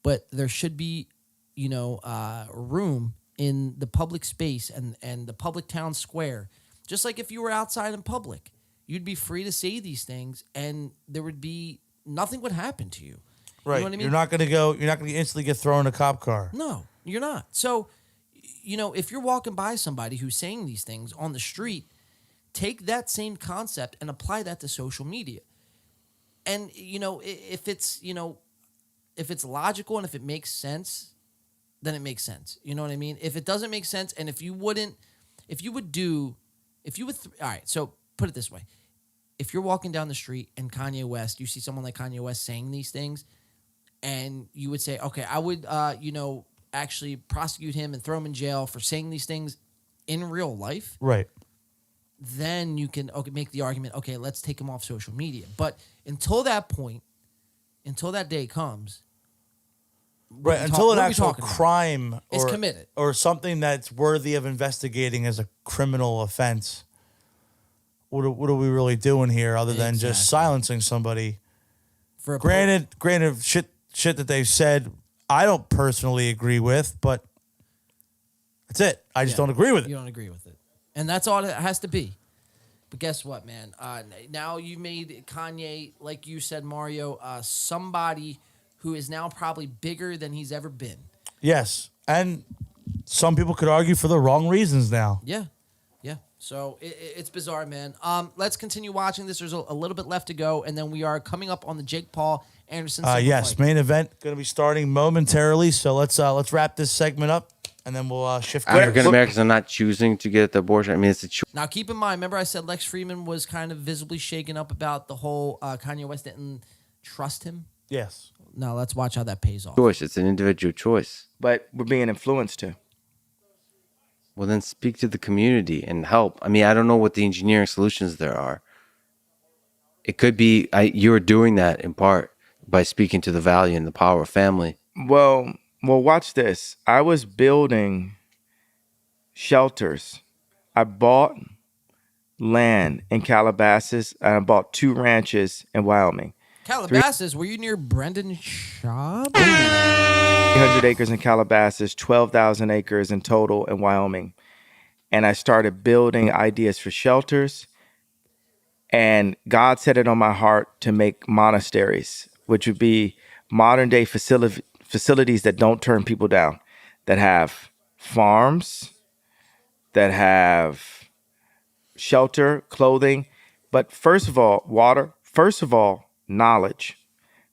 But there should be, room in the public space and the public town square. Just like if you were outside in public, you'd be free to say these things, and there would be nothing would happen to you. Right. You know what I mean? You're not going to instantly get thrown in a cop car. No, you're not. So, if you're walking by somebody who's saying these things on the street, take that same concept and apply that to social media. And, if it's logical and if it makes sense, then it makes sense. You know what I mean? If it doesn't make sense, and all right, so put it this way. If you're walking down the street and Kanye West, you see someone like Kanye West saying these things, and you would say, okay, I would, actually prosecute him and throw him in jail for saying these things in real life. Right. Then you can make the argument, okay, let's take him off social media. But until that point, until that day comes, right, until an actual crime is committed, or something that's worthy of investigating as a criminal offense, what are we really doing here other than just silencing somebody? Granted, shit that they've said, I don't personally agree with, but that's it. I just don't agree with it. You don't agree with it. And that's all it has to be. But guess what, man? Now you made Kanye, like you said, Mario, somebody who is now probably bigger than he's ever been. Yes. And some people could argue for the wrong reasons now. Yeah. Yeah. So it's bizarre, man. Let's continue watching this. There's a little bit left to go, and then we are coming up on the Jake Paul Anderson. Silva Yes, fight. main event going to be starting momentarily. So let's wrap this segment up, and then we'll shift. African Americans are not choosing to get the abortion. I mean, it's a choice. Now, keep in mind, remember I said Lex Friedman was kind of visibly shaken up about the whole Kanye West didn't trust him? Yes. Now, let's watch how that pays off. Choice. It's an individual choice. But we're being influenced to. Well, then speak to the community and help. I mean, I don't know what the engineering solutions there are. It could be you're doing that in part by speaking to the value and the power of family. Well, watch this. I was building shelters. I bought land in Calabasas, and I bought 2 ranches in Wyoming. Calabasas, were you near Brendan Schaub? 300 acres in Calabasas, 12,000 acres in total in Wyoming. And I started building ideas for shelters. And God set it on my heart to make monasteries, which would be modern day facilities that don't turn people down, that have farms, that have shelter, clothing. But first of all, water. First of all, knowledge,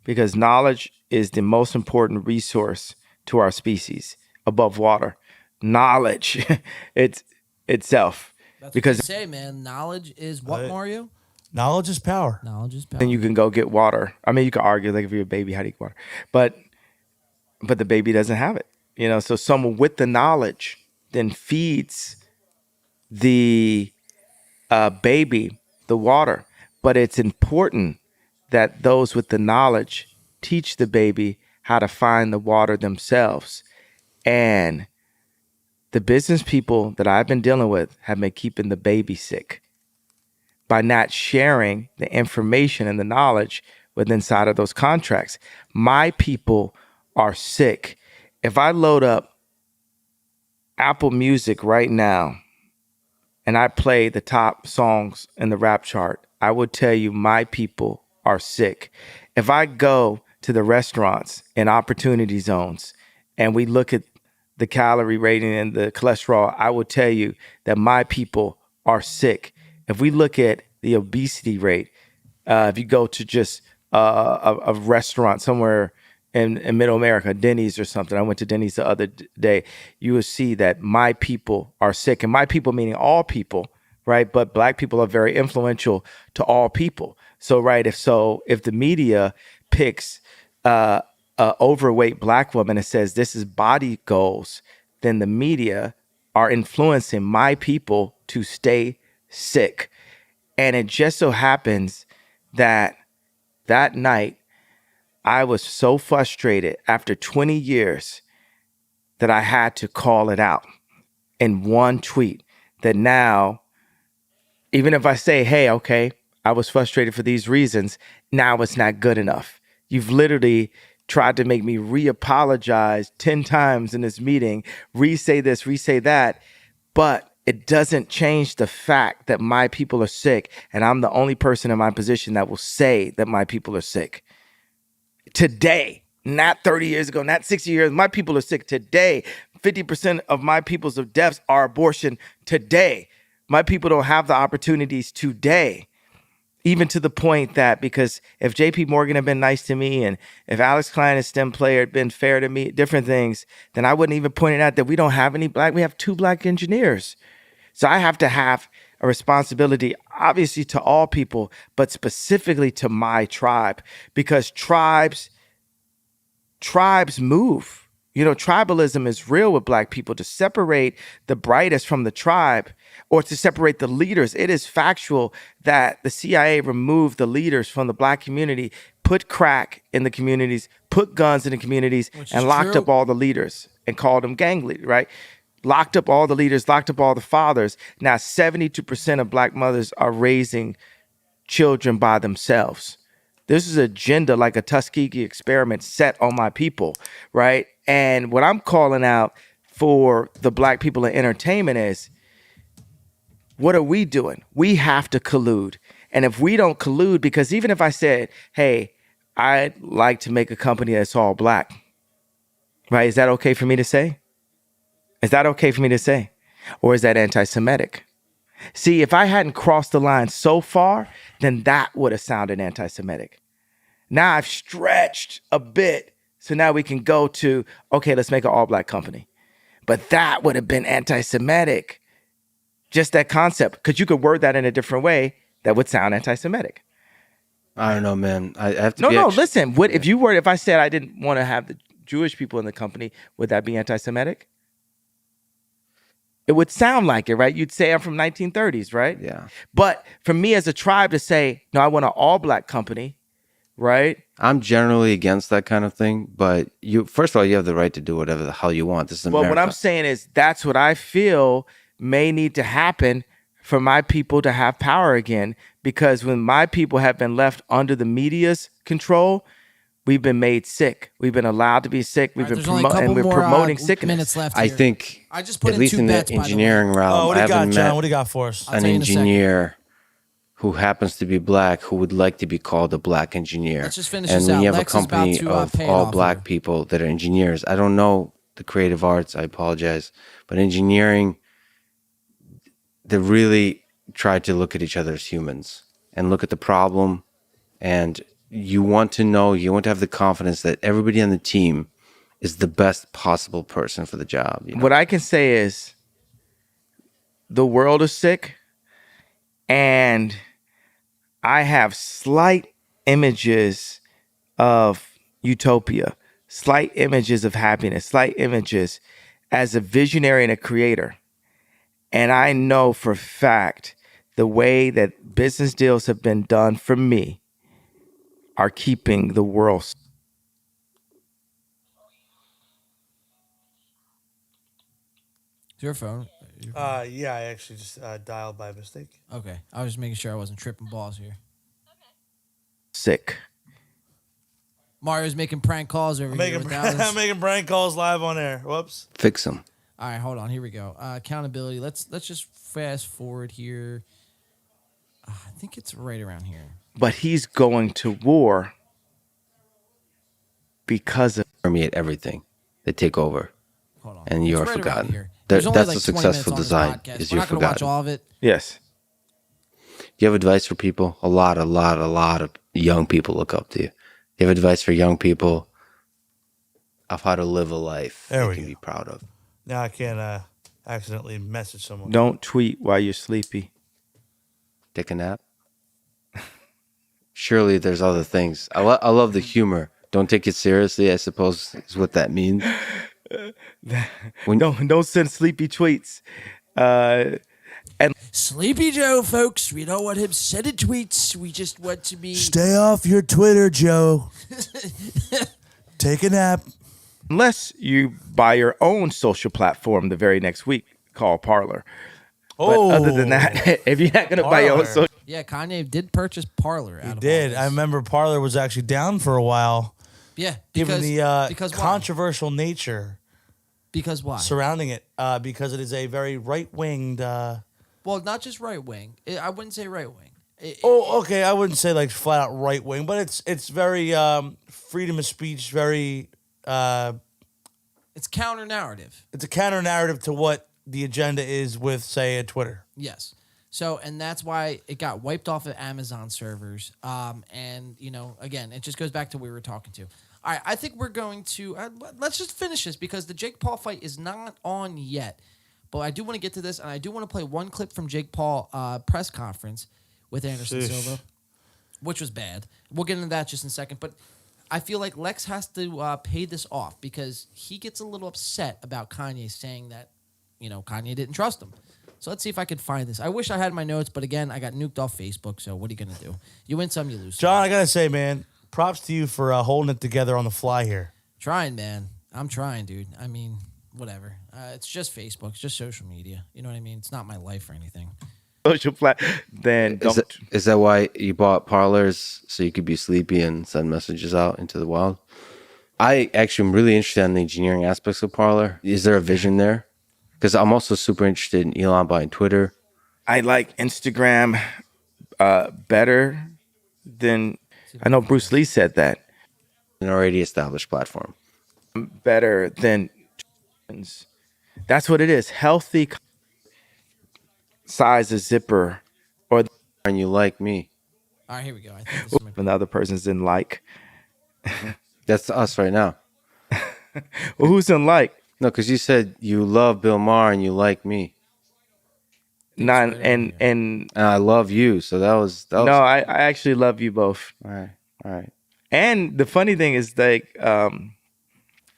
because knowledge is the most important resource to our species above water. Knowledge, it's itself. That's because what they say, man. Knowledge is what, Mario? Knowledge is power. Knowledge is power. then you can go get water. I mean, you can argue like if you're a baby, how do you get water? But the baby doesn't have it. You know, so someone with the knowledge then feeds the baby the water. But it's important that those with the knowledge teach the baby how to find the water themselves. And the business people that I've been dealing with have been keeping the baby sick by not sharing the information and the knowledge within inside of those contracts. My people are sick. If I load up Apple Music right now and I play the top songs in the rap chart, I would tell you my people are sick. If I go to the restaurants and opportunity zones and we look at the calorie rating and the cholesterol, I will tell you that my people are sick. If we look at the obesity rate, if you go to just a restaurant somewhere in Middle America, Denny's or something, I went to Denny's the other day, you will see that my people are sick. And my people meaning all people, right? But Black people are very influential to all people. So, right, if the media picks a overweight Black woman and says this is body goals, then the media are influencing my people to stay sick. And it just so happens that night I was so frustrated after 20 years that I had to call it out in one tweet, that now, even if I say, hey, okay, I was frustrated for these reasons, now it's not good enough. You've literally tried to make me re-apologize 10 times in this meeting, re-say this, re-say that, but it doesn't change the fact that my people are sick, and I'm the only person in my position that will say that my people are sick. Today, not 30 years ago, not 60 years, my people are sick today. 50% of my people's of deaths are abortion today. My people don't have the opportunities today. Even to the point that, because if JP Morgan had been nice to me and if Alex Klein, a STEM player, had been fair to me, different things, then I wouldn't even point it out that we don't have any Black, we have 2 Black engineers. So I have to have a responsibility, obviously to all people, but specifically to my tribe, because tribes move. You know, tribalism is real with Black people. To separate the brightest from the tribe, or to separate the leaders, it is factual that the CIA removed the leaders from the Black community, put crack in the communities, put guns in the communities, and locked up all the leaders and called them gang leaders, right? Locked up all the leaders, locked up all the fathers. Now 72% of Black mothers are raising children by themselves. This is an agenda like a Tuskegee experiment set on my people, right? And what I'm calling out for the Black people in entertainment is, what are we doing? We have to collude. And if we don't collude, because even if I said, hey, I'd like to make a company that's all Black, right? Is that okay for me to say? Is that okay for me to say? Or is that anti-Semitic? See, if I hadn't crossed the line so far, then that would have sounded anti-Semitic. Now I've stretched a bit, so now we can go to, okay, let's make an all-black company. But that would have been anti-Semitic. Just that concept, because you could word that in a different way that would sound anti-Semitic. I don't know, man. I have to. Listen. What if I said I didn't want to have the Jewish people in the company? Would that be anti-Semitic? It would sound like it, right? You'd say I'm from 1930s, right? Yeah. But for me as a tribe to say, no, I want an all-black company, right? I'm generally against that kind of thing, but first of all, you have the right to do whatever the hell you want. This is America. Well, what I'm saying is that's what I feel may need to happen for my people to have power again, because when my people have been left under the media's control, we've been made sick. We've been allowed to be sick. We've been promoting sickness. Minutes left I here. think I just put at in least 2 in the bets, by the way. engineering realm, what do I you got, haven't John? met What do you got for us? an engineer who happens to be black who would like to be called a black engineer. Let's just finish and this when out. you have Lex a is about company to, of pay it all off black here. people that are engineers, I don't know the creative arts. I apologize, but engineering, they really try to look at each other as humans and look at the problem. And you want to have the confidence that everybody on the team is the best possible person for the job. You know? What I can say is the world is sick, and I have slight images of utopia, slight images of happiness, slight images as a visionary and a creator. And I know for a fact the way that business deals have been done for me are keeping the world. Is your phone? Yeah, I actually just dialed by mistake. Okay. I was just making sure I wasn't tripping balls here. Sick. Mario's making prank calls over here. I'm making prank calls live on air. Whoops. Fix them. All right, hold on. Here we go. Accountability. Let's just fast forward here. I think it's right around here. But he's going to war because of permeate everything. They take over. Hold on. And you It's are right around forgotten. here. There's only That's like a 20 successful minutes design. on this podcast. Is We're you're not going to watch forgotten. all of it. Yes. Do you have advice for people? A lot of young people look up to you. Do you have advice for young people of how to live a life There they we can go. be proud of? Now I can't accidentally message someone. Don't tweet while you're sleepy. Take a nap? Surely there's other things. I love the humor. Don't take it seriously, I suppose is what that means. Don't send sleepy tweets. And Sleepy Joe, folks. We don't want him sending tweets. We just want to be. Stay off your Twitter, Joe. Take a nap. Unless you buy your own social platform the very next week, call Parler. But other than that, if you're not going to buy your own Parler. social, Yeah, Kanye did purchase Parler. He did. I remember Parler was actually down for a while. Yeah, Given the because why? controversial nature Because why? surrounding it, because it is a very right-winged. Well, not just right wing. I wouldn't say right wing. Okay, I wouldn't say like flat out right wing, but it's very freedom of speech. Very. It's counter narrative. It's a counter narrative to what the agenda is with, say, a Twitter. Yes. So, and that's why it got wiped off of Amazon servers. And, again, it just goes back to what we were talking to. All right, I think we're going to, let's just finish this because the Jake Paul fight is not on yet. But I do want to get to this, and I do want to play one clip from Jake Paul press conference with Anderson Sheesh. Silva, which was bad. We'll get into that just in a second. But I feel like Lex has to pay this off because he gets a little upset about Kanye saying that, Kanye didn't trust him. So let's see if I could find this. I wish I had my notes, but again, I got nuked off Facebook, so what are you going to do? You win some, you lose some. John, I gotta say, man, props to you for holding it together on the fly here. Trying, man. I'm trying, dude. I mean, whatever. It's just Facebook. It's just social media. You know what I mean? It's not my life or anything. social platform, then don't. Is that why you bought Parlors so you could be sleepy and send messages out into the wild? I actually am really interested in the engineering aspects of Parler. Is there a vision there? Because I'm also super interested in Elon buying Twitter. I like Instagram better than, I know Bruce Lee said that. An already established platform. Better than, that's what it is. Healthy. size of zipper or And you like me. All right, here we go. I think this might be. another person's didn't like. That's us right now. Well, who's in like? No, because you said you love Bill Maher and you like me. Not and And I love you. So that was no, I actually love you both. All right. All right. And the funny thing is, like,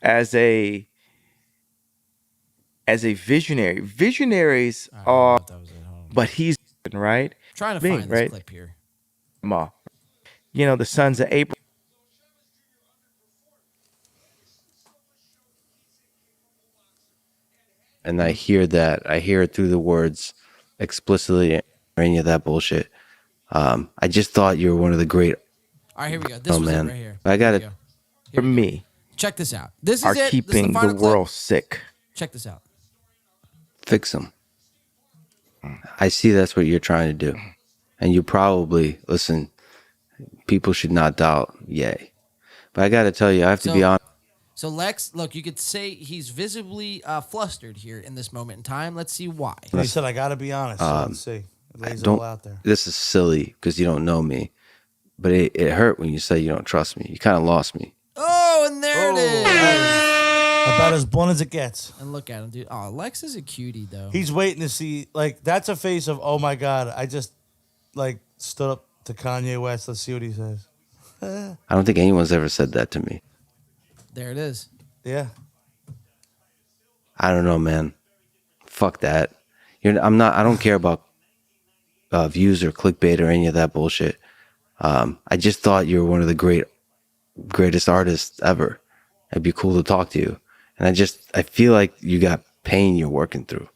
as a visionary, visionaries are, but he's right. Trying to Being, find this right? clip here. Ma, you know, the sons of Abraham. And I hear that. I hear it through the words explicitly or any of that bullshit. I just thought you were one of the great. All right, here we go. This was man. it right here. I got Here it. we go. For me, Check this out. This are is it. This is keeping the final clip. world sick. Check this out. Fix them. I see that's what you're trying to do. And you probably, listen, people should not doubt, yay. But I got to tell you, I have to be honest. So Lex, look, you could say he's visibly flustered here in this moment in time. Let's see why. He said, "I got to be honest." So let's see. It lays it Don't, all out there. this is silly because you don't know me. But it hurt when you say you don't trust me. You kind of lost me. Oh, and there it is. About as blunt as it gets. And look at him, dude. Oh, Lex is a cutie, though. He's waiting to see. Like, that's a face of, oh my God, I just like stood up to Kanye West. Let's see what he says. I don't think anyone's ever said that to me. There it is. Yeah. I don't know, man. Fuck that. I don't care about views or clickbait or any of that bullshit. I just thought you were one of the greatest artists ever. It'd be cool to talk to you. And I feel like you got pain you're working through.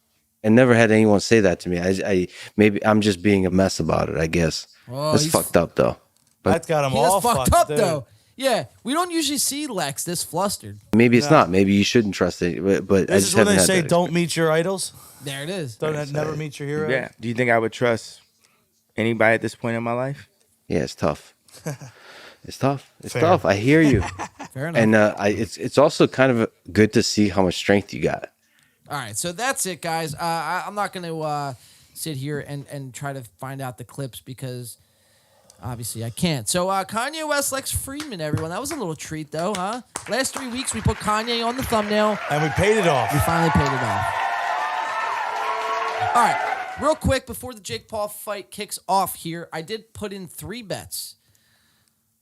I never had anyone say that to me. Maybe I'm just being a mess about it, I guess. Oh, That's he's- fucked up though. That's got him He all is fucked fucked up, dude. though. Yeah, we don't usually see Lex this flustered. Maybe it's not. Maybe you shouldn't trust it. But I This just is when haven't they had say, that don't meet your idols. There it is. Don't never meet your heroes. Yeah. Do you think I would trust anybody at this point in my life? Yeah, it's tough. It's tough. It's Fair. tough. I hear you. Fair enough. And it's also kind of good to see how much strength you got. All right, so that's it, guys. I'm not going to sit here and try to find out the clips because obviously I can't. So Kanye West, Lex Friedman, everyone. That was a little treat, though, huh? Last 3 weeks, we put Kanye on the thumbnail. And we paid it off. We finally paid it off. All right, real quick, before the Jake Paul fight kicks off here, I did put in 3 bets.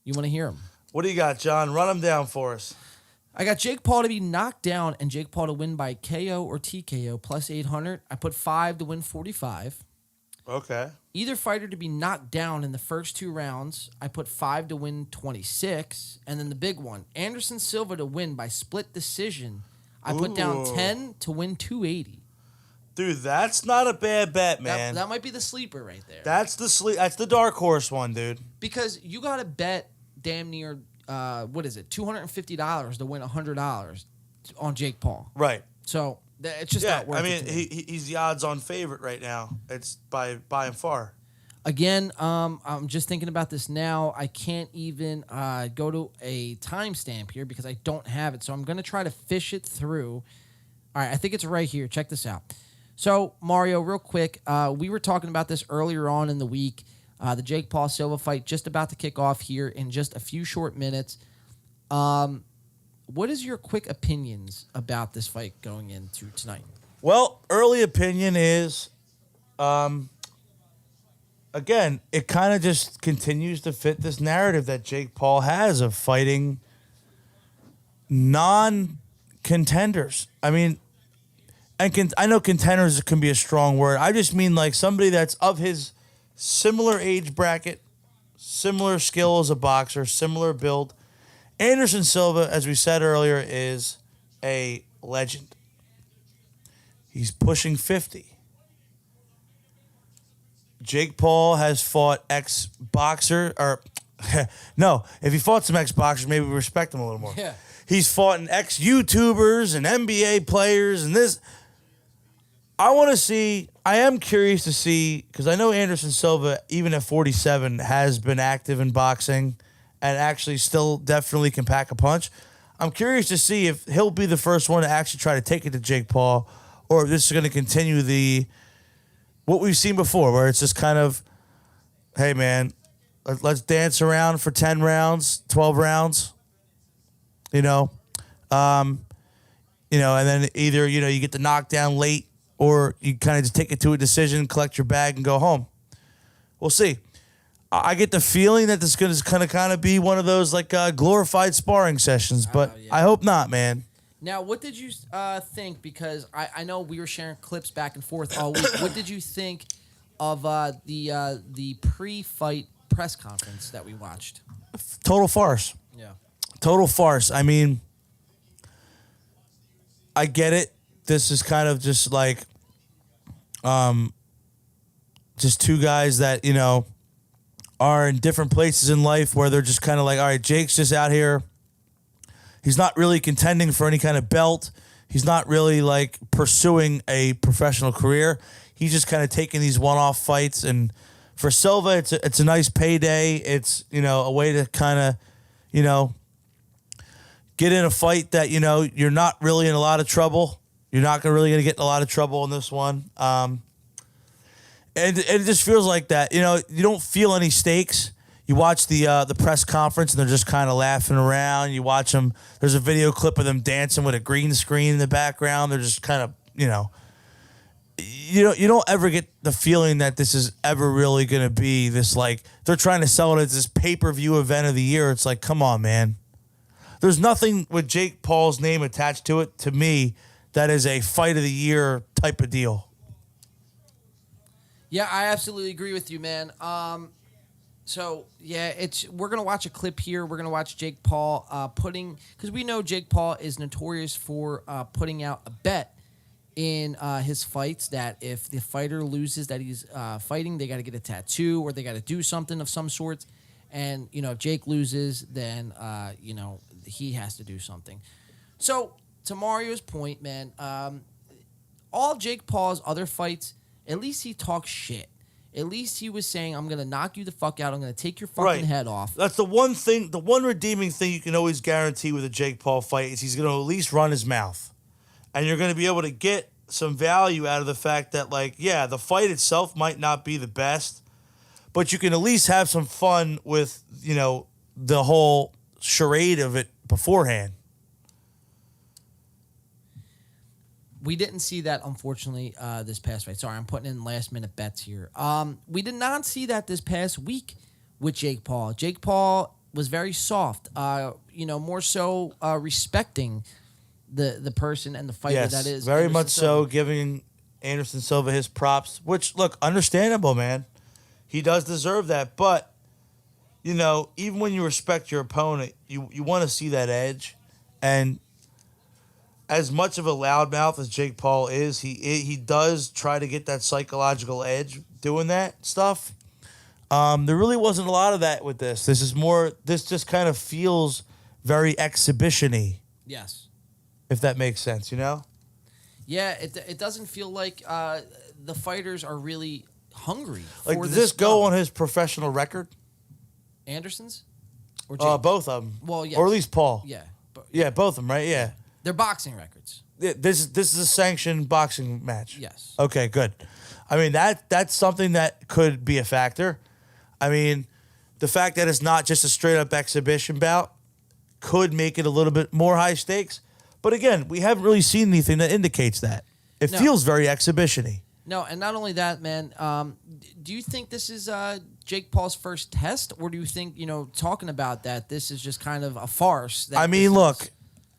You want to hear them? What do you got, John? Run them down for us. I got Jake Paul to be knocked down and Jake Paul to win by KO or TKO plus 800. I put 5 to win 45. Okay. Either fighter to be knocked down in the first 2 rounds. I put 5 to win 26. And then the big one, Anderson Silva to win by split decision. I put down Ooh. 10 to win 280. Dude, that's not a bad bet, man. That might be the sleeper right there. That's the dark horse one, dude. Because you got to bet damn near, what is it, $250 to win $100 on Jake Paul. Right. So it's just not worth I it. mean, to me. he's the odds-on favorite right now. It's by and far. Again, I'm just thinking about this now. I can't even go to a timestamp here because I don't have it. So I'm going to try to fish it through. All right, I think it's right here. Check this out. So, Mario, real quick, we were talking about this earlier on in the week. The Jake Paul Silva fight just about to kick off here in just a few short minutes. What is your quick opinions about this fight going into tonight? Well, early opinion is, again, it kind of just continues to fit this narrative that Jake Paul has of fighting non-contenders. I mean, I know contenders can be a strong word. I just mean like somebody that's of his similar age bracket, similar skill as a boxer, similar build. Anderson Silva, as we said earlier, is a legend. He's pushing 50. Jake Paul has fought ex-boxer, or no, if he fought some ex-boxers, maybe we respect him a little more. Yeah. He's fought an ex-YouTubers and NBA players and this. I am curious to see, because I know Anderson Silva, even at 47, has been active in boxing and actually still definitely can pack a punch. I'm curious to see if he'll be the first one to actually try to take it to Jake Paul, or if this is going to continue the what we've seen before, where it's just kind of, hey man, let's dance around for 10 rounds, 12 rounds. And then either you get the knockdown late, or you kind of just take it to a decision, collect your bag, and go home. We'll see. I get the feeling that this is going to kind of be one of those like glorified sparring sessions, but I hope not, man. Now, what did you think? Because I know we were sharing clips back and forth all week. What did you think of the pre-fight press conference that we watched? Total farce. Yeah. Total farce. I mean, I get it. This is kind of just like, just two guys that, are in different places in life where they're just kind of like, all right, Jake's just out here. He's not really contending for any kind of belt. He's not really like pursuing a professional career. He's just kind of taking these one-off fights. And for Silva, it's a nice payday. It's, a way to kind of, get in a fight that, you're not really in a lot of trouble. You're not really going to get in a lot of trouble in this one. And it just feels like that. You don't feel any stakes. You watch the press conference, and they're just kind of laughing around. You watch them. There's a video clip of them dancing with a green screen in the background. They're just kind of, you don't ever get the feeling that this is ever really going to be this, like, they're trying to sell it as this pay-per-view event of the year. It's like, come on, man. There's nothing with Jake Paul's name attached to it, to me, that is a fight of the year type of deal. Yeah, I absolutely agree with you, man. So yeah, we're gonna watch a clip here. We're gonna watch Jake Paul because we know Jake Paul is notorious for putting out a bet in his fights that if the fighter loses that he's fighting, they got to get a tattoo or they got to do something of some sort. And if Jake loses, then he has to do something. So to Mario's point, man, all Jake Paul's other fights, at least he talks shit. At least he was saying, I'm going to knock you the fuck out. I'm going to take your fucking head off. That's the one thing, the one redeeming thing you can always guarantee with a Jake Paul fight is he's going to at least run his mouth. And you're going to be able to get some value out of the fact that, like, yeah, the fight itself might not be the best, but you can at least have some fun with, the whole charade of it beforehand. We didn't see that, unfortunately, this past fight. Sorry, I'm putting in last-minute bets here. We did not see that this past week with Jake Paul. Jake Paul was very soft, more so respecting the person and the fighter that is. Very Anderson much Silva. so, giving Anderson Silva his props, which, look, understandable, man. He does deserve that. But, even when you respect your opponent, you want to see that edge. And as much of a loudmouth as Jake Paul is, he does try to get that psychological edge doing that stuff. There really wasn't a lot of that with this. This just kind of feels very exhibition-y. Yes. If that makes sense, Yeah, it doesn't feel like the fighters are really hungry. Like, for does this go stuff. on his professional record? Anderson's? Or Jake? Both of them. Well, yes. Or at least Paul. Yeah. Yeah, both of them, right? Yeah. They're boxing records. This is a sanctioned boxing match. Yes. Okay, good. I mean, that's something that could be a factor. I mean, the fact that it's not just a straight-up exhibition bout could make it a little bit more high stakes. But again, we haven't really seen anything that indicates that. It feels very exhibition-y. No, and not only that, man, do you think this is Jake Paul's first test? Or do you think, talking about that, this is just kind of a farce? I mean, look,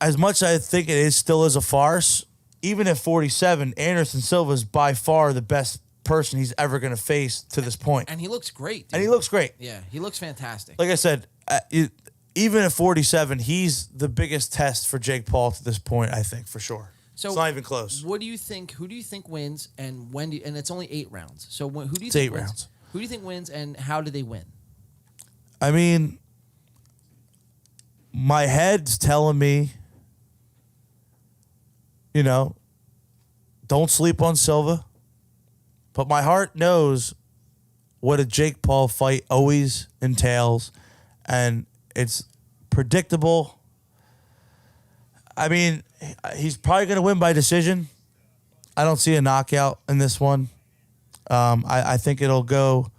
as much as I think it still is a farce, even at 47, Anderson Silva is by far the best person he's ever going to face to this point. And he looks great. Dude. And he looks great. Yeah, he looks fantastic. Like I said, even at 47, he's the biggest test for Jake Paul to this point, I think, for sure. So it's not even close. What do you think? Who do you think wins, and when? And it's only 8 rounds. So who do you It's think 8 wins? rounds. Who do you think wins, and how do they win? I mean, my head's telling me, don't sleep on Silva. But my heart knows what a Jake Paul fight always entails, and it's predictable. I mean, he's probably going to win by decision. I don't see a knockout in this one. I think it'll go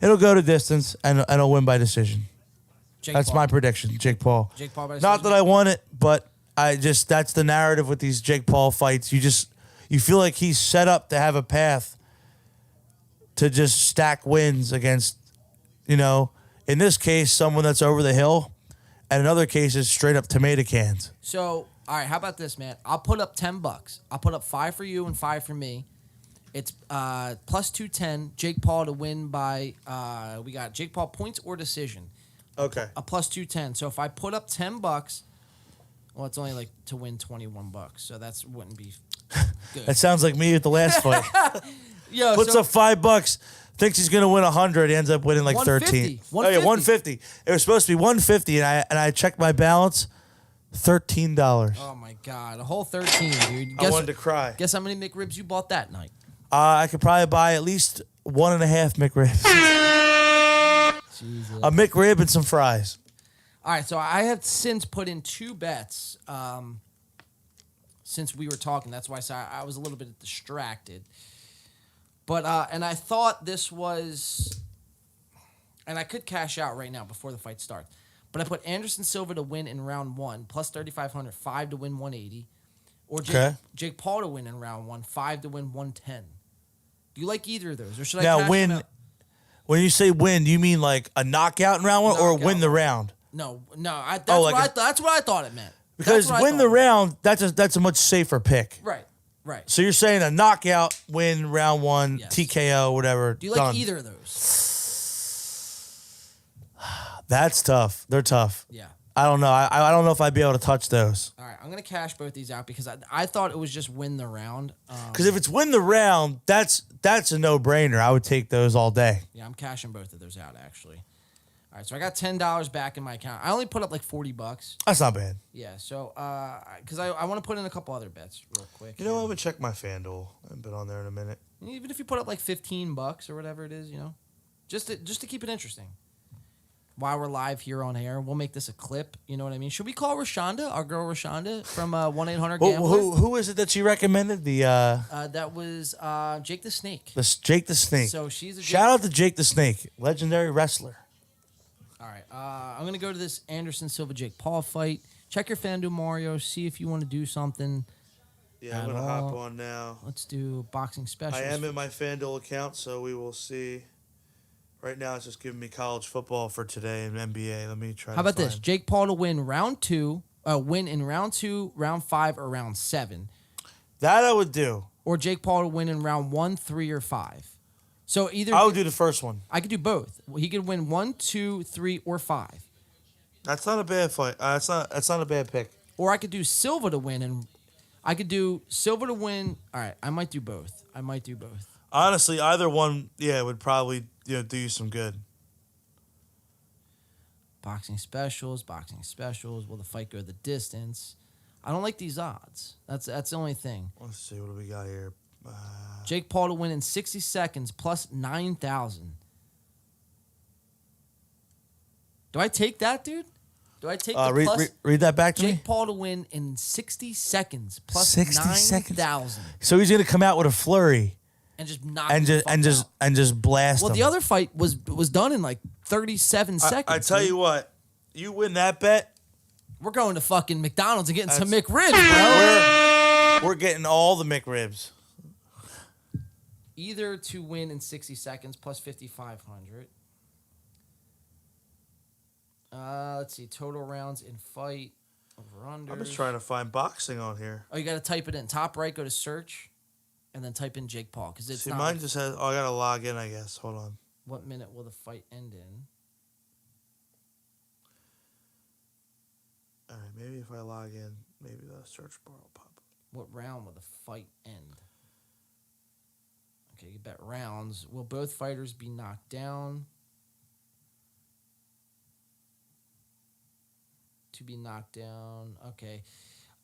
to distance and it'll win by decision. Jake That's Paul. my prediction. Jake Paul. Jake Paul by Not decision? that I want it, but that's the narrative with these Jake Paul fights. You feel like he's set up to have a path to just stack wins against, in this case, someone that's over the hill, and in other cases, straight up tomato cans. So, all right, how about this, man? I'll put up $10. I'll put up 5 for you and 5 for me. It's plus 210. Jake Paul to win by we got Jake Paul points or decision. Okay. A plus 210. So if I put up $10, well, it's only like to win $21. So that wouldn't be good. That sounds like me at the last fight. Yo, Puts so- up $5, thinks he's gonna win 100, he ends up winning like 13. 150. Oh yeah, 150. It was supposed to be 150, and I checked my balance, $13. Oh my god, a whole 13, dude. I wanted to cry. Guess how many McRibs you bought that night? I could probably buy at least 1.5 McRibs. Jesus. A McRib and some fries. All right, so I have since put in 2 bets since we were talking. That's why I was a little bit distracted. But and I thought this was, and I could cash out right now before the fight starts. But I put Anderson Silva to win in round 1 plus 3,500, 5 to win 180, or Jake Paul to win in round 1, 5 to win 110. Do you like either of those, or should I Now cash win? them out? When you say win, do you mean like a knockout in round 1 or win the round? No, that's what I thought it meant. Because win the round, that's a much safer pick. Right. So you're saying a knockout, win round 1, TKO, whatever. Do you like done. either of those? That's tough. They're tough. Yeah. I don't know. I don't know if I'd be able to touch those. All right, I'm gonna cash both these out because I thought it was just win the round. Because if it's win the round, that's a no-brainer. I would take those all day. Yeah, I'm cashing both of those out actually. All right, so I got $10 back in my account. I only put up like $40. That's not bad. Yeah, so because I want to put in a couple other bets real quick. You know what? I'm going to check my FanDuel. I haven't been on there in a minute. Even if you put up like $15 or whatever it is, just to keep it interesting. While we're live here on air, we'll make this a clip. You know what I mean? Should we call Rashonda, our girl Rashonda from 1-800-GAMBLER? Who is it that she recommended? That was Jake the Snake. Jake the Snake. So she's a Shout out to Jake the Snake, legendary wrestler. All right, I'm gonna go to this Anderson Silva Jake Paul fight. Check your FanDuel, Mario. See if you want to do something. Yeah, I'm at going to all. hop on now. Let's do boxing specials. I am in my FanDuel account, so we will see. Right now, it's just giving me college football for today and NBA. Let me try. How about this? Jake Paul to win round 2, win in round 2, round 5, or round 7. That I would do. Or Jake Paul to win in round 1, 3, or 5. So either I would do the first one. I could do both. He could win 1, 2, 3, or 5. That's not a bad fight. That's not a bad pick. Or I could do Silva to win, and I could do Silva to win. All right, I might do both. Honestly, either one, would probably do you some good. Boxing specials. Will the fight go the distance? I don't like these odds. That's the only thing. Let's see, what do we got here? Jake Paul to win in 60 seconds plus 9,000. Do I take that, dude? Do I take the plus? Read that back to me. Jake Paul to win in 60 seconds plus 60 seconds. 9,000. So he's gonna come out with a flurry And just knock and him the fuck out. just blast Well, him. the other fight was done in like 37 seconds. I tell dude. you what, you win that bet, We're going to fucking McDonald's and getting some McRibs, bro. we're getting all the McRibs. Either to win in 60 seconds plus 5,500. Let's see. Total rounds in fight. Over-unders. I'm just trying to find boxing on here. Oh, you got to type it in. Top right, go to search, and then type in Jake Paul. Because it's See, not mine like- just has. Oh, I gotta log in, I guess. Hold on. What minute will the fight end in? All right, maybe if I log in, maybe the search bar will pop up. What round will the fight end? Okay, you bet rounds. Will both fighters be knocked down? To be knocked down. Okay.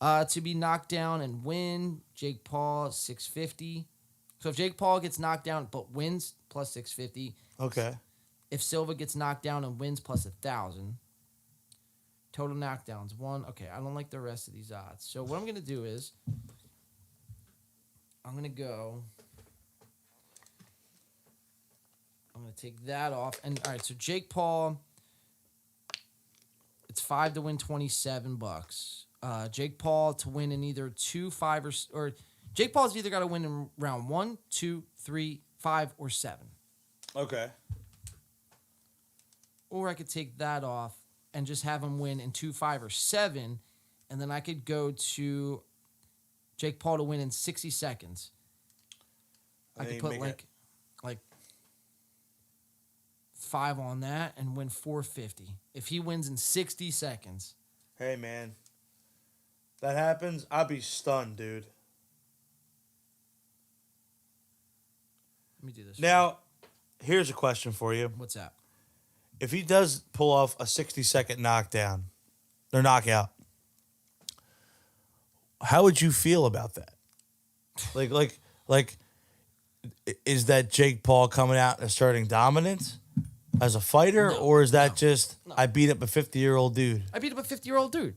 To be knocked down and win, Jake Paul, 650. So if Jake Paul gets knocked down but wins, plus 650. Okay. If Silva gets knocked down and wins, plus 1,000. Total knockdowns, 1. Okay, I don't like the rest of these odds. So what I'm going to do is I'm going to go I'm gonna take that off. And all right, so Jake Paul, it's 5 to win $27. Jake Paul to win in either 2, 5, or Jake Paul's either got to win in round 1, 2, 3, 5, or 7. Okay. Or I could take that off and just have him win in 2, 5, or 7, and then I could go to Jake Paul to win in 60 seconds. I could put like 5 on that and win 450. If he wins in 60 seconds. Hey, man. That happens, I'd be stunned, dude. Let me do this. Now, here's a question for you. What's that? If he does pull off a 60-second knockdown or knockout, how would you feel about that? Like, is that Jake Paul coming out and asserting dominance as a fighter, or is that just I beat up a 50-year-old dude? I beat up a 50-year-old dude.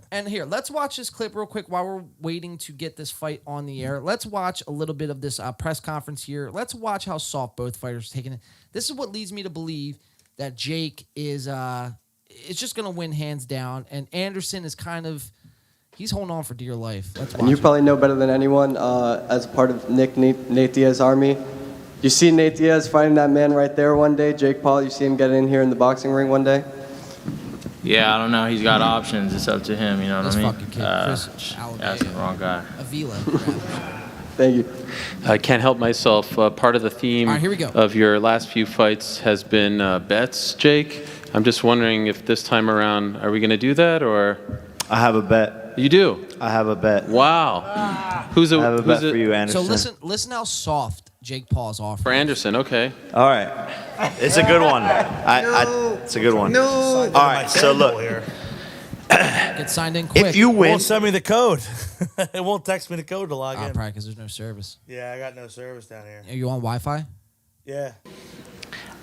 And here, let's watch this clip real quick while we're waiting to get this fight on the air. Let's watch a little bit of this press conference here. Let's watch how soft both fighters are taking it. This is what leads me to believe that Jake is just going to win hands down, and Anderson is he's holding on for dear life. Let's watch And you it. probably know better than anyone as part of Nate Diaz's army. You see Nate Diaz fighting that man right there one day. Jake Paul, you see him get in here in the boxing ring one day. Yeah, I don't know. He's got options. It's up to him. You know what I mean? Fucking kid, Chris That's the wrong guy. Avila. Thank you. I can't help myself. Part of the theme All right, here we go. of your last few fights has been bets, Jake. I'm just wondering if this time around, are we going to do that, or? I have a bet. You do? I have a bet. Wow. I have a bet for you, Anderson. So listen how soft Jake Paul's offering. For Anderson, okay. All right. It's a good one. It's a good one. No. All right, so look. Get signed in quick. If you It win, won't send me the code. It won't text me the code to log in. Probably because there's no service. Yeah, I got no service down here. Are you on Wi-Fi? Yeah.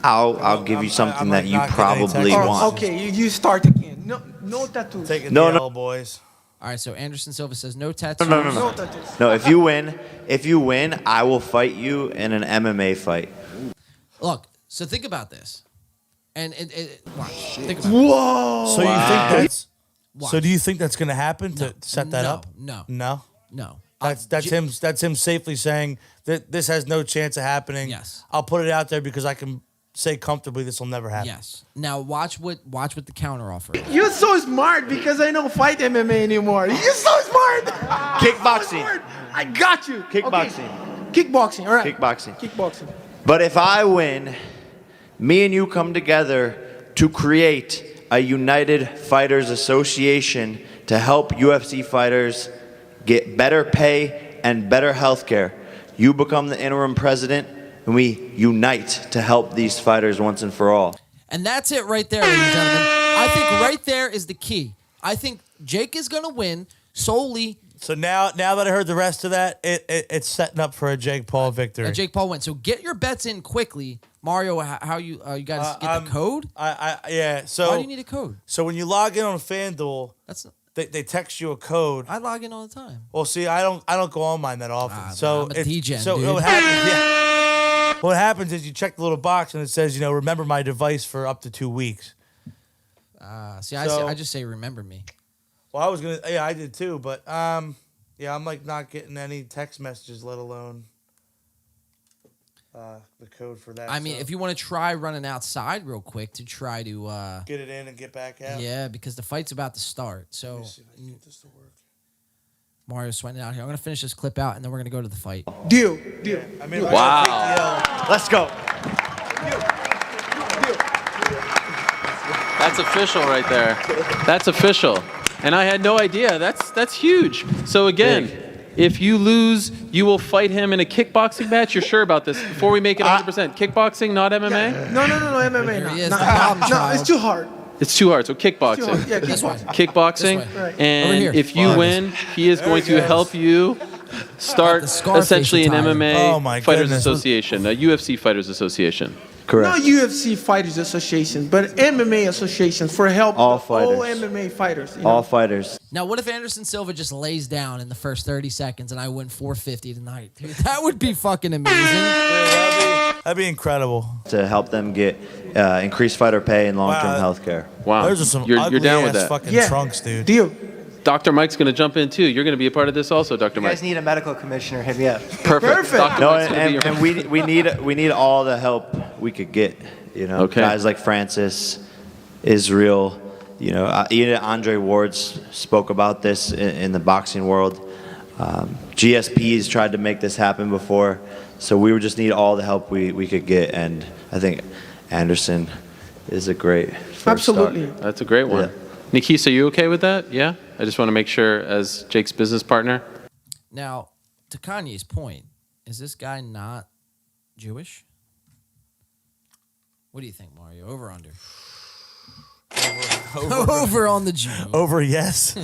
I'll give you something that you not getting any probably text want. Okay, you start again. No tattoo. Taking No, the no. L, boys. All right, so Anderson Silva says no tattoos. No. No, if you win, I will fight you in an MMA fight. Look, so think about this. And watch. Think about Whoa. So you think that's? Watch. So do you think that's going to happen to set that No, up? no. No. That's him. That's him safely saying that this has no chance of happening. Yes. I'll put it out there because I can say comfortably this will never happen. Yes. Now watch what the counter offer is. You're so smart because I don't fight MMA anymore. You're so smart. Kickboxing. I got you. Kickboxing. Okay. Kickboxing. All right. Kickboxing. Kickboxing. But if I win, me and you come together to create a United Fighters Association to help UFC fighters get better pay and better health care. You become the interim president, and we unite to help these fighters once and for all. And that's it right there, ladies and gentlemen. I think right there is the key. I think Jake is going to win solely. So now that I heard the rest of that, it's setting up for a Jake Paul victory. A Jake Paul win. So get your bets in quickly. Mario, how you guys get the code? Yeah. So why do you need a code? So when you log in on FanDuel, that's not, they text you a code. I log in all the time. Well, see, I don't go on mine that often. So I'm a DJ, so dude. what happens? Yeah. What happens is you check the little box and it says, remember my device for up to 2 weeks. I just say remember me. Well, I did too, but I'm like not getting any text messages, let alone the code for that. I mean, if you want to try running outside real quick to try to get it in and get back out. Yeah, because the fight's about to start. So Let me see if I can get this to work. Mario's sweating out here. I'm gonna finish this clip out and then we're gonna go to the fight. Deal. I mean, Wow. Let's go. That's official right there. That's official. And I had no idea. That's huge. So again, if you lose, you will fight him in a kickboxing match. You're sure about this? Before we make it 100%, kickboxing, not MMA? No, MMA. There he is, No, the problem no, child. it's too hard. It's too hard. So kickboxing. Yeah, This way. Kickboxing. This way. Right. Over And here. if you win, he is going to help you start Scarface essentially an attire. MMA Oh, my Fighters goodness. Association, a UFC Fighters Association. Correct. Not UFC Fighters Association, but MMA Association for help All the fighters. all MMA fighters. All fighters. Now, what if Anderson Silva just lays down in the first 30 seconds and I win 450 tonight? Dude, that would be fucking amazing. That'd be incredible. to help them get increased fighter pay and long-term Wow. health care. Wow. Those are some you're down with ugly-ass that. fucking trunks, dude. Deal. Dr. Mike's going to jump in too. You're going to be a part of this also, Dr. You Mike. guys need a medical commissioner. Hit me up. Perfect. Dr. No, Mike's gonna be your- and we need all the help we could get. You know, Okay. guys like Francis, Israel. You know, even Andre Ward spoke about this in the boxing world. GSPs tried to make this happen before, so we would just need all the help we could get. And I think Anderson is a great first start. That's a great one. Nikisa, you okay with that? Yeah? I just want to make sure as Jake's business partner. Now, to Kanye's point, is this guy not Jewish? What do you think, Mario? Over or under? Over on the Jew. Over, yes.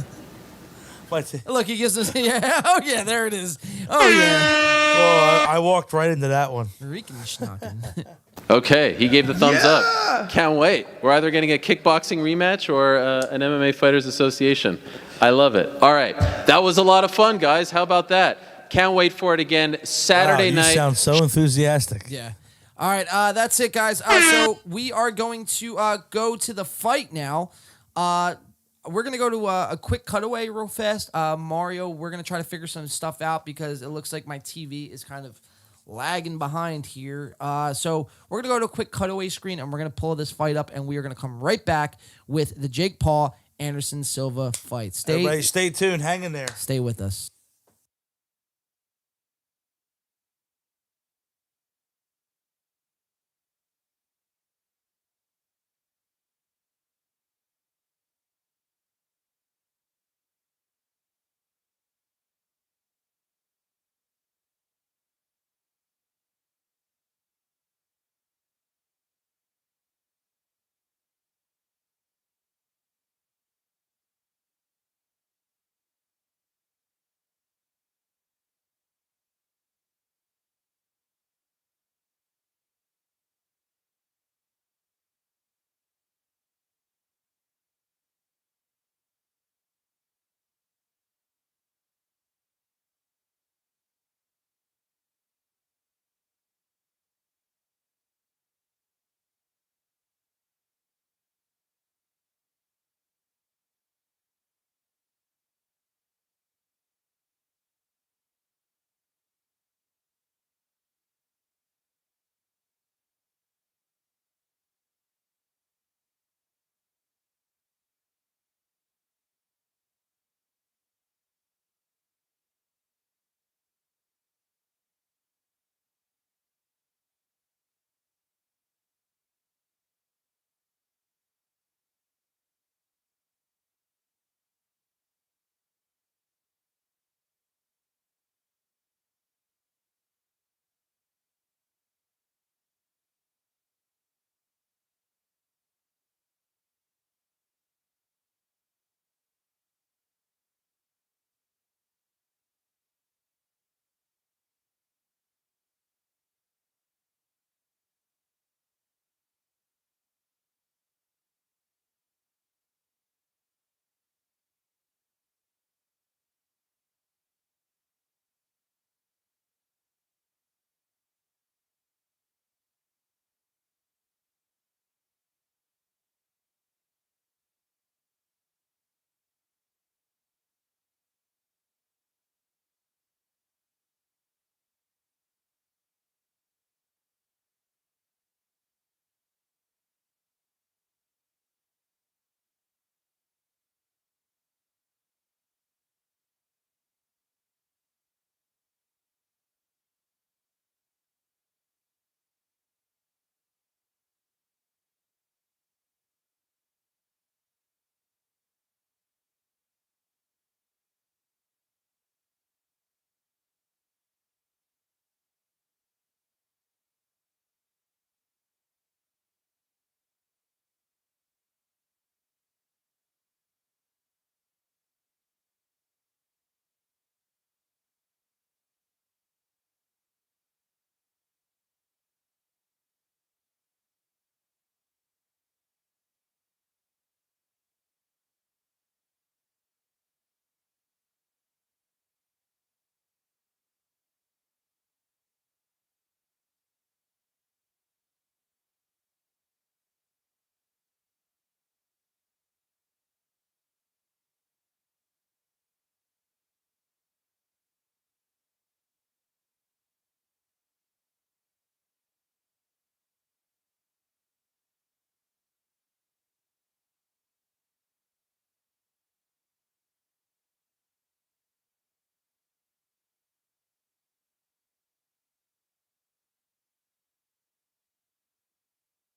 Look, he gives us. Yeah, oh yeah, there it is. Oh yeah. Oh, I walked right into that one. Riekenschnacken. Okay, he gave the thumbs up. Can't wait. We're either getting a kickboxing rematch or an MMA Fighters Association. I love it. All right, that was a lot of fun, guys. How about that? Can't wait for it again Saturday Wow, night. You sound so enthusiastic. Yeah. All right, that's it, guys. So we are going to go to the fight now. We're going to go to a quick cutaway real fast. Mario, we're going to try to figure some stuff out because it looks like my TV is kind of lagging behind here. So we're going to go to a quick cutaway screen, and we're going to pull this fight up, and we are going to come right back with the Jake Paul Anderson Silva fight. Everybody stay tuned. Hang in there. Stay with us.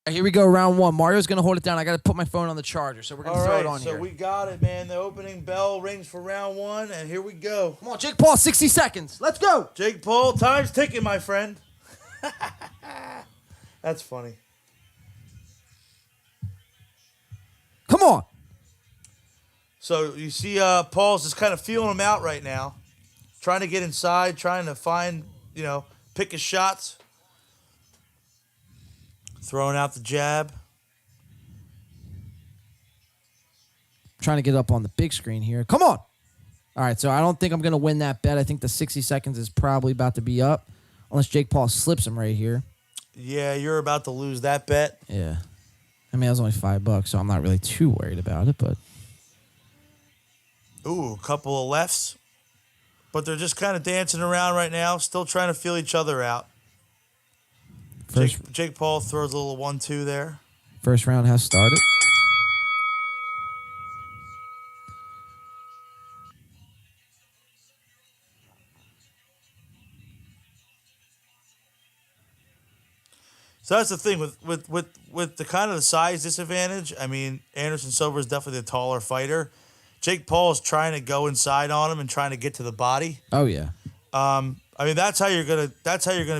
Here we go, round one. Mario's going to hold it down. I got to put my phone on the charger, so we're going to All throw right, it on so here. we got it, man. The opening bell rings for round one, and here we go. Come on, Jake Paul, 60 seconds. Let's go. Jake Paul, time's ticking, my friend. That's funny. Come on. So you see Paul's just kind of feeling him out right now. Trying to get inside, trying to find, pick his shots. Throwing out the jab. Trying to get up on the big screen here. Come on. All right, so I don't think I'm going to win that bet. I think the 60 seconds is probably about to be up, unless Jake Paul slips him right here. Yeah, you're about to lose that bet. Yeah. I mean, that was only $5, so I'm not really too worried about it, but... Ooh, a couple of lefts. But they're just kind of dancing around right now, still trying to feel each other out. Jake Paul throws a little 1-2 there. First round has started. So that's the thing with the kind of the size disadvantage. I mean, Anderson Silva is definitely the taller fighter. Jake Paul is trying to go inside on him and trying to get to the body. Oh yeah. I mean, that's how you're gonna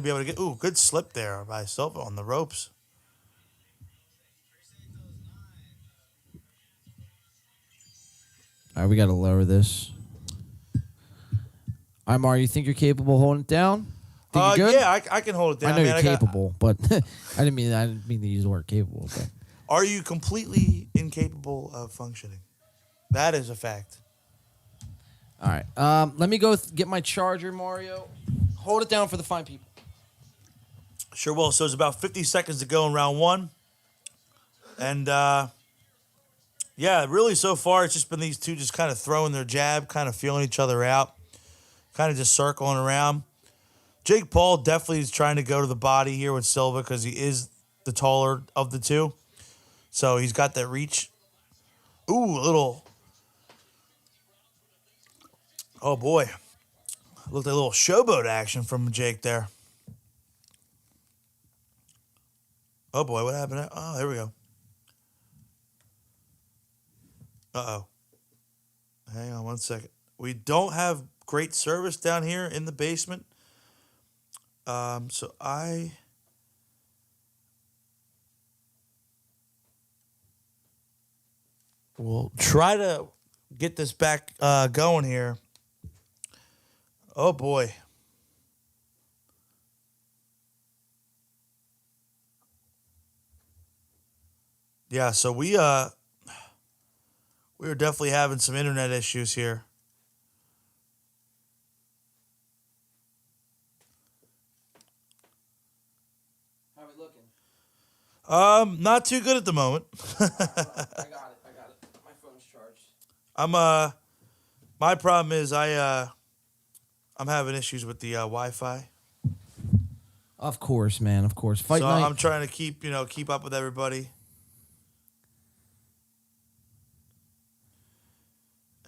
be able to get. Ooh, good slip there by Silva on the ropes. All right, we got to lower this. All right, Mario, you think you're capable of holding it down? Think you're good? Yeah, I can hold it down. I know man. you're capable, but I didn't mean to use the word capable. But. Are you completely incapable of functioning? That is a fact. All right. Let me go get my charger, Mario. Hold it down for the fine people. Sure will. So it's about 50 seconds to go in round one. And, yeah, really so far it's just been these two just kind of throwing their jab, kind of feeling each other out, kind of just circling around. Jake Paul definitely is trying to go to the body here with Silva because he is the taller of the two. So he's got that reach. Ooh, a little... Oh, boy. Looked like a little showboat action from Jake there. Oh, boy, what happened? Oh, there we go. Uh-oh. Hang on one second. We don't have great service down here in the basement. So I will try to get this back going here. Oh, boy. Yeah, so we were definitely having some internet issues here. How are we looking? Not too good at the moment. I got it. My phone's charged. My problem is I'm having issues with the Wi-Fi. Of course, man. Of course. Fight so night. I'm trying to keep up with everybody.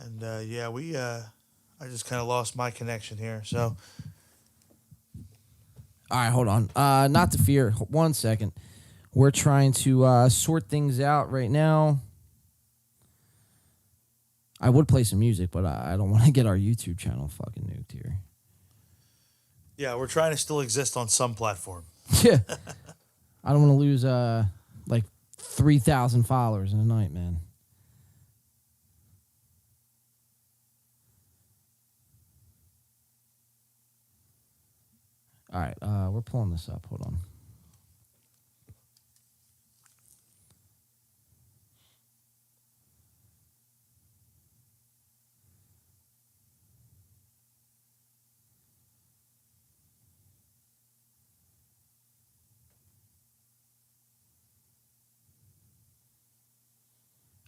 And yeah, I just kind of lost my connection here. So, all right, hold on. Not to fear. 1 second. We're trying to sort things out right now. I would play some music, but I don't want to get our YouTube channel fucking nuked here. Yeah, we're trying to still exist on some platform. Yeah. I don't want to lose like 3,000 followers in a night, man. All right, we're pulling this up. Hold on.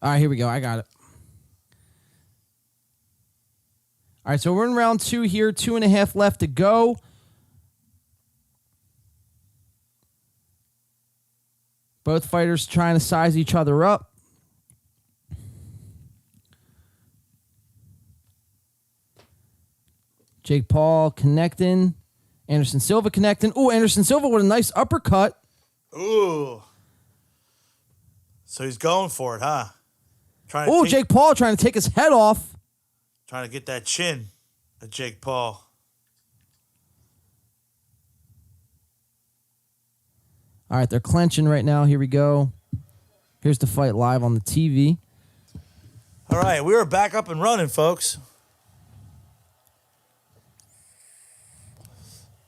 All right, here we go. I got it. All right, so we're in round 2 here. 2.5 left to go. Both fighters trying to size each other up. Jake Paul connecting. Anderson Silva connecting. Ooh, Anderson Silva with a nice uppercut. Ooh. So he's going for it, huh? Oh, Jake Paul trying to take his head off. Trying to get that chin of Jake Paul. All right, they're clenching right now. Here we go. Here's the fight live on the TV. All right, we are back up and running, folks.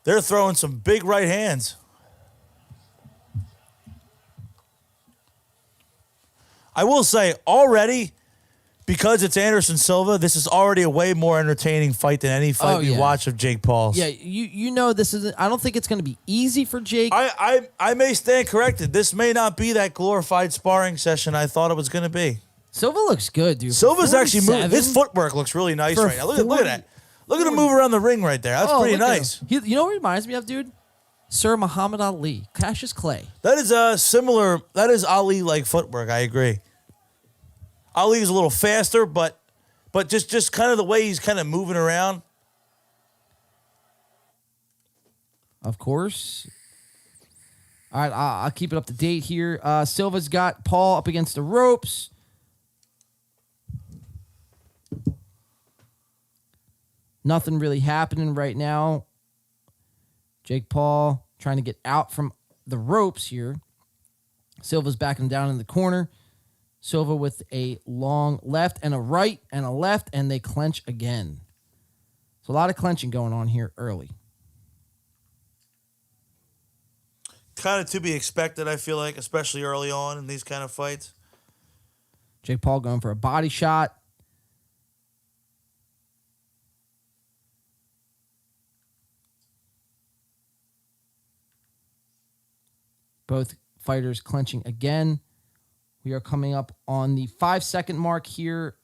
They're throwing some big right hands. I will say already, because it's Anderson Silva, this is already a way more entertaining fight than any fight we watch of Jake Paul's. Yeah, you know this isn't. I don't think it's going to be easy for Jake. I may stand corrected. This may not be that glorified sparring session I thought it was going to be. Silva looks good, dude. Silva's actually moving. His footwork looks really nice right now. Look at that. Look at him move around the ring right there. That's pretty nice. You know what he reminds me of, dude? Sir Muhammad Ali, Cassius Clay. That is similar. That is Ali-like footwork. I agree. Ali is a little faster, but just kind of the way he's kind of moving around. Of course. All right, I'll keep it up to date here. Silva's got Paul up against the ropes. Nothing really happening right now. Jake Paul trying to get out from the ropes here. Silva's backing down in the corner. Silva with a long left and a right and a left, and they clench again. So a lot of clenching going on here early. Kind of to be expected, I feel like, especially early on in these kind of fights. Jake Paul going for a body shot. Both fighters clenching again. We are coming up on the 5-second mark here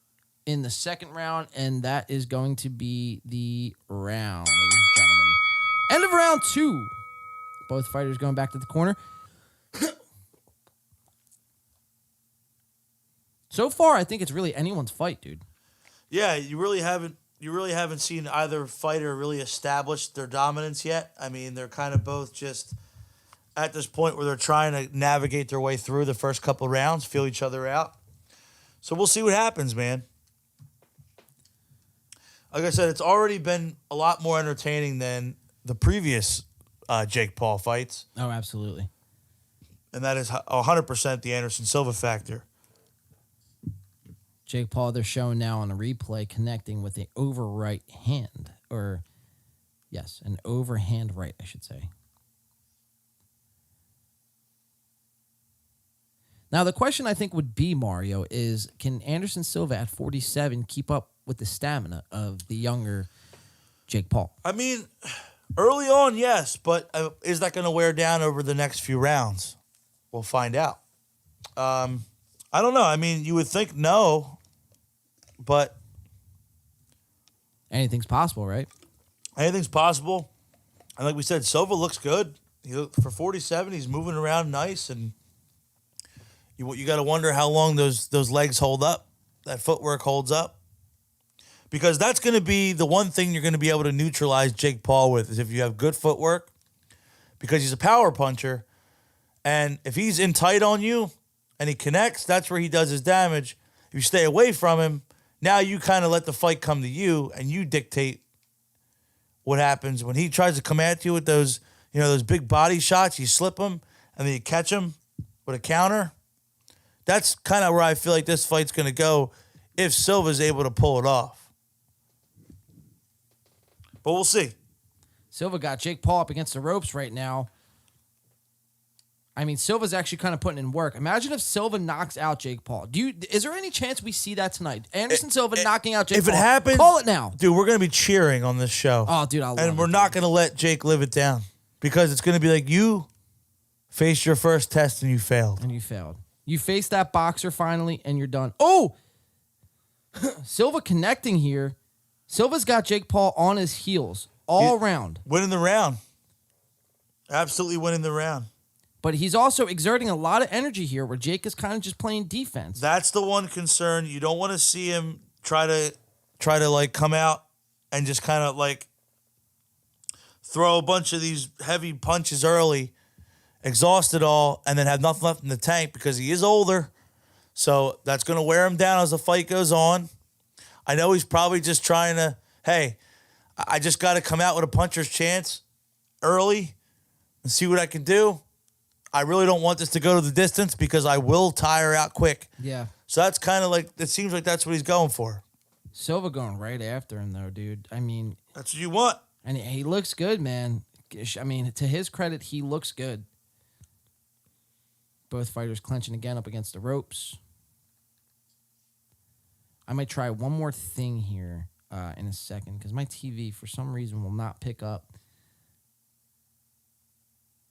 in the second round, and that is going to be the round, ladies and gentlemen. End of round 2. Both fighters going back to the corner. So far, I think it's really anyone's fight, dude. Yeah, you really haven't seen either fighter really establish their dominance yet. I mean, they're kind of both just at this point where they're trying to navigate their way through the first couple rounds, feel each other out. So we'll see what happens, man. Like I said, it's already been a lot more entertaining than the previous Jake Paul fights. Oh, absolutely. And that is 100% the Anderson Silva factor. Jake Paul, they're showing now on a replay connecting with an over right hand. Or, yes, an overhand right, I should say. Now, the question I think would be, Mario, is can Anderson Silva at 47 keep up with the stamina of the younger Jake Paul? I mean, early on, yes, but is that going to wear down over the next few rounds? We'll find out. I don't know. I mean, you would think no, but anything's possible, right? Anything's possible. And like we said, Silva looks good. For 47, he's moving around nice, and you got to wonder how long those legs hold up, that footwork holds up. Because that's going to be the one thing you're going to be able to neutralize Jake Paul with, is if you have good footwork, because he's a power puncher. And if he's in tight on you and he connects, that's where he does his damage. If you stay away from him, now you kind of let the fight come to you and you dictate what happens. When he tries to come at you with those big body shots, you slip him and then you catch him with a counter. That's kind of where I feel like this fight's going to go if Silva's able to pull it off. But we'll see. Silva got Jake Paul up against the ropes right now. I mean, Silva's actually kind of putting in work. Imagine if Silva knocks out Jake Paul. Is there any chance we see that tonight? Anderson Silva knocking out Jake Paul. If it happens, call it now. Dude, we're going to be cheering on this show. Oh, dude, I love it. And we're not going to let Jake live it down. Because it's going to be like, you faced your first test and you failed. You faced that boxer finally, and you're done. Oh! Silva connecting here. Silva's got Jake Paul on his heels all round. Winning the round. Absolutely winning the round. But he's also exerting a lot of energy here where Jake is kind of just playing defense. That's the one concern. You don't want to see him try to like come out and just kind of like throw a bunch of these heavy punches early, exhaust it all, and then have nothing left in the tank because he is older. So that's going to wear him down as the fight goes on. I know he's probably just trying to, hey, I just got to come out with a puncher's chance early and see what I can do. I really don't want this to go to the distance because I will tire out quick. Yeah. So that's kind of like, it seems like that's what he's going for. Silva going right after him, though, dude. I mean, that's what you want. And he looks good, man. I mean, to his credit, he looks good. Both fighters clenching again up against the ropes. I might try one more thing here in a second because my TV, for some reason, will not pick up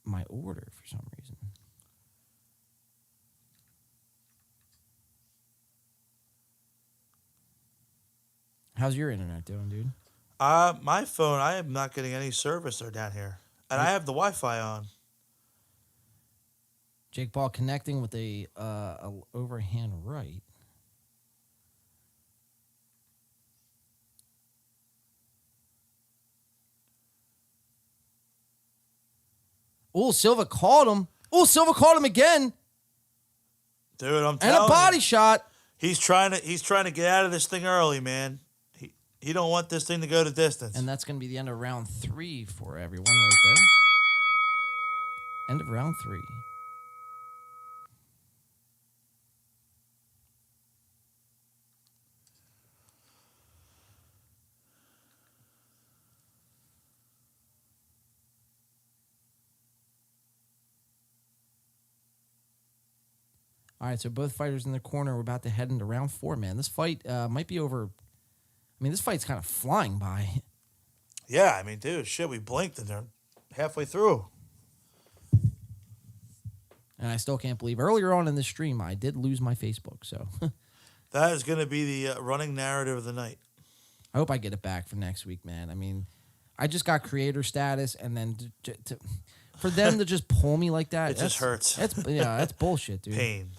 my order for some reason. How's your internet doing, dude? My phone, I am not getting any service there down here. And I have the Wi-Fi on. Jake Paul connecting with a overhand right. Oh, Silva caught him. Oh, Silva caught him again. Dude, I'm telling you. And a body shot. He's trying to get out of this thing early, man. He don't want this thing to go to distance. And that's going to be the end of round 3 for everyone right there. End of round 3. All right, so both fighters in the corner. We're about to head into round 4, man. This fight might be over. I mean, this fight's kind of flying by. Yeah, I mean, dude, shit, we blinked and they're halfway through. And I still can't believe earlier on in the stream, I did lose my Facebook. So that is going to be the running narrative of the night. I hope I get it back for next week, man. I mean, I just got creator status, and then for them to just pull me like that, It just hurts. That's bullshit, dude. Pain.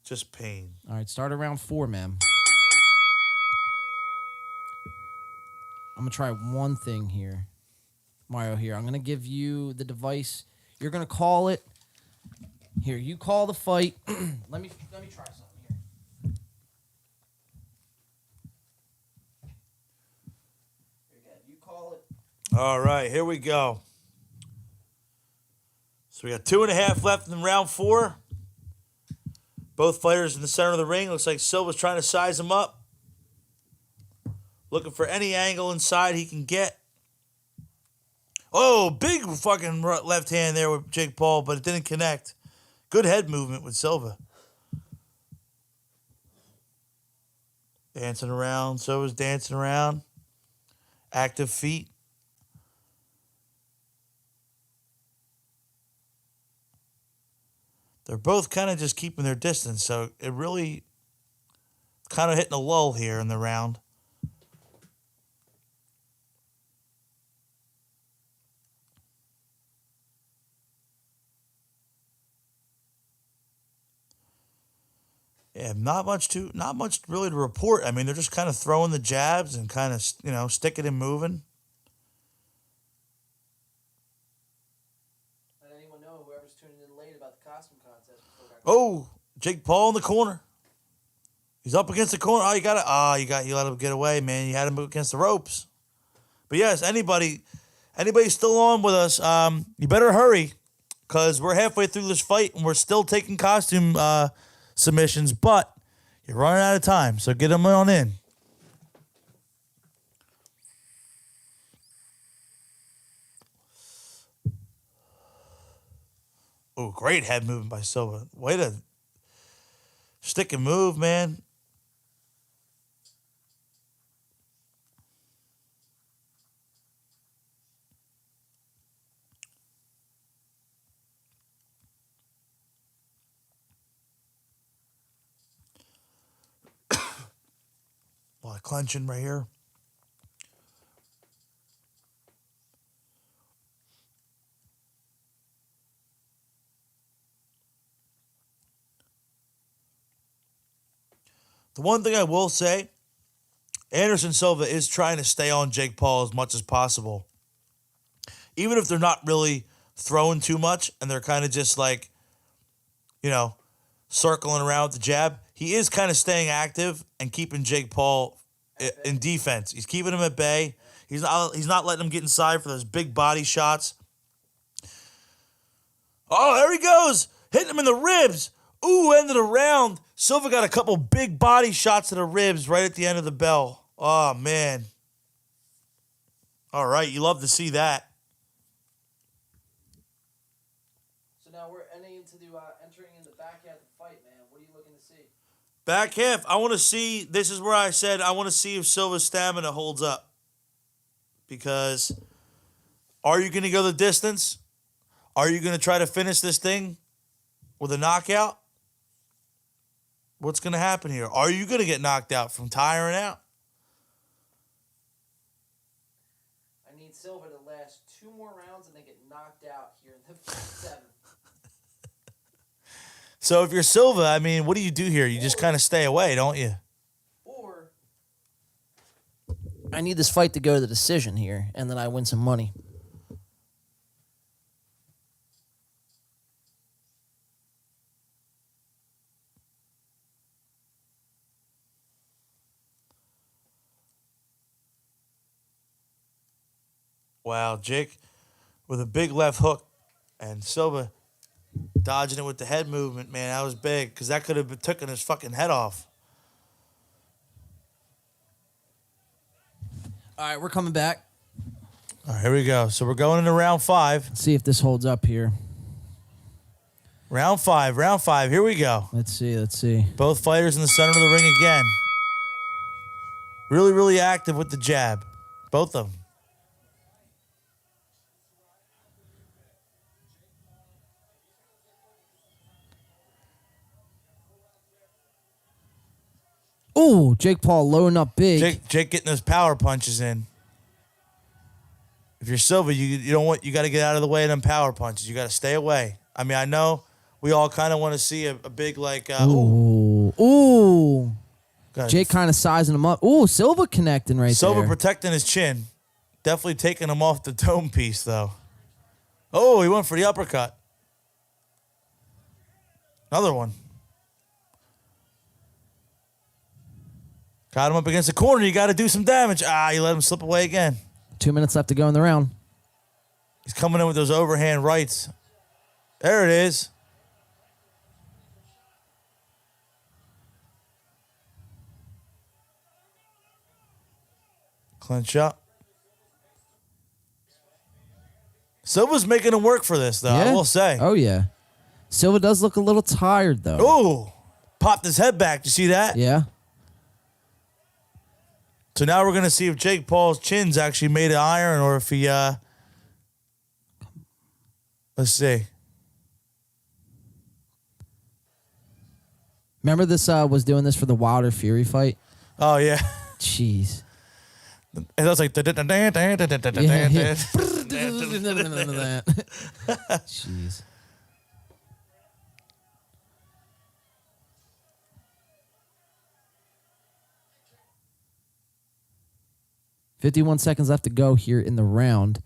Just pain. All right, start at round 4, man. I'm going to try one thing here. Mario, here. I'm going to give you the device. You're going to call it. Here, you call the fight. Let me try something here. You call it. All right, here we go. So we got 2.5 left in round 4. Both fighters in the center of the ring. Looks like Silva's trying to size him up. Looking for any angle inside he can get. Oh, big fucking left hand there with Jake Paul, but it didn't connect. Good head movement with Silva. Dancing around. Silva's dancing around. Active feet. They're both kind of just keeping their distance, so it really kind of hitting a lull here in the round. Yeah, not much really to report. I mean, they're just kind of throwing the jabs and kind of, sticking and moving. Let anyone know, whoever's tuning in late, about the costume contest. Oh, Jake Paul in the corner. He's up against the corner. You let him get away, man. You had him against the ropes. But yes, anybody still on with us, you better hurry, because we're halfway through this fight and we're still taking costume submissions, but you're running out of time, so get them on in. Oh, great head movement by Silva. Way to stick and move, man. A lot of clenching right here. The one thing I will say, Anderson Silva is trying to stay on Jake Paul as much as possible. Even if they're not really throwing too much and they're kind of just like, circling around with the jab, he is kind of staying active and keeping Jake Paul in defense. He's keeping him at bay. He's not letting him get inside for those big body shots. Oh, there he goes. Hitting him in the ribs. Ooh, end of the round. Silva got a couple big body shots to the ribs right at the end of the bell. Oh, man. All right, you love to see that. So now we're entering into the back half of the fight, man. What are you looking to see? Back half, I want to see, this is where I said I want to see if Silva's stamina holds up. Because are you going to go the distance? Are you going to try to finish this thing with a knockout? What's going to happen here? Are you going to get knocked out from tiring out? I need Silva to last 2 more rounds and then get knocked out here in the 7th. So if you're Silva, I mean, what do you do here? You just kind of stay away, don't you? Or I need this fight to go to the decision here, and then I win some money. Wow, Jake with a big left hook and Silva dodging it with the head movement, man. That was big because that could have been taking his fucking head off. All right, we're coming back. All right, here we go. So we're going into round 5. Let's see if this holds up here. Round 5. Here we go. Let's see. Both fighters in the center of the ring again. Really, really active with the jab. Both of them. Ooh, Jake Paul loading up big. Jake getting those power punches in. If you're Silva, you got to get out of the way of them power punches. You got to stay away. I mean, I know we all kind of want to see a big like. Ooh. Jake kind of sizing him up. Ooh, Silva connecting right Silva there. protecting his chin. Definitely taking him off the dome piece though. Oh, he went for the uppercut. Another one. Got him up against the corner. You got to do some damage. You let him slip away again. 2 minutes left to go in the round. He's coming in with those overhand rights. There it is. Clinch up. Silva's making him work for this, though, I will say. Oh, yeah. Silva does look a little tired, though. Ooh. Popped his head back. You see that? Yeah. So now we're going to see if Jake Paul's chin's actually made of iron or if he, let's see. Remember this was doing this for the Wilder Fury fight? Oh, yeah. Jeez. And that was like... Jeez. $51 seconds left to go here in the round.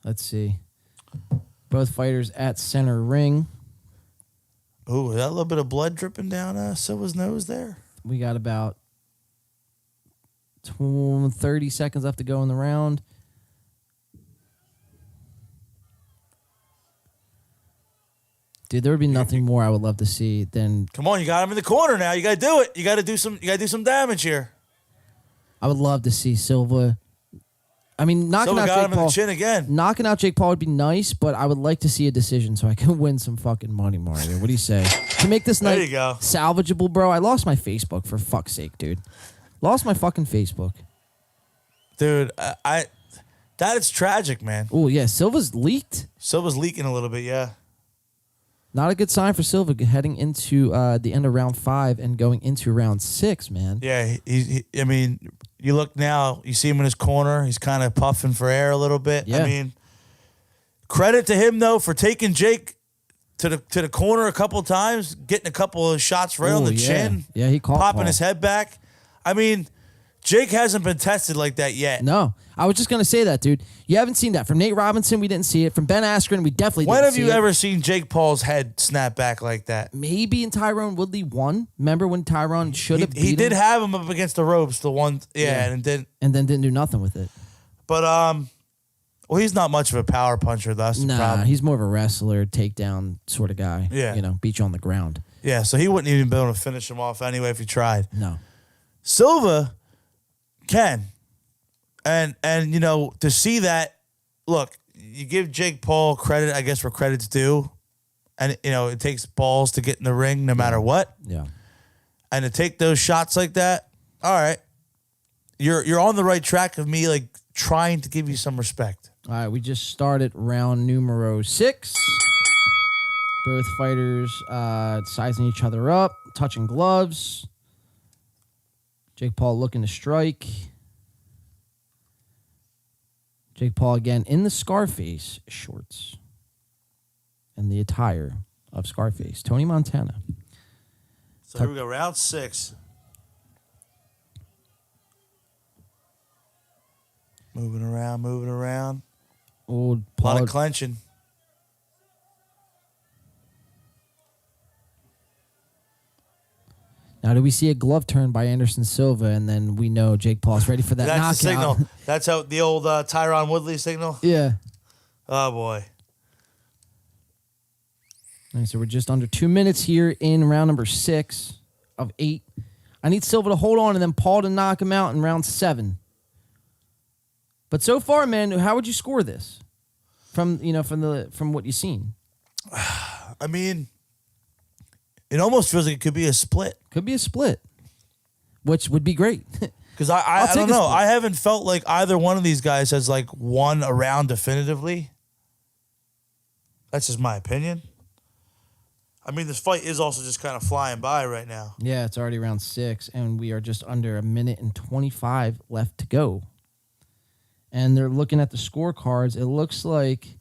Let's see. Both fighters at center ring. Ooh, that little bit of blood dripping down Silva's nose there. We got about 30 seconds left to go in the round. Dude, there would be nothing more I would love to see than. Come on, you got him in the corner now. You got to do it. You got to do some damage here. I would love to see Silva. I mean, knocking Silva out got Jake him in Paul. the chin again. Knocking out Jake Paul would be nice, but I would like to see a decision so I can win some fucking money, Mario. What do you say? To make this There night you go. salvageable, bro. I lost my Facebook for fuck's sake, dude. Lost my fucking Facebook. Dude, that is tragic, man. Oh yeah, Silva's leaked. Silva's leaking a little bit, yeah. Not a good sign for Silva heading into the end of round 5 and going into round 6, man. Yeah, I mean, you look now, you see him in his corner. He's kind of puffing for air a little bit. Yeah. I mean, credit to him, though, for taking Jake to the corner a couple of times, getting a couple of shots right on Ooh, the yeah. chin. Yeah, he caught popping Paul. his head back. I mean, Jake hasn't been tested like that yet. No. I was just going to say that, dude. You haven't seen that. From Nate Robinson, we didn't see it. From Ben Askren, we definitely When didn't have see you it. ever seen Jake Paul's head snap back like that? Maybe in Tyrone Woodley 1. Remember when Tyrone should have He beat did him? have him up against the ropes, the one, and then didn't do nothing with it. But well, he's not much of a power puncher. That's the Nah, problem. he's more of a wrestler, takedown sort of guy. Yeah. You know, beat you on the ground. Yeah, so he wouldn't even be able to finish him off anyway if he tried. No. Silva can. And you know, to see that, look, you give Jake Paul credit, I guess, where credit's due. And, you know, it takes balls to get in the ring no matter what. Yeah. And to take those shots like that, all right. You're on the right track of me, like, trying to give you some respect. All right, we just started round numero 6. Both fighters sizing each other up, touching gloves. Jake Paul looking to strike. Jake Paul again in the Scarface shorts and the attire of Scarface. Tony Montana. So here we go, round 6. Moving around. Old A lot Paul. of clenching. Now, do we see a glove turn by Anderson Silva, and then we know Jake Paul's ready for that That's the knockout? signal. That's how the old Tyron Woodley signal. Yeah. Oh boy. All right, so we're just under 2 minutes here in round number 6 of 8. I need Silva to hold on and then Paul to knock him out in round 7. But so far, man, how would you score this? From what you've seen. I mean, it almost feels like it could be a split. Could be a split, which would be great. Because I'll I take don't a know. split. I haven't felt like either one of these guys has like won a round definitively. That's just my opinion. I mean, this fight is also just kind of flying by right now. Yeah, it's already round 6, and we are just under 1:25 left to go. And they're looking at the scorecards. It looks like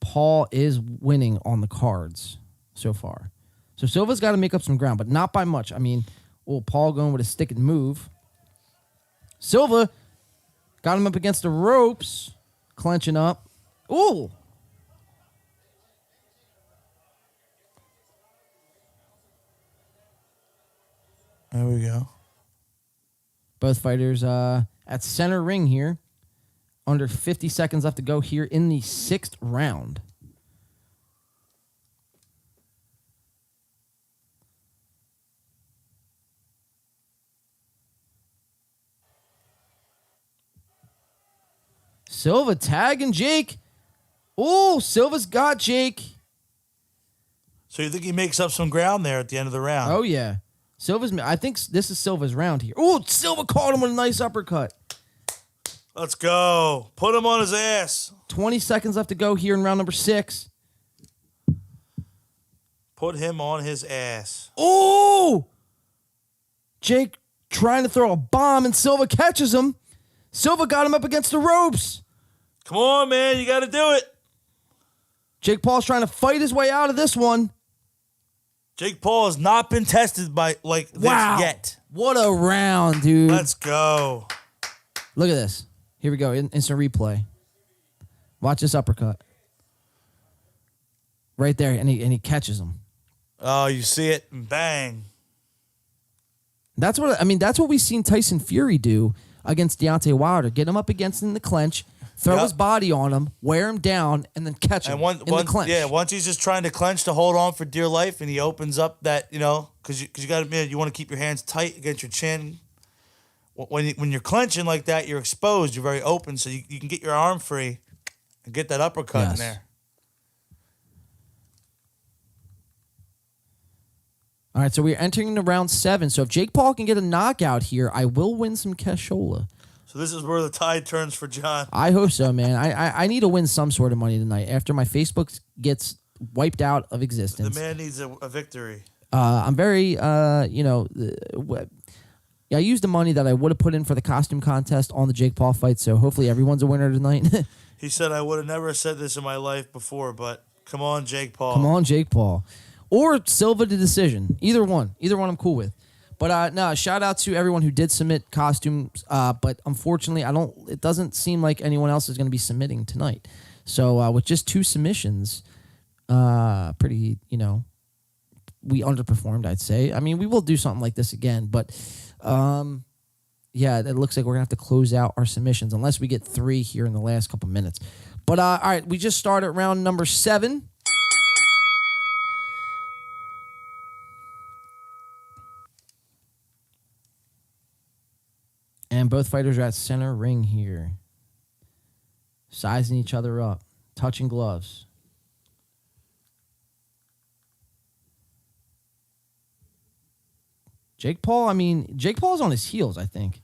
Paul is winning on the cards so far. So Silva's got to make up some ground, but not by much. I mean, Paul going with a stick and move. Silva got him up against the ropes, clenching up. Ooh. There we go. Both fighters at center ring here. Under 50 seconds left to go here in the 6th round. Silva tagging Jake. Oh, Silva's got Jake. So you think he makes up some ground there at the end of the round? Oh, yeah. I think this is Silva's round here. Oh, Silva caught him with a nice uppercut. Let's go. Put him on his ass. 20 seconds left to go here in round number 6. Put him on his ass. Oh! Jake trying to throw a bomb, and Silva catches him. Silva got him up against the ropes. Come on, man. You got to do it. Jake Paul's trying to fight his way out of this one. Jake Paul has not been tested by like this yet. What a round, dude. Let's go. Look at this. Here we go. Instant replay. Watch this uppercut. Right there, and he catches him. Oh, you see it? Bang. That's what we've seen Tyson Fury do against Deontay Wilder. Get him up against in the clinch, throw his body on him, wear him down, and then catch him in the clinch. Yeah, once he's just trying to clench to hold on for dear life, and he opens up that, because you got to admit, you want to keep your hands tight against your chin. When you're clenching like that, you're exposed. You're very open, so you can get your arm free and get that uppercut in there. All right, so we're entering into round 7. So if Jake Paul can get a knockout here, I will win some cashola. So this is where the tide turns for John. I hope so, man. I need to win some sort of money tonight after my Facebook gets wiped out of existence. The man needs a victory. I'm very, I used the money that I would have put in for the costume contest on the Jake Paul fight, so hopefully everyone's a winner tonight. He said, I would have never said this in my life before, but come on, Jake Paul. Come on, Jake Paul. Or Silva to decision. Either one I'm cool with. But no, shout out to everyone who did submit costumes. But unfortunately, it doesn't seem like anyone else is going to be submitting tonight. So with just 2 submissions, pretty, we underperformed, I'd say. I mean, we will do something like this again, but yeah, it looks like we're going to have to close out our submissions unless we get 3 here in the last couple minutes. But all right, we just started round number 7. And both fighters are at center ring here. Sizing each other up. Touching gloves. Jake Paul's on his heels, I think,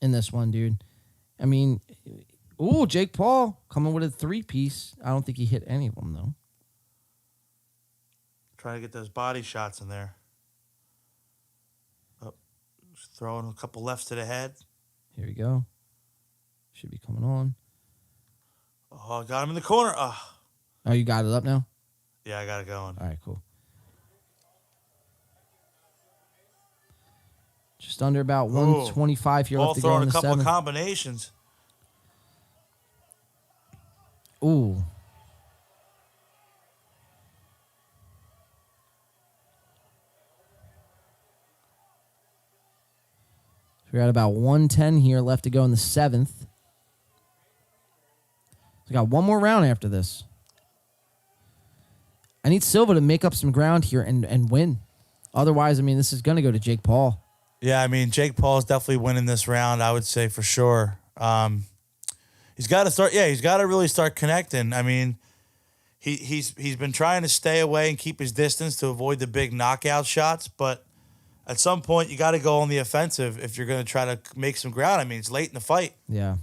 in this one, dude. I mean, Jake Paul coming with a 3-piece. I don't think he hit any of them, though. Trying to get those body shots in there. Oh, just throwing a couple lefts to the head. Here we go. Should be coming on. Oh, I got him in the corner. Oh, you got it up now? Yeah, I got it going. All right, cool. Just under about 125 here left to go in the 7th. Ball throwing a couple of combinations. Ooh. We're at about 110 here left to go in the 7th. We got one more round after this. I need Silva to make up some ground here and win. Otherwise, I mean, this is going to go to Jake Paul. Yeah, I mean, Jake Paul's definitely winning this round, I would say for sure. He's got to start. Yeah, he's got to really start connecting. I mean, he's been trying to stay away and keep his distance to avoid the big knockout shots, but at some point you got to go on the offensive if you're going to try to make some ground. I mean, it's late in the fight. Yeah,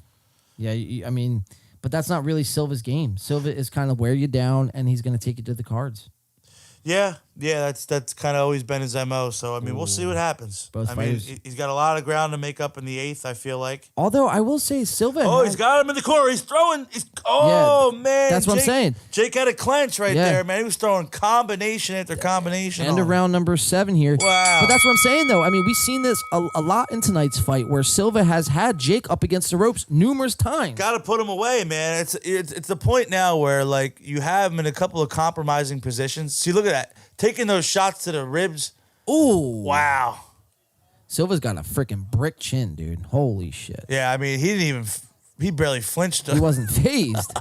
I mean, but that's not really Silva's game. Silva is kind of wear you down, and he's going to take you to the cards. Yeah, that's kind of always been his MO. So, I mean, we'll see what happens. Both mean, fighters. he's got a lot of ground to make up in the 8th, I feel like. Although, I will say Silva... He's got him in the corner. He's throwing... man. That's what I'm saying. Jake had a clench right there, man. He was throwing combination after combination. End of round number 7 here. Wow. But that's what I'm saying, though. I mean, we've seen this a lot in tonight's fight where Silva has had Jake up against the ropes numerous times. Got to put him away, man. It's the point now where, like, you have him in a couple of compromising positions. See, look at that. Taking those shots to the ribs. Ooh. Wow. Silva's got a freaking brick chin, dude. Holy shit. Yeah, I mean, he barely flinched. He wasn't phased.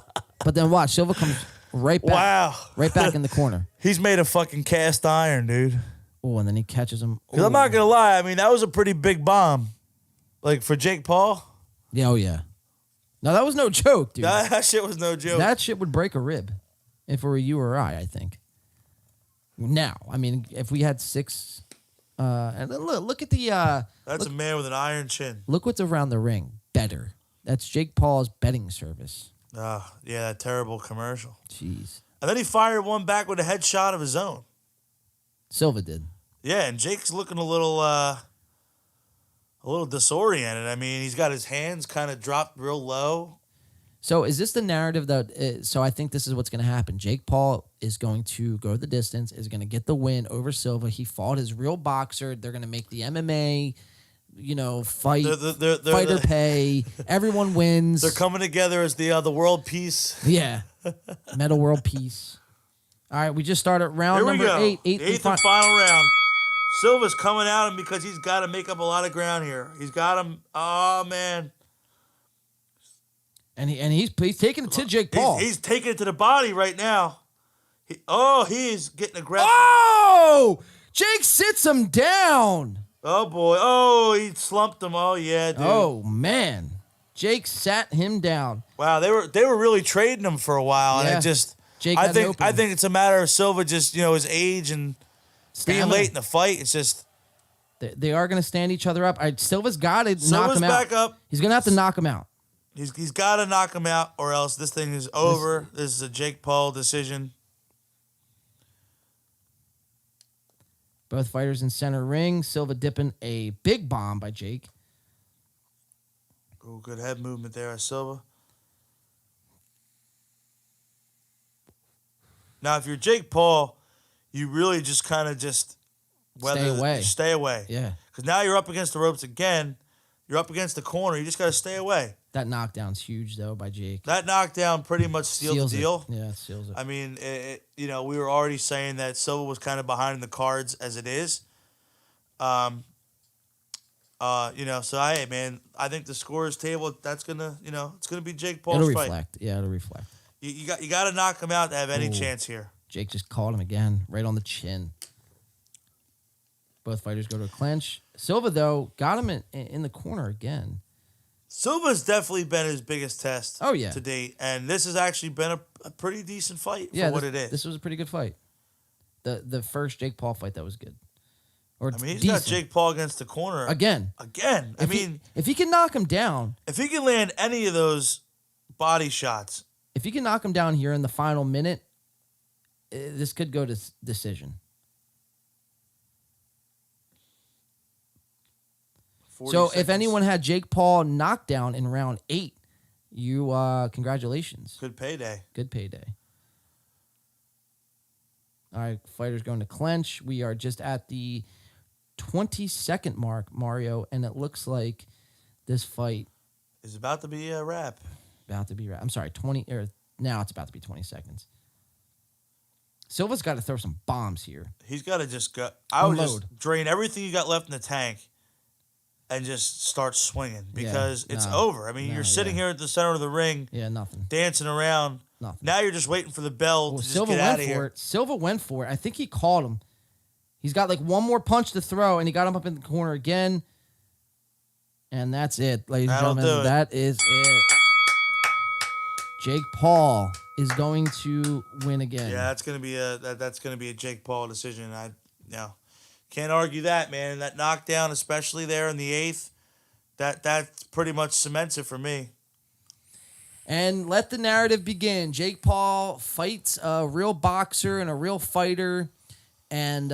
But then watch, Silva comes right back. Wow. Right back in the corner. He's made of fucking cast iron, dude. Oh, and then he catches him. Because I'm not going to lie. I mean, that was a pretty big bomb. Like, for Jake Paul. Yeah, oh, yeah. No, that was no joke, dude. That shit was no joke. That shit would break a rib if it were you or I think. Now, I mean, if we had 6, and look at the. That's a man with an iron chin. Look what's around the ring. Better. That's Jake Paul's betting service. Yeah, that terrible commercial. Jeez. And then he fired one back with a headshot of his own. Silva did. Yeah, and Jake's looking a little disoriented. I mean, he's got his hands kind of dropped real low. So is this the narrative that? So I think this is what's going to happen. Jake Paul is going to go the distance, is going to get the win over Silva. He fought his real boxer. They're going to make the MMA, fighter pay. Everyone wins. They're coming together as the world peace. Yeah, metal world peace. All right, we just started round number 8. Eighth and final round. Silva's coming at him because he's got to make up a lot of ground here. He's got him. Oh man. And he's taking it to Jake Paul. He's taking it to the body right now. He's getting aggressive. Oh! Jake sits him down. Oh, boy. Oh, he slumped him. Oh, yeah, dude. Oh, man. Jake sat him down. Wow, they were really trading him for a while. Yeah. And it just... Jake I think it's a matter of Silva just, his age and being late in the fight. It's just... They are going to stand each other up. Silva's got to knock him out. Back up. He's going to have to knock him out. He's got to knock him out, or else this thing is over. This is a Jake Paul decision. Both fighters in center ring. Silva dipping a big bomb by Jake. Oh, good head movement there, Silva. Now, if you're Jake Paul, you really just kind of just Stay away. Stay away. Yeah. Because now you're up against the ropes again. You're up against the corner. You just got to stay away. That knockdown's huge, though, by Jake. That knockdown pretty much sealed the deal. Yeah, it seals it. I mean, we were already saying that Silva was kind of behind the cards as it is. So hey, man, I think the scorers table, that's gonna, it's gonna be Jake Paul's It'll fight. reflect. Yeah, it'll reflect. You got to knock him out to have any Ooh. chance here. Jake just caught him again, right on the chin. Both fighters go to a clinch. Silva, though, got him in the corner again. Silva's definitely been his biggest test to date, and this has actually been a pretty decent fight for what it is. This was a pretty good fight. The first Jake Paul fight, that was good. He's got Jake Paul against the corner. Again. If he can knock him down. If he can land any of those body shots. If he can knock him down here in the final minute, this could go to decision. So if anyone had Jake Paul knocked down in round 8, you congratulations. Good payday. Good payday. All right, fighters going to clinch. We are just at the 20-second mark, Mario, and it looks like this fight is about to be a wrap. I'm sorry, 20 or now it's about to be 20 seconds. Silva's got to throw some bombs here. He's got to just go. I would just drain everything you got left in the tank and just start swinging because it's over. I mean, you're sitting here at the center of the ring, nothing, dancing around. Nothing. Now you're just waiting for the bell to just Silva get out of here. Silva went for it. I think he caught him. He's got like one more punch to throw, and he got him up in the corner again. And that's it, ladies and gentlemen. That is it. Jake Paul is going to win again. Yeah, that's gonna be a Jake Paul decision. Can't argue that, man. That knockdown, especially there in the 8th, that pretty much cements it for me. And let the narrative begin. Jake Paul fights a real boxer and a real fighter. And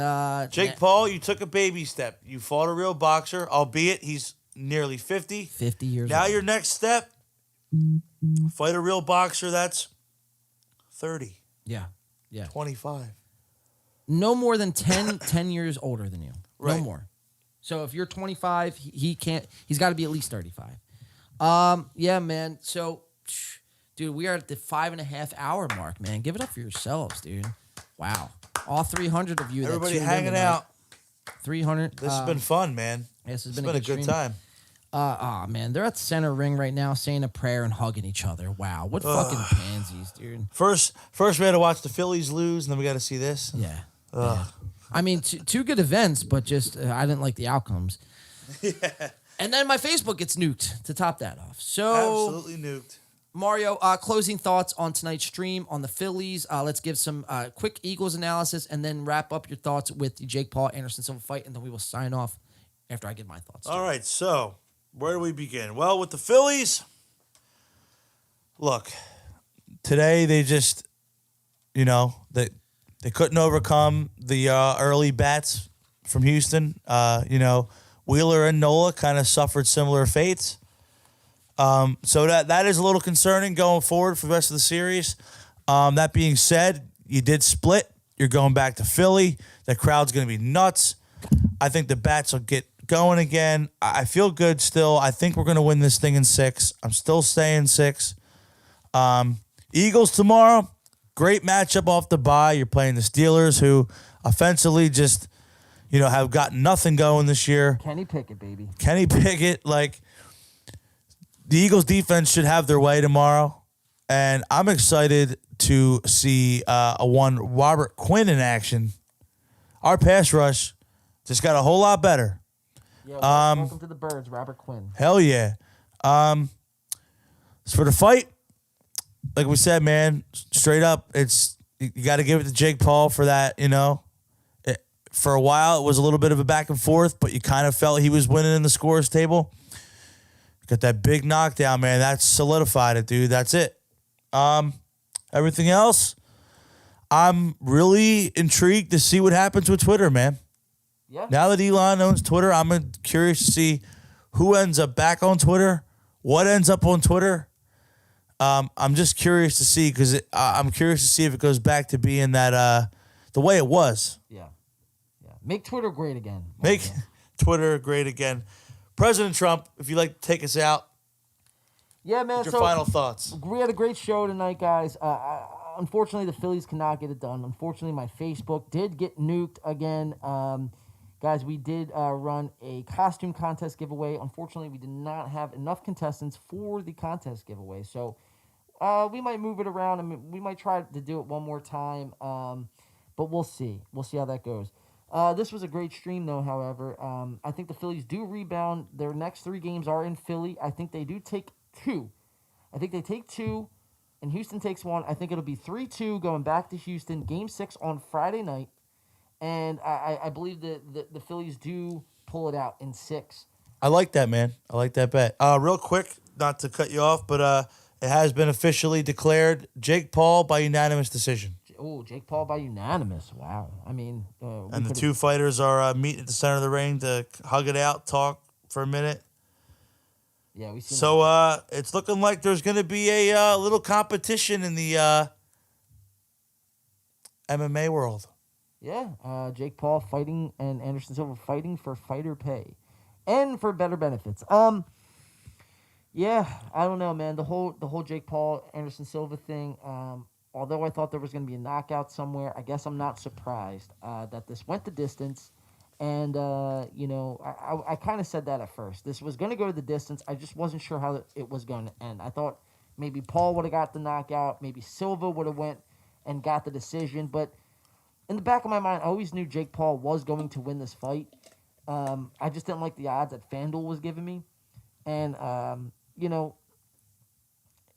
Jake Paul, you took a baby step. You fought a real boxer, albeit he's nearly 50. 50 years now old. Your next step, fight a real boxer that's 30. Yeah. 25. No more than 10 years older than you. Right. No more. So if you're 25, he's got to be at least 35. Yeah, man. So, dude, we are at the 5.5 hour mark, man. Give it up for yourselves, dude. Wow. All 300 of you. Everybody that hanging out. 300. This has been fun, man. This has been a a good time. Man, they're at the center ring right now saying a prayer and hugging each other. Wow, what fucking pansies, dude. First we had to watch the Phillies lose, and then we got to see this. Yeah. I mean, two good events, but just I didn't like the outcomes. Yeah. And then my Facebook gets nuked to top that off. So absolutely nuked. Mario, closing thoughts on tonight's stream on the Phillies. Let's give some quick Eagles analysis and then wrap up your thoughts with the Jake Paul Anderson Silva fight, and then we will sign off after I give my thoughts. All right, so where do we begin? Well, with the Phillies, look, today they just, they couldn't overcome the early bats from Houston. Wheeler and Nola kind of suffered similar fates. So that is a little concerning going forward for the rest of the series. That being said, you did split. You're going back to Philly. The crowd's going to be nuts. I think the bats will get going again. I feel good still. I think we're going to win this thing in 6. I'm still saying 6. Eagles tomorrow. Great matchup off the bye. You're playing the Steelers, who offensively just, have gotten nothing going this year. Kenny Pickett, baby. Kenny Pickett, the Eagles defense should have their way tomorrow. And I'm excited to see Robert Quinn in action. Our pass rush just got a whole lot better. Yeah, welcome to the Birds, Robert Quinn. Hell yeah. As for the fight, like we said, man, straight up, you got to give it to Jake Paul for that, for a while, it was a little bit of a back and forth, but you kind of felt he was winning in the scores table. Got that big knockdown, man. That solidified it, dude. That's it. Everything else, I'm really intrigued to see what happens with Twitter, man. Yeah. Now that Elon owns Twitter, I'm curious to see who ends up back on Twitter, what ends up on Twitter. I'm just curious to see because I'm curious to see if it goes back to being that the way it was. Yeah. Make Twitter great again. Twitter, great again. President Trump, if you'd like to take us out, Yeah, man. what's your final thoughts? We had a great show tonight, guys. Unfortunately, the Phillies cannot get it done. Unfortunately, my Facebook did get nuked again. Guys, we did run a costume contest giveaway. Unfortunately, we did not have enough contestants for the contest giveaway. So we might move it around. I mean, we might try to do it one more time. But we'll see. We'll see how that goes. This was a great stream, though, however. I think the Phillies do rebound. Their next 3 games are in Philly. I think they do take 2. I think they take 2, and Houston takes 1. I think it'll be 3-2 going back to Houston. Game 6 on Friday night. And I believe the Phillies do pull it out in 6. I like that, man. I like that bet. Real quick, not to cut you off, but it has been officially declared Jake Paul by unanimous decision. Oh, Jake Paul by unanimous. Wow. I mean, And the 2 fighters are meeting at the center of the ring to hug it out, talk for a minute. Yeah, we see. So it's looking like there's going to be a little competition in the MMA world. Yeah, Jake Paul fighting and Anderson Silva fighting for fighter pay and for better benefits. Yeah, I don't know, man. The whole Jake Paul Anderson Silva thing. Although I thought there was going to be a knockout somewhere, I guess I'm not surprised that this went the distance. And I kind of said that at first. This was going to go to the distance. I just wasn't sure how it was going to end. I thought maybe Paul would have got the knockout, maybe Silva would have went and got the decision, but in the back of my mind, I always knew Jake Paul was going to win this fight. I just didn't like the odds that FanDuel was giving me. And,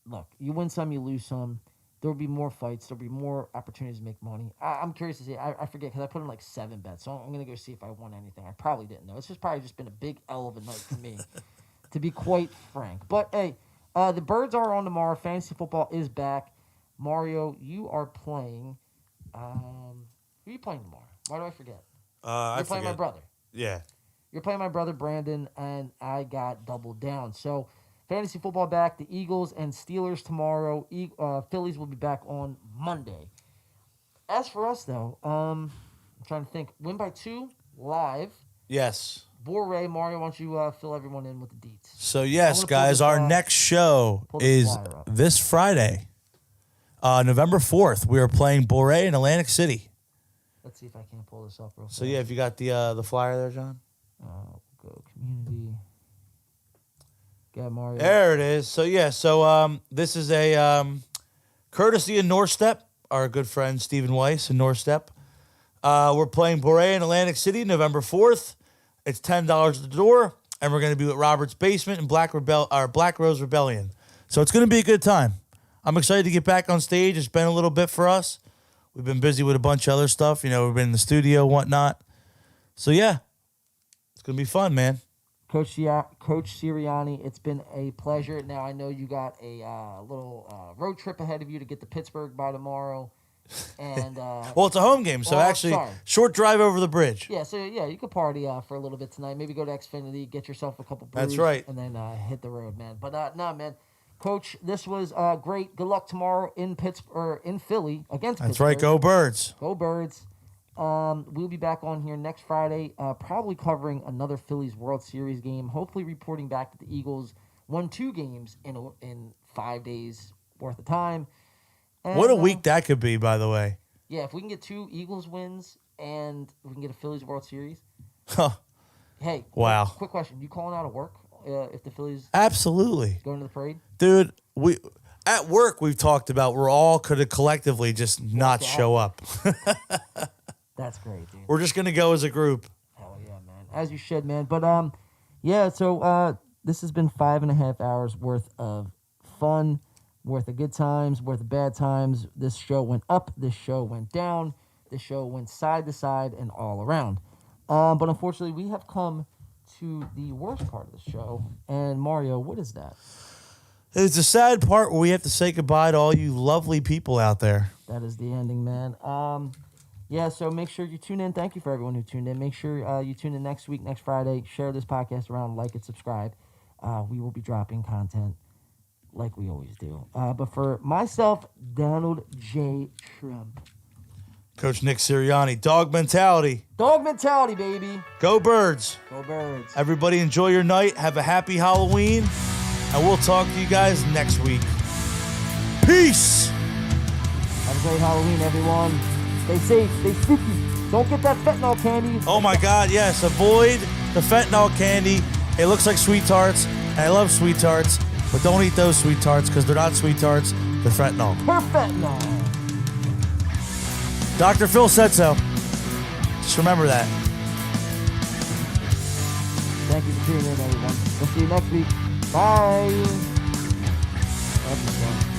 look, you win some, you lose some. There will be more fights. There will be more opportunities to make money. I'm curious to see. I forget because I put in like 7 bets. So I'm going to go see if I won anything. I probably didn't, though. It's just probably just been a big L of a night for me, to be quite frank. But, hey, the Birds are on tomorrow. Fantasy football is back. Mario, you are playing... who are you playing tomorrow? Why do I forget? You're playing my brother. Yeah. You're playing my brother, Brandon, and I got doubled down. So, fantasy football back. The Eagles and Steelers tomorrow. Phillies will be back on Monday. As for us, though, I'm trying to think. Win by 2, live. Yes. Borre, Mario, why don't you fill everyone in with the deets? So, yes, guys, our next show is this Friday, November 4th. We are playing Borre in Atlantic City. Let's see if I can pull this up real quick. So, yeah, if you got the flyer there, John. Go community. Got Mario. There it is. So, yeah, this is a courtesy of Norstep, our good friend Stephen Weiss in Norstep. We're playing Borre in Atlantic City, November 4th. It's $10 at the door, and we're going to be at Robert's Basement in Black Rose Rebellion. So it's going to be a good time. I'm excited to get back on stage. It's been a little bit for us. We've been busy with a bunch of other stuff. We've been in the studio, whatnot. So, yeah, it's going to be fun, man. Coach Sirianni, it's been a pleasure. Now, I know you got a little road trip ahead of you to get to Pittsburgh by tomorrow. And well, it's a home game, so short drive over the bridge. Yeah, so, you could party for a little bit tonight. Maybe go to Xfinity, get yourself a couple brews. That's right. And then hit the road, man. But, no, man. Coach, this was great. Good luck tomorrow in Philly against Pittsburgh. That's right. Go Birds. Go Birds. We'll be back on here next Friday, probably covering another Phillies World Series game. Hopefully reporting back that the Eagles won 2 games in 5 days worth of time. And, what a week that could be, by the way. Yeah, if we can get 2 Eagles wins and we can get a Phillies World Series. Hey. Wow. Quick question. You calling out of work if the Phillies absolutely going to the parade? Dude, at work we've talked about we're all could have collectively just not show up. That's great, dude. We're just gonna go as a group. Hell yeah, man. As you should, man. But yeah. So this has been 5.5 hours worth of fun, worth of good times, worth of bad times. This show went up. This show went down. This show went side to side and all around. But unfortunately, we have come to the worst part of the show. And Mario, what is that? It's the sad part where we have to say goodbye to all you lovely people out there. That is the ending, man. Yeah, so make sure you tune in. Thank you for everyone who tuned in. Make sure you tune in next week, next Friday. Share this podcast around, like it, subscribe. We will be dropping content like we always do. But for myself, Donald J. Trump. Coach Nick Sirianni. Dog mentality. Dog mentality, baby. Go Birds. Go Birds. Everybody enjoy your night. Have a happy Halloween. And we'll talk to you guys next week. Peace. Have a great Halloween, everyone. Stay safe. Stay spooky. Don't get that fentanyl candy. Oh my God, yes. Avoid the fentanyl candy. It looks like sweet tarts. And I love sweet tarts. But don't eat those sweet tarts because they're not sweet tarts. They're fentanyl. They're fentanyl. Dr. Phil said so. Just remember that. Thank you for tuning in, everyone. We'll see you next week. Bye. That's fun.